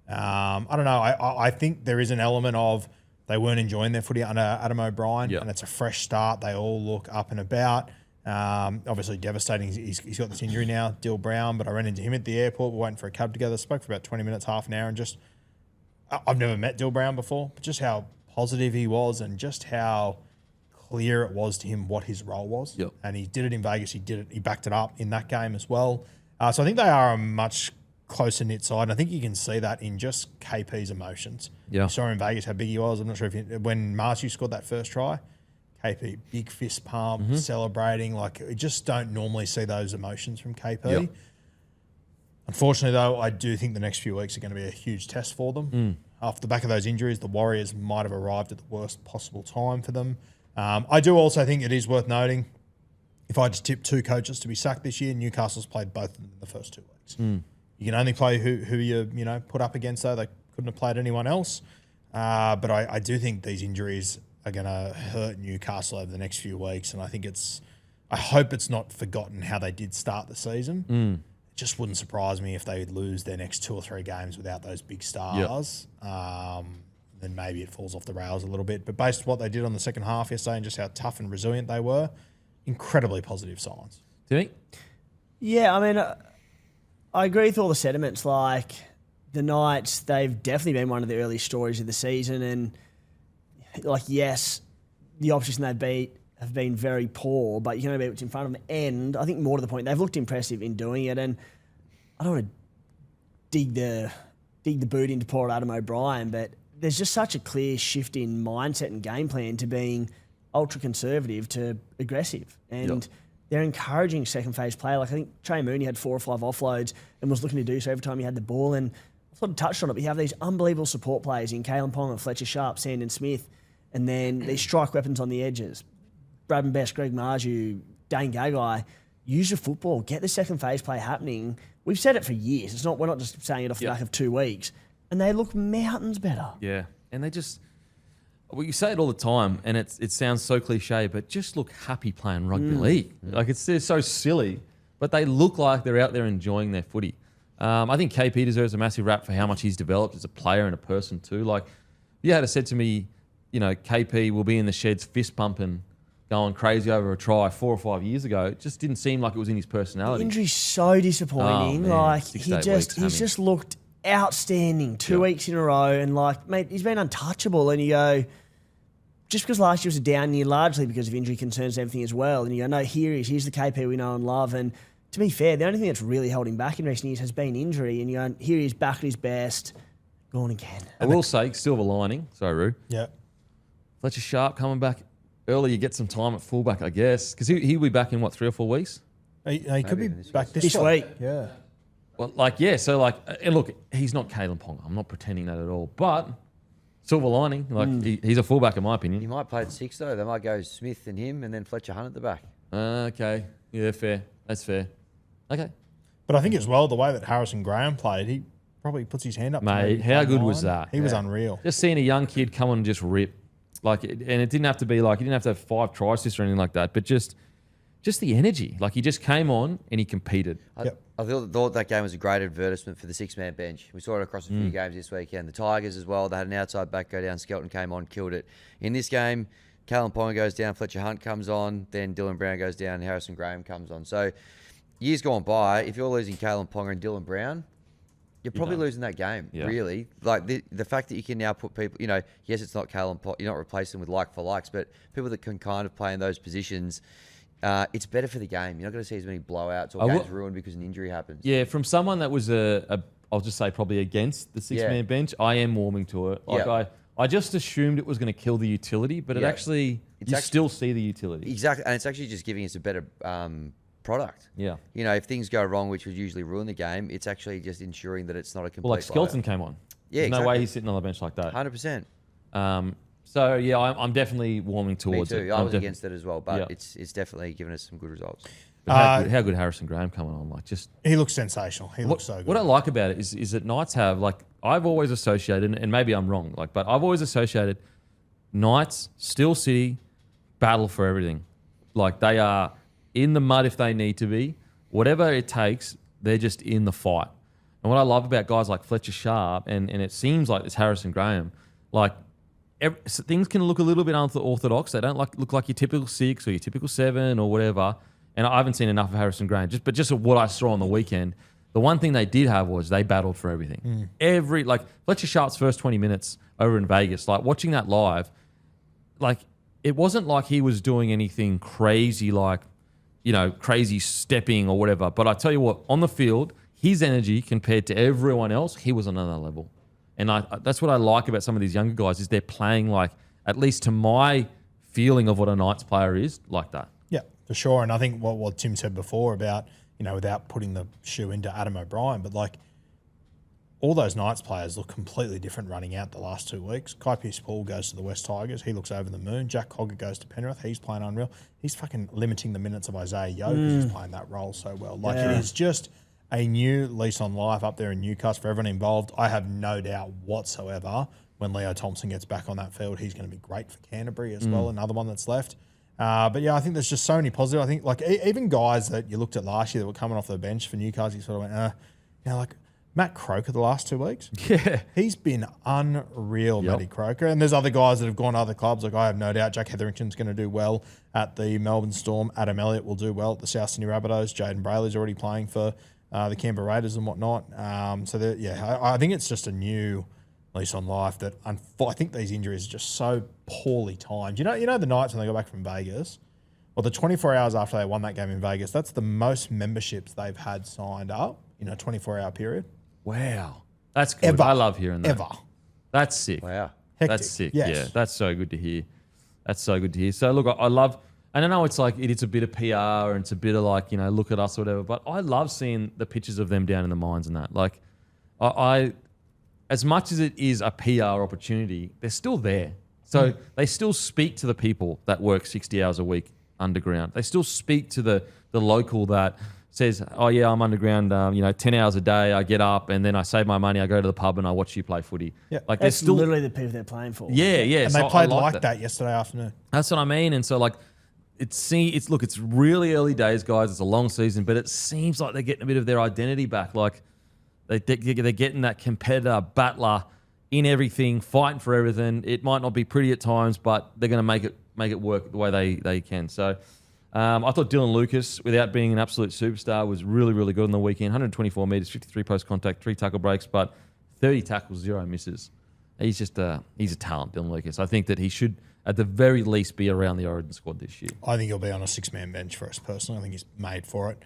I don't know, I think there is an element of they weren't enjoying their footy under Adam O'Brien, and it's a fresh start. They all look up and about. Obviously devastating. He's got this injury now, Dill Brown, but I ran into him at the airport. We're waiting for a cab together. Spoke for about 20 minutes, half an hour, and just, I've never met Dill Brown before, but just how positive he was and just how clear it was to him what his role was. Yep. And he did it in Vegas. He backed it up in that game as well. So I think they are a much closer knit side, and I think you can see that in just KP's emotions. Yeah. You saw in Vegas how big he was. I'm not sure if when Marcy scored that first try, KP, big fist pump, celebrating. Like, you just don't normally see those emotions from KP. Yep. Unfortunately, though, I do think the next few weeks are going to be a huge test for them. Off the back of those injuries, the Warriors might have arrived at the worst possible time for them. I do also think it is worth noting, if I just tip 2 coaches to be sacked this year, Newcastle's played both of them in the first 2 weeks. You can only play who you put up against, though. They couldn't have played anyone else. But I do think these injuries are going to hurt Newcastle over the next few weeks, and I hope it's not forgotten how they did start the season. It just wouldn't surprise me if they would lose their next 2 or 3 games without those big stars. Then maybe it falls off the rails a little bit. But based on what they did on the second half yesterday and just how tough and resilient they were, incredibly positive signs. Timmy? Yeah, I mean, I agree with all the sentiments. Like, the Knights, they've definitely been one of the early stories of the season, and like, yes, the opposition they beat have been very poor, but you can only beat what's in front of them. And I think more to the point, they've looked impressive in doing it. And I don't want to dig the boot into poor Adam O'Brien, but there's just such a clear shift in mindset and game plan to being ultra conservative to aggressive. And they're encouraging second phase play. Like I think Trey Mooney had 4 or 5 offloads and was looking to do so every time he had the ball. And I sort of touched on it, but you have these unbelievable support players in Kalen Ponga, Fletcher Sharp, Sandon Smith, and then these strike weapons on the edges. Braden Best, Greg Marju, Dane Gagai. Use your football. Get the second phase play happening. We've said it for years. We're not just saying it off the back of 2 weeks. And they look mountains better. Yeah. And they just... Well, you say it all the time, and it sounds so cliche, but just look happy playing rugby league. Like, they're so silly, but they look like they're out there enjoying their footy. I think KP deserves a massive rap for how much he's developed as a player and a person too. Like, if you had said to me, KP will be in the sheds fist pumping, going crazy over a try 4 or 5 years ago, it just didn't seem like it was in his personality. The injury's so disappointing. Oh, like, 6 to 8 weeks, he's just looked outstanding 2 weeks in a row, and like, mate, he's been untouchable. And you go, just because last year was a down year, largely because of injury concerns and everything as well. And you go, no, here's the KP we know and love. And to be fair, the only thing that's really held him back in recent years has been injury. And you go, here he is back at his best, gone again. I will say, silver lining. Sorry, Roo. Yeah. Fletcher Sharp coming back early. You get some time at fullback, I guess, because he'll be back in 3 or 4 weeks. He could be back this week. Yeah. Well, and look, he's not Kalen Ponga. I'm not pretending that at all. But silver lining, he's a fullback in my opinion. He might play at 6 though. They might go Smith and him, and then Fletcher Hunt at the back. Okay, yeah, fair. That's fair. Okay, But I think as well, the way that Harrison Graham played, he probably puts his hand up. mate, how good was that? He was unreal. Just seeing a young kid come and just rip, and it didn't have to be like he didn't have to have 5 try assists or anything like that, but just the energy. Like, he just came on and he competed. I thought that game was a great advertisement for the 6-man bench. We saw it across a few games this weekend. The Tigers as well, they had an outside back go down. Skelton came on, killed it. In this game, Kalen Ponga goes down, Fletcher Hunt comes on, then Dylan Brown goes down, Harrison Graham comes on. So years gone by, if you're losing Kalen Ponga and Dylan Brown, you're probably losing that game, really. Like, the fact that you can now put people, yes, it's not Kalen Ponga, you're not replacing with like for likes, but people that can kind of play in those positions, it's better for the game. You're not going to see as many blowouts or games ruined because an injury happens. Yeah, from someone that was I'll just say probably against the 6-man bench, I am warming to it. Like, I just assumed it was going to kill the utility, but you still see the utility. Exactly, and it's actually just giving us a better product. Yeah. If things go wrong, which would usually ruin the game, it's actually just ensuring that it's not a complete Well, like Skelton came on. Yeah, There's no way he's sitting on the bench like that. 100%. So, yeah, I'm definitely warming towards Me too. it. I was against it as well, but it's definitely given us some good results. But how good Harrison Graham coming on? Like, just He looks sensational. He looks so good. What I like about it is that Knights have, like, I've always associated, and maybe I'm wrong, but I've always associated Knights, Steel City, battle for everything. Like, they are in the mud if they need to be. Whatever it takes, they're just in the fight. And what I love about guys like Fletcher Sharp, and it seems like it's Harrison Graham, like, things can look a little bit unorthodox. They don't look like your typical 6 or your typical 7 or whatever. And I haven't seen enough of Harrison Graham. But just what I saw on the weekend, the one thing they did have was they battled for everything. Fletcher Sharp's first 20 minutes over in Vegas, like, watching that live, like, it wasn't like he was doing anything crazy, like, crazy stepping or whatever. But I tell you what, on the field, his energy compared to everyone else, he was on another level. And that's what I like about some of these younger guys is they're playing, like, at least to my feeling of what a Knights player is, like that. Yeah, for sure. And I think what Tim said before about, without putting the shoe into Adam O'Brien, but like, all those Knights players look completely different running out the last 2 weeks. Kai Pearce-Paul goes to the West Tigers. He looks over the moon. Jack Cogger goes to Penrith. He's playing unreal. He's fucking limiting the minutes of Isaiah Yeo because he's playing that role so well. Like, it is just a new lease on life up there in Newcastle for everyone involved. I have no doubt whatsoever when Leo Thompson gets back on that field, he's going to be great for Canterbury as well, another one that's left. But yeah, I think there's just so many positives. I think, like, even guys that you looked at last year that were coming off the bench for Newcastle, you sort of went, like Matt Croker the last 2 weeks. Yeah. He's been unreal, Matty Croker. And there's other guys that have gone to other clubs. Like, I have no doubt Jack Hetherington's going to do well at the Melbourne Storm. Adam Elliott will do well at the South Sydney Rabbitohs. Jaden Brayley's already playing for the Canberra Raiders and whatnot. I think it's just a new lease on life that I think these injuries are just so poorly timed. You know the Knights when they got back from Vegas, or the 24 hours after they won that game in Vegas, that's the most memberships they've had signed up in a 24-hour period. Wow. That's good. I love hearing that. Ever. That's sick. Wow. Hectic. That's sick. Yes. Yeah, that's so good to hear. That's so good to hear. So look, I love, and I know it's like it's a bit of PR and it's a bit of like, look at us or whatever, but I love seeing the pictures of them down in the mines and that. Like I as much as it is a PR opportunity, they're still there. So they still speak to the people that work 60 hours a week underground. They still speak to the local that says, oh yeah, I'm underground, 10 hours a day. I get up and then I save my money. I go to the pub and I watch you play footy. Yeah. Like That's they're still literally the people they're playing for. Yeah. And So they played I like that yesterday afternoon. That's what I mean. And so like, it's really early days, guys. It's a long season, but it seems like they're getting a bit of their identity back. Like they're getting that competitor, battler in everything, fighting for everything. It might not be pretty at times, but they're going to make it work the way they can. So I thought Dylan Lucas, without being an absolute superstar, was really, really good on the weekend. 124 metres, 53 post contact, 3 tackle breaks, but 30 tackles, 0 misses. He's a talent, Dylan Lucas. I think that he should, at the very least, be around the Origin squad this year. I think he'll be on a 6-man bench for us personally. I think he's made for it.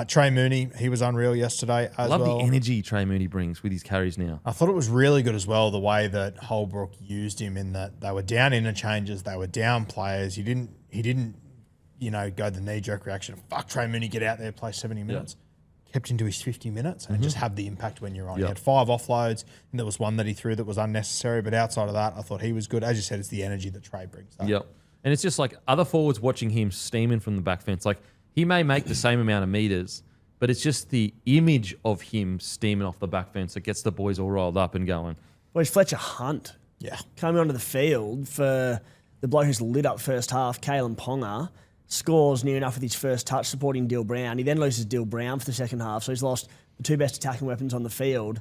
Trey Mooney, he was unreal yesterday as well. I love the energy Trey Mooney brings with his carries now. I thought it was really good as well, the way that Holbrook used him in that they were down interchanges, they were down players. He didn't go the knee-jerk reaction, fuck Trey Mooney, get out there, play 70 minutes. Kept into his 50 minutes and just have the impact when you're on. He had 5 offloads, and there was one that he threw that was unnecessary, but outside of that, I thought he was good. As you said, it's the energy that Trey brings. Yep. And it's just like other forwards watching him steaming from the back fence. Like, he may make the same amount of meters, but it's just the image of him steaming off the back fence that gets the boys all rolled up and going. Well, it's Fletcher Hunt. Yeah. Coming onto the field for the bloke who's lit up first half, Kalen Ponga, scores near enough with his first touch, supporting Dill Brown. He then loses Dill Brown for the second half, so he's lost the 2 best attacking weapons on the field.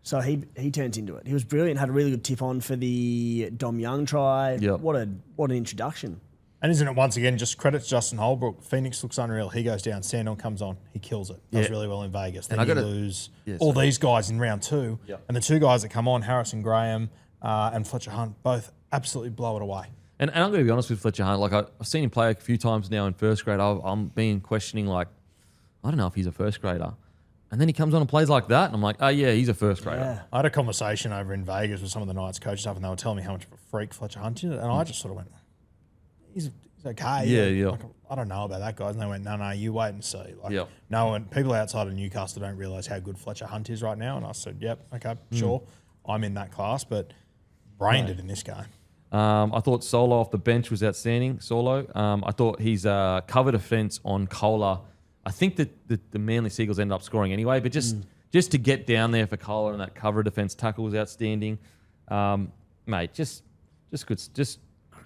So he turns into it. He was brilliant, had a really good tip on for the Dom Young try. Yep. What an introduction. And isn't it, once again, just credit to Justin Holbrook. Phoenix looks unreal. He goes down. Sandon comes on. He kills it. Does really well in Vegas. Then you lose all these guys in round 2. Yep. And the 2 guys that come on, Harrison Graham and Fletcher Hunt, both absolutely blow it away. And I'm going to be honest with Fletcher Hunt. Like, I've seen him play a few times now in first grade. I'm being questioning, like, I don't know if he's a first grader. And then he comes on and plays like that. And I'm like, oh, yeah, he's a first grader. Yeah. I had a conversation over in Vegas with some of the Knights coaches and they were telling me how much of a freak Fletcher Hunt is. And I just sort of went, he's okay. Yeah. Like, I don't know about that, guys. And they went, no, you wait and see. Like, Yep. no one, people outside of Newcastle don't realise how good Fletcher Hunt is right now. And I said, yep, okay, sure. I'm in that class, but brained it in this game. I thought Solo off the bench was outstanding. Solo. I thought his cover defense on Kohler. I think that the Manly Seagulls ended up scoring anyway, but just to get down there for Kohler and that cover defense tackle was outstanding. Mate, just good, just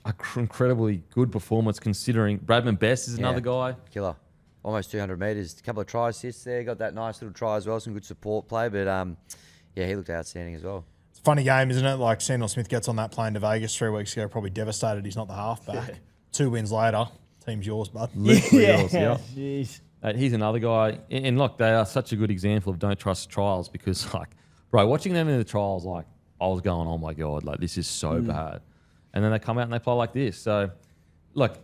an incredibly good performance considering Bradman Best is another guy. Killer. Almost 200 metres. A couple of try assists there. Got that nice little try as well. Some good support play, but he looked outstanding as well. It's a funny game, isn't it? Like, Sandal Smith gets on that plane to Vegas 3 weeks ago, probably devastated he's not the halfback. Yeah. 2 wins later, team's yours, bud. Literally yours, yeah. Jeez. He's another guy. And look, they are such a good example of don't trust trials because, like, bro, watching them in the trials, like, I was going, oh my God, like, this is so bad. And then they come out and they play like this. So, look,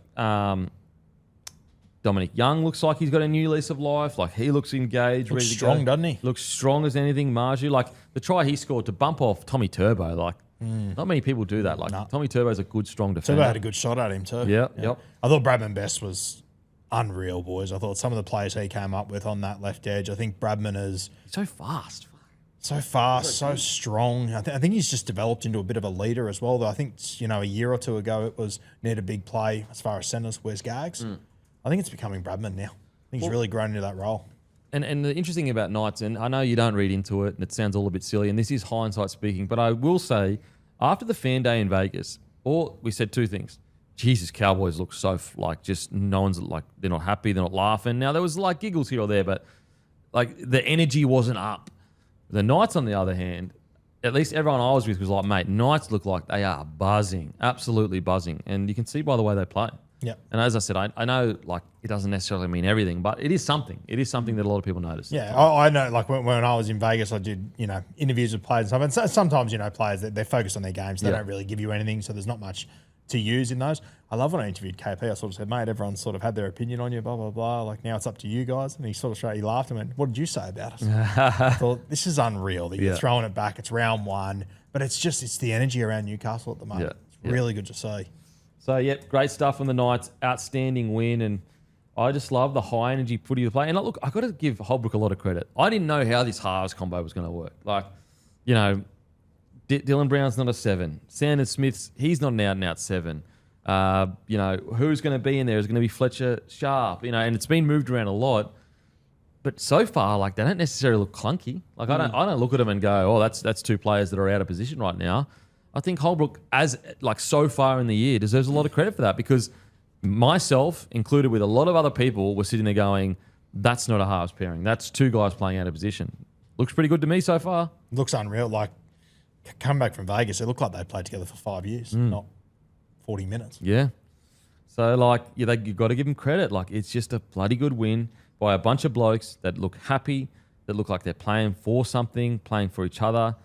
Dominic Young looks like he's got a new lease of life. Like, he looks engaged, Looks ready to strong, go. doesn't he? Looks strong as anything. Marju, like, the try he scored to bump off Tommy Turbo, like, not many people do that. Like, Tommy Turbo's a good, strong defender. Turbo had a good shot at him too. Yep. I thought Bradman Best was unreal, boys. I thought some of the players he came up with on that left edge, I think Bradman is So fast. so fast, so strong. I think he's just developed into a bit of a leader as well. Though I think, a year or 2 ago it was need a big play as far as centres. Where's Gags? I think it's becoming Bradman now. I think he's really grown into that role. And the interesting thing about Knights, and I know you don't read into it, and it sounds all a bit silly, and this is hindsight speaking, but I will say, after the fan day in Vegas, we said 2 things. Jesus, Cowboys look so, just no one's, they're not happy, they're not laughing. Now, there was, giggles here or there, but, the energy wasn't up. The Knights, on the other hand, at least everyone I was with was like, mate, Knights look like they are buzzing, absolutely buzzing. And you can see by the way they play. Yeah. And as I said, I know, it doesn't necessarily mean everything, but it is something. It is something that a lot of people notice. Yeah, I know, when I was in Vegas, I did, interviews with players and stuff. And sometimes, players, they're focused on their games. They don't really give you anything, so there's not much to use in those. I love when I interviewed KP, I sort of said, mate, everyone's sort of had their opinion on you, blah, blah, blah. Now it's up to you guys. And he sort of he laughed and went, what did you say about us? I thought, this is unreal that you're throwing it back. It's round 1. But it's the energy around Newcastle at the moment. It's really good to see. So, yep, great stuff from the Knights. Outstanding win. And I just love the high energy footy to play. And look, I got to give Holbrook a lot of credit. I didn't know how this halves combo was going to work. Like, you know, Dylan Brown's not a 7. Sanders Smith's, he's not an out-and-out 7. You know, who's going to be in there? Is going to be Fletcher Sharp, you know, and it's been moved around a lot. But so far, like, they don't necessarily look clunky. Like, I don't look at them and go, oh, that's 2 players that are out of position right now. I think Holbrook, as like so far in the year, deserves a lot of credit for that, because myself, included with a lot of other people, were sitting there going, that's not a halves pairing. That's 2 guys playing out of position. Looks pretty good to me so far. Looks unreal. Like, coming back from Vegas, it looked like they played together for 5 years, not 40 minutes. Yeah. So, like, you've got to give them credit. Like, it's just a bloody good win by a bunch of blokes that look happy, that look like they're playing for something, playing for each other.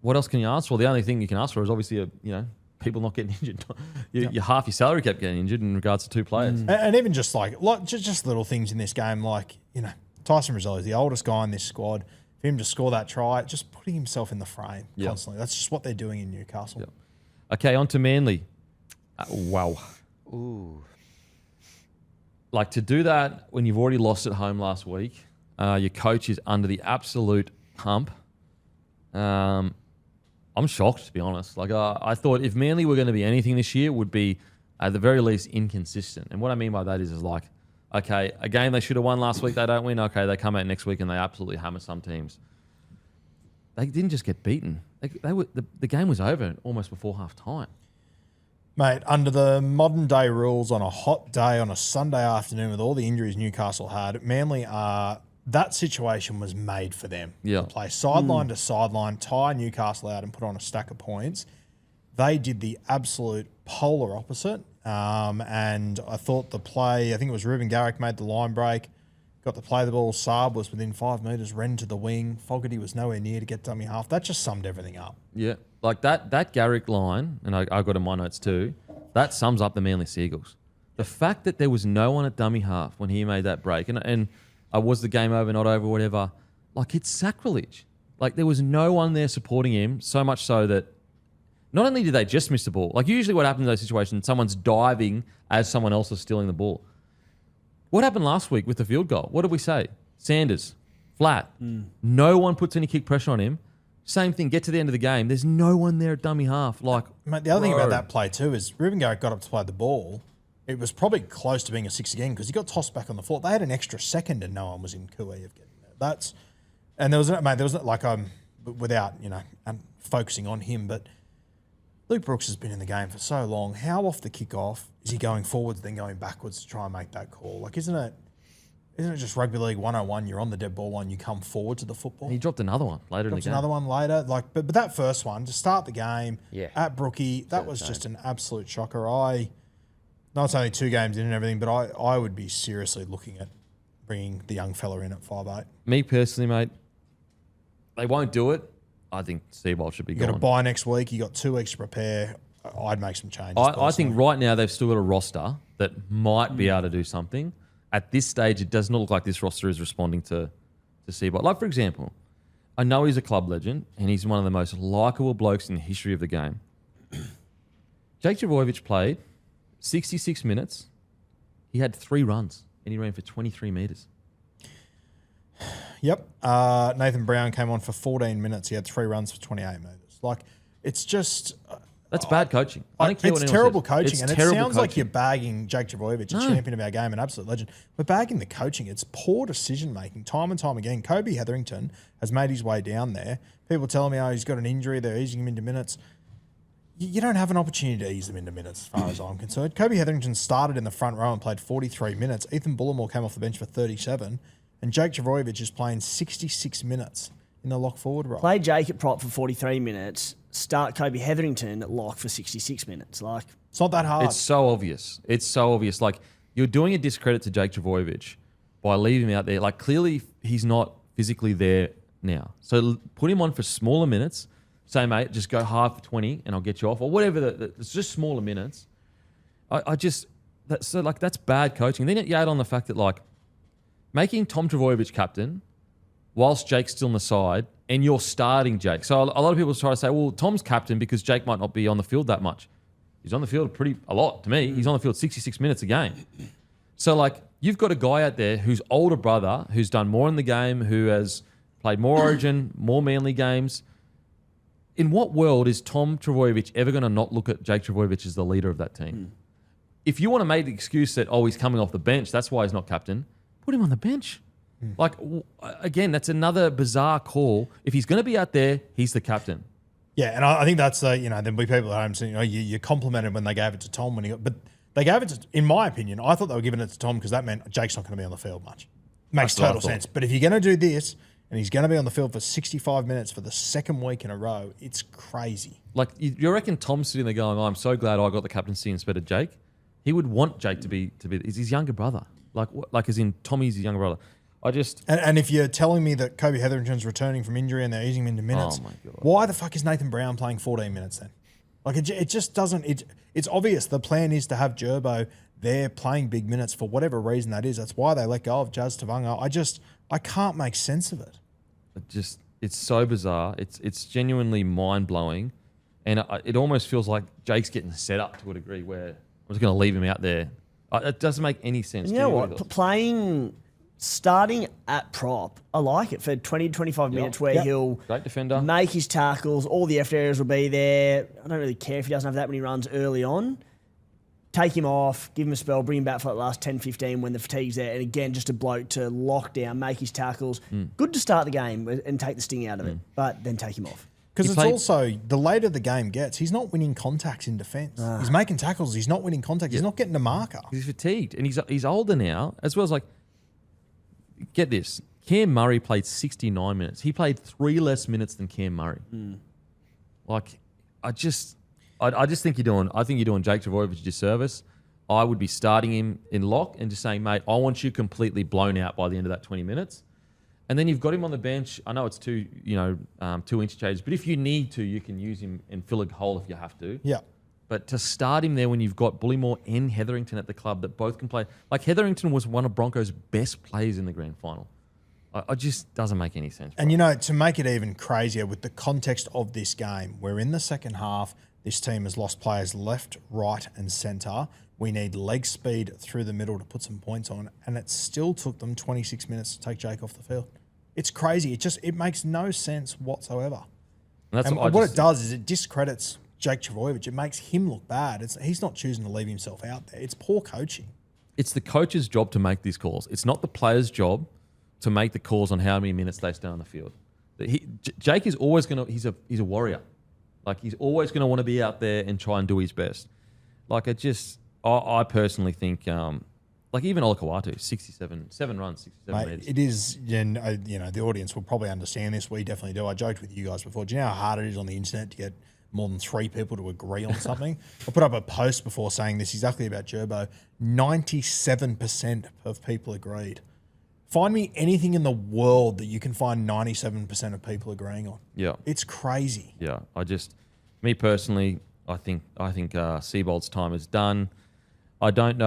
What else can you ask for? The only thing you can ask for is obviously, people not getting injured. Your half your salary kept getting injured in regards to 2 players. And even just just little things in this game, like, Tyson Rizzo is the oldest guy in this squad. For him to score that try, just putting himself in the frame constantly. That's just what they're doing in Newcastle. Yep. Okay, on to Manly. Wow. Ooh. Like, to do that when you've already lost at home last week, your coach is under the absolute pump. I'm shocked, to be honest. Like, I thought if Manly were going to be anything this year, it would be at the very least inconsistent. And what I mean by that is like, okay, a game they should have won last week, they don't win. Okay, they come out next week and they absolutely hammer some teams. They didn't just get beaten. The game was over almost before half time. Mate, under the modern day rules, on a hot day, on a Sunday afternoon with all the injuries Newcastle had, Manly that situation was made for them to play sideline to sideline, tire Newcastle out and put on a stack of points. They did the absolute polar opposite. And I thought the play, I think it was Ruben Garrick made the line break, got to play the ball. Saab was within 5 metres, ran to the wing. Fogarty was nowhere near to get dummy half. That just summed everything up. Yeah, like that Garrick line, and I got in my notes too, that sums up the Manly Seagulls. The fact that there was no one at dummy half when he made that break, and was the game over, not over, whatever, like, it's sacrilege. Like, there was no one there supporting him, so much so that not only did they just miss the ball, like usually what happens in those situations, someone's diving as someone else is stealing the ball. What happened last week with the field goal? What did we say? Sanders, flat. No one puts any kick pressure on him. Same thing, get to the end of the game. There's no one there at dummy half. Like, mate, the other thing about that play too is Ruben Garrick got up to play the ball. It was probably close to being a 6 again because he got tossed back on the floor. They had an extra second and no one was in cooee of getting there. And there was like, without, focusing on him, but Luke Brooks has been in the game for so long. How off the kickoff is he going forwards then going backwards to try and make that call? Like, isn't it just rugby league 101? You're on the dead ball line, you come forward to the football. He dropped another one later in the game. Another one later. Like, but that first one to start the game at Brookie, that was just an absolute shocker. I know it's only 2 games in and everything, but I would be seriously looking at bringing the young fella in at 5'8". Me personally, mate, they won't do it. I think Seabold should be gone. You got a bye next week. You got 2 weeks to prepare. I'd make some changes. I think right now they've still got a roster that might be able to do something. At this stage, it does not look like this roster is responding to Seabold. Like, for example, I know he's a club legend and he's one of the most likeable blokes in the history of the game. Jake Trbojevic played 66 minutes. He had 3 runs and he ran for 23 metres. Yep. Nathan Brown came on for 14 minutes. He had 3 runs for 28 metres. Like, it's just... That's bad coaching. I don't care what it's anyone terrible says. coaching. It's And it terrible sounds like coaching. you're bagging Jake Trbojevic, a champion of our game, an absolute legend. We're bagging the coaching. It's poor decision-making time and time again. Kobe Hetherington has made his way down there. People telling me, he's got an injury. They're easing him into minutes. You don't have an opportunity to ease them into minutes as far as I'm concerned. Kobe Hetherington started in the front row and played 43 minutes. Ethan Bullimore came off the bench for 37. And Jake Trbojevic is playing 66 minutes in the lock forward role. Play Jake at prop for 43 minutes. Start Kobe Hetherington at lock for 66 minutes. Like, it's not that hard. It's so obvious. It's so obvious. Like, you're doing a discredit to Jake Trbojevic by leaving him out there. Like, clearly he's not physically there now. So put him on for smaller minutes. Say, mate, just go hard for 20 and I'll get you off, or whatever. It's just smaller minutes. That's bad coaching. Then you add on the fact that, like, making Tom Trbojevic captain whilst Jake's still on the side and you're starting Jake. So a lot of people try to say, well, Tom's captain because Jake might not be on the field that much. He's on the field a lot to me. He's on the field 66 minutes a game. So, like, you've got a guy out there whose older brother, who's done more in the game, who has played more Origin, more Manly games. In what world is Tom Trbojevic ever going to not look at Jake Trbojevic as the leader of that team? If you want to make the excuse that, he's coming off the bench, that's why he's not captain, put him on the bench. Like, again, that's another bizarre call. If he's going to be out there, he's the captain. Yeah, and I think that's there'll be people at home saying, you complimented when they gave it to Tom but they gave it to, in my opinion, I thought they were giving it to Tom because that meant Jake's not going to be on the field much. Makes total sense. But if you're going to do this and he's going to be on the field for 65 minutes for the second week in a row, it's crazy. Like, you reckon Tom's sitting there going, I'm so glad I got the captaincy instead of Jake? He would want Jake to be is his younger brother. Like as in Tommy's his younger brother. And if you're telling me that Kobe Hetherington's returning from injury and they're easing him into minutes, why the fuck is Nathan Brown playing 14 minutes then? Like, it just doesn't. It's obvious the plan is to have Gerbo there playing big minutes for whatever reason that is. That's why they let go of Jazz Tavanga. I can't make sense of it. It's so bizarre. It's genuinely mind blowing, and it almost feels like Jake's getting set up to a degree where I'm just going to leave him out there. It doesn't make any sense. You know what? Starting at prop, I like it for 20 to 25 minutes where he'll great defender, make his tackles, all the effort areas will be there. I don't really care if he doesn't have that many runs early on. Take him off, give him a spell, bring him back for the last 10, 15 when the fatigue's there. And again, just a bloke to lock down, make his tackles. Good to start the game and take the sting out of it, but then take him off. Because it's also, the later the game gets, he's not winning contacts in defence. He's making tackles, he's not winning contacts, he's not getting a marker. He's fatigued, and he's older now, as well as like, get this, Cam Murray played 69 minutes. He played 3 less minutes than Cam Murray. Like, I just think you're doing Jake Trbojevic a disservice. I would be starting him in lock and just saying, mate, I want you completely blown out by the end of that 20 minutes. And then you've got him on the bench. I know it's two interchanges, but if you need to, you can use him and fill a hole if you have to. Yeah. But to start him there when you've got Bullymore and Hetherington at the club that both can play. Like, Hetherington was one of Broncos' best players in the grand final. It just doesn't make any sense. And, to make it even crazier with the context of this game, we're in the second half. This team has lost players left, right and centre. We need leg speed through the middle to put some points on. And it still took them 26 minutes to take Jake off the field. It's crazy. It makes no sense whatsoever. And what it does is it discredits Jake Trbojevic. It makes him look bad. He's not choosing to leave himself out there. It's poor coaching. It's the coach's job to make these calls. It's not the player's job to make the calls on how many minutes they stay on the field. Jake is always going to. He's a warrior. Like, he's always going to want to be out there and try and do his best. Like, I personally think, like, even Olakawatu, 7 runs, 67 meters. It is, the audience will probably understand this. We definitely do. I joked with you guys before. Do you know how hard it is on the internet to get more than 3 people to agree on something? I put up a post before saying this exactly about Gerbo. 97% of people agreed. Find me anything in the world that you can find 97% of people agreeing on. Yeah. It's crazy. Yeah. Me personally, I think Seibold's time is done. I don't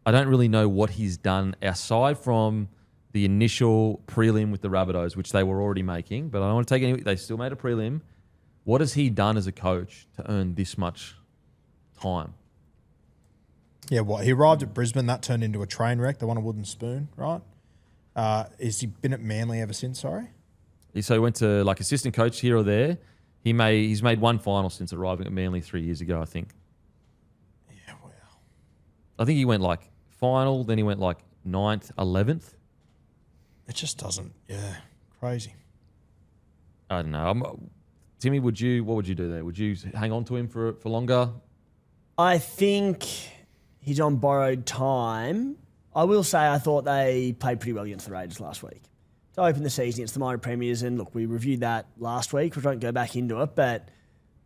really know what he's done aside from the initial prelim with the Rabbitohs, which they were already making, but I don't want to take any. They still made a prelim. What has he done as a coach to earn this much time? Yeah, he arrived at Brisbane. That turned into a train wreck. They won a wooden spoon, right? Has he been at Manly ever since, sorry? So he went to, like, assistant coach here or there. He's made one final since arriving at Manly 3 years ago, I think. Yeah, wow. I think he went, like, final, then he went, like, 9th, 11th. It just doesn't, crazy. I don't know. Timmy, what would you do there? Would you hang on to him for longer? I think he's on borrowed time. I will say I thought they played pretty well against the Raiders last week to open the season against the minor premiers. And look, we reviewed that last week. We won't go back into it, but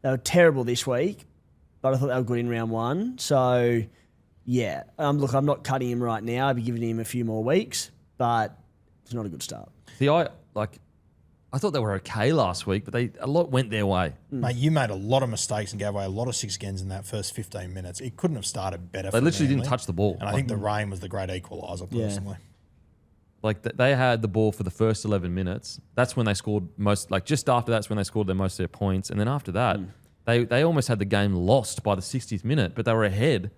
they were terrible this week. But I thought they were good in round 1. So, yeah. Look, I'm not cutting him right now. I'd be giving him a few more weeks, but it's not a good start. See, I thought they were okay last week, but a lot went their way. Mate, you made a lot of mistakes and gave away a lot of 6-agains in that first 15 minutes. It couldn't have started better. They literally didn't touch the ball. And I think the rain was the great equaliser, personally. Like, they had the ball for the first 11 minutes. That's when they scored most. Like, just after that's when they scored most of their points. And then after that, they almost had the game lost by the 60th minute, but they were ahead.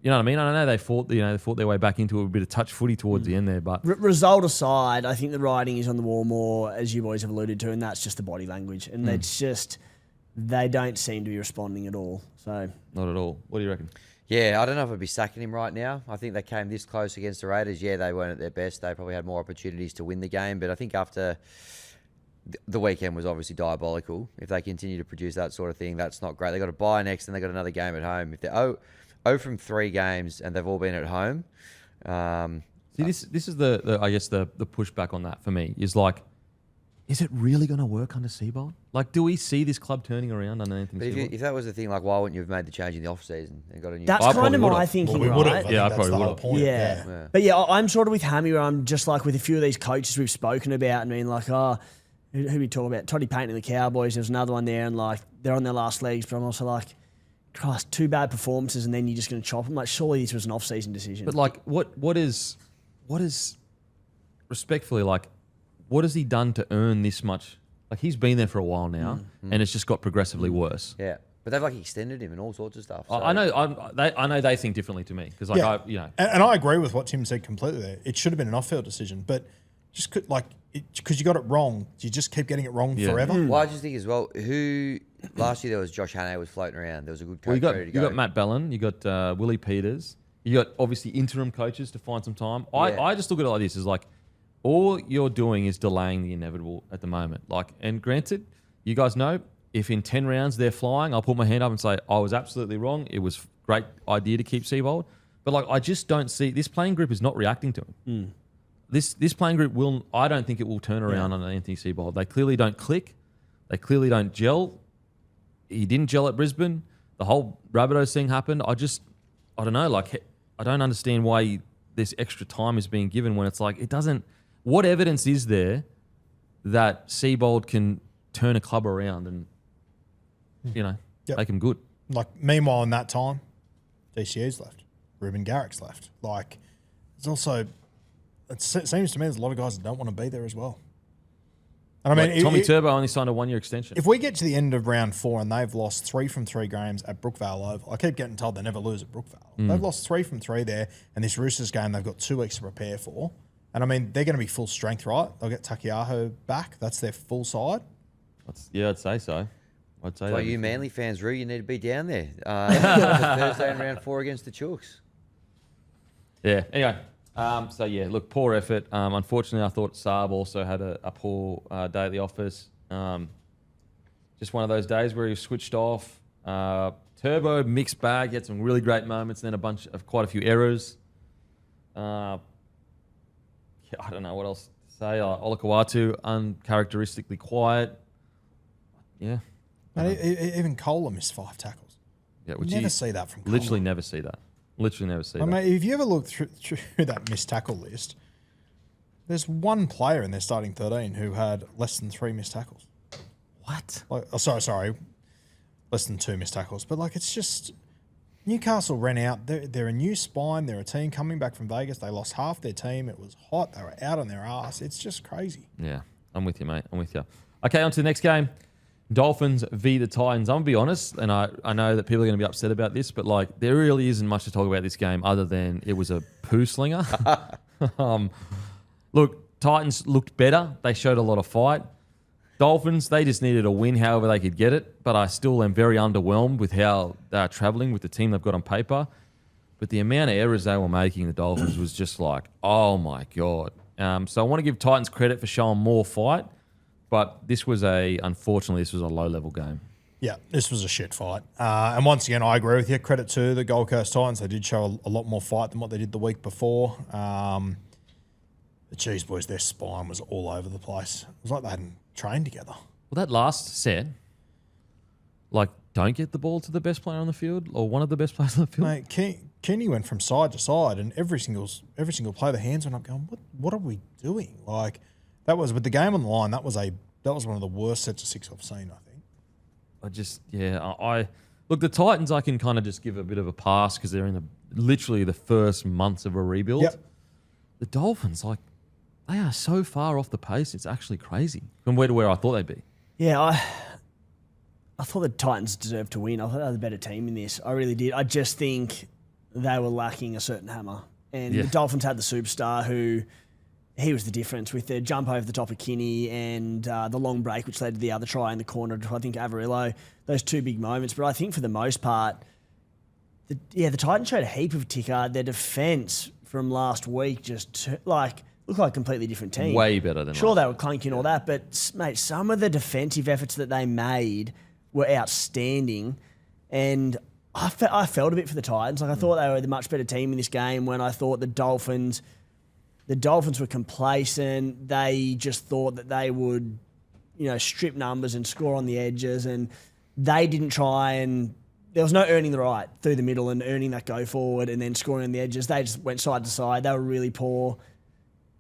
You know what I mean? I know they fought their way back into a bit of touch footy towards the end there, but Result aside, I think the writing is on the wall more, as you boys have alluded to, and that's just the body language. And it's just, they don't seem to be responding at all. So not at all. What do you reckon? Yeah, I don't know if I'd be sacking him right now. I think they came this close against the Raiders. Yeah, they weren't at their best. They probably had more opportunities to win the game. But I think after the weekend was obviously diabolical. If they continue to produce that sort of thing, that's not great. They got a bye next, and they got another game at home. If they're 0 from 3 games and they've all been at home. See, this is the I guess the pushback on that for me is like, is it really going to work under Seabold? Like, do we see this club turning around under Anthony Seabold? If that was the thing, like, why wouldn't you have made the change in the off season and got a new? that's kind of my thinking, we would right? have. Yeah, I That's probably the whole would've. point. Yeah. But yeah, I'm sort of with Hammy where I'm just like with a few of these coaches we've spoken about and being like, who we talk about? Toddy Payton and the Cowboys. There's another one there and like they're on their last legs, but I'm also like, Christ, 2 bad performances and then you're just going to chop them. Like, surely this was an off-season decision. But like, what is respectfully, like, what has he done to earn this much? Like, he's been there for a while now, and it's just got progressively worse. Yeah, but they've like extended him and all sorts of stuff. So. I know they think differently to me because, like, And I agree with what Tim said completely there. It should have been an off-field decision, but just because you got it wrong, you just keep getting it wrong forever. Well, I just think as well, last year there was Josh Hannay was floating around. There was a good coach ready to you go. got Matt Bellin, you got Willie Peters, you got obviously interim coaches to find some time. I just look at it like this: is like all you're doing is delaying the inevitable at the moment. Like, and granted, you guys know if in 10 rounds they're flying, I'll put my hand up and say I was absolutely wrong. It was a great idea to keep Seabold, but like I just don't see this playing group is not reacting to him. This playing group I don't think it will turn around on Anthony Seabold. They clearly don't click. They clearly don't gel. He didn't gel at Brisbane. The whole Rabbitohs thing happened. I don't know. Like, I don't understand why this extra time is being given when it's like, it doesn't. What evidence is there that Seabold can turn a club around and, make them good? Like, meanwhile, in that time, DCE's left. Ruben Garrick's left. Like, it's also, it seems to me there's a lot of guys that don't want to be there as well. And I mean, Tommy Turbo only signed a 1-year extension. If we get to the end of round 4 and they've lost 3 from 3 games at Brookvale Oval, I keep getting told they never lose at Brookvale. They've lost 3 from 3 there, and this Roosters game they've got 2 weeks to prepare for. And I mean, they're going to be full strength, right? They'll get Takiaho back. That's their full side. I'd say so. I'd say Well, you Manly fans, Roo, you need to be down there Thursday in round 4 against the Chooks. Yeah. Anyway. Look, poor effort. Unfortunately, I thought Saab also had a poor day at the office. Just one of those days where he was switched off. Turbo, mixed bag, he had some really great moments, and then quite a few errors. I don't know what else to say. Olakawatu, uncharacteristically quiet. Yeah. Even Kohler missed 5 tackles. Yeah, you never see that from Kohler. Literally never see that. I mean, if you ever look through that missed tackle list, there's one player in their starting 13 who had less than 3 missed tackles. What? Sorry, less than 2 missed tackles. But like, it's just Newcastle ran out. They're a new spine. They're a team coming back from Vegas. They lost half their team. It was hot. They were out on their ass. It's just crazy. Yeah, I'm with you, mate. I'm with you. Okay, on to the next game. Dolphins v the Titans. I'm going to be honest, and I know that people are going to be upset about this, but like there really isn't much to talk about this game other than it was a poo slinger. Look, Titans looked better. They showed a lot of fight. Dolphins, they just needed a win however they could get it, but I still am very underwhelmed with how they're travelling with the team they've got on paper. But the amount of errors they were making, the Dolphins, was just like, oh my God. So I want to give Titans credit for showing more fight. But unfortunately, this was a low-level game. Yeah, this was a shit fight. And once again, I agree with you. Credit to the Gold Coast Titans. They did show a lot more fight than what they did the week before. The Cheese Boys, their spine was all over the place. It was like they hadn't trained together. Well, that last set, like, don't get the ball to the best player on the field or one of the best players on the field. Mate, Kenny went from side to side, and every single play, the hands went up going, what are we doing? Like, that was, with the game on the line, that was one of the worst sets of 6 I've seen, I think. Look, the Titans I can kind of just give a bit of a pass because they're in literally the first months of a rebuild. Yep. The Dolphins, like, they are so far off the pace, it's actually crazy compared to where I thought they'd be. Yeah, I thought the Titans deserved to win. I thought they were the better team in this. I really did. I just think they were lacking a certain hammer. And the Dolphins had the superstar who, he was the difference with the jump over the top of Kinney and the long break, which led to the other try in the corner to, I think, Averillo. Those two big moments. But I think for the most part, the Titans showed a heap of ticker. Their defence from last week just looked like a completely different team. Way better than Sure, last they were clunky and all that, but, mate, some of the defensive efforts that they made were outstanding. And I felt a bit for the Titans. Like, I thought they were the much better team in this game when I thought the Dolphins were complacent. They just thought that they would, strip numbers and score on the edges. And they didn't try, and there was no earning the right through the middle and earning that go forward and then scoring on the edges. They just went side to side. They were really poor.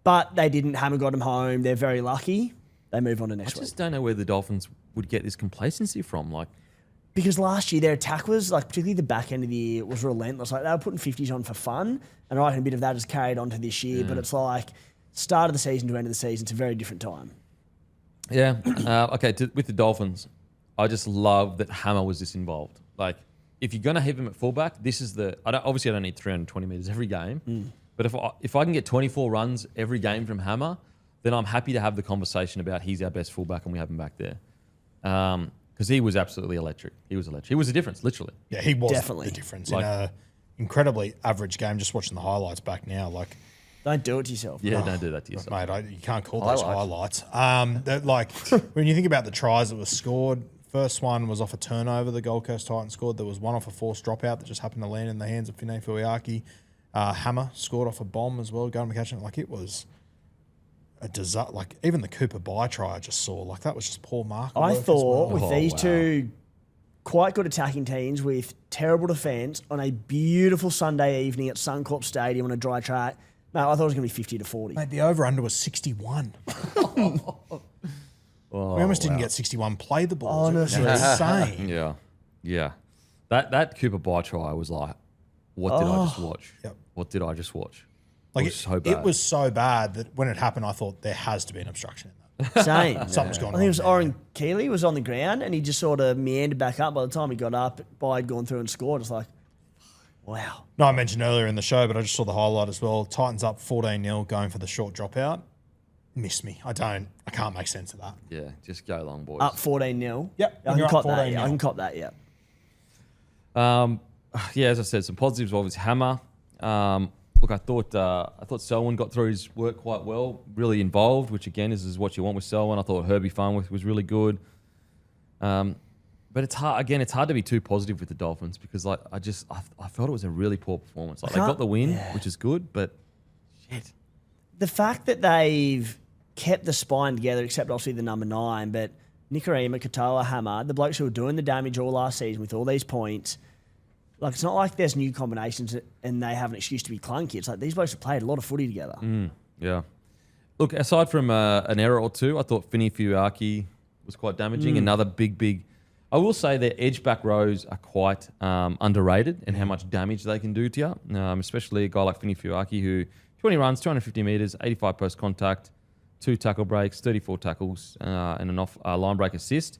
But they didn't. Hammer got them home. They're very lucky. They move on to next week. I just don't know where the Dolphins would get this complacency from. Because last year their attack was, particularly the back end of the year, was relentless. Like, they were putting 50s on for fun, and I reckon a bit of that has carried on to this year. But it's like start of the season to end of the season, it's a very different time. Yeah. Okay, with the Dolphins, I just love that Hammer was this involved. Like, if you're going to have him at fullback, this is obviously I don't need 320 metres every game. But if I can get 24 runs every game from Hammer, then I'm happy to have the conversation about he's our best fullback and we have him back there. Because he was absolutely electric. He was electric. He was the difference, literally. Yeah, he was Definitely. the difference in an incredibly average game. Just watching the highlights back now, don't do it to yourself. Yeah, don't do that to yourself. Mate, you can't call those highlights. When you think about the tries that were scored, first one was off a turnover the Gold Coast Titans scored. There was one off a forced dropout that just happened to land in the hands of Finay Fuiaki. Hammer scored off a bomb as well, going to catch it. It was a disaster. Even the Cooper Bye try I just saw, that was just poor mark. I thought with these two quite good attacking teams with terrible defence on a beautiful Sunday evening at Suncorp Stadium on a dry track, mate, I thought it was going to be 50-40. Mate, the over-under was 61. We almost didn't get 61 play the ball. Honestly. It was insane. Yeah. That Cooper Bye try was like, what did I just watch? Yep. What did I just watch? It was so bad that when it happened, I thought there has to be an obstruction in that. Same. Something's gone I wrong. think it was Oren Keeley was on the ground and he just sort of meandered back up. By the time he got up, Bye had gone through and scored. It's like, wow. No, I mentioned earlier in the show, but I just saw the highlight as well. Titans up 14-0 going for the short dropout. Missed me. I can't make sense of that. Yeah, just go long, boys. Up 14-0. Yep. I can cop that. 14-0. Yeah, I can cop that, yeah. As I said, some positives. Obviously, Hammer. Look, I thought Selwyn got through his work quite well, really involved, which again is what you want with Selwyn. I thought Herbie Farnworth was really good. But it's hard. Again, it's hard to be too positive with the Dolphins because I felt it was a really poor performance. They got the win, which is good, but shit. The fact that they've kept the spine together, except obviously the number 9, but Nikorima, Katoa, Hammer, the blokes who were doing the damage all last season with all these points. It's not like there's new combinations and they have an excuse to be clunky. It's like these blokes have played a lot of footy together. Yeah. Look, aside from an error or two, I thought Finay Fuiaki was quite damaging. Another big. I will say their edge back rows are quite underrated and how much damage they can do to you, especially a guy like Finay Fuiaki who 20 runs, 250 metres, 85 post contact, 2 tackle breaks, 34 tackles, and an off line break assist.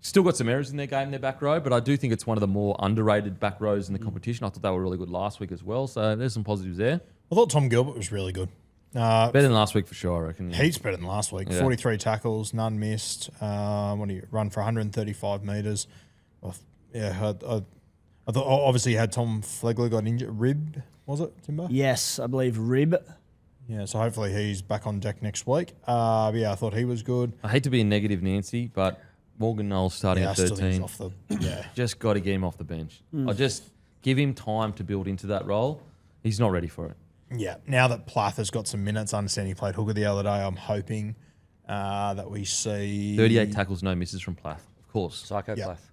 Still got some errors in their game, their back row, but I do think it's one of the more underrated back rows in the competition. I thought they were really good last week as well, so there's some positives there. I thought Tom Gilbert was really good. Better than last week for sure, I reckon. Yeah. Heaps better than last week. Yeah. 43 tackles, none missed. Run for 135 metres. I thought obviously you had Tom Flegler got injured. Ribbed, was it, Timber? Yes, I believe rib. Yeah, so hopefully he's back on deck next week. I thought he was good. I hate to be a negative Nancy, but Morgan Knowles starting at 13. Just got to get him off the bench. I just give him time to build into that role. He's not ready for it. Yeah, now that Plath has got some minutes, I understand he played hooker the other day. I'm hoping that we see 38 tackles, no misses from Plath, of course. Psychopath.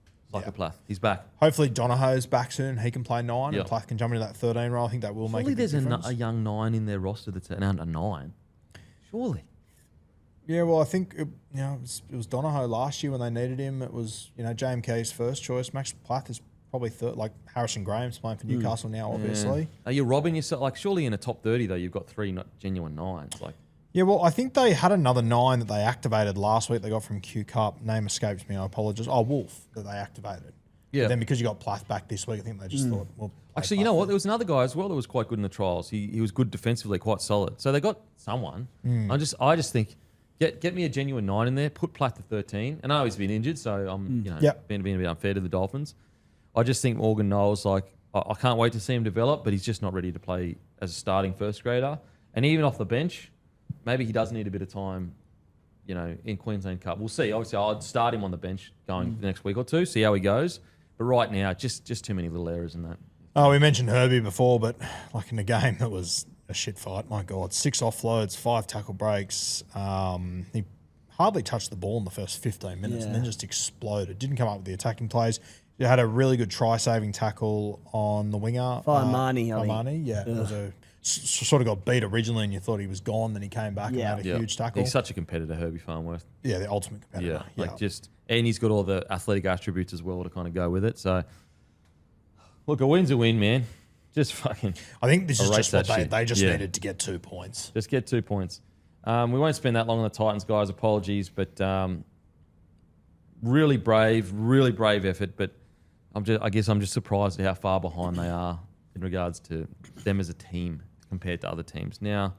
Plath. He's back. Hopefully Donahoe's back soon. He can play 9 and Plath can jump into that 13 role. I think that will make a big difference. Surely there's a young 9 in their roster that's an under 9. Surely. Yeah, well, I think it was Donahoe last year when they needed him. It was JMK's first choice. Max Plath is probably third. Like Harrison Graham's playing for Newcastle now, obviously. Are you robbing yourself? Surely in a top 30 though, you've got 3 not genuine 9s. Yeah, well, I think they had another 9 that they activated last week. They got from Q Cup. Name escapes me. I apologise. Oh, Wolf that they activated. Yeah. But then because you got Plath back this week, I think they just thought, well, Actually, you know what? There was another guy as well that was quite good in the trials. He was good defensively, quite solid. So they got someone. I just think get me a genuine 9 in there. Put Plath to 13. And I know he's been injured, so I'm being a bit unfair to the Dolphins. I just think Morgan Knowles, I can't wait to see him develop, but he's just not ready to play as a starting first grader. And even off the bench, maybe he does need a bit of time, in Queensland Cup. We'll see. Obviously, I'd start him on the bench going the next week or two, see how he goes. But right now, just too many little errors in that. Oh, we mentioned Herbie before, but like in a game that was a shit fight, my God, 6 offloads, 5 tackle breaks. He hardly touched the ball in the first 15 minutes and then just exploded. Didn't come up with the attacking plays. He had a really good try-saving tackle on the winger. Marnie, yeah. It was sort of got beat originally and you thought he was gone, then he came back and had a huge tackle. He's such a competitor, Herbie Farnworth. Yeah, the ultimate competitor. Yeah, and he's got all the athletic attributes as well to kind of go with it. So, look, a win's a win, man. Just fucking. I think this is just what they just Yeah. needed to get 2 points. Just get 2 points. We won't spend that long on the Titans, guys. Apologies, but really brave effort. But I guess I'm just surprised at how far behind they are in regards to them as a team compared to other teams. Now,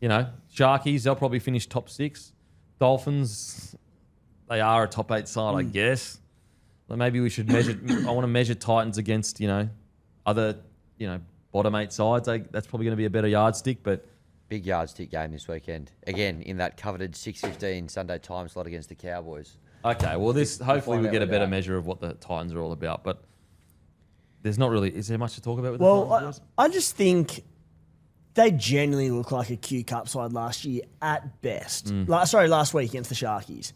Sharkies, they'll probably finish top 6. Dolphins, they are a top 8 side, I guess. But maybe we should measure. I want to measure Titans against other bottom 8 sides. That's probably going to be a better yardstick, but. Big yardstick game this weekend. Again, in that coveted 6:15 Sunday time slot against the Cowboys. Okay, well, hopefully we get a better out. measure of what the Titans are all about, but there's not really. Is there much to talk about with the Well, Titans? I just think they genuinely look like a Q Cup side last year at best. Last week against the Sharkies.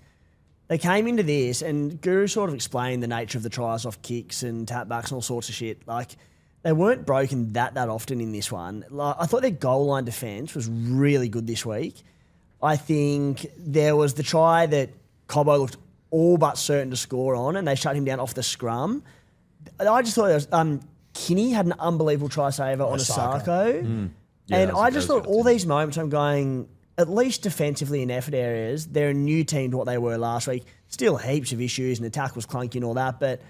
They came into this, and Guru sort of explained the nature of the tries off kicks and tapbacks and all sorts of shit. Like, they weren't broken that often in this one. Like, I thought their goal line defence was really good this week. I think there was the try that Cobbo looked all but certain to score on, and they shut him down off the scrum. I just thought there was, Kinney had an unbelievable try saver on Asako. And I just thought all these moments I'm going, at least defensively in effort areas, they're a new team to what they were last week. Still heaps of issues, and the attack was clunky and all that, but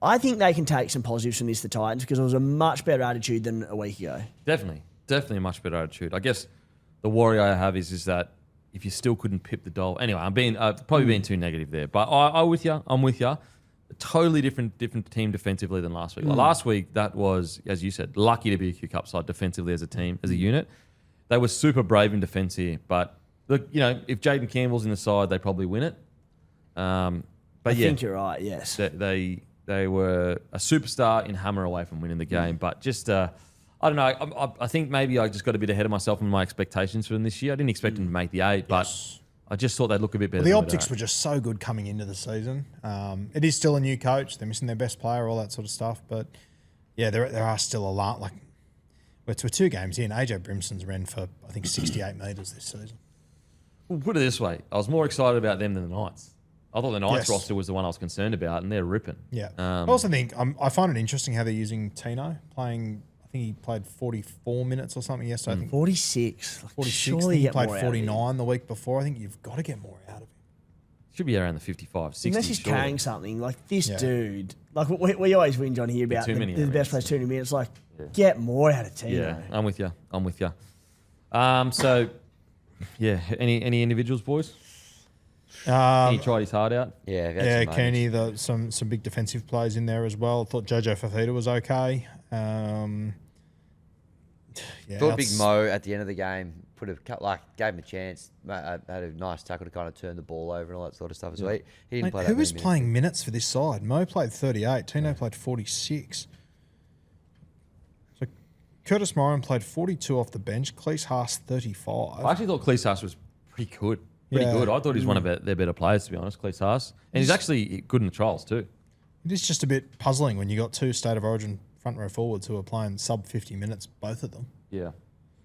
I think they can take some positives from this, the Titans, because it was a much better attitude than a week ago. Definitely a much better attitude. I guess the worry I have is that if you still couldn't pip the Dolphins. Anyway, I'm probably being too negative there, but I'm with you. A totally different team defensively than last week. Like last week, that was, as you said, lucky to be a Q Cup side defensively as a team, as a unit. They were super brave in defence here, but look, if Jaden Campbell's in the side, they probably win it. I think you're right. Yes, They were a superstar in hammer away from winning the game, but just, I don't know. I think maybe I just got a bit ahead of myself in my expectations for them this year. I didn't expect them to make the 8, but I just thought they'd look a bit better. The optics were just so good coming into the season. It is still a new coach. They're missing their best player, all that sort of stuff. But yeah, there are still a lot. Like, we're 2 games in. AJ Brimson's ran for, I think, 68 metres this season. Well, put it this way. I was more excited about them than the Knights. I thought the Knights roster was the one I was concerned about, and they're ripping. Yeah. I also think I find it interesting how they're using Tino playing. I think he played 44 minutes or something yesterday. I think 46. 46. Surely He played 49 the week before. I think you've got to get more out of him. Should be around the 55, 60. Unless he's carrying something. Like, this dude. Like, we always whinge on here about the best players 2 minutes. Like, get more out of Tino. Yeah, I'm with you. So, yeah, any individuals, boys? He tried his heart out. Yeah, Kearney, some big defensive plays in there as well. Thought Jojo Fafita was okay. Thought Big Mo at the end of the game gave him a chance. Had a nice tackle to kind of turn the ball over and all that sort of stuff as well. He didn't play that who was many playing minutes for this side? Mo played 38. Tino played 46. So Curtis Moran played 42 off the bench. Cleese Haas 35. I actually thought Cleese Haas was pretty good. Good. I thought he was one of their better players, to be honest, Cleese Haas. And he's actually good in the trials too. It is just a bit puzzling when you got 2 State of Origin front row forwards who are playing sub 50 minutes, both of them. Yeah.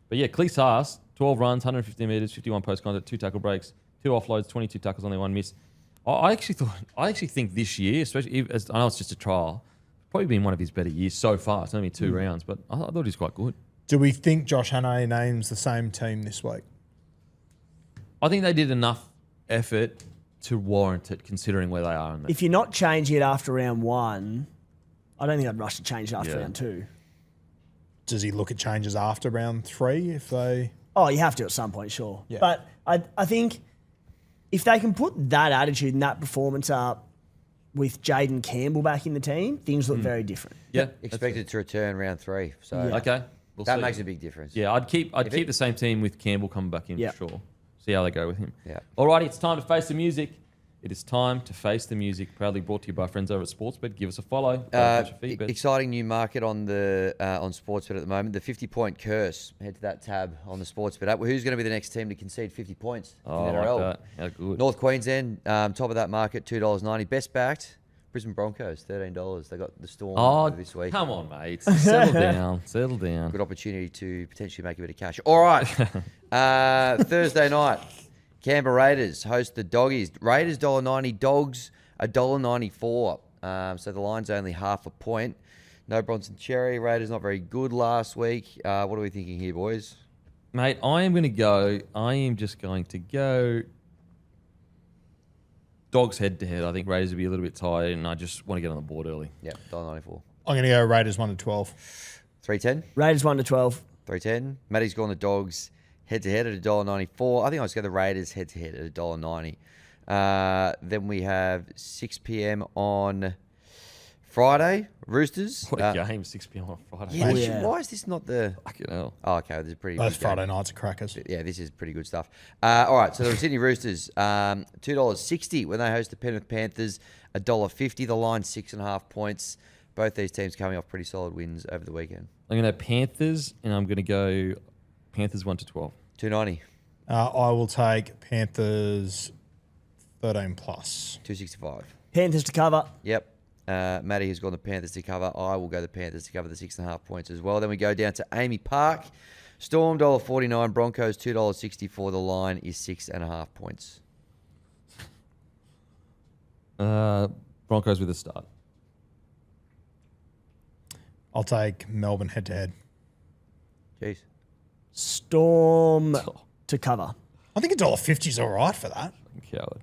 But yeah, Cleese Haas, 12 runs, 150 metres, 51 post contact, 2 tackle breaks, 2 offloads, 22 tackles, only 1 miss. I actually think this year, especially as I know it's just a trial, probably been one of his better years so far. It's only 2 rounds, but I thought he's quite good. Do we think Josh Hannay names the same team this week? I think they did enough effort to warrant it, considering where they are in the. If you're not changing it after round 1, I don't think I'd rush to change it after round 2. Does he look at changes after round 3 if they? Oh, you have to at some point, sure. Yeah. But I think if they can put that attitude and that performance up with Jaden Campbell back in the team, things look very different. Yeah, Expected to return round 3. So okay. We'll that see. makes a big difference. Yeah, I'd keep the same team with Campbell coming back in Yeah. for sure. See how they go with him. Yeah. Alrighty, it's time to face the music. It is time to face the music. Proudly brought to you by friends over at Sportsbet. Give us a follow. Exciting new market on the on Sportsbet at the moment. The 50-point curse. Head to that tab on the Sportsbet app. Who's going to be the next team to concede 50 points Oh, in I NRL? like that. How good. North Queensland, top of that market, $2.90. Best backed, Brisbane Broncos, $13. They got the Storm this week. Come on, mate. Settle down. Settle down. Good opportunity to potentially make a bit of cash. All right. Thursday night, Canberra Raiders host the Doggies. Raiders $1.90, Dogs $1.94. So the line's only half a point. No Bronson Cherry. Raiders not very good last week. What are we thinking here, boys? Mate, I am just going to go Dogs head to head. I think Raiders will be a little bit tired, and I just want to get on the board early. Yep, $1.94. I'm going to go Raiders 1-12. 310. Raiders 1-12. 310. Matty's gone the Dogs head to head at $1.94. I think I'll just go the Raiders head to head at $1.90. Then we have 6 p.m. on Friday, Roosters. What a game, 6 p.m. on Friday. Yeah, Yeah. why is this not the... Fucking hell. Oh, okay, this is pretty Those good game. Friday nights are crackers. Yeah, this is pretty good stuff. All right, so the Sydney Roosters, $2.60 when they host the Penrith Panthers, $1.50. The line 6.5 points. Both these teams coming off pretty solid wins over the weekend. I'm going to Panthers, and I'm going to go Panthers 1-12. $2.90. I will take Panthers 13+. $2.65. Panthers to cover. Yep. Matty has gone the Panthers to cover. I will go the Panthers to cover the 6.5 points as well. Then we go down to Amy Park. Storm $1.49. Broncos $2.64. The line is 6.5 points. Broncos with a start. I'll take Melbourne head to head. Jeez. Storm to cover. I think $1.50 is all right for that. Coward.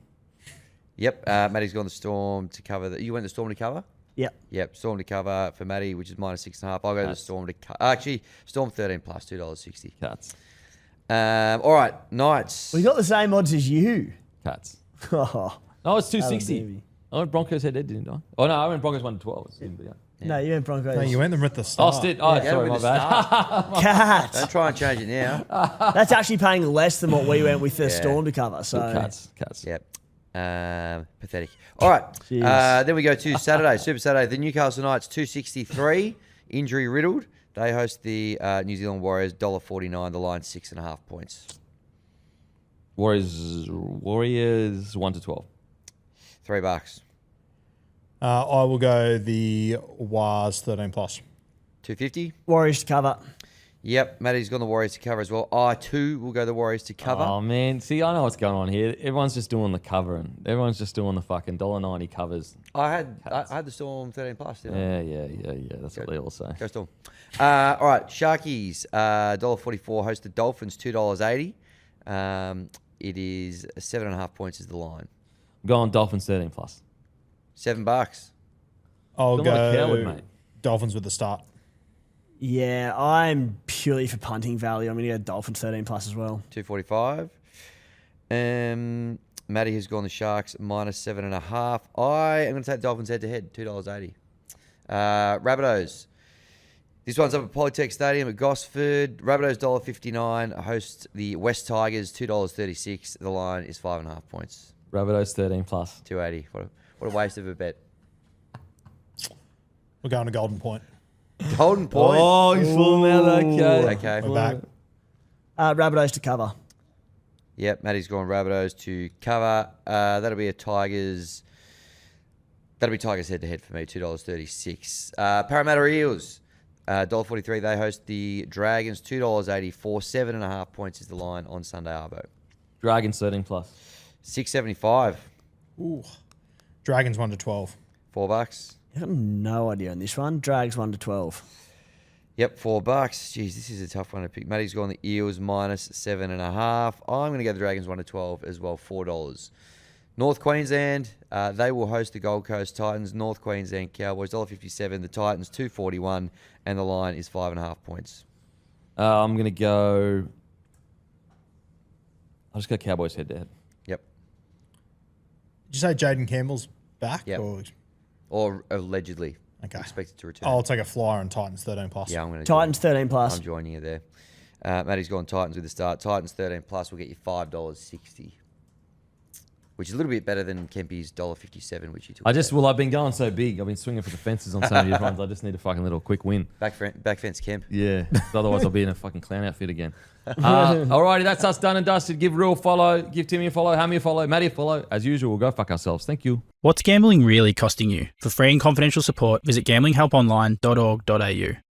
Yep. Matty's gone the Storm to cover. You went the Storm to cover? Yep. Yep. Storm to cover for Matty, which is -6.5. I'll go the Storm to cover. Actually, Storm 13+, $2.60. Cats. All right. Knights. We got the same odds as you. Cats. Oh, Oh, it's that was 260. heavy. I went Broncos head to head, didn't I? Oh, no, I went Broncos 1-12. No, you went Broncos. No, you went them at the Oh, start. sorry, with my the bad. start. Cats. Don't try and change it now. That's actually paying less than what we went with the Yeah. Storm to cover. So Cats. Yep. Pathetic. All right. Jeez. Then we go to Saturday, Super Saturday. The Newcastle Knights, 263, injury riddled. They host the New Zealand Warriors, $1.49. The line 6.5 points. Warriors 1-12. $3. I will go the Wars 13+. $2.50. Warriors to cover. Yep. Matty's gone the Warriors to cover as well. I too will go the Warriors to cover. Oh, man. See, I know what's going on here. Everyone's just doing the covering. Everyone's just doing the fucking $1.90 covers. I had the Storm 13+, didn't I? Yeah. That's what they all say. Go Storm. All right, Sharkies, $1.44 host the Dolphins, $2.80. It is 7.5 points is the line. I'm going Dolphins 13+. $7. I'll Feel like a go coward, mate. Dolphins with the start. Yeah, I'm purely for punting value. I'm going to go Dolphins 13+ as well. $2.45. Matty has gone the Sharks -7.5. I am going to take Dolphins head to head, $2.80. Rabbitohs. This one's up at Polytech Stadium at Gosford. Rabbitohs $1.59 host the West Tigers, $2.36. The line is 5.5 points. Rabbitohs 13+. $2.80. What a waste of a bet. We're going to Golden Point. Golden Point. Oh, he's full now. Okay. Okay. We're back. Rabbitohs to cover. Yep, Matty's gone Rabbitohs to cover. That'll be Tigers head to head for me, $2.36. Parramatta Eels, $1.43. They host the Dragons, $2.84. 7.5 points is the line on Sunday Arvo. Dragons 13+. $6.75. Ooh. Dragons 1-12. $4. I have no idea on this one. Drags 1-12. Yep, $4. Jeez, this is a tough one to pick. Matty's gone the Eels minus 7.5. I'm going to go the Dragons 1-12 as well, $4. North Queensland, they will host the Gold Coast Titans. North Queensland Cowboys, $1.57. The Titans, $2.41. And the line is 5.5 points. I'm going to go... I'll just go Cowboys head-to-head. Yep. Did you say Jaden Campbell's back? Yep. Or allegedly. Okay. Expected to return. I'll take a flyer on Titans 13 plus. Yeah, I'm going to Titans 13 plus. I'm joining you there. Matty's gone Titans with the start. Titans 13 plus will get you $5.60. Which is a little bit better than Kempy's $1.57, which you took. I've been going so big. I've been swinging for the fences on some of these runs. I just need a fucking little quick win. Back fence Kemp. Yeah. Otherwise, I'll be in a fucking clown outfit again. Alrighty, that's us done and dusted. Give Real a follow. Give Timmy a follow. Hammy a follow. Matty a follow. As usual, we'll go fuck ourselves. Thank you. What's gambling really costing you? For free and confidential support, visit gamblinghelponline.org.au.